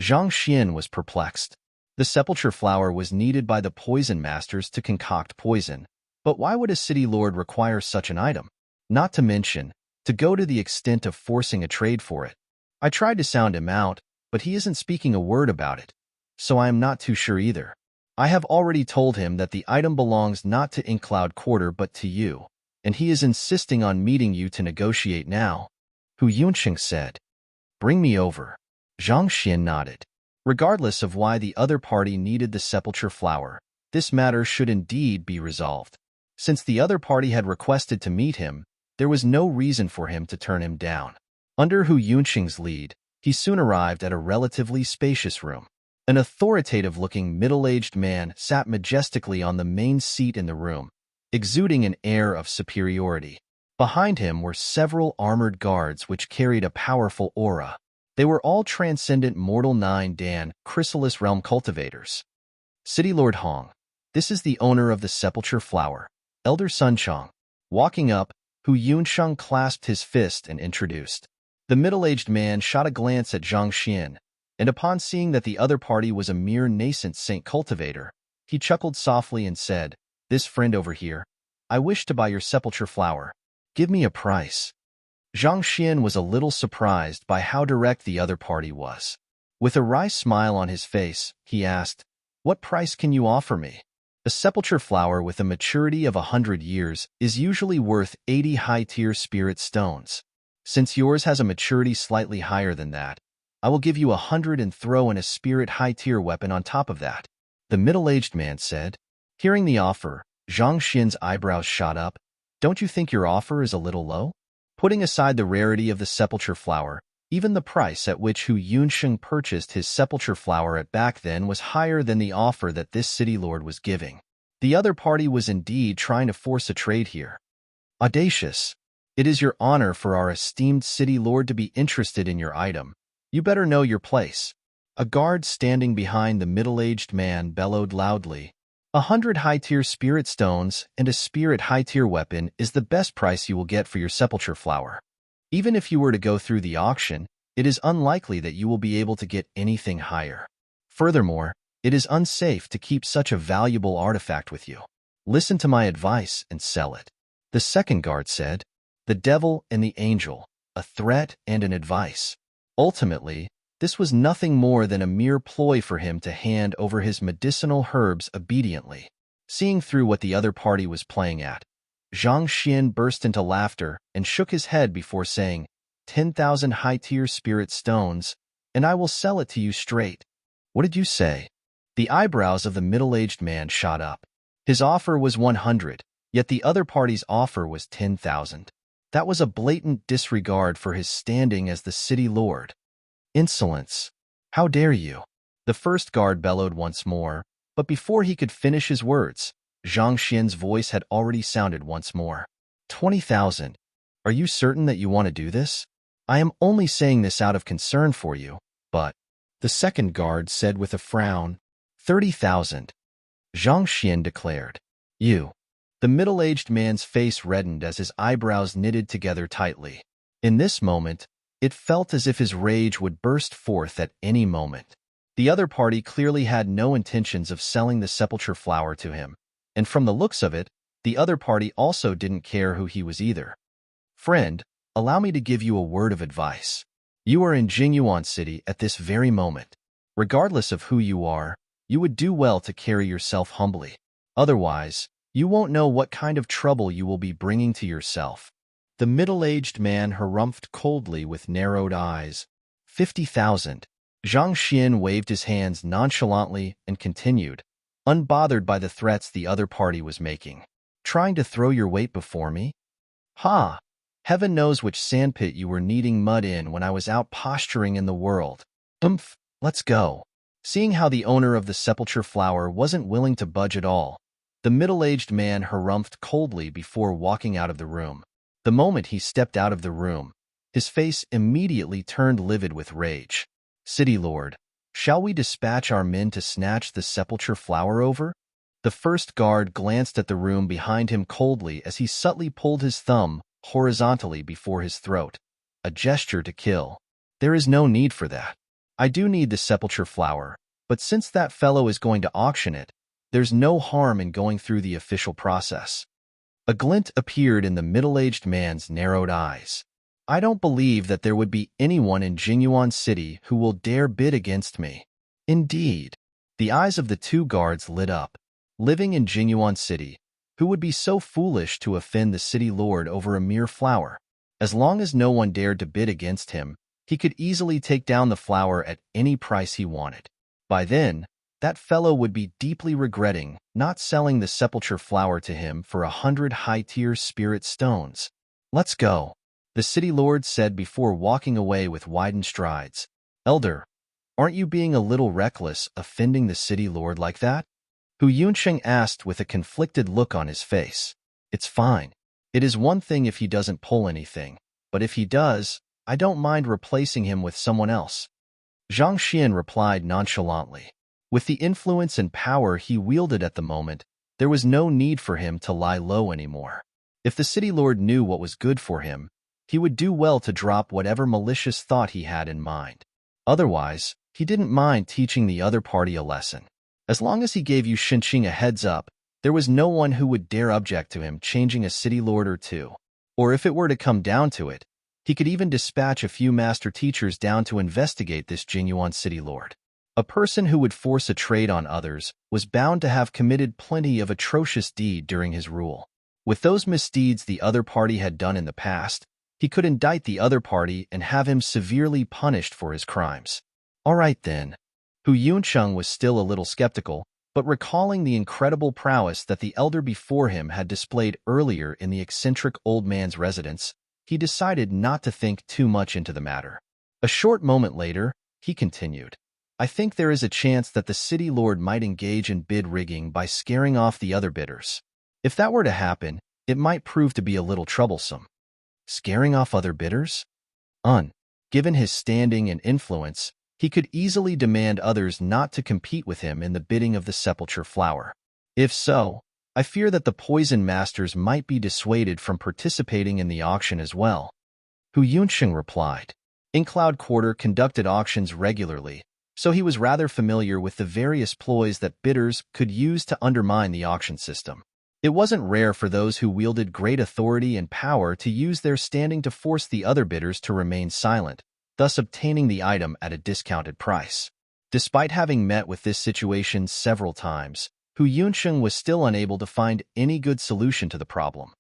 A: Zhang Xian was perplexed. The sepulchre flower was needed by the poison masters to concoct poison, but why would a City Lord require such an item? Not to mention, to go to the extent of forcing a trade for it. I tried to sound him out, but he isn't speaking a word about it, so I am not too sure either. I have already told him that the item belongs not to Inkcloud Quarter but to you, and he is insisting on meeting you to negotiate now. Hu Yunsheng said. Bring me over. Zhang Xian nodded. Regardless of why the other party needed the sepulchre flower, this matter should indeed be resolved. Since the other party had requested to meet him, there was no reason for him to turn him down. Under Hu Yunsheng's lead, he soon arrived at a relatively spacious room. An authoritative-looking middle-aged man sat majestically on the main seat in the room, exuding an air of superiority. Behind him were several armored guards which carried a powerful aura. They were all transcendent mortal 9 Dan chrysalis realm cultivators. City Lord Hong, this is the owner of the sepulchre flower, Elder Sun Chong. Walking up, Hu Yunsheng clasped his fist and introduced. The middle-aged man shot a glance at Zhang Xian, and upon seeing that the other party was a mere nascent saint cultivator, he chuckled softly and said, This friend over here, I wish to buy your sepulchre flower. Give me a price. Zhang Xian was a little surprised by how direct the other party was. With a wry smile on his face, he asked, What price can you offer me? A sepulchre flower with a maturity of 100 years is usually worth 80 high-tier spirit stones. Since yours has a maturity slightly higher than that, I will give you 100 and throw in a spirit high-tier weapon on top of that, the middle-aged man said. Hearing the offer, Zhang Xian's eyebrows shot up. Don't you think your offer is a little low? Putting aside the rarity of the sepulchre flower, even the price at which Hu Yunsheng purchased his sepulchre flower at back then was higher than the offer that this city lord was giving. The other party was indeed trying to force a trade here. Audacious. It is your honor for our esteemed city lord to be interested in your item. You better know your place. A guard standing behind the middle-aged man bellowed loudly. 100 high-tier spirit stones and a spirit high-tier weapon is the best price you will get for your sepulchre flower. Even if you were to go through the auction, it is unlikely that you will be able to get anything higher. Furthermore, it is unsafe to keep such a valuable artifact with you. Listen to my advice and sell it." The second guard said, "The devil and the angel, a threat and an advice." Ultimately, this was nothing more than a mere ploy for him to hand over his medicinal herbs obediently. Seeing through what the other party was playing at, Zhang Xian burst into laughter and shook his head before saying, 10,000 high-tier spirit stones, and I will sell it to you straight." "What did you say?" The eyebrows of the middle-aged man shot up. His offer was 100, yet the other party's offer was 10,000. That was a blatant disregard for his standing as the city lord. "Insolence! How dare you!" The first guard bellowed once more, but before he could finish his words, Zhang Xian's voice had already sounded once more. 20,000. Are you certain that you want to do this? I am only saying this out of concern for you, but... The second guard said with a frown, 30,000. Zhang Xian declared. "You." The middle-aged man's face reddened as his eyebrows knitted together tightly. In this moment, it felt as if his rage would burst forth at any moment. The other party clearly had no intentions of selling the sepulchre flower to him, and from the looks of it, the other party also didn't care who he was either. "Friend, allow me to give you a word of advice. You are in Jingyuan City at this very moment. Regardless of who you are, you would do well to carry yourself humbly. Otherwise, you won't know what kind of trouble you will be bringing to yourself." The middle-aged man harumphed coldly with narrowed eyes. 50,000. Zhang Xian waved his hands nonchalantly and continued, unbothered by the threats the other party was making. "Trying to throw your weight before me? Ha! Heaven knows which sandpit you were kneading mud in when I was out posturing in the world. Let's go." Seeing how the owner of the sepulchre flower wasn't willing to budge at all, the middle-aged man harumphed coldly before walking out of the room. The moment he stepped out of the room, his face immediately turned livid with rage. "City Lord, shall we dispatch our men to snatch the sepulchre flower over?" The first guard glanced at the room behind him coldly as he subtly pulled his thumb horizontally before his throat, a gesture to kill. "There is no need for that. I do need the sepulchre flower, but since that fellow is going to auction it, there's no harm in going through the official process." A glint appeared in the middle-aged man's narrowed eyes. "I don't believe that there would be anyone in Jingyuan City who will dare bid against me." "Indeed." The eyes of the two guards lit up. Living in Jingyuan City, who would be so foolish to offend the city lord over a mere flower? As long as no one dared to bid against him, he could easily take down the flower at any price he wanted. By then, that fellow would be deeply regretting not selling the sepulchre flower to him for 100 high-tier spirit stones. "Let's go," the city lord said before walking away with widened strides. "Elder, aren't you being a little reckless offending the city lord like that?" Hu Yunsheng asked with a conflicted look on his face. "It's fine. It is one thing if he doesn't pull anything, but if he does, I don't mind replacing him with someone else." Zhang Xian replied nonchalantly. With the influence and power he wielded at the moment, there was no need for him to lie low anymore. If the city lord knew what was good for him, he would do well to drop whatever malicious thought he had in mind. Otherwise, he didn't mind teaching the other party a lesson. As long as he gave Yu Shinqing a heads up, there was no one who would dare object to him changing a city lord or two. Or if it were to come down to it, he could even dispatch a few master teachers down to investigate this Jingyuan city lord. A person who would force a trade on others was bound to have committed plenty of atrocious deed during his rule. With those misdeeds the other party had done in the past, he could indict the other party and have him severely punished for his crimes. All right then. Hu Yuncheng was still a little skeptical, but recalling the incredible prowess that the elder before him had displayed earlier in the eccentric old man's residence, he decided not to think too much into the matter. A short moment later, he continued, "I think there is a chance that the city lord might engage in bid rigging by scaring off the other bidders. If that were to happen, it might prove to be a little troublesome." Scaring off other bidders? Given his standing and influence, he could easily demand others not to compete with him in the bidding of the sepulchre flower. If so, I fear that the poison masters might be dissuaded from participating in the auction as well. Hu Yunsheng replied. InCloud Quarter conducted auctions regularly, so he was rather familiar with the various ploys that bidders could use to undermine the auction system. It wasn't rare for those who wielded great authority and power to use their standing to force the other bidders to remain silent, thus obtaining the item at a discounted price. Despite having met with this situation several times, Hu Yunsheng was still unable to find any good solution to the problem.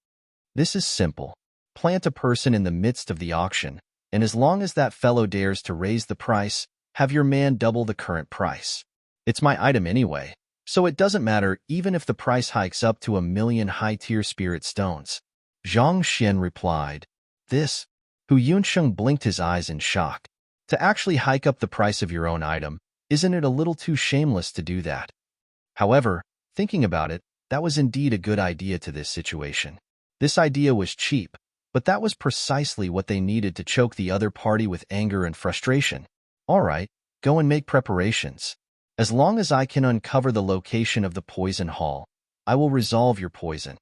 A: This is simple. Plant a person in the midst of the auction, and as long as that fellow dares to raise the price, have your man double the current price. It's my item anyway, so it doesn't matter even if the price hikes up to 1,000,000 high-tier spirit stones. Zhang Xian replied. This? Hu Yunsheng blinked his eyes in shock. To actually hike up the price of your own item, isn't it a little too shameless to do that? However, thinking about it, that was indeed a good idea to this situation. This idea was cheap, but that was precisely what they needed to choke the other party with anger and frustration. All right, go and make preparations. As long as I can uncover the location of the poison hall, I will resolve your poison.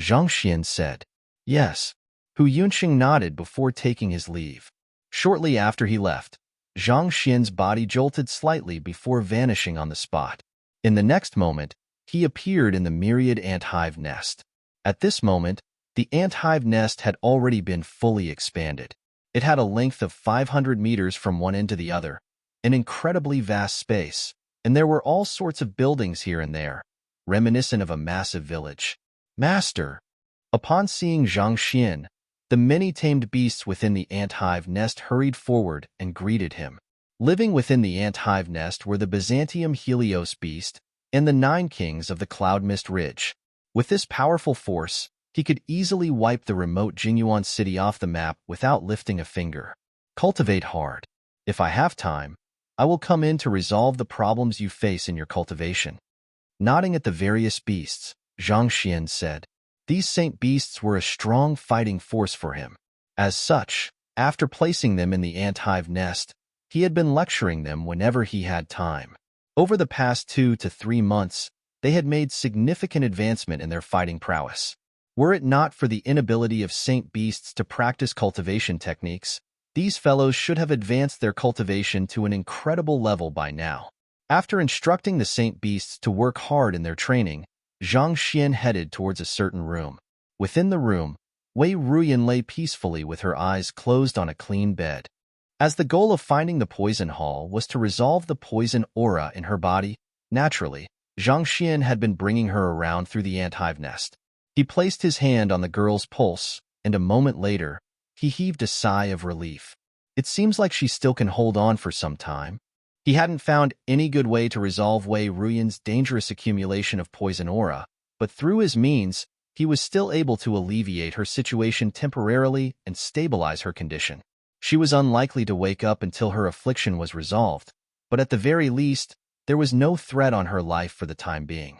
A: Zhang Xian said. Yes. Hu Yunsheng nodded before taking his leave. Shortly after he left, Zhang Xian's body jolted slightly before vanishing on the spot. In the next moment, he appeared in the myriad ant hive nest. At this moment, the ant hive nest had already been fully expanded. It had a length of 500 meters from one end to the other, an incredibly vast space, and there were all sorts of buildings here and there, reminiscent of a massive village. Master! Upon seeing Zhang Xian, the many tamed beasts within the ant hive nest hurried forward and greeted him. Living within the ant hive nest were the Byzantium Helios beast and the 9 kings of the Cloud Mist Ridge. With this powerful force, he could easily wipe the remote Jingyuan city off the map without lifting a finger. Cultivate hard. If I have time, I will come in to resolve the problems you face in your cultivation. Nodding at the various beasts, Zhang Xian said. These saint beasts were a strong fighting force for him. As such, after placing them in the ant hive nest, he had been lecturing them whenever he had time. Over the past 2 to 3 months, they had made significant advancement in their fighting prowess. Were it not for the inability of saint beasts to practice cultivation techniques, these fellows should have advanced their cultivation to an incredible level by now. After instructing the saint beasts to work hard in their training, Zhang Xian headed towards a certain room. Within the room, Wei Ruyan lay peacefully with her eyes closed on a clean bed. As the goal of finding the poison hall was to resolve the poison aura in her body, naturally, Zhang Xian had been bringing her around through the ant hive nest. He placed his hand on the girl's pulse, and a moment later, he heaved a sigh of relief. It seems like she still can hold on for some time. He hadn't found any good way to resolve Wei Ruyan's dangerous accumulation of poison aura, but through his means, he was still able to alleviate her situation temporarily and stabilize her condition. She was unlikely to wake up until her affliction was resolved, but at the very least, there was no threat on her life for the time being.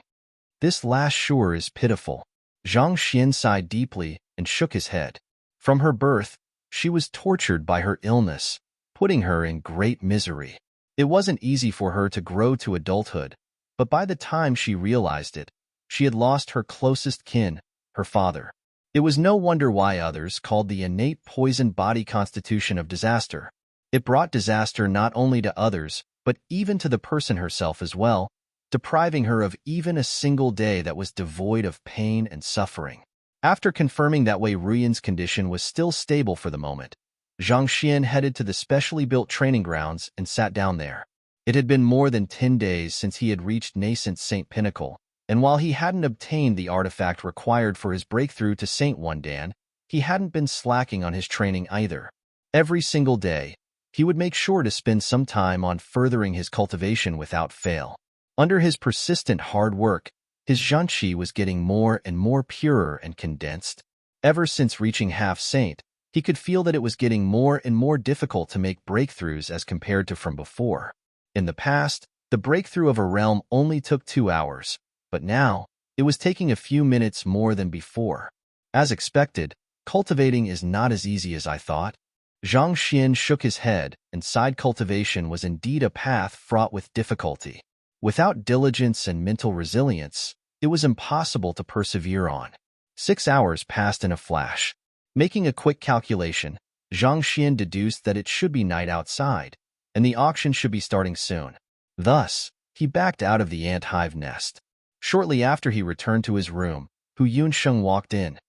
A: This last sure is pitiful. Zhang Xian sighed deeply and shook his head. From her birth, she was tortured by her illness, putting her in great misery. It wasn't easy for her to grow to adulthood, but by the time she realized it, she had lost her closest kin, her father. It was no wonder why others called the innate poison body constitution of disaster. It brought disaster not only to others, but even to the person herself as well, depriving her of even a single day that was devoid of pain and suffering. After confirming that Wei Ruyan's condition was still stable for the moment, Zhang Xian headed to the specially built training grounds and sat down there. It had been more than 10 days since he had reached nascent Saint Pinnacle, and while he hadn't obtained the artifact required for his breakthrough to Saint Wandan, he hadn't been slacking on his training either. Every single day, he would make sure to spend some time on furthering his cultivation without fail. Under his persistent hard work, his Zhanqi was getting more and more purer and condensed. Ever since reaching half-saint, he could feel that it was getting more and more difficult to make breakthroughs as compared to from before. In the past, the breakthrough of a realm only took 2 hours, but now, it was taking a few minutes more than before. As expected, cultivating is not as easy as I thought. Zhang Xian shook his head and sighed. Cultivation was indeed a path fraught with difficulty. Without diligence and mental resilience, it was impossible to persevere on. 6 hours passed in a flash. Making a quick calculation, Zhang Xian deduced that it should be night outside, and the auction should be starting soon. Thus, he backed out of the ant hive nest. Shortly after he returned to his room, Hu Yunsheng walked in.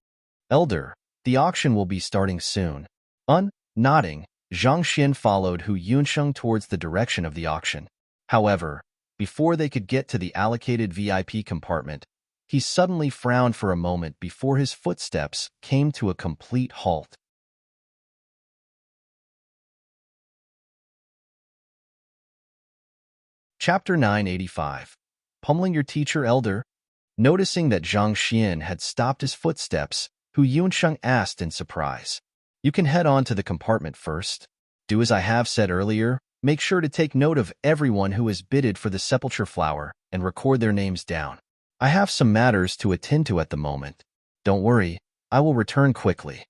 A: "Elder, the auction will be starting soon." Nodding, Zhang Xian followed Hu Yunsheng towards the direction of the auction. However, before they could get to the allocated VIP compartment, he suddenly frowned for a moment before his footsteps came to a complete halt. Chapter 985. Pummeling your teacher, elder? Noticing that Zhang Xian had stopped his footsteps, Hu Yunsheng asked in surprise. "You can head on to the compartment first. Do as I have said earlier. Make sure to take note of everyone who has bidded for the sepulchre flower and record their names down. I have some matters to attend to at the moment. Don't worry, I will return quickly."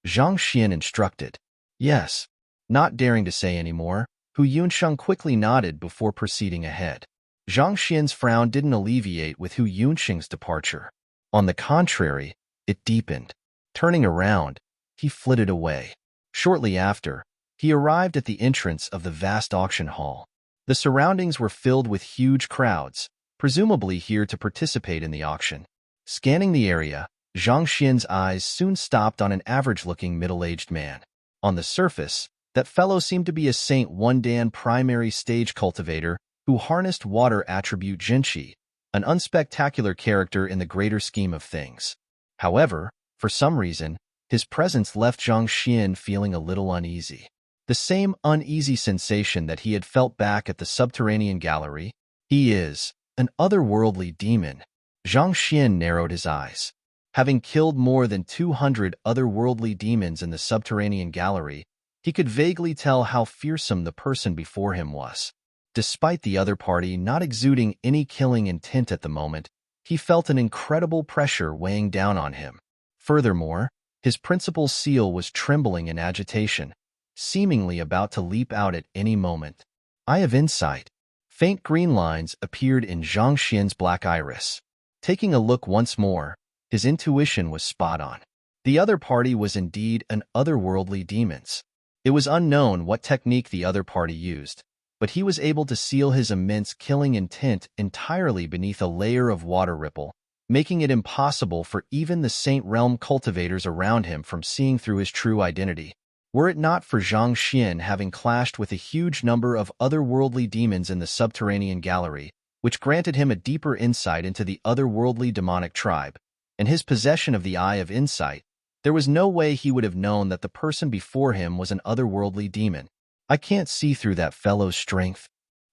A: Zhang Xian instructed. "Yes." Not daring to say any more, Hu Yunsheng quickly nodded before proceeding ahead. Zhang Xian's frown didn't alleviate with Hu Yunsheng's departure. On the contrary, it deepened. Turning around, he flitted away. Shortly after, he arrived at the entrance of the vast auction hall. The surroundings were filled with huge crowds, presumably here to participate in the auction. Scanning the area, Zhang Xian's eyes soon stopped on an average-looking middle-aged man. On the surface, that fellow seemed to be a Saint Wundan primary stage cultivator who harnessed water attribute Jinqi, an unspectacular character in the greater scheme of things. However, for some reason, his presence left Zhang Xian feeling a little uneasy. The same uneasy sensation that he had felt back at the subterranean gallery. He is an otherworldly demon. Zhang Xian narrowed his eyes. Having killed more than 200 otherworldly demons in the subterranean gallery, he could vaguely tell how fearsome the person before him was. Despite the other party not exuding any killing intent at the moment, he felt an incredible pressure weighing down on him. Furthermore, his principal seal was trembling in agitation, seemingly about to leap out at any moment. Eye of insight. Faint green lines appeared in Zhang Xian's black iris. Taking a look once more, his intuition was spot on. The other party was indeed an otherworldly demons. It was unknown what technique the other party used, but he was able to seal his immense killing intent entirely beneath a layer of water ripple, making it impossible for even the Saint Realm cultivators around him from seeing through his true identity. Were it not for Zhang Xian having clashed with a huge number of otherworldly demons in the subterranean gallery, which granted him a deeper insight into the otherworldly demonic tribe, and his possession of the Eye of Insight, there was no way he would have known that the person before him was an otherworldly demon. "I can't see through that fellow's strength."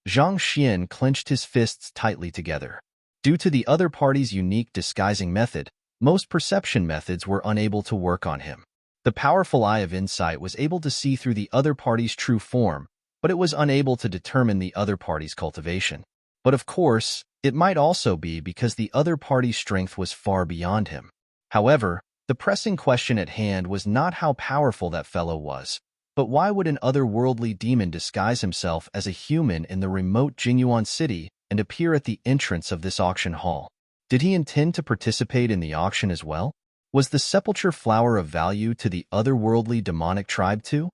A: Zhang Xian clenched his fists tightly together. Due to the other party's unique disguising method, most perception methods were unable to work on him. The powerful Eye of Insight was able to see through the other party's true form, but it was unable to determine the other party's cultivation. But of course, it might also be because the other party's strength was far beyond him. However, the pressing question at hand was not how powerful that fellow was, but why would an otherworldly demon disguise himself as a human in the remote Jinyuan city and appear at the entrance of this auction hall? Did he intend to participate in the auction as well? Was the sepulchre flower of value to the otherworldly demonic tribe too?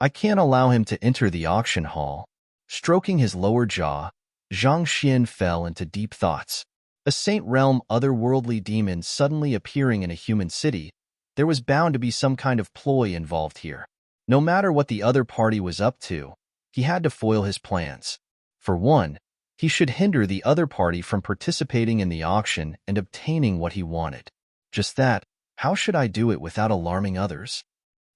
A: "I can't allow him to enter the auction hall." Stroking his lower jaw, Zhang Xian fell into deep thoughts. A Saint Realm otherworldly demon suddenly appearing in a human city, there was bound to be some kind of ploy involved here. No matter what the other party was up to, he had to foil his plans. For one, he should hinder the other party from participating in the auction and obtaining what he wanted. Just that, how should I do it without alarming others?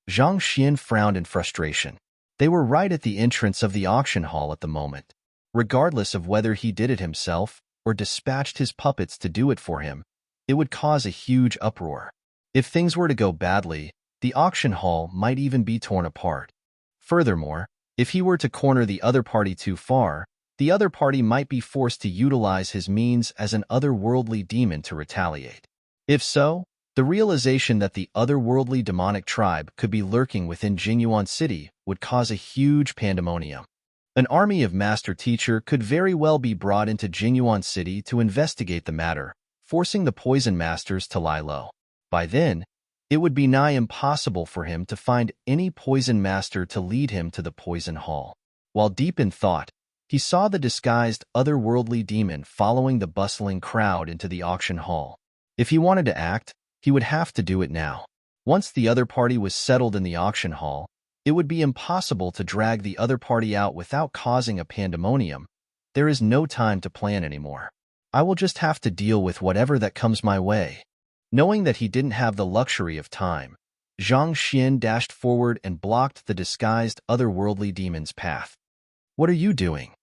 A: Zhang Xian frowned in frustration. They were right at the entrance of the auction hall at the moment. Regardless of whether he did it himself or dispatched his puppets to do it for him, it would cause a huge uproar. If things were to go badly, the auction hall might even be torn apart. Furthermore, if he were to corner the other party too far, the other party might be forced to utilize his means as an otherworldly demon to retaliate. If so, the realization that the otherworldly demonic tribe could be lurking within Jinyuan City would cause a huge pandemonium. An army of master teacher could very well be brought into Jinyuan City to investigate the matter, forcing the poison masters to lie low. By then, It would be nigh impossible for him to find any poison master to lead him to the poison hall. While deep in thought, he saw the disguised otherworldly demon following the bustling crowd into the auction hall. If he wanted to act, he would have to do it now. Once the other party was settled in the auction hall, it would be impossible to drag the other party out without causing a pandemonium. There is no time to plan anymore. I will just have to deal with whatever that comes my way. Knowing that he didn't have the luxury of time, Zhang Xian dashed forward and blocked the disguised otherworldly demon's path. What are you doing?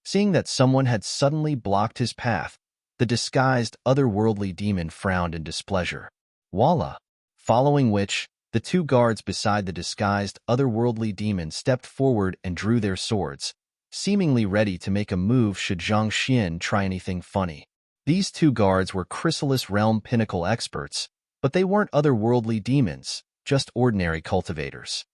A: Seeing that someone had suddenly blocked his path, the disguised otherworldly demon frowned in displeasure. Voila! Following which, the two guards beside the disguised otherworldly demon stepped forward and drew their swords, seemingly ready to make a move should Zhang Xian try anything funny. These two guards were Chrysalis Realm Pinnacle experts, but they weren't otherworldly demons, just ordinary cultivators.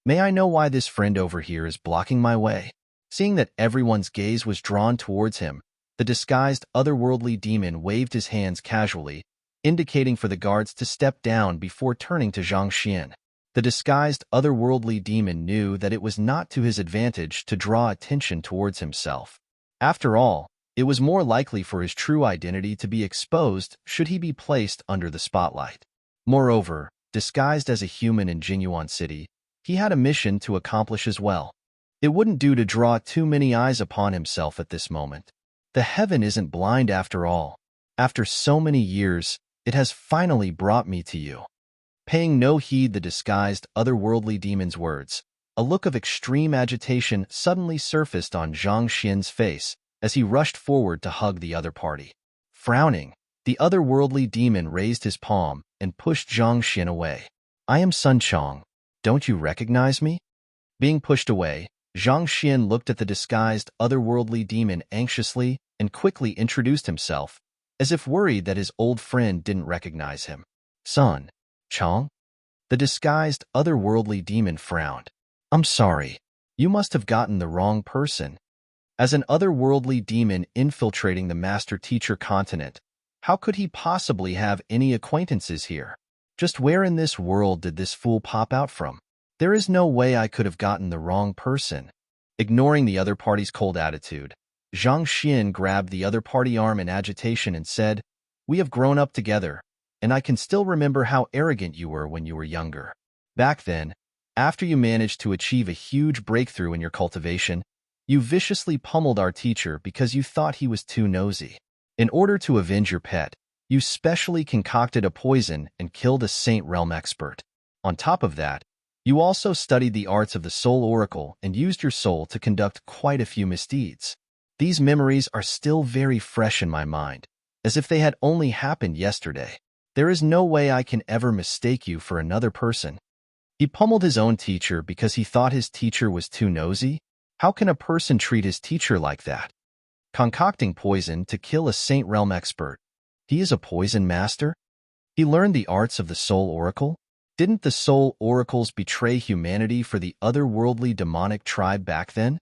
A: May I know why this friend over here is blocking my way? Seeing that everyone's gaze was drawn towards him, the disguised otherworldly demon waved his hands casually, indicating for the guards to step down before turning to Zhang Xian. The disguised otherworldly demon knew that it was not to his advantage to draw attention towards himself. After all, it was more likely for his true identity to be exposed should he be placed under the spotlight. Moreover, disguised as a human in Jinyuan City, he had a mission to accomplish as well. It wouldn't do to draw too many eyes upon himself at this moment. The heaven isn't blind after all. After so many years, it has finally brought me to you. Paying no heed the disguised otherworldly demon's words, a look of extreme agitation suddenly surfaced on Zhang Xian's face as he rushed forward to hug the other party. Frowning, the otherworldly demon raised his palm and pushed Zhang Xian away. I am Sun Chong. Don't you recognize me? Being pushed away, Zhang Xian looked at the disguised otherworldly demon anxiously and quickly introduced himself, as if worried that his old friend didn't recognize him. Sun Chong? The disguised otherworldly demon frowned. I'm sorry. You must have gotten the wrong person. As an otherworldly demon infiltrating the master-teacher continent, how could he possibly have any acquaintances here? Just where in this world did this fool pop out from? There is no way I could have gotten the wrong person. Ignoring the other party's cold attitude, Zhang Xian grabbed the other party arm in agitation and said, We have grown up together, and I can still remember how arrogant you were when you were younger. Back then, after you managed to achieve a huge breakthrough in your cultivation, you viciously pummeled our teacher because you thought he was too nosy. In order to avenge your pet, you specially concocted a poison and killed a Saint Realm expert. On top of that, you also studied the arts of the Soul Oracle and used your soul to conduct quite a few misdeeds. These memories are still very fresh in my mind, as if they had only happened yesterday. There is no way I can ever mistake you for another person. He pummeled his own teacher because he thought his teacher was too nosy? How can a person treat his teacher like that? Concocting poison to kill a Saint Realm expert. He is a poison master? He learned the arts of the Soul Oracle? Didn't the Soul Oracles betray humanity for the otherworldly demonic tribe back then?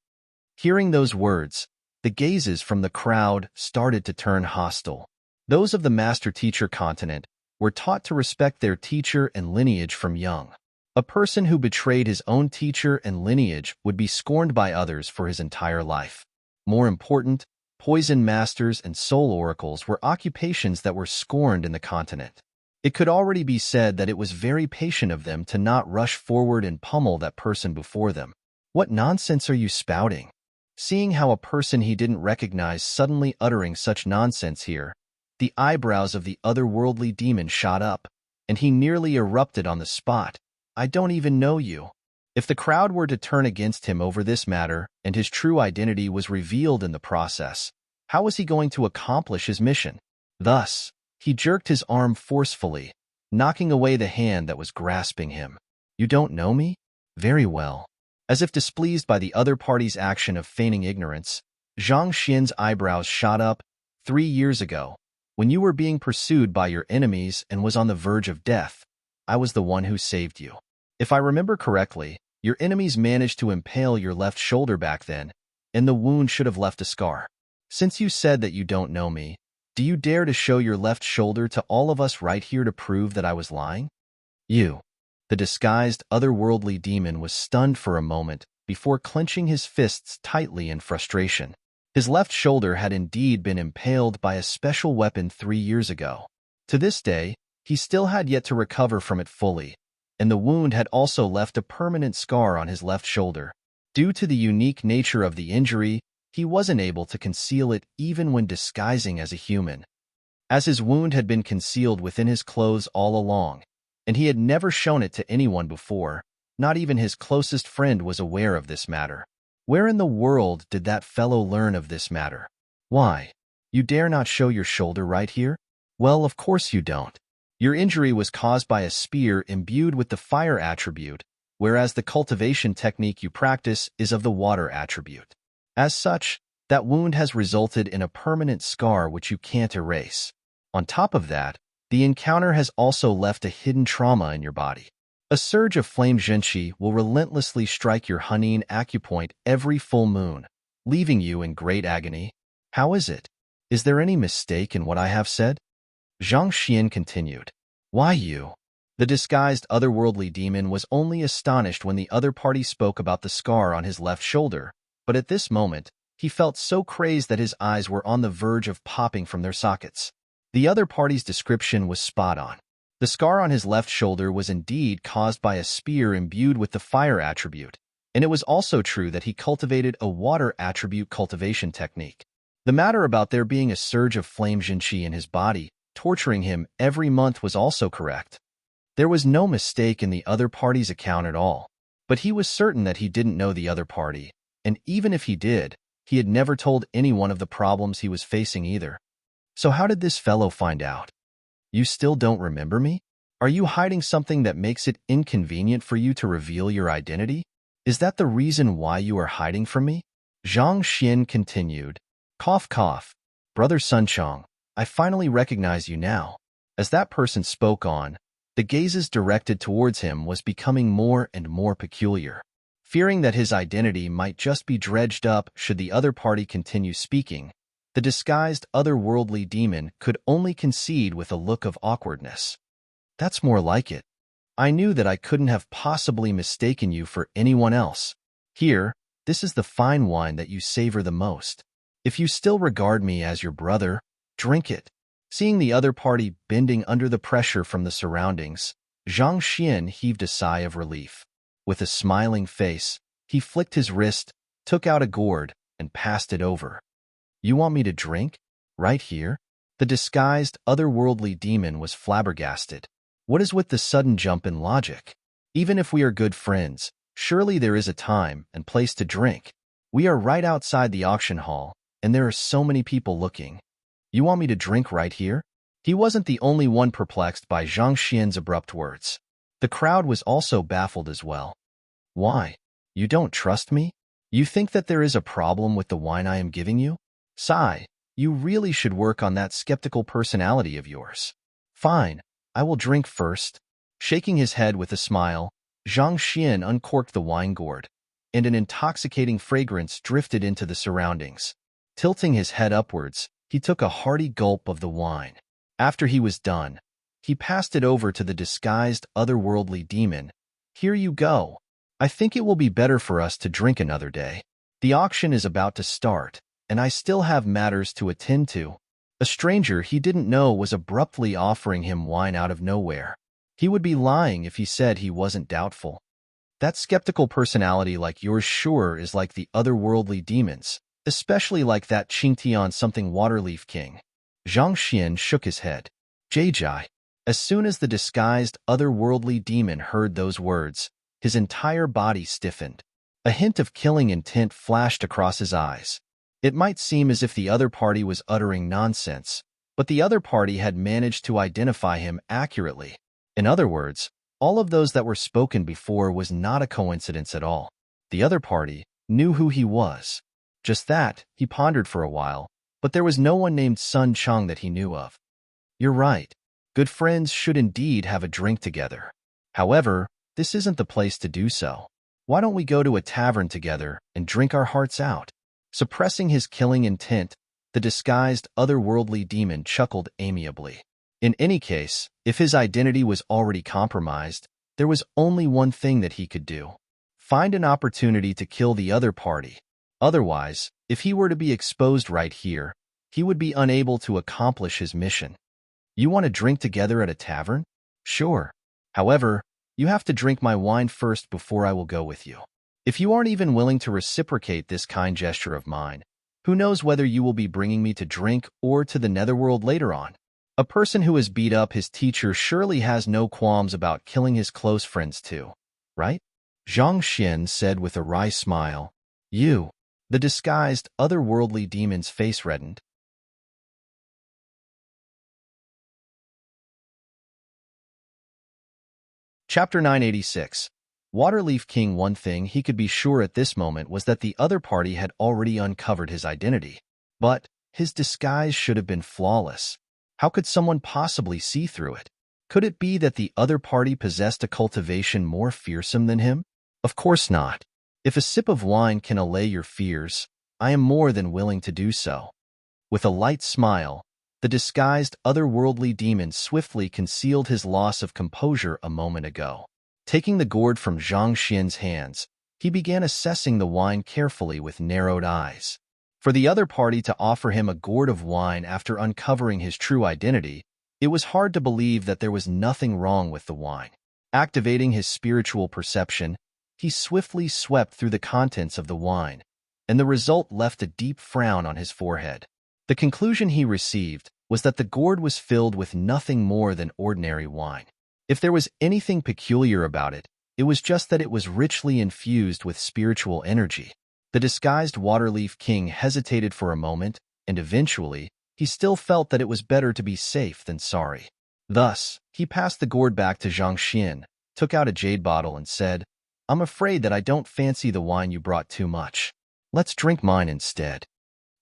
A: Hearing those words, the gazes from the crowd started to turn hostile. Those of the master-teacher continent were taught to respect their teacher and lineage from young. A person who betrayed his own teacher and lineage would be scorned by others for his entire life. More important, poison masters and soul oracles were occupations that were scorned in the continent. It could already be said that it was very patient of them to not rush forward and pummel that person before them. What nonsense are you spouting? Seeing how a person he didn't recognize suddenly uttering such nonsense here, the eyebrows of the otherworldly demon shot up, and he nearly erupted on the spot. I don't even know you. If the crowd were to turn against him over this matter and his true identity was revealed in the process, how was he going to accomplish his mission? Thus, he jerked his arm forcefully, knocking away the hand that was grasping him. You don't know me? Very well. As if displeased by the other party's action of feigning ignorance, Zhang Xian's eyebrows shot up. 3 years ago, when you were being pursued by your enemies and was on the verge of death, I was the one who saved you. If I remember correctly, your enemies managed to impale your left shoulder back then, and the wound should have left a scar. Since you said that you don't know me, do you dare to show your left shoulder to all of us right here to prove that I was lying? You. The disguised, otherworldly demon was stunned for a moment before clenching his fists tightly in frustration. His left shoulder had indeed been impaled by a special weapon 3 years ago. To this day, he still had yet to recover from it fully, and the wound had also left a permanent scar on his left shoulder. Due to the unique nature of the injury, he wasn't able to conceal it even when disguising as a human. As his wound had been concealed within his clothes all along, and he had never shown it to anyone before, not even his closest friend was aware of this matter. Where in the world did that fellow learn of this matter? Why? You dare not show your shoulder right here? Well, of course you don't. Your injury was caused by a spear imbued with the fire attribute, whereas the cultivation technique you practice is of the water attribute. As such, that wound has resulted in a permanent scar which you can't erase. On top of that, the encounter has also left a hidden trauma in your body. A surge of flame zhenqi will relentlessly strike your Hunin acupoint every full moon, leaving you in great agony. How is it? Is there any mistake in what I have said? Zhang Xian continued. Why you? The disguised otherworldly demon was only astonished when the other party spoke about the scar on his left shoulder, but at this moment, he felt so crazed that his eyes were on the verge of popping from their sockets. The other party's description was spot on. The scar on his left shoulder was indeed caused by a spear imbued with the fire attribute, and it was also true that he cultivated a water attribute cultivation technique. The matter about there being a surge of flame zhenqi in his body, torturing him every month, was also correct. There was no mistake in the other party's account at all, but he was certain that he didn't know the other party, and even if he did, he had never told anyone of the problems he was facing either. So how did this fellow find out? You still don't remember me? Are you hiding something that makes it inconvenient for you to reveal your identity? Is that the reason why you are hiding from me? Zhang Xian continued. Cough, cough. Brother Sunchong, I finally recognize you now. As that person spoke on, the gazes directed towards him was becoming more and more peculiar. Fearing that his identity might just be dredged up should the other party continue speaking, the disguised otherworldly demon could only concede with a look of awkwardness. That's more like it. I knew that I couldn't have possibly mistaken you for anyone else. Here, this is the fine wine that you savor the most. If you still regard me as your brother, drink it. Seeing the other party bending under the pressure from the surroundings, Zhang Xian heaved a sigh of relief. With a smiling face, he flicked his wrist, took out a gourd, and passed it over. You want me to drink? Right here? The disguised, otherworldly demon was flabbergasted. What is with the sudden jump in logic? Even if we are good friends, surely there is a time and place to drink. We are right outside the auction hall, and there are so many people looking. You want me to drink right here? He wasn't the only one perplexed by Zhang Xian's abrupt words. The crowd was also baffled as well. Why? You don't trust me? You think that there is a problem with the wine I am giving you? Sigh, you really should work on that skeptical personality of yours. Fine, I will drink first. Shaking his head with a smile, Zhang Xian uncorked the wine gourd, and an intoxicating fragrance drifted into the surroundings. Tilting his head upwards, he took a hearty gulp of the wine. After he was done, he passed it over to the disguised otherworldly demon. Here you go. I think it will be better for us to drink another day. The auction is about to start, and I still have matters to attend to. A stranger he didn't know was abruptly offering him wine out of nowhere. He would be lying if he said he wasn't doubtful. That skeptical personality like yours sure is like the otherworldly demons, especially like that Qingtian something Waterleaf King. Zhang Xian shook his head. Jai. As soon as the disguised otherworldly demon heard those words, his entire body stiffened. A hint of killing intent flashed across his eyes. It might seem as if the other party was uttering nonsense, but the other party had managed to identify him accurately. In other words, all of those that were spoken before was not a coincidence at all. The other party knew who he was. Just that, he pondered for a while, but there was no one named Sun Chong that he knew of. You're right. Good friends should indeed have a drink together. However, this isn't the place to do so. Why don't we go to a tavern together and drink our hearts out? Suppressing his killing intent, the disguised otherworldly demon chuckled amiably. In any case, if his identity was already compromised, there was only one thing that he could do. Find an opportunity to kill the other party. Otherwise, if he were to be exposed right here, he would be unable to accomplish his mission. You want to drink together at a tavern? Sure. However, you have to drink my wine first before I will go with you. If you aren't even willing to reciprocate this kind gesture of mine, who knows whether you will be bringing me to drink or to the netherworld later on? A person who has beat up his teacher surely has no qualms about killing his close friends too, right? Zhang Xin said with a wry smile. You. The disguised, otherworldly demon's face reddened. Chapter 986. Waterleaf King. One thing he could be sure at this moment was that the other party had already uncovered his identity. But his disguise should have been flawless. How could someone possibly see through it? Could it be that the other party possessed a cultivation more fearsome than him? Of course not. If a sip of wine can allay your fears, I am more than willing to do so. With a light smile, the disguised otherworldly demon swiftly concealed his loss of composure a moment ago. Taking the gourd from Zhang Xian's hands, he began assessing the wine carefully with narrowed eyes. For the other party to offer him a gourd of wine after uncovering his true identity, it was hard to believe that there was nothing wrong with the wine. Activating his spiritual perception, he swiftly swept through the contents of the wine, and the result left a deep frown on his forehead. The conclusion he received was that the gourd was filled with nothing more than ordinary wine. If there was anything peculiar about it, it was just that it was richly infused with spiritual energy. The disguised Waterleaf King hesitated for a moment, and eventually, he still felt that it was better to be safe than sorry. Thus, he passed the gourd back to Zhang Xian, took out a jade bottle and said, I'm afraid that I don't fancy the wine you brought too much. Let's drink mine instead.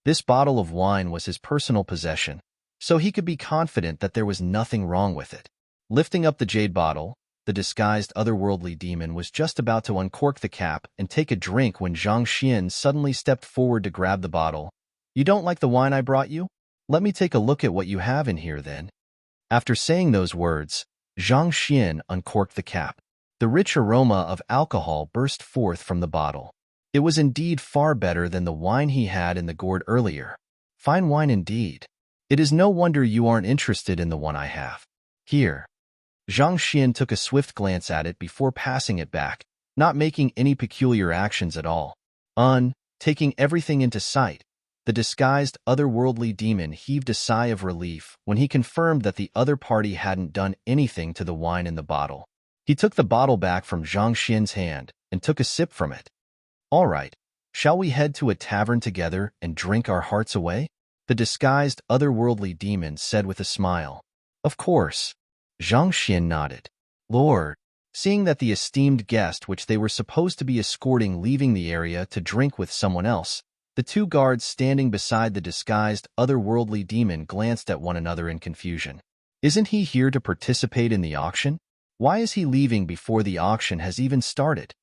A: This bottle of wine was his personal possession, so he could be confident that there was nothing wrong with it. Lifting up the jade bottle, the disguised otherworldly demon was just about to uncork the cap and take a drink when Zhang Xian suddenly stepped forward to grab the bottle. You don't like the wine I brought you? Let me take a look at what you have in here then. After saying those words, Zhang Xian uncorked the cap. The rich aroma of alcohol burst forth from the bottle. It was indeed far better than the wine he had in the gourd earlier. Fine wine indeed. It is no wonder you aren't interested in the one I have. Here. Zhang Xian took a swift glance at it before passing it back, not making any peculiar actions at all. Taking everything into sight, the disguised otherworldly demon heaved a sigh of relief when he confirmed that the other party hadn't done anything to the wine in the bottle. He took the bottle back from Zhang Xian's hand and took a sip from it. All right, shall we head to a tavern together and drink our hearts away? The disguised otherworldly demon said with a smile. Of course. Zhang Xian nodded. Lord, seeing that the esteemed guest which they were supposed to be escorting leaving the area to drink with someone else, the two guards standing beside the disguised otherworldly demon glanced at one another in confusion. Isn't he here to participate in the auction? Why is he leaving before the auction has even started?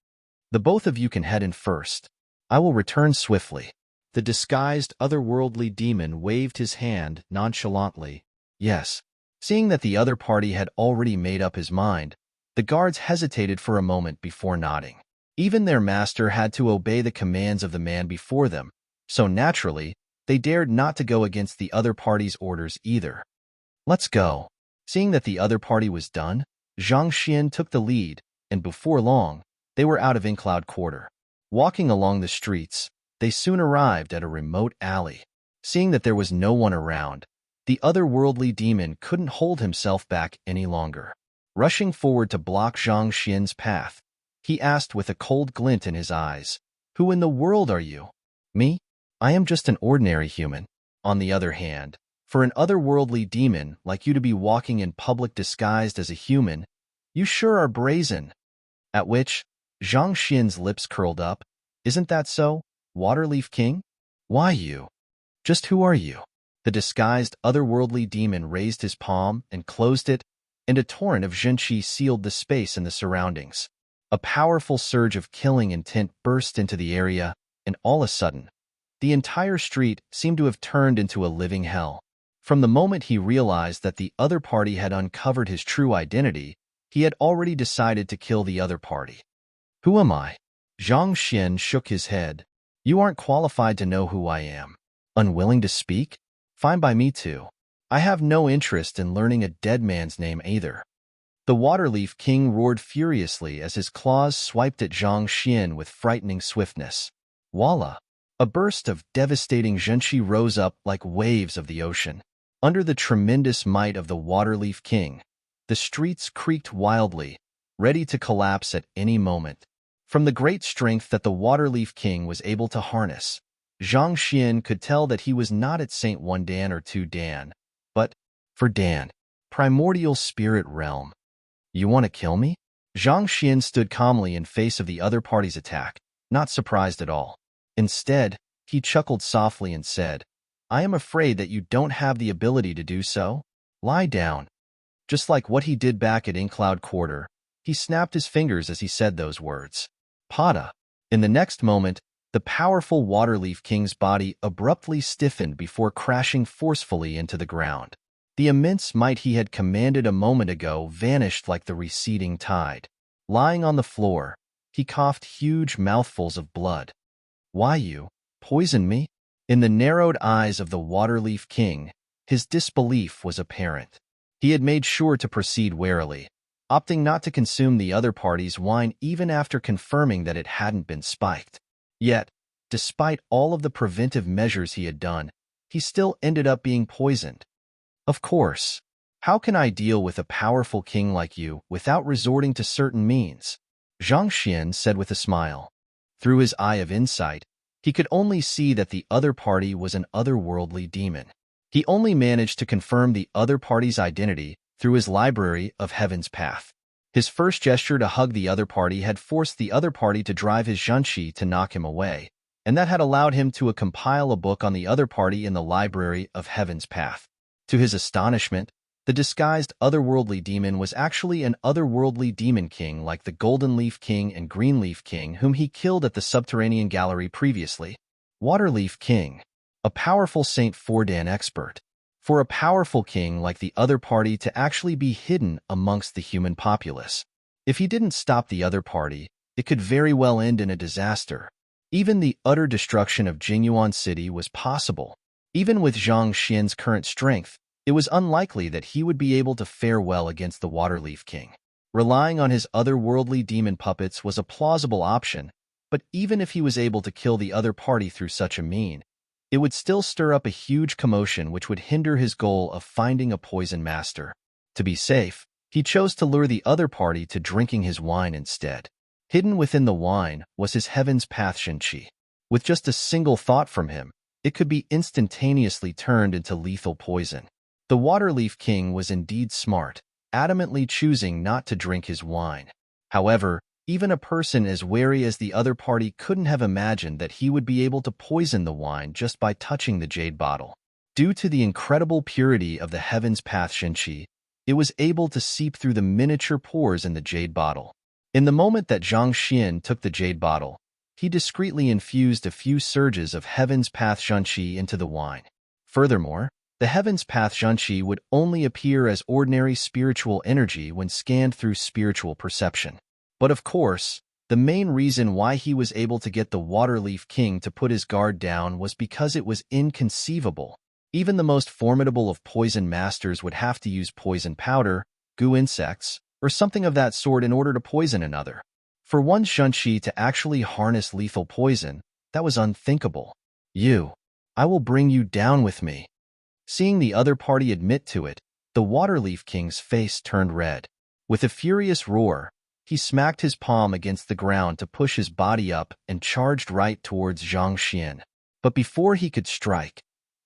A: The both of you can head in first. I will return swiftly. The disguised otherworldly demon waved his hand nonchalantly. Yes. Seeing that the other party had already made up his mind, the guards hesitated for a moment before nodding. Even their master had to obey the commands of the man before them, so naturally, they dared not to go against the other party's orders either. Let's go. Seeing that the other party was done, Zhang Xian took the lead, and before long, they were out of Incloud Quarter. Walking along the streets, they soon arrived at a remote alley. Seeing that there was no one around, the otherworldly demon couldn't hold himself back any longer. Rushing forward to block Zhang Xian's path, he asked with a cold glint in his eyes, Who in the world are you? Me? I am just an ordinary human. On the other hand, for an otherworldly demon like you to be walking in public disguised as a human, you sure are brazen. At which, Zhang Xian's lips curled up. Isn't that so, Waterleaf King? Why you? Just who are you? The disguised otherworldly demon raised his palm and closed it, and a torrent of zhenqi sealed the space and the surroundings. A powerful surge of killing intent burst into the area, and all of a sudden, the entire street seemed to have turned into a living hell. From the moment he realized that the other party had uncovered his true identity, he had already decided to kill the other party. Who am I? Zhang Xian shook his head. You aren't qualified to know who I am. Unwilling to speak? Fine by me too. I have no interest in learning a dead man's name either. The Waterleaf King roared furiously as his claws swiped at Zhang Xian with frightening swiftness. Voila! A burst of devastating zhenqi rose up like waves of the ocean. Under the tremendous might of the Waterleaf King, the streets creaked wildly, ready to collapse at any moment. From the great strength that the Waterleaf King was able to harness, Zhang Xian could tell that he was not at Saint 1 Dan or 2 Dan, but for Dan, primordial spirit realm. You want to kill me? Zhang Xian stood calmly in face of the other party's attack, not surprised at all. Instead, he chuckled softly and said, I am afraid that you don't have the ability to do so. Lie down. Just like what he did back at Inkcloud Quarter, he snapped his fingers as he said those words. Pada. In the next moment, the powerful Waterleaf King's body abruptly stiffened before crashing forcefully into the ground. The immense might he had commanded a moment ago vanished like the receding tide. Lying on the floor, he coughed huge mouthfuls of blood. Why you? Poison me? In the narrowed eyes of the Waterleaf King, his disbelief was apparent. He had made sure to proceed warily, opting not to consume the other party's wine even after confirming that it hadn't been spiked. Yet, despite all of the preventive measures he had done, he still ended up being poisoned. Of course. How can I deal with a powerful king like you without resorting to certain means? Zhang Xian said with a smile. Through his eye of insight, he could only see that the other party was an otherworldly demon. He only managed to confirm the other party's identity through his library of Heaven's Path. His first gesture to hug the other party had forced the other party to drive his zhenqi to knock him away, and that had allowed him to compile a book on the other party in the library of Heaven's Path. To his astonishment, the disguised otherworldly demon was actually an otherworldly demon king like the Golden Leaf King and Green Leaf King whom he killed at the subterranean gallery previously. Waterleaf King, a powerful Saint 4 Dan expert. For a powerful king like the other party to actually be hidden amongst the human populace. If he didn't stop the other party, it could very well end in a disaster. Even the utter destruction of Jingyuan City was possible. Even with Zhang Xian's current strength, it was unlikely that he would be able to fare well against the Waterleaf King. Relying on his otherworldly demon puppets was a plausible option, but even if he was able to kill the other party through such a mean, it would still stir up a huge commotion which would hinder his goal of finding a poison master. To be safe, he chose to lure the other party to drinking his wine instead. Hidden within the wine was his Heaven's Path zhenqi. With just a single thought from him, it could be instantaneously turned into lethal poison. The Waterleaf King was indeed smart, adamantly choosing not to drink his wine. However, even a person as wary as the other party couldn't have imagined that he would be able to poison the wine just by touching the jade bottle. Due to the incredible purity of the Heaven's Path zhenqi, it was able to seep through the miniature pores in the jade bottle. In the moment that Zhang Xian took the jade bottle, he discreetly infused a few surges of Heaven's Path zhenqi into the wine. Furthermore, the Heaven's Path zhenqi would only appear as ordinary spiritual energy when scanned through spiritual perception. But of course, the main reason why he was able to get the Waterleaf King to put his guard down was because it was inconceivable. Even the most formidable of poison masters would have to use poison powder, goo insects, or something of that sort in order to poison another. For one zhenqi to actually harness lethal poison, that was unthinkable. I will bring you down with me. Seeing the other party admit to it, the Waterleaf King's face turned red. With a furious roar, he smacked his palm against the ground to push his body up and charged right towards Zhang Xian. But before he could strike,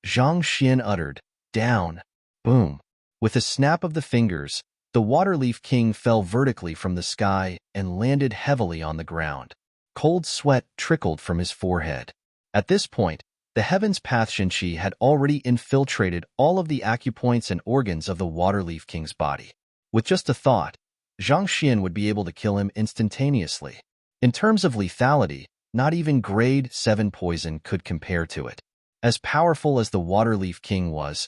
A: Zhang Xian uttered, "Down!" Boom! With a snap of the fingers, the Waterleaf King fell vertically from the sky and landed heavily on the ground. Cold sweat trickled from his forehead. At this point, the Heaven's Path zhenqi had already infiltrated all of the acupoints and organs of the Waterleaf King's body. With just a thought, Zhang Xian would be able to kill him instantaneously. In terms of lethality, not even grade 7 poison could compare to it. As powerful as the Waterleaf King was,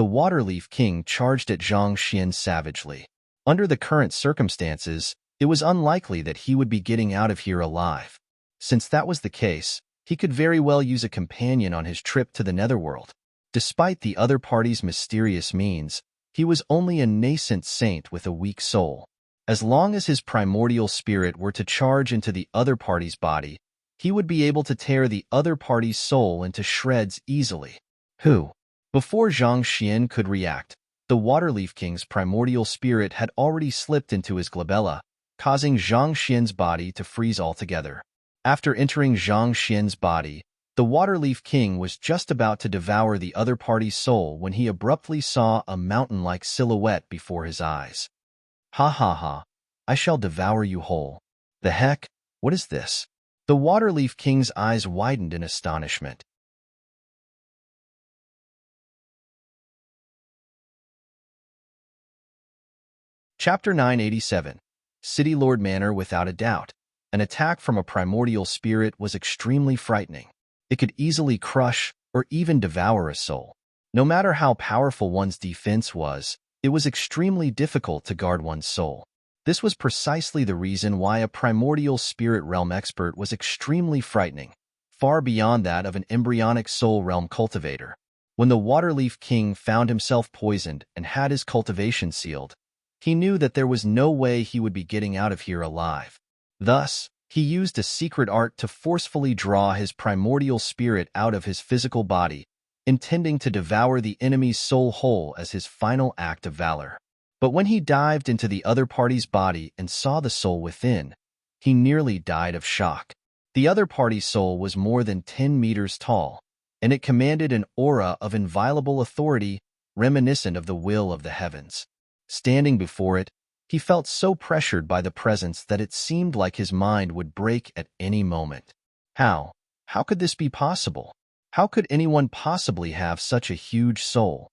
A: the Waterleaf King charged at Zhang Xian savagely. Under the current circumstances, it was unlikely that he would be getting out of here alive. Since that was the case, he could very well use a companion on his trip to the Netherworld. Despite the other party's mysterious means, he was only a nascent saint with a weak soul. As long as his primordial spirit were to charge into the other party's body, he would be able to tear the other party's soul into shreds easily. Who? Before Zhang Xian could react, the Waterleaf King's primordial spirit had already slipped into his glabella, causing Zhang Xian's body to freeze altogether. After entering Zhang Xian's body, the Waterleaf King was just about to devour the other party's soul when he abruptly saw a mountain-like silhouette before his eyes. Ha ha ha, I shall devour you whole. The heck? What is this? The Waterleaf King's eyes widened in astonishment. Chapter 987. City Lord Manor. Without a doubt, an attack from a primordial spirit was extremely frightening. It could easily crush or even devour a soul. No matter how powerful one's defense was, it was extremely difficult to guard one's soul. This was precisely the reason why a primordial spirit realm expert was extremely frightening, far beyond that of an embryonic soul realm cultivator. When the Waterleaf King found himself poisoned and had his cultivation sealed, he knew that there was no way he would be getting out of here alive. Thus, he used a secret art to forcefully draw his primordial spirit out of his physical body, intending to devour the enemy's soul whole as his final act of valor. But when he dived into the other party's body and saw the soul within, he nearly died of shock. The other party's soul was more than 10 meters tall, and it commanded an aura of inviolable authority reminiscent of the will of the heavens. Standing before it, he felt so pressured by the presence that it seemed like his mind would break at any moment. How could this be possible? How could anyone possibly have such a huge soul?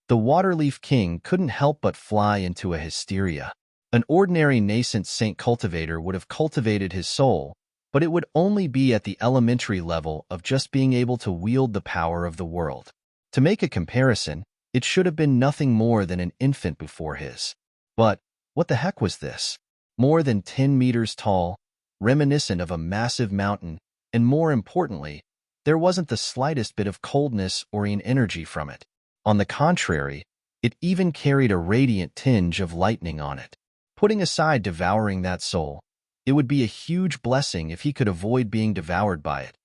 A: The Waterleaf King couldn't help but fly into a hysteria. An ordinary nascent saint cultivator would have cultivated his soul, but it would only be at the elementary level of just being able to wield the power of the world. To make a comparison, it should have been nothing more than an infant before his. But what the heck was this? More than 10 meters tall, reminiscent of a massive mountain, and more importantly, there wasn't the slightest bit of coldness or energy from it. On the contrary, it even carried a radiant tinge of lightning on it. Putting aside devouring that soul, it would be a huge blessing if he could avoid being devoured by it.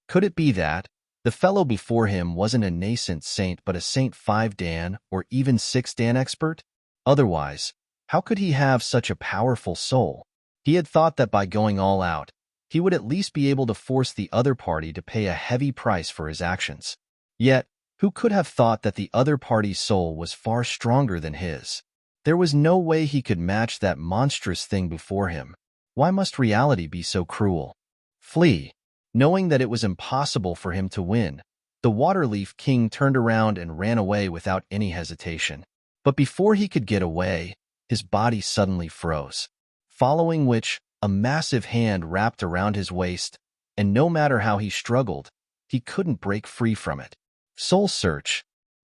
A: Could it be that the fellow before him wasn't a nascent saint but a Saint 5 Dan or even 6 Dan expert? Otherwise, how could he have such a powerful soul? He had thought that by going all out, he would at least be able to force the other party to pay a heavy price for his actions. Yet, who could have thought that the other party's soul was far stronger than his? There was no way he could match that monstrous thing before him. Why must reality be so cruel? Flee. Knowing that it was impossible for him to win, the Waterleaf King turned around and ran away without any hesitation. But before he could get away, his body suddenly froze, following which a massive hand wrapped around his waist, and no matter how he struggled, he couldn't break free from it. Soul Search.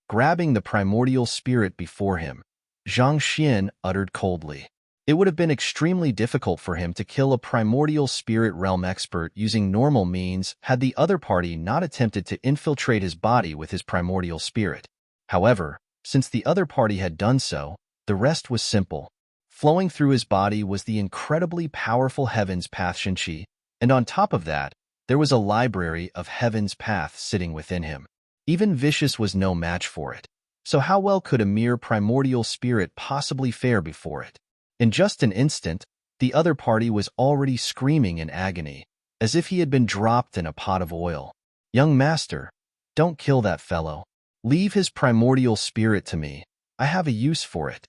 A: Grabbing the primordial spirit before him, Zhang Xian uttered coldly. It would have been extremely difficult for him to kill a primordial spirit realm expert using normal means had the other party not attempted to infiltrate his body with his primordial spirit. However, since the other party had done so, the rest was simple. Flowing through his body was the incredibly powerful Heaven's Path Shinchi, and on top of that, there was a library of Heaven's Path sitting within him. Even Vicious was no match for it. So how well could a mere primordial spirit possibly fare before it? In just an instant, the other party was already screaming in agony, as if he had been dropped in a pot of oil. Young master, don't kill that fellow. Leave his primordial spirit to me. I have a use for it.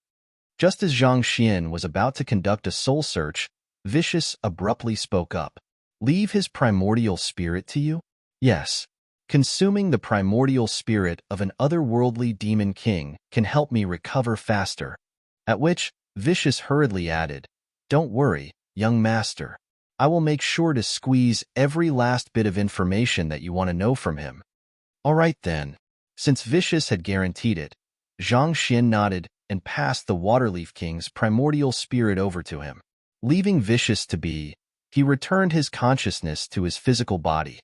A: Just as Zhang Xian was about to conduct a soul search, Vicious abruptly spoke up. Leave his primordial spirit to you? Yes. Consuming the primordial spirit of an otherworldly demon king can help me recover faster. At which, Vicious hurriedly added, Don't worry, young master. I will make sure to squeeze every last bit of information that you want to know from him. All right then. Since Vicious had guaranteed it, Zhang Xian nodded and passed the Waterleaf King's primordial spirit over to him. Leaving Vicious to be, he returned his consciousness to his physical body.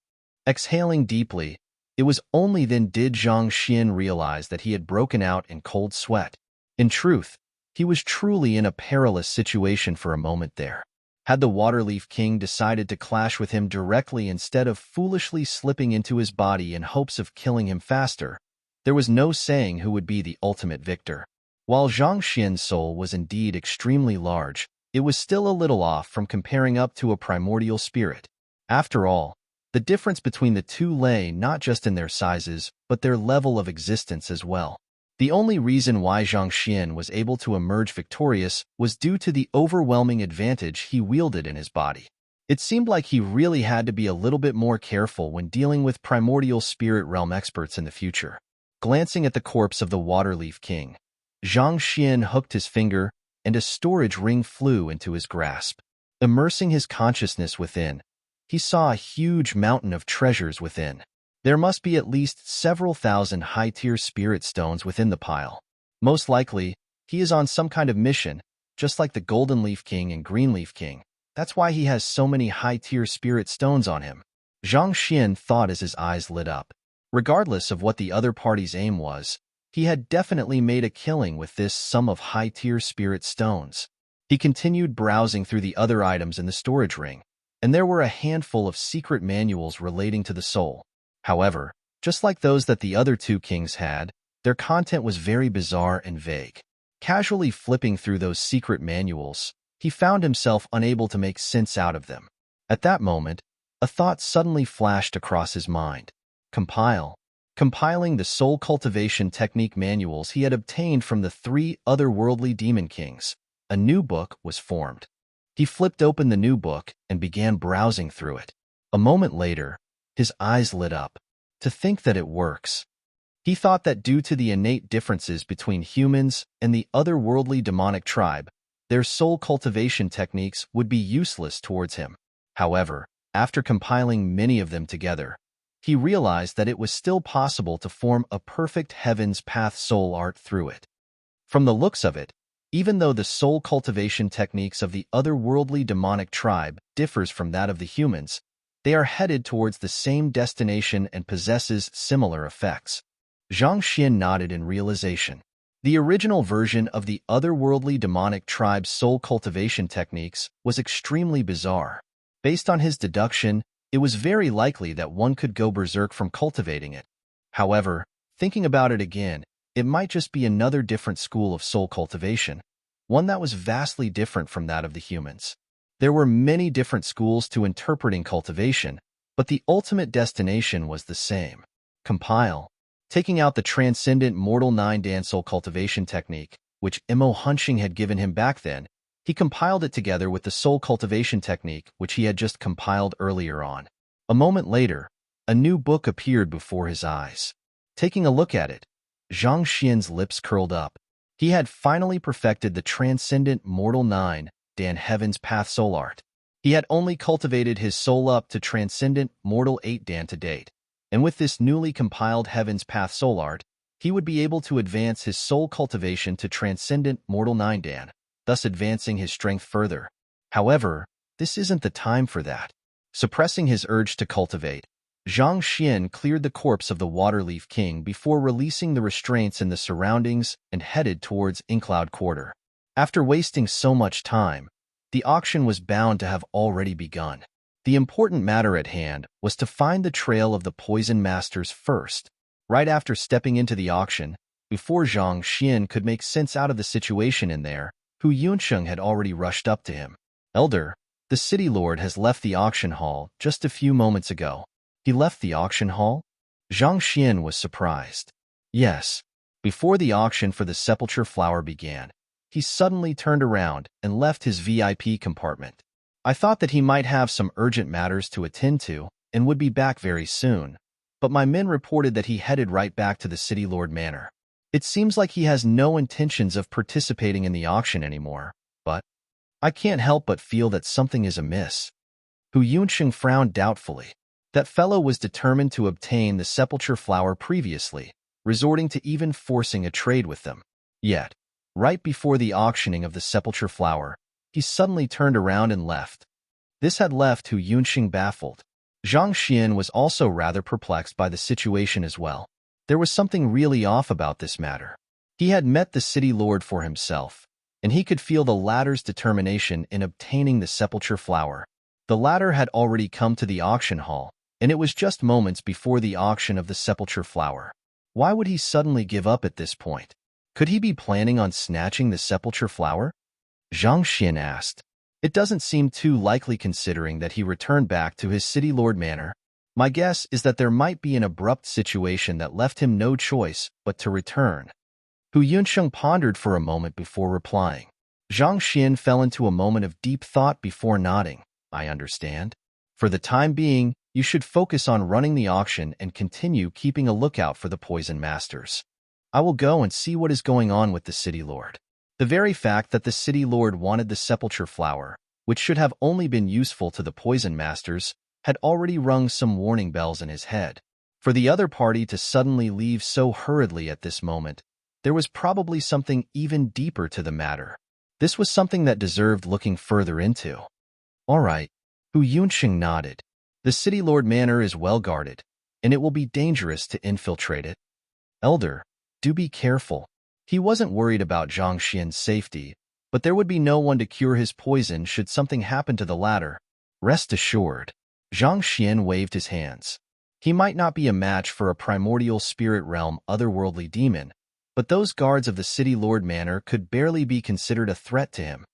A: Exhaling deeply, it was only then did Zhang Xian realize that he had broken out in cold sweat. In truth, he was truly in a perilous situation for a moment there. Had the Waterleaf King decided to clash with him directly instead of foolishly slipping into his body in hopes of killing him faster, there was no saying who would be the ultimate victor. While Zhang Xian's soul was indeed extremely large, it was still a little off from comparing up to a primordial spirit. After all, the difference between the two lay not just in their sizes, but their level of existence as well. The only reason why Zhang Xian was able to emerge victorious was due to the overwhelming advantage he wielded in his body. It seemed like he really had to be a little bit more careful when dealing with primordial spirit realm experts in the future. Glancing at the corpse of the Waterleaf King, Zhang Xian hooked his finger, and a storage ring flew into his grasp. Immersing his consciousness within, he saw a huge mountain of treasures within. There must be at least several thousand high-tier spirit stones within the pile. Most likely, he is on some kind of mission, just like the Golden Leaf King and Green Leaf King. That's why he has so many high-tier spirit stones on him. Zhang Xian thought as his eyes lit up. Regardless of what the other party's aim was, he had definitely made a killing with this sum of high-tier spirit stones. He continued browsing through the other items in the storage ring, and there were a handful of secret manuals relating to the soul. However, just like those that the other two kings had, their content was very bizarre and vague. Casually flipping through those secret manuals, he found himself unable to make sense out of them. At that moment, a thought suddenly flashed across his mind. Compiling the soul cultivation technique manuals he had obtained from the 3 otherworldly demon kings, a new book was formed. He flipped open the new book and began browsing through it. A moment later, his eyes lit up. To think that it works. He thought that due to the innate differences between humans and the otherworldly demonic tribe, their soul cultivation techniques would be useless towards him. However, after compiling many of them together, he realized that it was still possible to form a perfect Heaven's Path soul art through it. From the looks of it, even though the soul cultivation techniques of the otherworldly demonic tribe differs from that of the humans, they are headed towards the same destination and possesses similar effects. Zhang Xian nodded in realization. The original version of the otherworldly demonic tribe's soul cultivation techniques was extremely bizarre. Based on his deduction, it was very likely that one could go berserk from cultivating it. However, thinking about it again, it might just be another different school of soul cultivation, one that was vastly different from that of the humans. There were many different schools to interpreting cultivation, but the ultimate destination was the same. Compile. Taking out the transcendent mortal 9-dan soul cultivation technique, which Imo Hunching had given him back then, he compiled it together with the soul cultivation technique which he had just compiled earlier on. A moment later, a new book appeared before his eyes. Taking a look at it, Zhang Xian's lips curled up. He had finally perfected the transcendent mortal 9-dan Heaven's Path soul art. He had only cultivated his soul up to transcendent mortal 8-dan to date, and with this newly compiled Heaven's Path soul art, he would be able to advance his soul cultivation to transcendent mortal 9-dan, thus advancing his strength further. However, this isn't the time for that. Suppressing his urge to cultivate, Zhang Xian cleared the corpse of the Waterleaf King before releasing the restraints in the surroundings and headed towards Inkcloud Quarter. After wasting so much time, the auction was bound to have already begun. The important matter at hand was to find the trail of the Poison Masters first. Right after stepping into the auction, before Zhang Xian could make sense out of the situation in there, Hu Yunsheng had already rushed up to him. Elder, the city lord has left the auction hall just a few moments ago. He left the auction hall? Zhang Xian was surprised. Yes. Before the auction for the sepulchre flower began, he suddenly turned around and left his VIP compartment. I thought that he might have some urgent matters to attend to and would be back very soon, but my men reported that he headed right back to the City Lord Manor. It seems like he has no intentions of participating in the auction anymore, but I can't help but feel that something is amiss. Hu Yunsheng frowned doubtfully. That fellow was determined to obtain the sepulchre flower previously, resorting to even forcing a trade with them. Yet, right before the auctioning of the sepulchre flower, he suddenly turned around and left. This had left Hu Yunxing baffled. Zhang Xian was also rather perplexed by the situation as well. There was something really off about this matter. He had met the city lord for himself, and he could feel the latter's determination in obtaining the sepulchre flower. The latter had already come to the auction hall, and it was just moments before the auction of the sepulchre flower. Why would he suddenly give up at this point? Could he be planning on snatching the sepulchre flower? Zhang Xian asked. It doesn't seem too likely considering that he returned back to his city lord manor. My guess is that there might be an abrupt situation that left him no choice but to return. Hu Yunsheng pondered for a moment before replying. Zhang Xian fell into a moment of deep thought before nodding. I understand. For the time being, you should focus on running the auction and continue keeping a lookout for the poison masters. I will go and see what is going on with the city lord. The very fact that the city lord wanted the sepulchre flower, which should have only been useful to the poison masters, had already rung some warning bells in his head. For the other party to suddenly leave so hurriedly at this moment, there was probably something even deeper to the matter. This was something that deserved looking further into. All right, Hu Yunxing nodded. The city lord manor is well guarded, and it will be dangerous to infiltrate it. Elder, do be careful. He wasn't worried about Zhang Xian's safety, but there would be no one to cure his poison should something happen to the latter. Rest assured. Zhang Xian waved his hands. He might not be a match for a primordial spirit realm otherworldly demon, but those guards of the city lord manor could barely be considered a threat to him.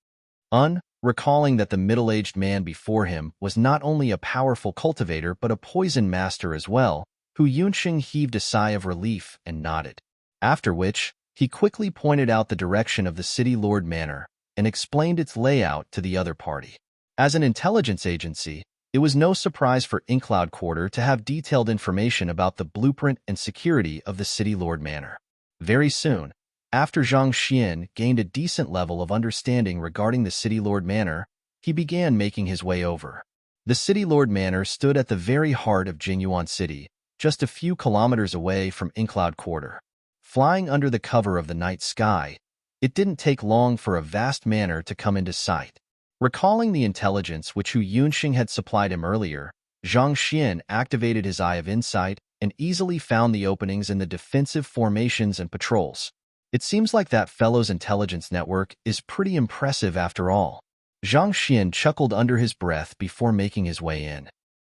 A: Recalling that the middle-aged man before him was not only a powerful cultivator but a poison master as well, Hu Yunxing heaved a sigh of relief and nodded. After which, he quickly pointed out the direction of the city lord manor and explained its layout to the other party. As an intelligence agency, it was no surprise for Inkcloud Quarter to have detailed information about the blueprint and security of the city lord manor. Very soon, after Zhang Xian gained a decent level of understanding regarding the city lord manor, he began making his way over. The city lord manor stood at the very heart of Jinyuan City, just a few kilometers away from Inkcloud Quarter. Flying under the cover of the night sky, it didn't take long for a vast manor to come into sight. Recalling the intelligence which Hu Yunxing had supplied him earlier, Zhang Xian activated his Eye of Insight and easily found the openings in the defensive formations and patrols. It seems like that fellow's intelligence network is pretty impressive after all. Zhang Xian chuckled under his breath before making his way in.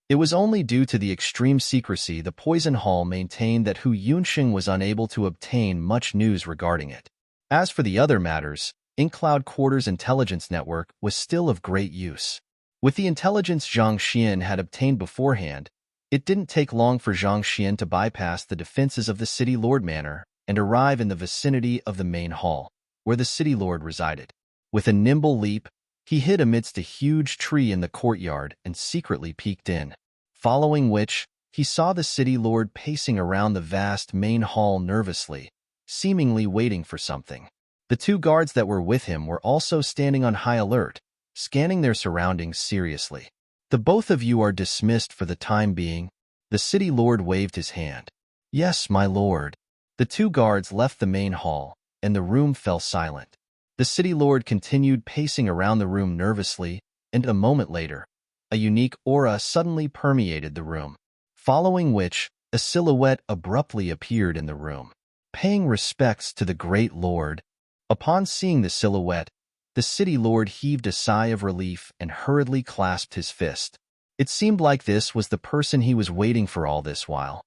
A: It was only due to the extreme secrecy the Poison Hall maintained that Hu Yunxing was unable to obtain much news regarding it. As for the other matters, Inkcloud Quarter's intelligence network was still of great use. With the intelligence Zhang Xian had obtained beforehand, it didn't take long for Zhang Xian to bypass the defenses of the City Lord Manor and arrive in the vicinity of the main hall, where the City Lord resided. With a nimble leap, he hid amidst a huge tree in the courtyard and secretly peeked in. Following which, he saw the City Lord pacing around the vast main hall nervously, seemingly waiting for something. The two guards that were with him were also standing on high alert, scanning their surroundings seriously. The both of you are dismissed for the time being. The City Lord waved his hand. Yes, my lord. The two guards left the main hall, and the room fell silent. The City Lord continued pacing around the room nervously, and a moment later, a unique aura suddenly permeated the room, following which, a silhouette abruptly appeared in the room. Paying respects to the great lord. Upon seeing the silhouette, the City Lord heaved a sigh of relief and hurriedly clasped his fist. It seemed like this was the person he was waiting for all this while.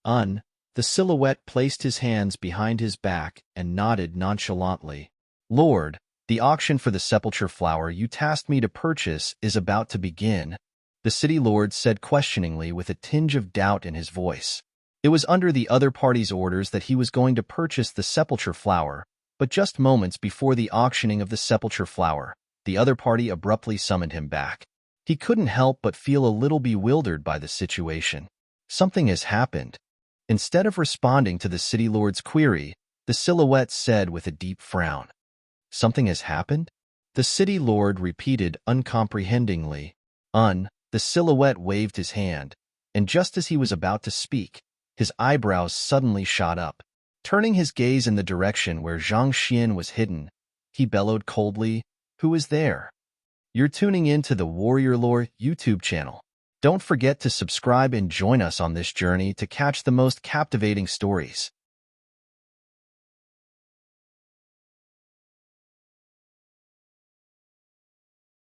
A: The silhouette placed his hands behind his back and nodded nonchalantly. Lord, the auction for the sepulchre flower you tasked me to purchase is about to begin, the City Lord said questioningly with a tinge of doubt in his voice. It was under the other party's orders that he was going to purchase the sepulchre flower, but just moments before the auctioning of the sepulchre flower, the other party abruptly summoned him back. He couldn't help but feel a little bewildered by the situation. Something has happened. Instead of responding to the City Lord's query, the silhouette said with a deep frown. Something has happened? The City Lord repeated uncomprehendingly. The silhouette waved his hand, and just as he was about to speak, his eyebrows suddenly shot up. Turning his gaze in the direction where Zhang Xian was hidden, he bellowed coldly, "Who is there?" You're tuning in to the Warrior Lore YouTube channel. Don't forget to subscribe and join us on this journey to catch the most captivating stories.